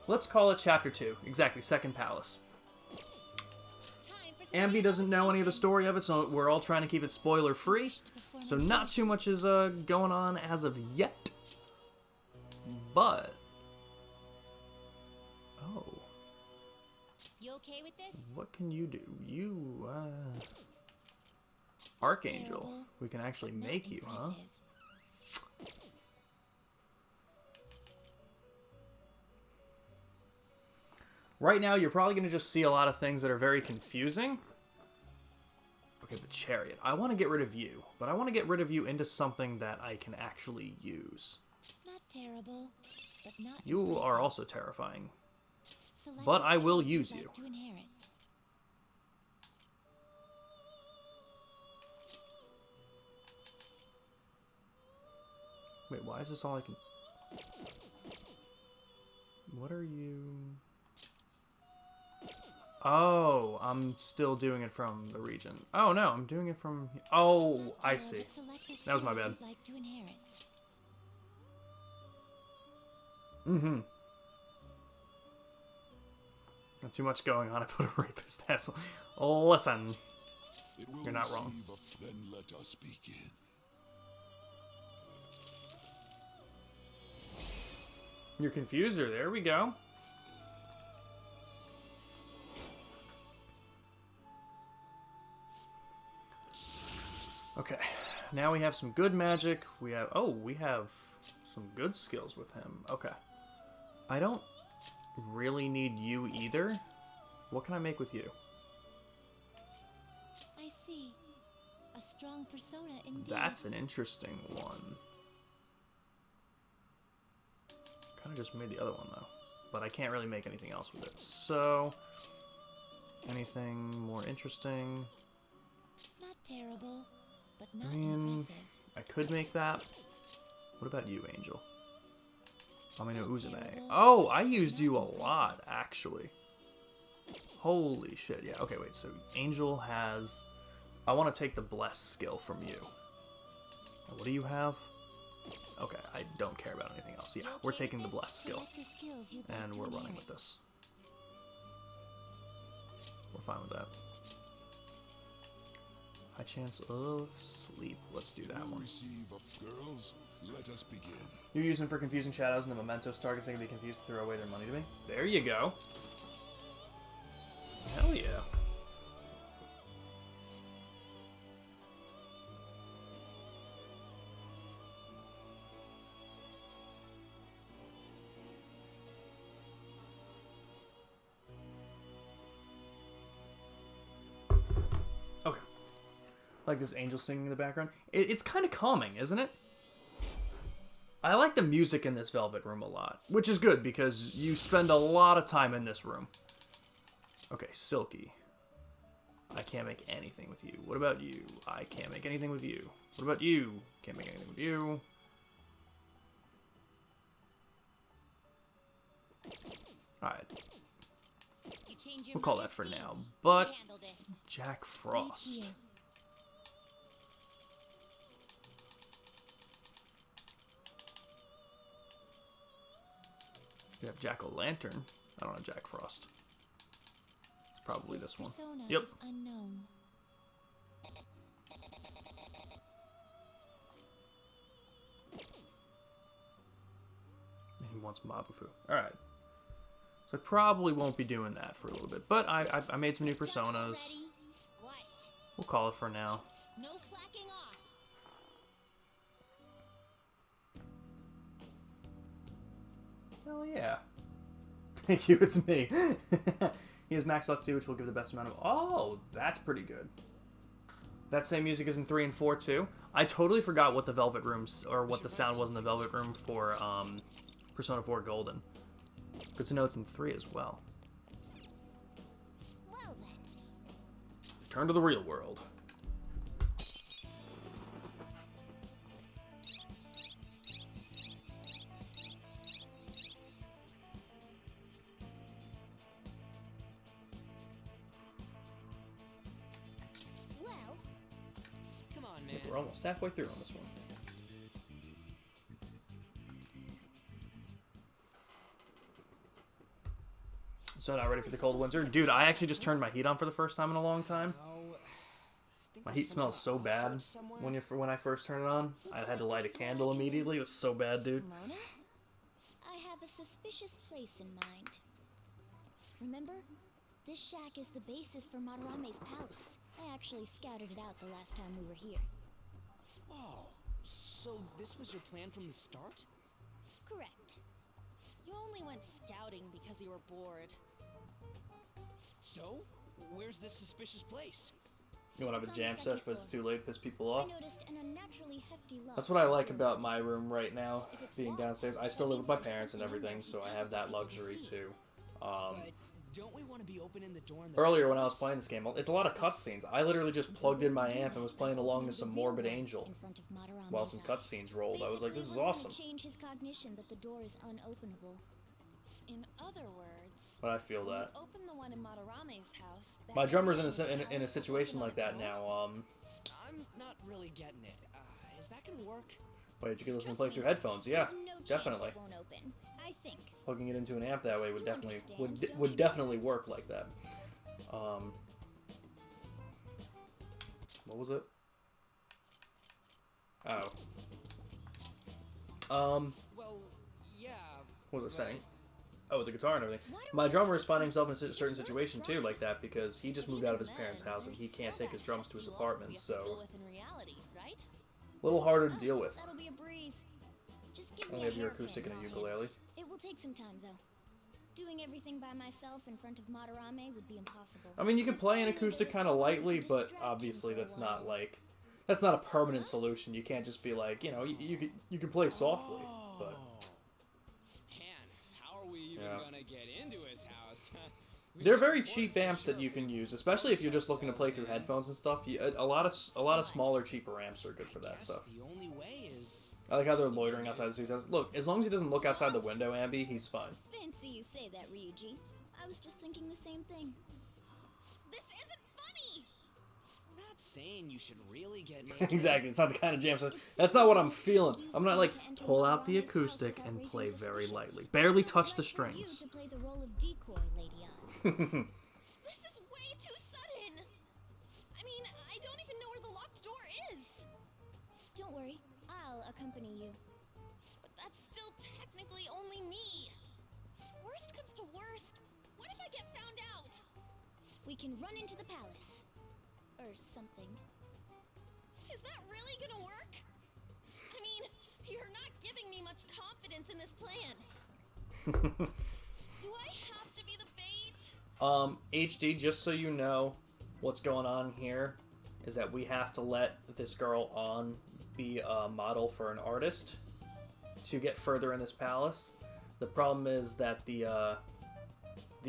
Speaker 8: Let's call it Chapter 2. Exactly, Second Palace. Ambi doesn't know any of the story of it, so we're all trying to keep it spoiler-free. So not too much is going on as of yet. But... Oh.
Speaker 14: You okay with this?
Speaker 8: What can you do? You, Archangel. We can actually make you, huh? Right now, you're probably going to just see a lot of things that are very confusing. Okay, the Chariot. I want to get rid of you, but I want to get rid of you into something that I can actually use.
Speaker 1: Not terrible, but not
Speaker 8: You are also terrifying.
Speaker 1: Select
Speaker 8: But I will
Speaker 1: skills you'd
Speaker 8: use
Speaker 1: like
Speaker 8: you.
Speaker 1: to inherit.
Speaker 8: Wait, why is this all I can... What are you... Oh, I'm still doing it from the region. Oh, no, I'm doing it from... Oh, I see. That was my bad.
Speaker 1: You'd like to inherit.
Speaker 8: Mm-hmm. Not too much going on. I put a rapist asshole. Listen. You're not wrong.
Speaker 2: Then let us begin.
Speaker 8: Your confuser. There we go. Okay. Now we have some good magic. We have... Oh, we have some good skills with him. Okay. I don't really need you either. What can I make with you?
Speaker 1: I see. A strong persona indeed.
Speaker 8: That's an interesting one. Kind of just made the other one, though. But I can't really make anything else with it. So, anything more interesting?
Speaker 1: Not terrible, but not
Speaker 8: I mean,
Speaker 1: impressive.
Speaker 8: I could make that. What about you, Angel? Amino Uzume. Oh, I used you a lot, actually. Holy shit, yeah. Okay, wait, so Angel has... I want to take the Bless skill from you. What do you have? Okay, I don't care about anything else. Yeah, we're taking the Bless skill. And we're running with this. We're fine with that. High chance of sleep. Let's do that one.
Speaker 2: Girls, let us begin.
Speaker 8: You're using for confusing shadows and the mementos targets that can be confused to throw away their money to me. There you go. Hell yeah. Okay. Like this angel singing in the background. It's kind of calming, isn't it? I like the music in this Velvet Room a lot, which is good because you spend a lot of time in this room. Okay, Silky. I can't make anything with you. What about you? I can't make anything with you. What about you? Can't make anything with you. Alright. We'll call that for now. But Jack Frost. We have Jack-o'-lantern. I don't know Jack Frost. It's probably this one. Yep.
Speaker 1: Unknown.
Speaker 8: wants Mabufu. Alright. So I probably won't be doing that for a little bit. But I made some new personas. We'll call it for now.
Speaker 4: No slacking off.
Speaker 8: Hell yeah. Thank you, it's me. He has max luck too, which will give the best amount of... Oh, that's pretty good. That same music is in 3 and 4 too. I totally forgot what the Velvet Rooms, or what the sound was in the Velvet Room for Persona 4 Golden. Good to know it's in 3 as well.
Speaker 4: Well then.
Speaker 8: Return to the real world. We're almost halfway through on this one. So not ready for the cold winter? Dude, I actually just turned my heat on for the first time in a long time. My heat smells so bad when I first turn it on. I had to light a candle immediately. It was so bad, dude.
Speaker 4: Mona? I have a suspicious place in mind. Remember? This shack is the basis for Madarame's palace. I actually scouted it out the last time we were here.
Speaker 10: Oh, so this was your plan from the start?
Speaker 4: Correct.
Speaker 5: You only went scouting because you were bored.
Speaker 10: So, where's this suspicious place?
Speaker 8: You want to have a jam sesh, but it's too late, piss people off.
Speaker 4: I noticed an unnaturally hefty lump.
Speaker 8: That's what I like about my room right now, being downstairs. I still live with my parents and everything, so I have that luxury too.
Speaker 10: Don't we want to be opening the door in the
Speaker 8: Earlier when I was playing this game, it's a lot of cutscenes. I literally just plugged in my amp and was playing along to some Morbid Angel while some cutscenes rolled. I was like, this is awesome.
Speaker 4: Change his cognition that the door is unopenable.
Speaker 5: In other words,
Speaker 8: But I feel that.
Speaker 5: open the one in Madarame's house.
Speaker 8: My drummer's in a situation like that now.
Speaker 10: I'm not really getting it. Is that gonna work?
Speaker 8: Wait, you can listen to play through headphones? Yeah, definitely.
Speaker 4: Won't open. I think.
Speaker 8: Plugging it into an amp that way would definitely work like that. What was it? Oh.
Speaker 10: Well, yeah.
Speaker 8: What was it saying? Oh, the guitar and everything. My drummer is finding himself in a certain situation too, like that, because he just moved out of his parents' house and he can't take his drums to his apartment, so a little harder to deal with.
Speaker 4: That'll be a breeze. Just give me
Speaker 8: Only have your
Speaker 4: hairpin,
Speaker 8: acoustic and a
Speaker 4: Rocket.
Speaker 8: ukulele.
Speaker 4: It will take some time though. Doing everything by myself in front of Madarame would be impossible.
Speaker 8: I mean, you can play an acoustic kind of lightly, but obviously that's not a permanent solution. You can't just be like, you know, you can play softly, but.
Speaker 10: How are we even gonna get into his house?
Speaker 8: They're very cheap amps that you can use, especially if you're just looking to play through headphones and stuff. A lot of smaller, cheaper amps are good for that stuff.
Speaker 10: The only way is.
Speaker 8: I like how they're loitering outside the studio house. Look, as long as he doesn't look outside the window, Ambi, he's fine.
Speaker 4: Fancy you say that, Ryuji. I was just thinking the same thing.
Speaker 5: This isn't funny.
Speaker 10: I'm not saying you should really get naked.
Speaker 8: Exactly, it's not the kind of jam. So that's not what I'm feeling. I'm not like pull out the acoustic and play very lightly, barely touch the strings.
Speaker 4: To play the role of decoy, Lady Ann.
Speaker 5: This is way too sudden. I mean, I don't even know where the locked door is.
Speaker 4: Don't worry, I'll accompany you.
Speaker 5: But that's still technically only me. Worst comes to worst, what if I get found out?
Speaker 4: We can run into the palace. Or something.
Speaker 5: Is that really gonna work? I mean, you're not giving me much confidence in this plan. Do I have to be the bait?
Speaker 8: HD, just so you know, what's going on here is that we have to let this girl on be a model for an artist to get further in this palace. The problem is that the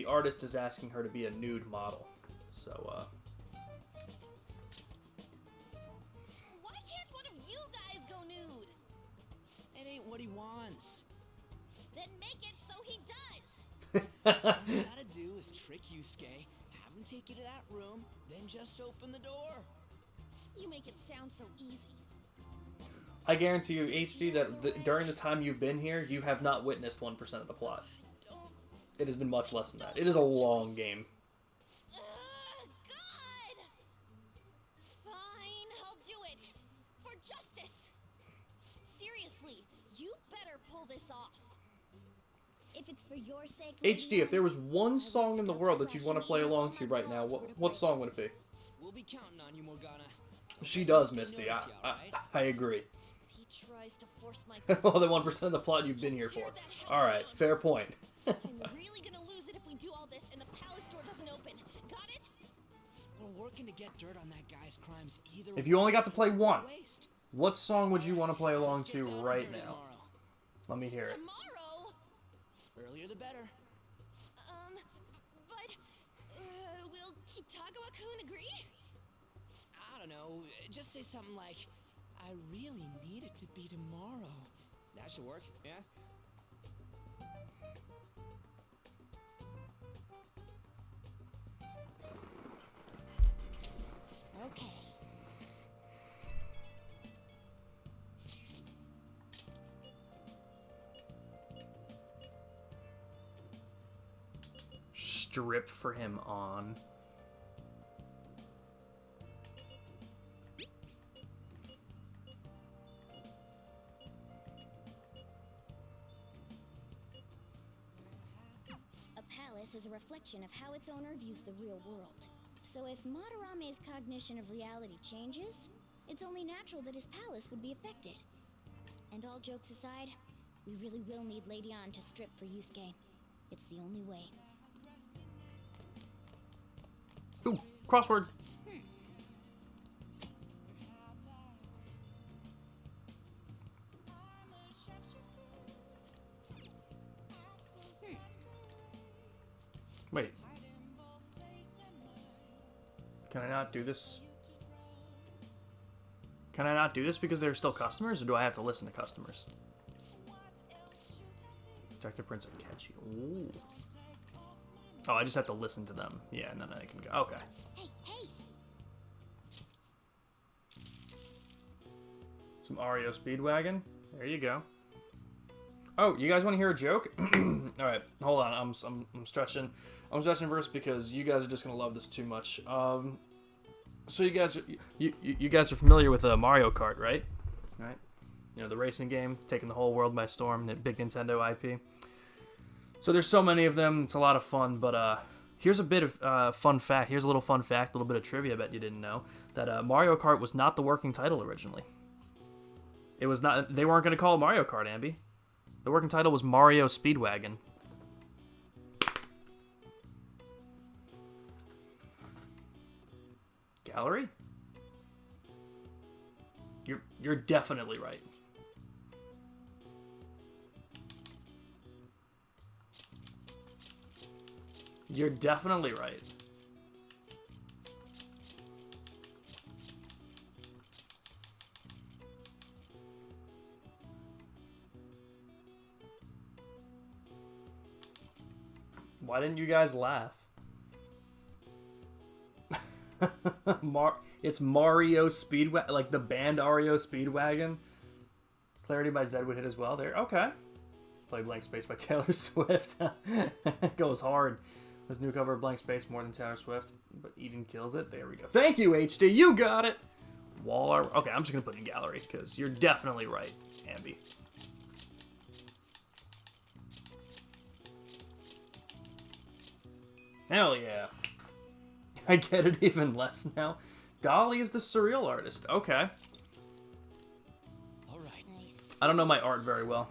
Speaker 8: artist is asking her to be a nude model. So,
Speaker 5: Why can't one of you guys go nude?
Speaker 10: It ain't what he wants.
Speaker 5: Then make it so he does.
Speaker 10: All you gotta do is trick Yusuke, have him take you to that room, then just open the door.
Speaker 5: You make it sound so easy.
Speaker 8: I guarantee you, HD, that during the time you've been here, you have not witnessed 1% of the plot. It has been much less than that. It is a long game.
Speaker 5: God! Fine, I'll do it. For justice. Seriously, you better pull this off.
Speaker 4: it's for your sake,
Speaker 8: HD, if there was one song in the world that you'd want to play along to right now, what song would it be?
Speaker 10: We'll be counting on you, Morgana.
Speaker 8: She does, Misty. I agree.
Speaker 5: He tries to force my
Speaker 8: Well, the 1% of the plot you've been here for. Alright, fair point.
Speaker 5: I'm really gonna lose it if we do all this and the palace door doesn't open. Got it?
Speaker 10: We're working to get dirt on that guy's crimes either
Speaker 8: If you only got to play one,
Speaker 10: waste.
Speaker 8: what song would you want to play along to right now? Let me hear it.
Speaker 5: Tomorrow?
Speaker 10: Earlier the better.
Speaker 5: But, will Kitagawa-kun agree?
Speaker 10: I don't know. Just say something like, I really need it to be tomorrow. That should work, yeah?
Speaker 4: Okay.
Speaker 8: Strip for him on.
Speaker 4: A palace is a reflection of how its owner views the real world. So if Madarame's cognition of reality changes, it's only natural that his palace would be affected. And all jokes aside, we really will need Lady Ann to strip for Yusuke. It's the only way.
Speaker 8: Ooh, crossword. Wait. Can I not do this? Can I not do this because they're still customers, or do I have to listen to customers? Dr. Prince of Ketchy. Ooh. Oh, I just have to listen to them. Yeah, and then I can go. Okay.
Speaker 4: Hey, hey!
Speaker 8: Some Ario Speedwagon. There you go. Oh, you guys want to hear a joke? All right, hold on. I'm stretching. I'm stretching verse because you guys are just gonna love this too much. So you guys are familiar with Mario Kart, right? Right. You know, the racing game, taking the whole world by storm, the big Nintendo IP. So there's so many of them. It's a lot of fun. But here's a bit of fun fact. Here's a little fun fact, a little bit of trivia I bet you didn't know, that Mario Kart was not the working title originally. It was not. They weren't going to call it Mario Kart, Ambi. The working title was Mario Speedwagon. Gallery? You're definitely right. You're definitely right. Why didn't you guys laugh? It's Mario Speedwagon, like the band REO Speedwagon. Clarity by Zed would hit as well there. Okay. Play Blank Space by Taylor Swift. Goes hard. This new cover of Blank Space more than Taylor Swift, but Eden kills it. There we go. Thank you, HD. You got it. Wall art. Okay, I'm just gonna put in gallery because you're definitely right, Ambi. Hell yeah. I get it even less now. Dolly is the surreal artist. Okay.
Speaker 10: All right.
Speaker 4: Nice.
Speaker 8: I don't know my art very well.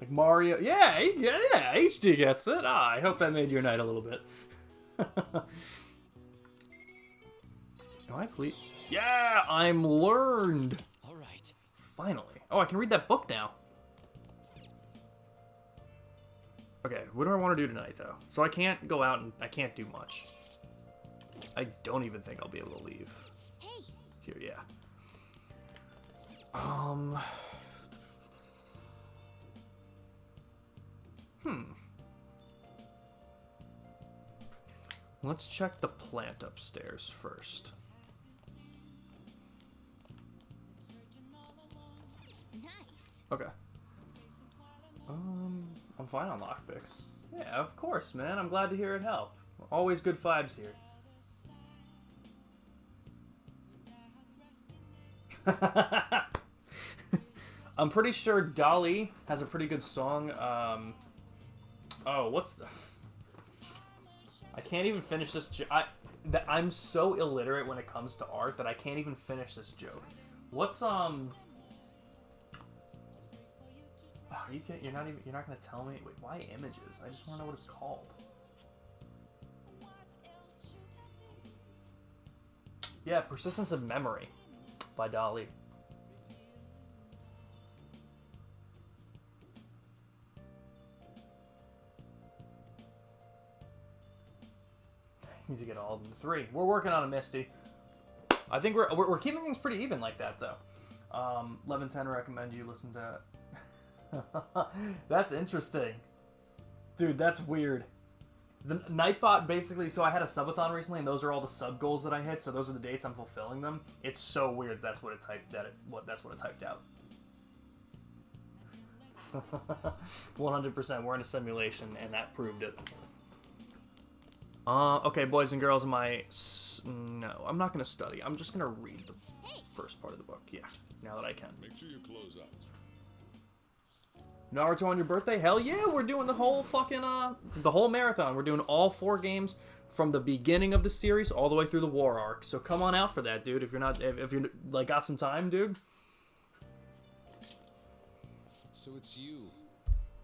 Speaker 8: Like Mario. Yeah, HD gets it. Ah, I hope that made your night a little bit. Can I please? Yeah, I'm learned.
Speaker 10: All right.
Speaker 8: Finally. Oh, I can read that book now. Okay, what do I want to do tonight, though? So I can't go out and I can't do much. I don't even think I'll be able to leave.
Speaker 4: Hey.
Speaker 8: Here, yeah. Let's check the plant upstairs first.
Speaker 4: Nice.
Speaker 8: Okay. I'm fine on lockpicks. Yeah, of course, man. I'm glad to hear it helped. Always good vibes here. I'm pretty sure Dolly has a pretty good song. Oh, what's the... I can't even finish this I'm so illiterate when it comes to art that I can't even finish this joke. What's Are you kidding? You're not gonna tell me? Wait, why images? I just wanna know what it's called. Yeah, Persistence of Memory by Dali. Need to get all of them to 3. We're working on a Misty. I think we're keeping things pretty even like that though. 1110 recommend you listen to. That's interesting, dude. That's weird. The Nightbot basically. So I had a subathon recently, and those are all the sub goals that I hit. So those are the dates I'm fulfilling them. It's so weird. That's what it typed. That's what it typed out. 100%. We're in a simulation, and that proved it. Okay, boys and girls, no, I'm not gonna study. I'm just gonna read the first part of the book. Yeah, now that I can.
Speaker 2: Make sure you close out.
Speaker 8: Naruto on your birthday? Hell yeah, we're doing the whole fucking, the whole marathon. We're doing all 4 games from the beginning of the series all the way through the war arc. So come on out for that, dude. If you're like got some time, dude.
Speaker 9: So it's you.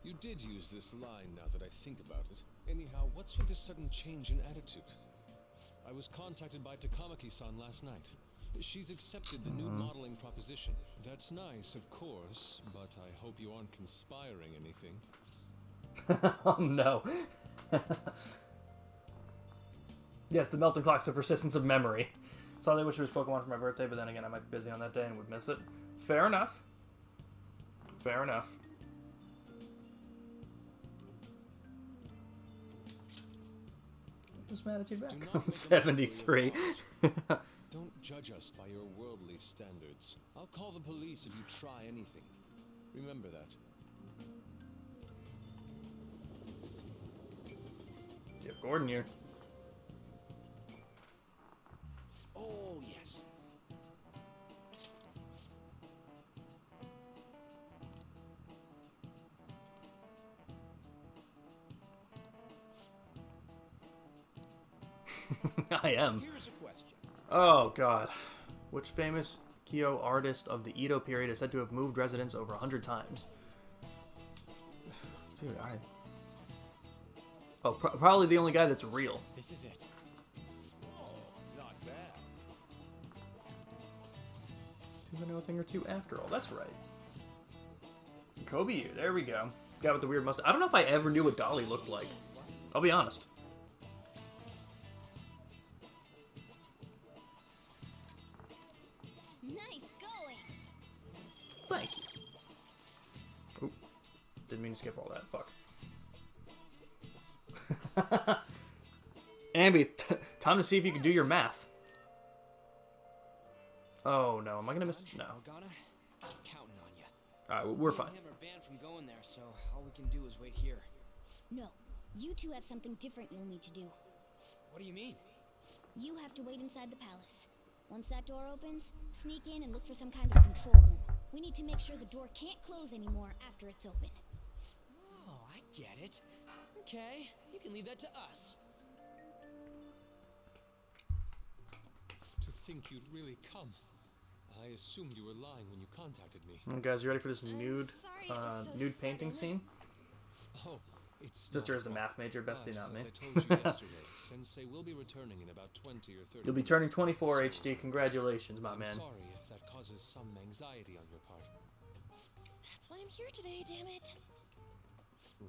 Speaker 9: You did use this line now that I think about it. Anyhow, what's with this sudden change in attitude? I was contacted by Takamaki-san last night. She's accepted the new modeling proposition. That's nice, of course, but I hope you aren't conspiring anything.
Speaker 8: Oh no. Yes, the melting clock's the persistence of memory. So I wish it was Pokemon for my birthday, but then again, I might be busy on that day and would miss it. Fair enough. Fair enough. Who's mad at you back? 73.
Speaker 9: Don't judge us by your worldly standards. I'll call the police if you try anything. Remember that.
Speaker 8: Jeff Gordon here.
Speaker 13: Oh, yes.
Speaker 8: I am.
Speaker 13: Here's a question.
Speaker 8: Oh god. Which famous Kyo artist of the Edo period is said to have moved residence over 100 times? Dude, probably the only guy that's real.
Speaker 10: This is it.
Speaker 13: Oh, not bad.
Speaker 8: Do I know a thing or two after all? That's right. Kobe, there we go. Guy with the weird mustache. I don't know if I ever knew what Dolly looked like. I'll be honest.
Speaker 4: Nice going.
Speaker 8: Thank you. Oop. Didn't mean to skip all that. Fuck. Ambi, time to see if you can do your math. Oh no, am I gonna miss? No.
Speaker 10: Morgana, I'm counting on you.
Speaker 8: Alright, we're fine.
Speaker 10: Me and him are banned from going there, so all we can do is wait here.
Speaker 4: No, you two have something different you'll need to do.
Speaker 10: What do you mean?
Speaker 4: You have to wait inside the palace. Once that door opens, sneak in and look for some kind of control room. We need to make sure the door can't close anymore after it's open.
Speaker 10: Oh, I get it. Okay, you can leave that to us.
Speaker 9: To think you'd really come. I assumed you were lying when you contacted me.
Speaker 8: Guys, you ready for this nude painting scene?
Speaker 9: Oh, it's
Speaker 8: Sister is the math major, bestie, not me.
Speaker 9: As I told you yesterday, Sensei will be returning in about 20 or 30
Speaker 8: You'll be turning 24 HD. Congratulations, my man.
Speaker 9: I'm sorry if that causes some anxiety on your part.
Speaker 5: That's why I'm here today, damn it.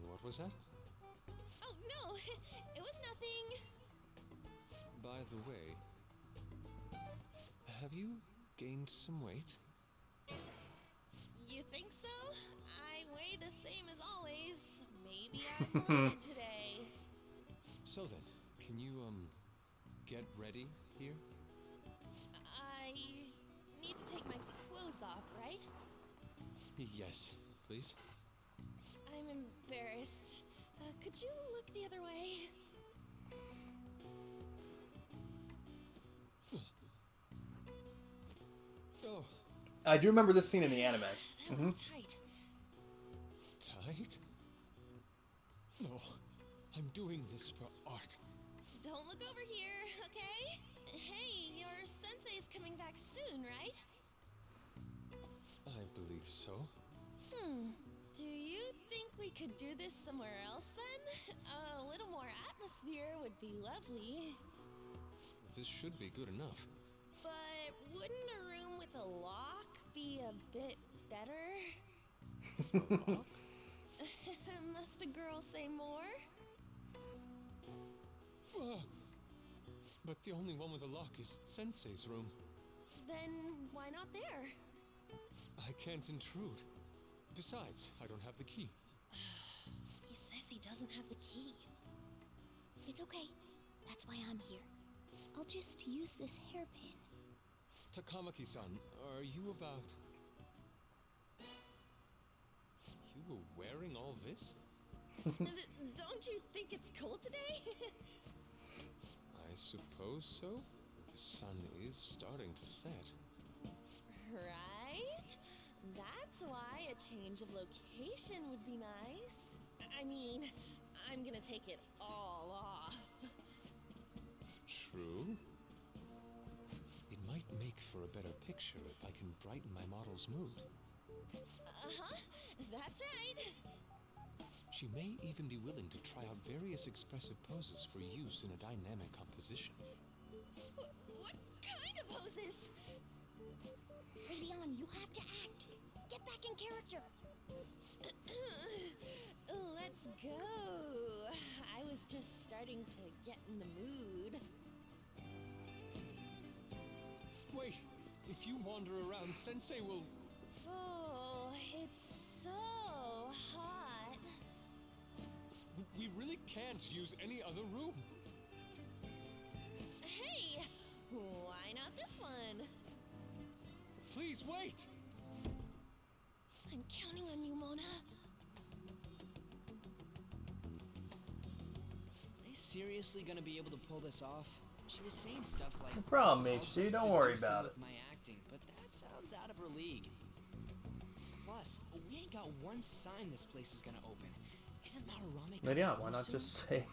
Speaker 9: What was that?
Speaker 5: Oh, no, it was nothing.
Speaker 9: By the way, have you gained some weight?
Speaker 5: You think so? I weigh the same as always. Maybe I'm bloated today.
Speaker 9: So then, can you, get ready here?
Speaker 5: I need to take my clothes off, right?
Speaker 9: Yes, please.
Speaker 5: I'm embarrassed. Could you look the other way?
Speaker 9: Oh.
Speaker 8: I do remember this scene in the anime.
Speaker 5: That was tight.
Speaker 9: Tight? No,
Speaker 10: I'm doing this for art.
Speaker 5: Don't look over here, okay? Hey, your sensei's coming back soon, right?
Speaker 10: I believe so.
Speaker 5: Do you think we could do this somewhere else then? A little more atmosphere would be lovely.
Speaker 11: This should be good enough.
Speaker 5: But wouldn't a room with a lock be a bit better?
Speaker 10: A lock?
Speaker 5: Must a girl say more?
Speaker 10: But the only one with a lock is Sensei's room.
Speaker 5: Then why not there?
Speaker 10: I can't intrude. Besides, I don't have the key.
Speaker 4: He says he doesn't have the key. It's okay. That's why I'm here. I'll just use this hairpin.
Speaker 10: Takamaki-san, are you about... You were wearing all this?
Speaker 5: Don't you think it's cold today?
Speaker 10: I suppose so. The sun is starting to set.
Speaker 5: Right? That's why a change of location would be nice. I mean, I'm gonna take it all off.
Speaker 10: True. It might make for a better picture if I can brighten my model's mood.
Speaker 5: Uh-huh, that's right.
Speaker 10: She may even be willing to try out various expressive poses for use in a dynamic composition.
Speaker 5: What kind of poses?
Speaker 4: Radeon, you have to act. Get back in character.
Speaker 5: Let's go. I was just starting to get in the mood.
Speaker 10: Wait, if you wander around, Sensei will...
Speaker 5: Oh, it's so hot.
Speaker 10: We really can't use any other room.
Speaker 5: Hey, why not this one?
Speaker 10: Please wait.
Speaker 5: I'm counting on you, Mona.
Speaker 18: Are they seriously gonna be able to pull this off? She was saying stuff like,
Speaker 8: No problem,
Speaker 18: "I'll
Speaker 8: HC,
Speaker 18: just
Speaker 8: don't worry
Speaker 18: seduce him
Speaker 8: about
Speaker 18: with
Speaker 8: it."
Speaker 18: my acting, but that sounds out of her league. Plus, we ain't got one sign this place is gonna open. Isn't Madarame
Speaker 8: But yeah, why not
Speaker 18: soon?
Speaker 8: just say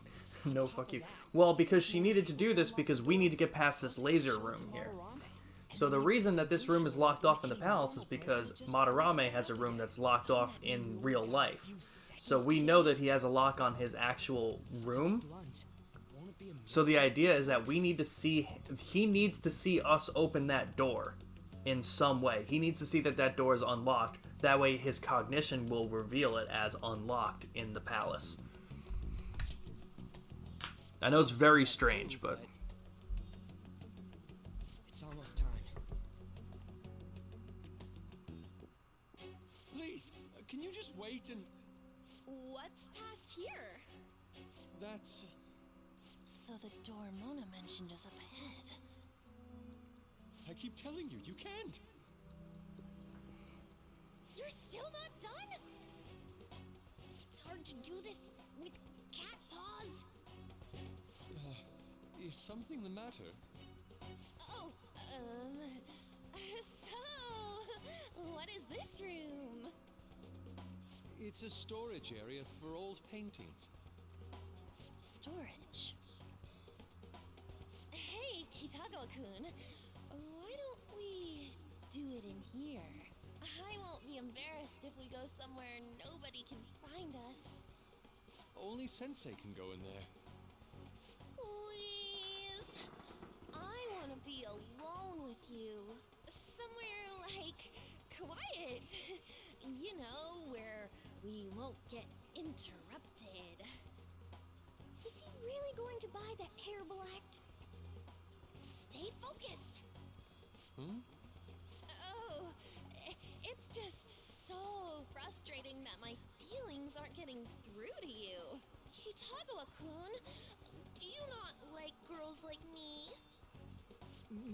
Speaker 8: no fuck you? Well, because she needed to do this because we need to get past this laser room here. So the reason that this room is locked off in the palace is because Madarame has a room that's locked off in real life. So we know that he has a lock on his actual room. So the idea is that we need to see, he needs to see us open that door in some way. He needs to see that that door is unlocked. That way his cognition will reveal it as unlocked in the palace. I know it's very strange, but...
Speaker 18: It's almost time.
Speaker 10: Please, can you just wait and...
Speaker 5: What's past here?
Speaker 10: That's...
Speaker 5: So the door Mona mentioned is up ahead.
Speaker 10: I keep telling you, you can't.
Speaker 4: You're still not done? It's hard to do this with cat paws.
Speaker 10: Is something the matter?
Speaker 5: Oh, so, what is this room?
Speaker 10: It's a storage area for old paintings.
Speaker 5: Storage? Hey, Kitagawa-kun, why don't we do it in here? I won't be embarrassed if we go somewhere nobody can find us.
Speaker 10: Only Sensei can go in there.
Speaker 5: Please, I want to be alone with you. Somewhere like quiet. You know, where we won't get interrupted.
Speaker 4: Is he really going to buy that terrible act? Stay focused.
Speaker 5: Oh, it's just so frustrating that my feelings aren't getting through to you. Kitagawa-kun, do you not like girls like me?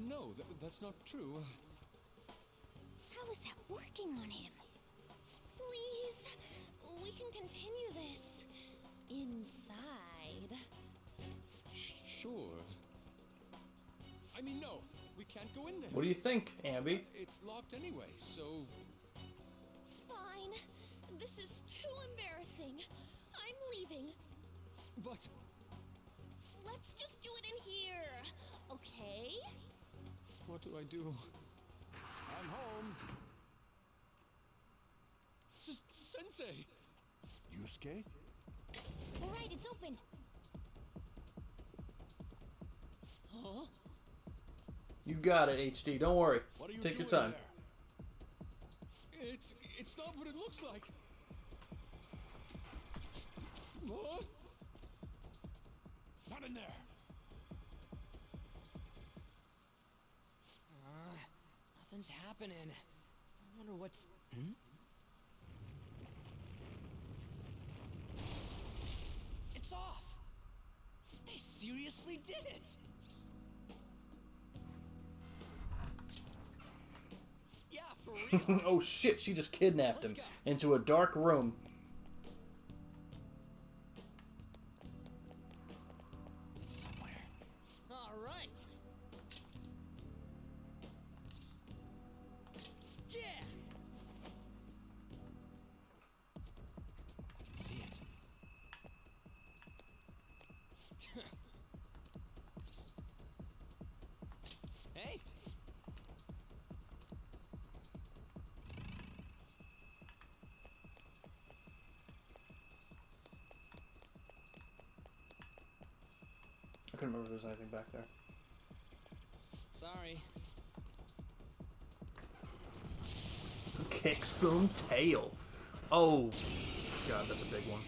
Speaker 10: No, that's not true.
Speaker 4: How is that working on him?
Speaker 5: Please, we can continue this inside.
Speaker 10: Sure. I mean, no, we can't go in there.
Speaker 8: What do you think, Ambi?
Speaker 10: It's locked anyway, so...
Speaker 5: Fine. This is too embarrassing. I'm leaving.
Speaker 10: But
Speaker 5: Let's just do it in here, okay?
Speaker 10: what do I do?
Speaker 13: I'm home.
Speaker 10: Sensei!
Speaker 13: Yusuke?
Speaker 4: All right, it's open.
Speaker 10: Huh?
Speaker 8: You got it, HD. Don't worry.
Speaker 13: What are you
Speaker 8: Take your
Speaker 13: doing
Speaker 8: time.
Speaker 13: there?
Speaker 10: It's not what it looks like. What?
Speaker 13: Not in there.
Speaker 18: Nothing's happening. I wonder what's... It's off! They seriously did it! Yeah, for real!
Speaker 8: Oh shit, she just kidnapped him into a dark room.
Speaker 18: It's somewhere. All right. Yeah. I can see it. Hey.
Speaker 8: I couldn't remember if there was anything back there.
Speaker 18: Sorry.
Speaker 8: Kick some tail. Oh, God, that's a big one.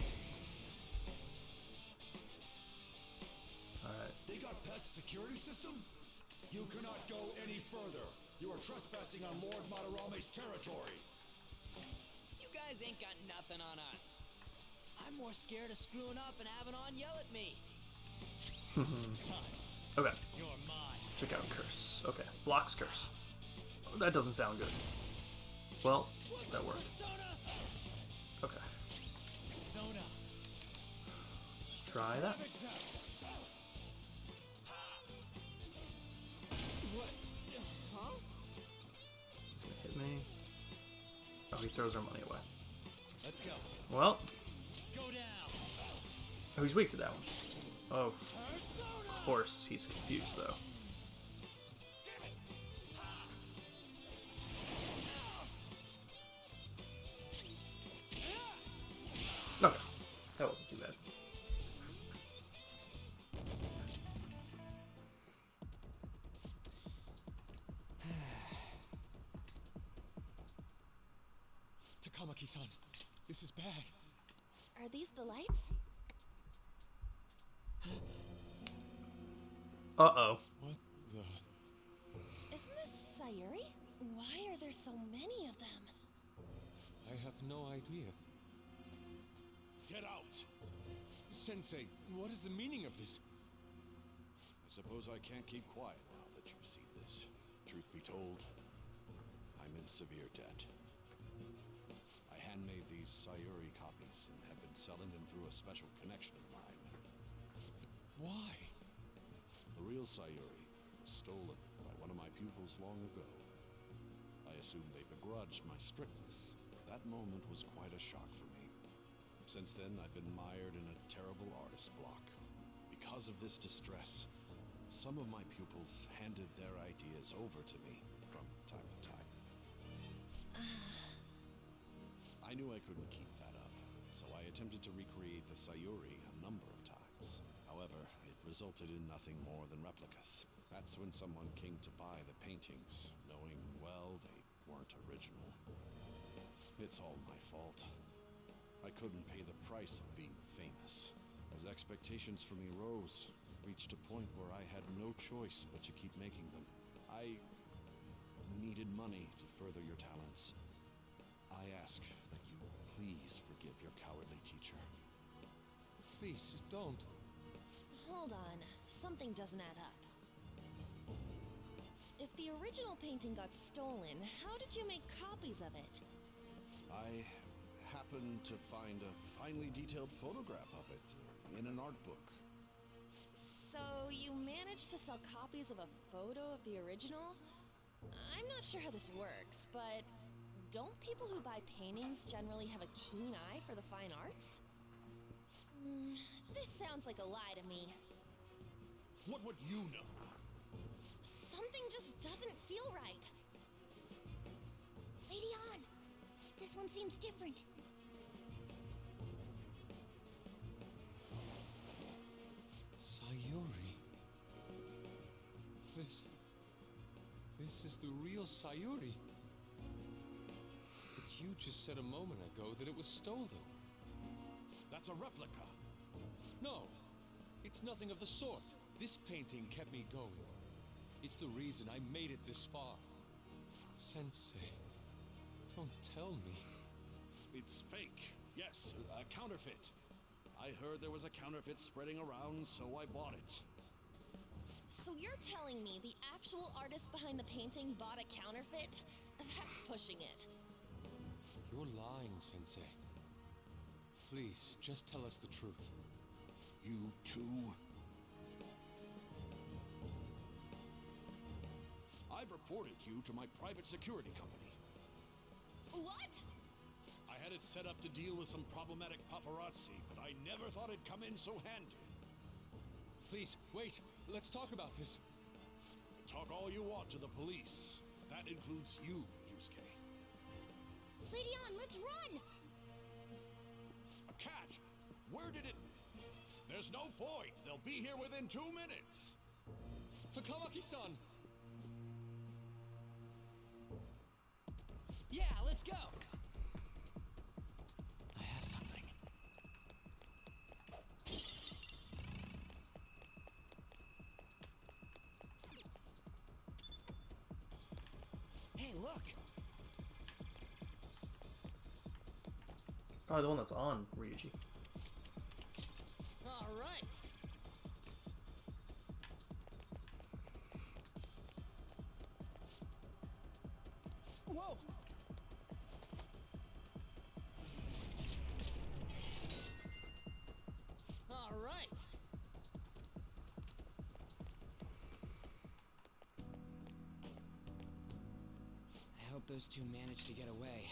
Speaker 8: Alright.
Speaker 13: They got past the security system? You cannot go any further. You are trespassing on Lord Madarame's territory.
Speaker 18: You guys ain't got nothing on us. I'm more scared of screwing up and having On yell at me.
Speaker 8: Okay.
Speaker 18: You're mine.
Speaker 8: Check out Curse. Okay. Blocks Curse. Oh, that doesn't sound good. Well, that worked. Okay.
Speaker 18: Persona.
Speaker 8: Let's try that.
Speaker 18: What? Huh?
Speaker 8: He's gonna hit me. Oh, he throws our money away.
Speaker 18: Let's go.
Speaker 8: Well.
Speaker 18: Go down.
Speaker 8: Oh, he's weak to that one. Oh, of course he's confused though. Okay, that wasn't too bad.
Speaker 10: Takamaki-san, this is bad.
Speaker 5: Are these the lights?
Speaker 8: Uh-oh.
Speaker 10: What the...
Speaker 5: Isn't this Sayuri? Why are there so many of them?
Speaker 10: I have no idea.
Speaker 13: Get out!
Speaker 10: Sensei, what is the meaning of this?
Speaker 13: I suppose I can't keep quiet now that you've seen this. Truth be told, I'm in severe debt. I handmade these Sayuri copies and have been selling them through a special connection of mine.
Speaker 10: Why?
Speaker 13: The real Sayuri was stolen by one of my pupils long ago. I assume they begrudged my strictness. That moment was quite a shock for me. Since then, I've been mired in a terrible artist block. Because of this distress, some of my pupils handed their ideas over to me from time to time. I knew I couldn't keep that up, so I attempted to recreate the Sayuri a number of times. However, it resulted in nothing more than replicas. That's when someone came to buy the paintings, knowing, well, they weren't original. It's all my fault. I couldn't pay the price of being famous. As expectations for me rose, reached a point where I had no choice but to keep making them. I needed money to further your talents. I ask that you please forgive your cowardly teacher.
Speaker 10: Please, don't.
Speaker 5: Hold on. Something doesn't add up. If the original painting got stolen, how did you make copies of it?
Speaker 13: I happened to find a finely detailed photograph of it in an art book.
Speaker 5: So you managed to sell copies of a photo of the original? I'm not sure how this works, but don't people who buy paintings generally have a keen eye for the fine arts? This sounds like a lie to me.
Speaker 13: What would you know?
Speaker 5: Something just doesn't feel right.
Speaker 4: Lady Ann, this one seems different.
Speaker 11: Sayuri. This is the real Sayuri. But you just said a moment ago that it was stolen.
Speaker 13: That's a replica.
Speaker 11: No, it's nothing of the sort. This painting kept me going. It's the reason I made it this far. Sensei, don't tell me.
Speaker 13: It's fake. Yes, a counterfeit. I heard there was a counterfeit spreading around, so I bought it.
Speaker 5: So you're telling me the actual artist behind the painting bought a counterfeit? That's pushing it.
Speaker 11: You're lying, Sensei. Please, just tell us the truth.
Speaker 13: You too? I've reported you to my private security company.
Speaker 5: What?
Speaker 13: I had it set up to deal with some problematic paparazzi, but I never thought it'd come in so handy.
Speaker 11: Please, wait. Let's talk about this.
Speaker 13: Talk all you want to the police. That includes you, Yusuke.
Speaker 4: Lady Ann, let's run!
Speaker 13: A cat? Where did it... There's no point. They'll be here within 2 minutes.
Speaker 11: Takamaki-san!
Speaker 10: Yeah, let's go! I have something. Hey, look!
Speaker 8: Probably the one that's on Ryuji.
Speaker 10: All right. Whoa! All right. I hope those two managed to get away.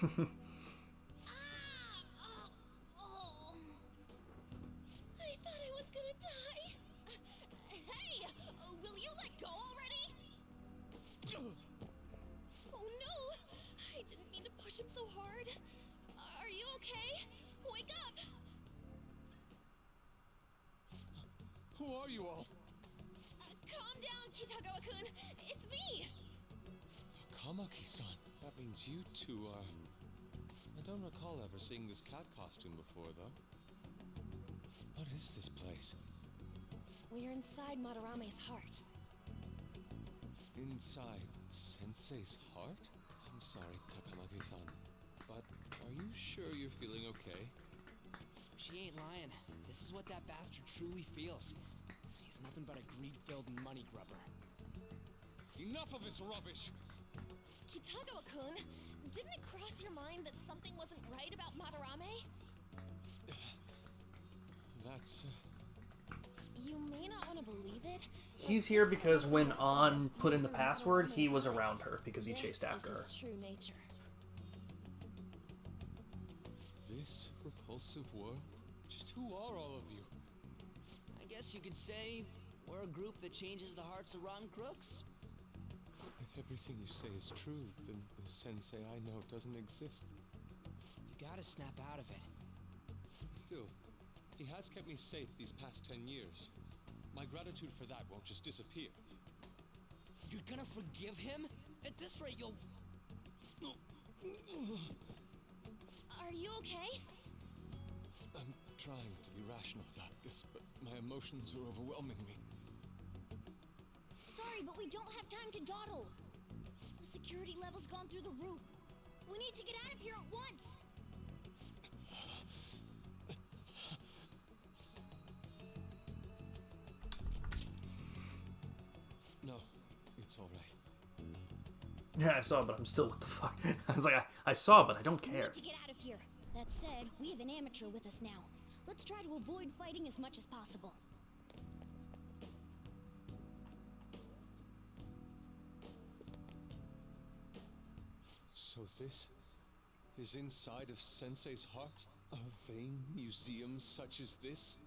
Speaker 5: I thought I was gonna die. Hey, will you let go already? Oh no, I didn't mean to push him so hard. Are you okay? Wake up!
Speaker 11: Who are you all?
Speaker 5: Calm down, Kitagawa-kun. It's me.
Speaker 11: Kamaki-san. That means you two are... I don't recall ever seeing this cat costume before, though. What is this place?
Speaker 5: We're inside Madarame's heart.
Speaker 11: Inside Sensei's heart? I'm sorry, Takamaki-san, but are you sure you're feeling okay?
Speaker 10: She ain't lying. This is what that bastard truly feels. He's nothing but a greed-filled money grubber.
Speaker 11: Enough of this rubbish!
Speaker 5: Kitagawa-kun, didn't it cross your mind that something wasn't right about Madarame?
Speaker 11: That's...
Speaker 5: You may not want to believe it.
Speaker 8: He's here because when An put in the password, he was around her because he chased after her.
Speaker 5: This is his true nature.
Speaker 11: This repulsive world? Just who are all of you?
Speaker 10: I guess you could say we're a group that changes the hearts of rotten crooks.
Speaker 11: If everything you say is true, then the Sensei I know doesn't exist.
Speaker 10: You gotta snap out of it.
Speaker 11: Still, he has kept me safe these past 10 years. My gratitude for that won't just disappear.
Speaker 10: You're gonna forgive him? At this rate, you'll...
Speaker 5: Are you okay?
Speaker 11: I'm trying to be rational about this, but my emotions are overwhelming me.
Speaker 4: Sorry, but we don't have time to dawdle. The security level's gone through the roof. We need to get out of here at once.
Speaker 11: No, it's all right.
Speaker 8: Yeah, I saw, but I'm still, what the fuck? I was like, I saw, but I don't
Speaker 4: We
Speaker 8: care.
Speaker 4: need to get out of here. That said, we have an amateur with us now. Let's try to avoid fighting as much as possible.
Speaker 9: So this is inside of Sensei's heart? A vain museum such as this?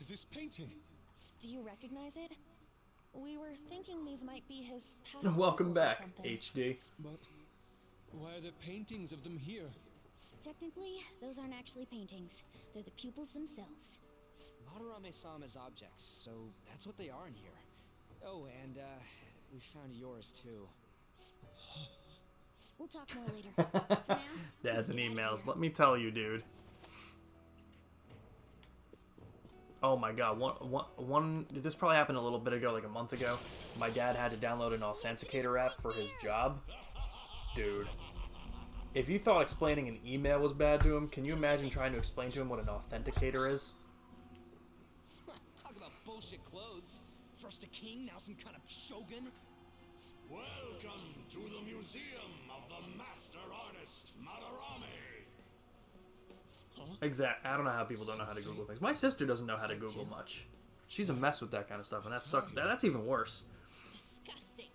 Speaker 9: This painting!
Speaker 5: Do you recognize it? We were thinking these might be his past
Speaker 8: Welcome
Speaker 5: pupils or
Speaker 8: back,
Speaker 5: something.
Speaker 8: HD.
Speaker 9: But why are there paintings of them here?
Speaker 4: Technically, those aren't actually paintings. They're the pupils themselves.
Speaker 18: Madarame saw them as objects, so that's what they are in here. Oh, and we found yours too.
Speaker 4: We'll talk more later. For now,
Speaker 8: Dads and emails. Let me tell you, dude. Oh my god, this probably happened a little bit ago, like a month ago. My dad had to download an authenticator app for his job. Dude. If you thought explaining an email was bad to him, can you imagine trying to explain to him what an authenticator is?
Speaker 18: Talk about bullshit clothes. First a king, now some kind of shogun.
Speaker 13: Welcome to the Museum of the Master Artist, Madarame.
Speaker 8: Exact. I don't know how people don't know how to Google things. My sister doesn't know how to Google much. She's a mess with that kind of stuff, and that's even worse.
Speaker 5: Disgusting.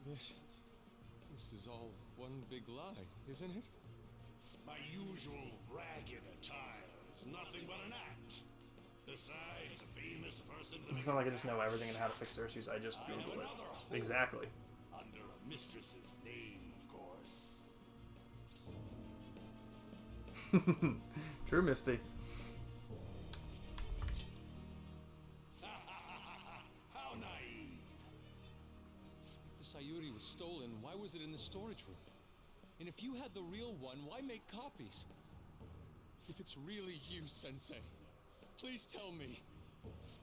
Speaker 9: This is all one big lie, isn't it?
Speaker 13: My usual ragged attire is nothing but an act. Besides, a famous person
Speaker 8: It's not like I just know everything and how to fix their issues. I just Google it. Exactly.
Speaker 13: under a mistress's name, of course.
Speaker 8: True, Misty.
Speaker 13: How naive.
Speaker 9: If the Sayuri was stolen, why was it in the storage room? And if you had the real one, why make copies? If it's really you, Sensei, please tell me.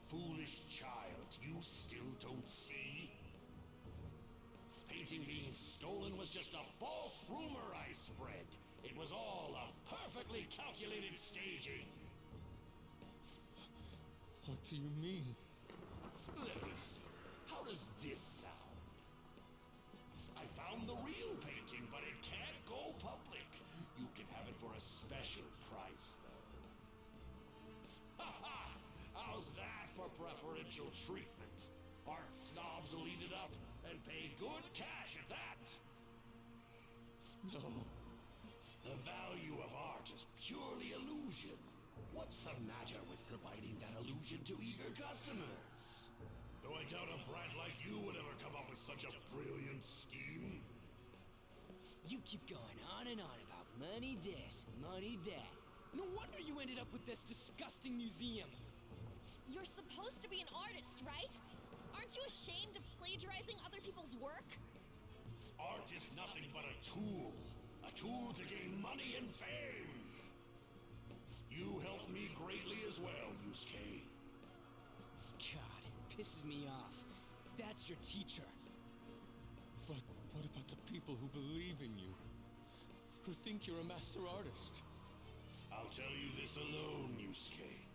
Speaker 13: Foolish child, you still don't see? Painting being stolen was just a false rumor I spread. It was all a perfectly calculated staging.
Speaker 9: What do you mean?
Speaker 13: Let me see. How does this sound? I found the real painting, but it can't go public. You can have it for a special price, though. Ha ha! How's that for preferential treatment? Art snobs will eat it up and pay good cash at that.
Speaker 9: No.
Speaker 13: The value of art is purely illusion. What's the matter with providing that illusion to eager customers? Though I doubt a brat like you would ever come up with such a brilliant scheme.
Speaker 18: You keep going on and on about money this, money that. No wonder you ended up with this disgusting museum.
Speaker 5: You're supposed to be an artist, right? Aren't you ashamed of plagiarizing other people's work?
Speaker 13: Art is nothing but a tool. A tool to gain money and fame. You helped me greatly as well, Yusuke.
Speaker 18: God, it pisses me off. That's your teacher.
Speaker 9: But what about the people who believe in you? Who think you're a master artist?
Speaker 13: I'll tell you this alone, Yusuke.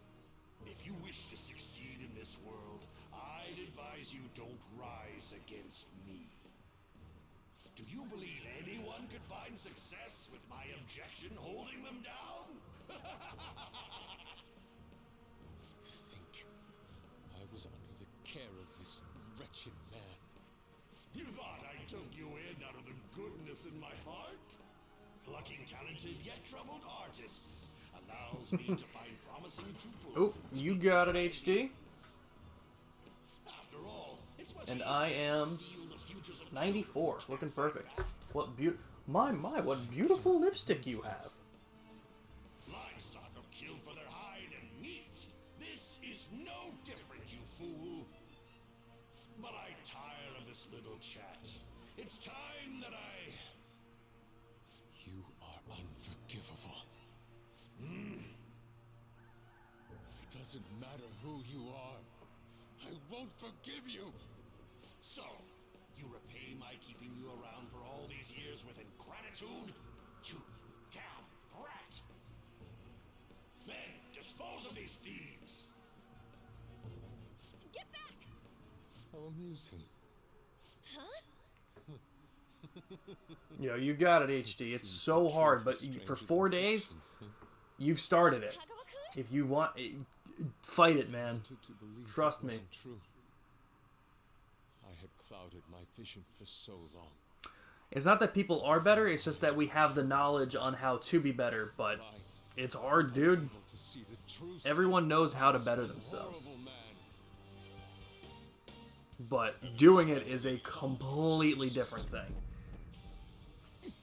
Speaker 13: If you wish to succeed in this world, I'd advise you don't rise against me. Do you believe anyone could find success with my objection holding them down?
Speaker 9: To think I was under the care of this wretched man.
Speaker 13: You thought I took you in out of the goodness in my heart? Plucking talented yet troubled artists allows me to find promising pupils.
Speaker 8: Oh, you got it, HD.
Speaker 13: After all, it's much
Speaker 8: And
Speaker 13: easier
Speaker 8: I
Speaker 13: to
Speaker 8: am
Speaker 13: steal the futures of
Speaker 8: 94, looking perfect. What my, what beautiful lipstick you have.
Speaker 13: Livestock are killed for their hide and meat. This is no different, you fool. But I tire of this little chat. It's time that I...
Speaker 9: You are unforgivable. It doesn't matter who you are. I won't forgive you.
Speaker 13: So, you repay my keeping you around for all these years with ingratitude? You damn brat! Then, dispose of these thieves!
Speaker 5: Get back!
Speaker 9: How amusing.
Speaker 5: Huh?
Speaker 8: Yo, you got it, HD. It's so hard, but for 4 days, you've started it. If you want, fight it, man.
Speaker 19: To believe
Speaker 8: Trust
Speaker 19: it
Speaker 8: me.
Speaker 19: wasn't true. I had clouded my vision for so long.
Speaker 8: It's not that people are better, it's just that we have the knowledge on how to be better, but it's hard, dude. Everyone knows how to better themselves. But doing it is a completely different thing.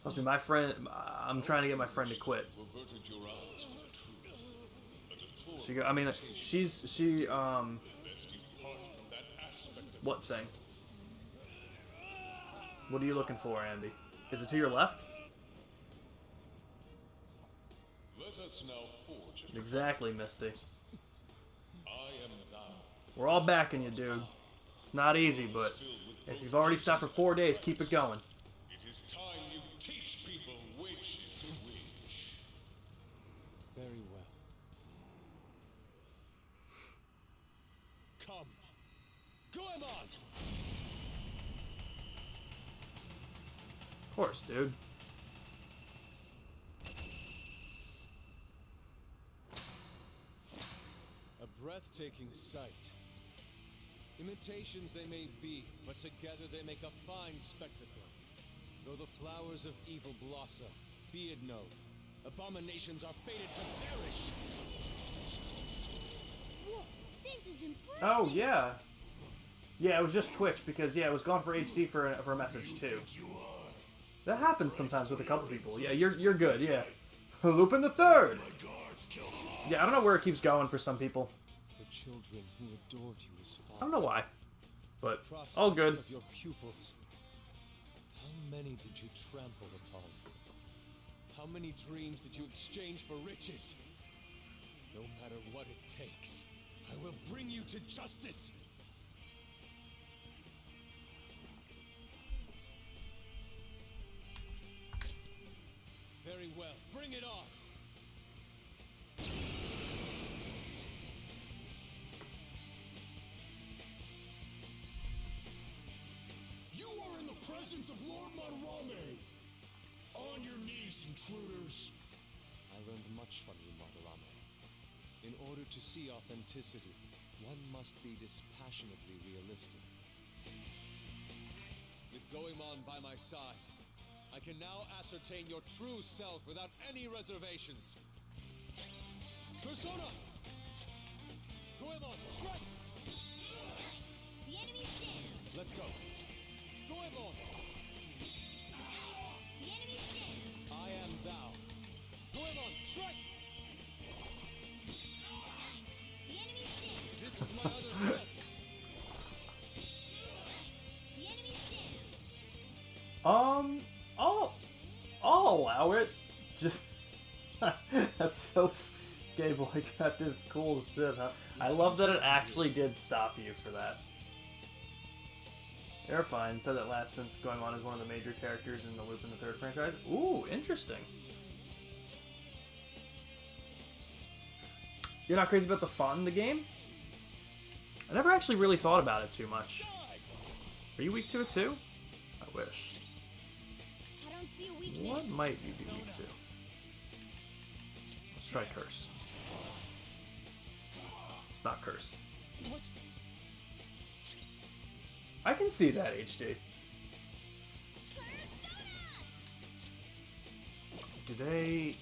Speaker 8: Trust me, my friend, I'm trying to get my friend to quit. I mean, she, what thing? What are you looking for, Andy? Is it to your left?
Speaker 2: Let us now forge it.
Speaker 8: Exactly, Misty.
Speaker 2: I am thou.
Speaker 8: We're all backing you, dude. It's not easy, but if you've already stopped for 4 days, keep it going.
Speaker 2: It is time you teach people which is which.
Speaker 19: Very well. Come. Goemon!
Speaker 8: Of course, dude.
Speaker 19: A breathtaking sight. Imitations they may be, but together they make a fine spectacle. Though the flowers of evil blossom, be it known, abominations are fated to perish!
Speaker 14: Whoa, this is impressive!
Speaker 8: Oh, yeah. Yeah, it was just Twitch, because, yeah, it was gone for HD for a message, too. That happens sometimes with a couple people. Yeah, you're good, yeah. Lupin the Third! Yeah, I don't know where it keeps going for some people.
Speaker 19: The children who adored you as father.
Speaker 8: I don't know why, but all good.
Speaker 19: Of your pupils. How many did you trample upon? How many dreams did you exchange for riches? No matter what it takes, I will bring you to justice. Very well, bring it on!
Speaker 20: You are in the presence of Lord Madarame! On your knees, intruders!
Speaker 19: I learned much from you, Madarame. In order to see authenticity, one must be dispassionately realistic. With Goemon by my side, I can now ascertain your true self without any reservations. Persona! Goemon, strike!
Speaker 14: The enemy's down!
Speaker 19: Let's go. Goemon!
Speaker 14: The enemy's down!
Speaker 19: I am thou. Goemon, strike!
Speaker 14: The enemy's down!
Speaker 19: This is my other strength.
Speaker 14: The enemy's down!
Speaker 8: I'll allow it. Just that's so. Game Boy got this cool shit, huh? I love that it actually did stop you for that. Airfine said that last since Goemon is one of the major characters in the Lupin the Third franchise. Ooh, interesting. You're not crazy about the font in the game? I never actually really thought about it too much. Are you weak to it too? I wish.
Speaker 14: I don't see a weakness.
Speaker 8: What might you be weak to? Let's try Curse. It's not Curse. I can see that, HD. Do they...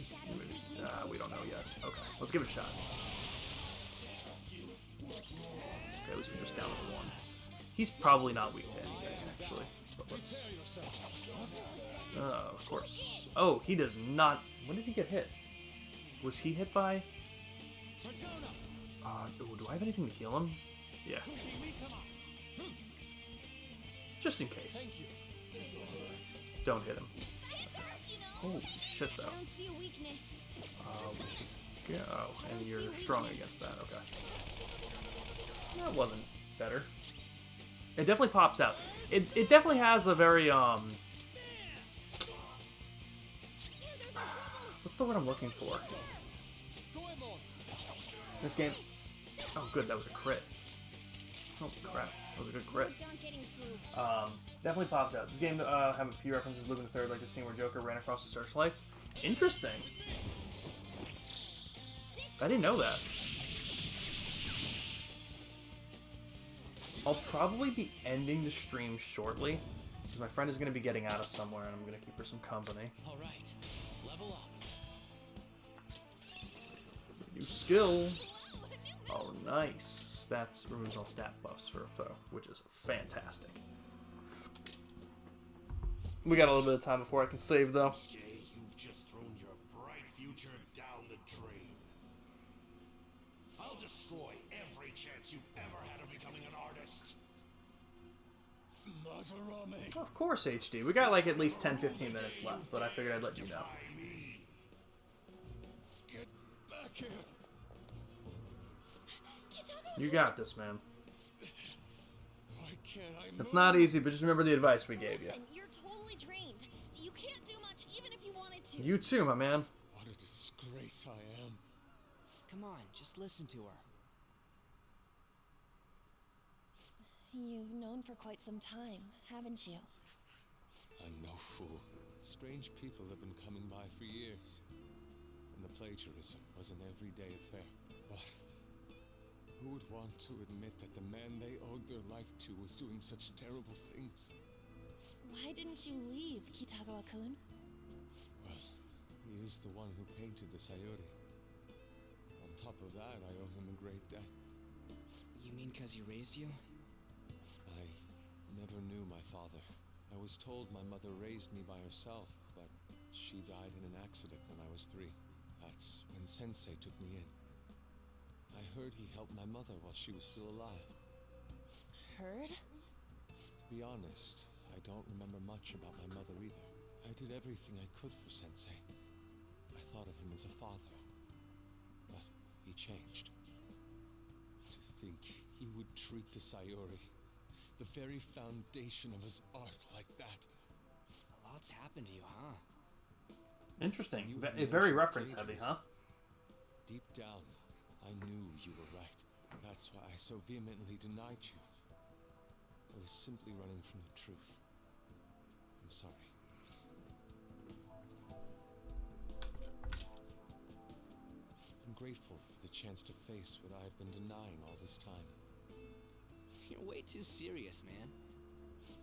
Speaker 8: we don't know yet. Okay, let's give it a shot. Okay, at least we're just down to one. He's probably not weak to anything, actually. But let's... of course. Oh, he does not... When did he get hit? Was he hit by... do I have anything to heal him? Yeah. Just in case. Don't hit him. Holy shit, though.
Speaker 14: I don't see a weakness.
Speaker 8: We should go. And you're strong against that. Okay. That wasn't better. It definitely pops out. It definitely has a very, what's the word I'm looking for? This game... Oh, good, that was a crit. Oh, crap. That was a good crit. Definitely pops out. This game have a few references to Lupin the Third, like the scene where Joker ran across the searchlights. Interesting. I didn't know that. I'll probably be ending the stream shortly, because my friend is going to be getting out of somewhere, and I'm going to keep her some company.
Speaker 10: All right, level up.
Speaker 8: New skill. Oh, nice. That's removes all stat buffs for a foe, which is fantastic. We got a little bit of time before I can save, though.
Speaker 20: Jay, you've just thrown your bright future down the drain. I'll destroy every chance you've ever had of becoming an artist. Madarame.
Speaker 8: Of course, HD. We got like at least 10-15 minutes left, but I figured I'd let you know.
Speaker 20: Get back here.
Speaker 8: You got this, man.
Speaker 20: Why can't I
Speaker 8: It's not easy, but just remember the advice we gave you.
Speaker 5: Listen, you're totally drained. You can't do much even if you wanted to.
Speaker 8: You too, my man.
Speaker 19: What a disgrace I am.
Speaker 18: Come on, just listen to her.
Speaker 5: You've known for quite some time, haven't you?
Speaker 19: I'm no fool. Strange people have been coming by for years. And the plagiarism was an everyday affair. But who would want to admit that the man they owed their life to was doing such terrible things?
Speaker 5: Why didn't you leave, Kitagawa-kun?
Speaker 19: Well, he is the one who painted the Sayuri. On top of that, I owe him a great debt.
Speaker 18: You mean because he raised you?
Speaker 19: I never knew my father. I was told my mother raised me by herself, but she died in an accident when I was 3. That's when Sensei took me in. I heard he helped my mother while she was still alive.
Speaker 5: Heard?
Speaker 19: To be honest, I don't remember much about my mother either. I did everything I could for Sensei. I thought of him as a father. But he changed. To think he would treat the Sayuri, the very foundation of his art, like that.
Speaker 18: A lot's happened to you, huh?
Speaker 8: Interesting. Very reference heavy, huh?
Speaker 19: Deep down, I knew you were right. That's why I so vehemently denied you. I was simply running from the truth. I'm sorry. I'm grateful for the chance to face what I've been denying all this time.
Speaker 18: You're way too serious, man.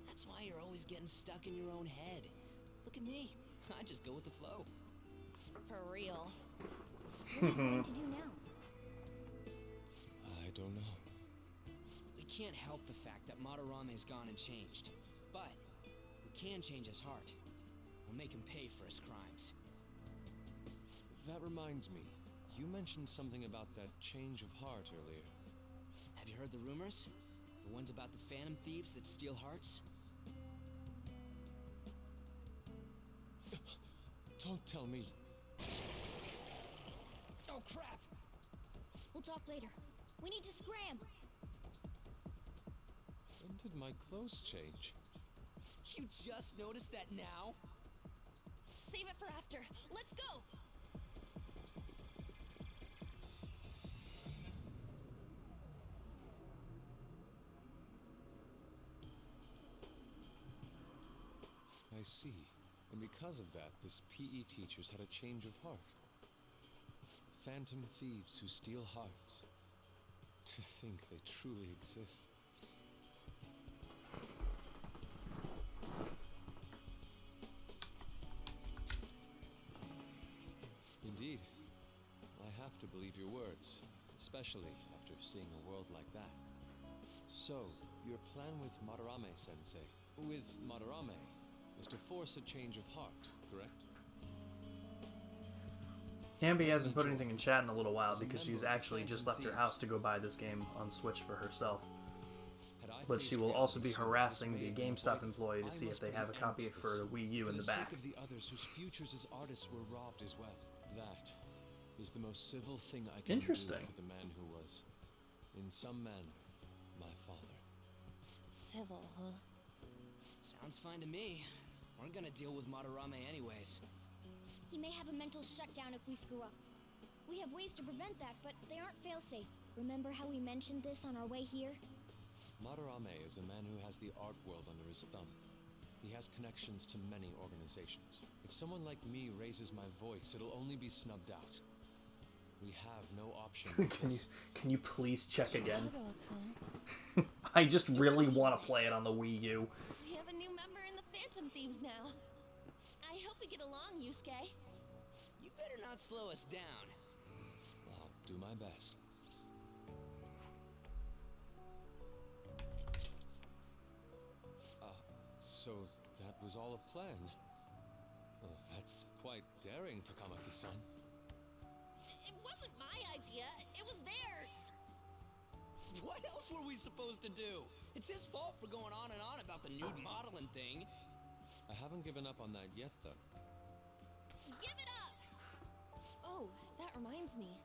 Speaker 18: That's why you're always getting stuck in your own head. Look at me. I just go with the flow.
Speaker 5: For real.
Speaker 4: What are you going to do now?
Speaker 19: I don't know.
Speaker 18: We can't help the fact that Madarame's gone and changed. But we can change his heart. We'll make him pay for his crimes.
Speaker 19: That reminds me. You mentioned something about that change of heart earlier.
Speaker 18: Have you heard the rumors? The ones about the Phantom Thieves that steal hearts?
Speaker 19: Don't tell me.
Speaker 18: Oh, crap!
Speaker 4: We'll talk later. We need to scram!
Speaker 19: When did my clothes change?
Speaker 18: You just noticed that now?
Speaker 5: Save it for after. Let's go!
Speaker 19: I see. And because of that, this PE teacher's had a change of heart. Phantom thieves who steal hearts. To think they truly exist. Indeed. I have to believe your words, especially after seeing a world like that. So, your plan with Madarame-sensei, with Madarame, is to force a change of heart, correct?
Speaker 8: Camby hasn't put anything in chat in a little while because she's actually just left her house to go buy this game on Switch for herself. But she will also be harassing the GameStop employee to see if they have a copy for the Wii U in the back.
Speaker 19: For the sake of the others whose futures as artists were robbed as well. That is the most civil thing I can do for the man who was, in some manner, my father.
Speaker 5: Civil, huh?
Speaker 18: Sounds fine to me. We're gonna deal with Madarame anyways.
Speaker 4: He may have a mental shutdown if we screw up. We have ways to prevent that, but they aren't fail-safe. Remember how we mentioned this on our way here?
Speaker 19: Madarame is a man who has the art world under his thumb. He has connections to many organizations. If someone like me raises my voice, it'll only be snubbed out.
Speaker 11: We have no option. but this.
Speaker 8: Can you please check again?
Speaker 5: Travel-kun.
Speaker 8: I just really want to play it on the Wii U.
Speaker 5: We have a new member in the Phantom Thieves now. I hope we get along, Yusuke.
Speaker 18: You better not slow us down.
Speaker 11: I'll do my best. So that was all a plan. That's quite daring, Takamaki-san.
Speaker 5: It wasn't my idea. It was theirs.
Speaker 18: What else were we supposed to do? It's his fault for going on and on about the nude modeling thing.
Speaker 11: I haven't given up on that yet, though.
Speaker 5: Give it up! Oh, that reminds me.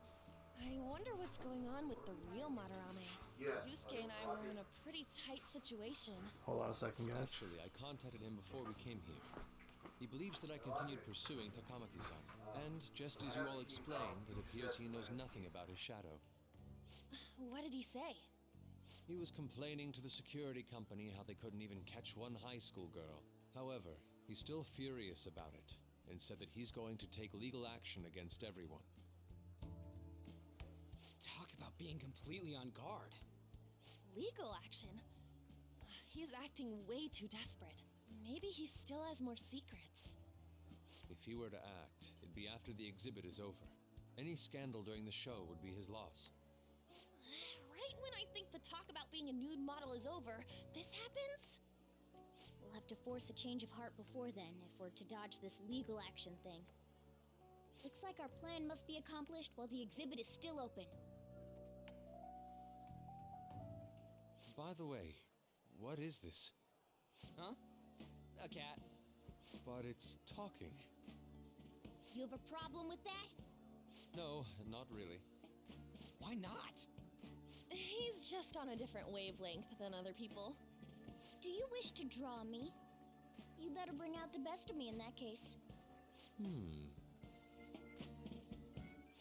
Speaker 5: I wonder what's going on with the real Madarame.
Speaker 20: Yeah.
Speaker 5: Yusuke and I were in a pretty tight situation.
Speaker 8: Hold on a second, guys.
Speaker 11: Actually, I contacted him before we came here. He believes that I continued pursuing Takamaki-san. And just as you all explained, it appears he knows nothing about his shadow.
Speaker 5: What did he say?
Speaker 11: He was complaining to the security company how they couldn't even catch one high school girl. However, he's still furious about it, and said that he's going to take legal action against everyone.
Speaker 18: Talk about being completely on guard.
Speaker 5: Legal action? He's acting way too desperate. Maybe he still has more secrets.
Speaker 11: If he were to act, it'd be after the exhibit is over. Any scandal during the show would be his loss.
Speaker 5: Right when I think the talk about being a nude model is over, this happens?
Speaker 4: We'll have to force a change of heart before then if we're to dodge this legal action thing. Looks like our plan must be accomplished while the exhibit is still open.
Speaker 11: By the way, what is this?
Speaker 18: Huh? A cat.
Speaker 11: But it's talking.
Speaker 4: You have a problem with that?
Speaker 11: No, not really.
Speaker 18: Why not?
Speaker 5: He's just on a different wavelength than other people.
Speaker 4: Do you wish to draw me? You better bring out the best of me in that case.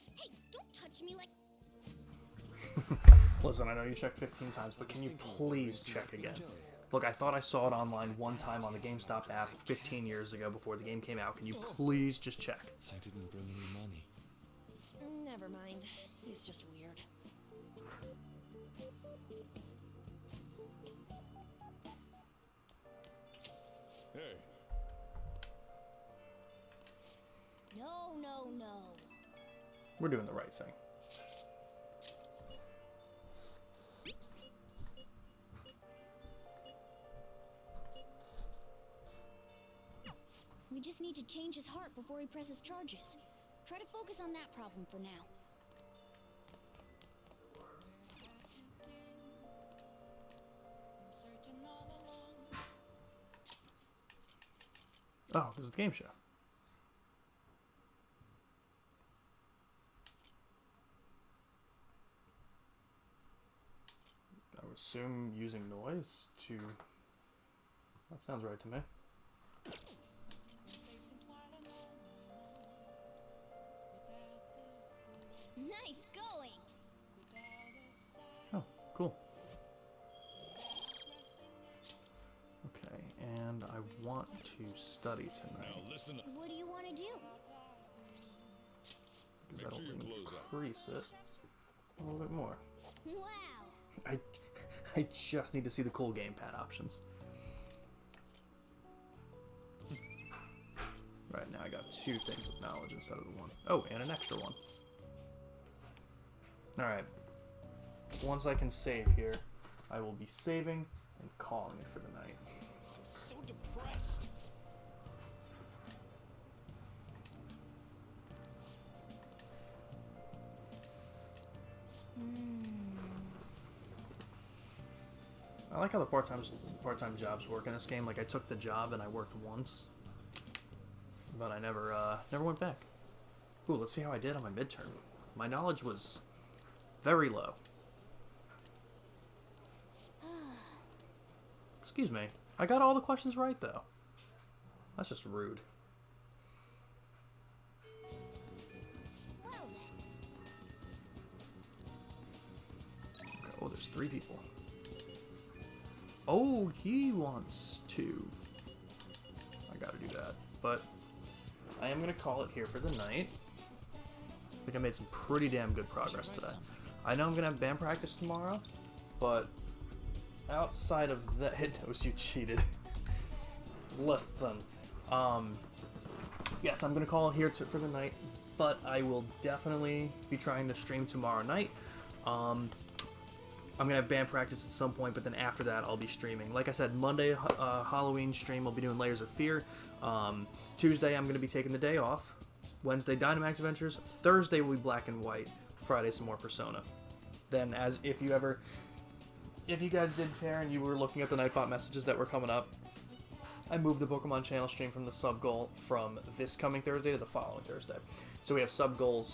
Speaker 4: Hey, don't touch me like...
Speaker 8: Listen, I know you checked 15 times, but can you please check again? Look, I thought I saw it online one time on the GameStop app 15 years ago before the game came out. Can you please just check?
Speaker 11: I didn't bring any money.
Speaker 5: Never mind. He's just weird.
Speaker 2: Hey.
Speaker 4: No, no, no.
Speaker 8: We're doing the right thing.
Speaker 4: We just need to change his heart before he presses charges. Try to focus on that problem for now.
Speaker 8: Oh, this is the game show. I would assume using noise to... That sounds right to me.
Speaker 4: Nice going!
Speaker 8: Oh, cool. Okay, and I want to study tonight.
Speaker 2: Now listen up.
Speaker 4: What do you want to do?
Speaker 8: Because
Speaker 2: Make
Speaker 8: that'll
Speaker 2: sure your clothes up.
Speaker 8: increase it a little bit more.
Speaker 4: Wow!
Speaker 8: I just need to see the cool gamepad options. Right now I got 2 things of knowledge instead of the 1. Oh, and an extra one. Alright. Once I can save here, I will be saving and calling it for the night.
Speaker 18: I'm so depressed.
Speaker 8: I like how the part-time jobs work in this game. Like, I took the job and I worked once, but I never went back. Ooh, let's see how I did on my midterm. My knowledge was very low. Excuse me. I got all the questions right, though. That's just rude.
Speaker 4: Well then.
Speaker 8: Okay, oh, there's 3 people. Oh, he wants to. I gotta do that. But I am gonna call it here for the night. I think I made some pretty damn good progress today. I know I'm gonna have band practice tomorrow, but outside of that, it knows you cheated. Listen, yes, I'm gonna call it here for the night, but I will definitely be trying to stream tomorrow night. I'm gonna have band practice at some point, but then after that, I'll be streaming. Like I said, Monday Halloween stream, I'll be doing Layers of Fear. Tuesday, I'm gonna be taking the day off. Wednesday, Dynamax Adventures. Thursday will be Black and White. Friday, some more Persona. Then, as if you guys did care and you were looking at the Nightbot messages that were coming up, I moved the Pokemon channel stream from the sub goal from this coming Thursday to the following Thursday. So we have sub goal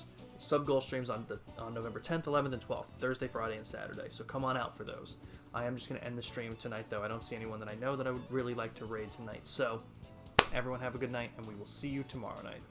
Speaker 8: streams on November 10th, 11th, and 12th, Thursday, Friday, and Saturday. So come on out for those. I am just going to end the stream tonight, though. I don't see anyone that I know that I would really like to raid tonight. So everyone have a good night, and we will see you tomorrow night.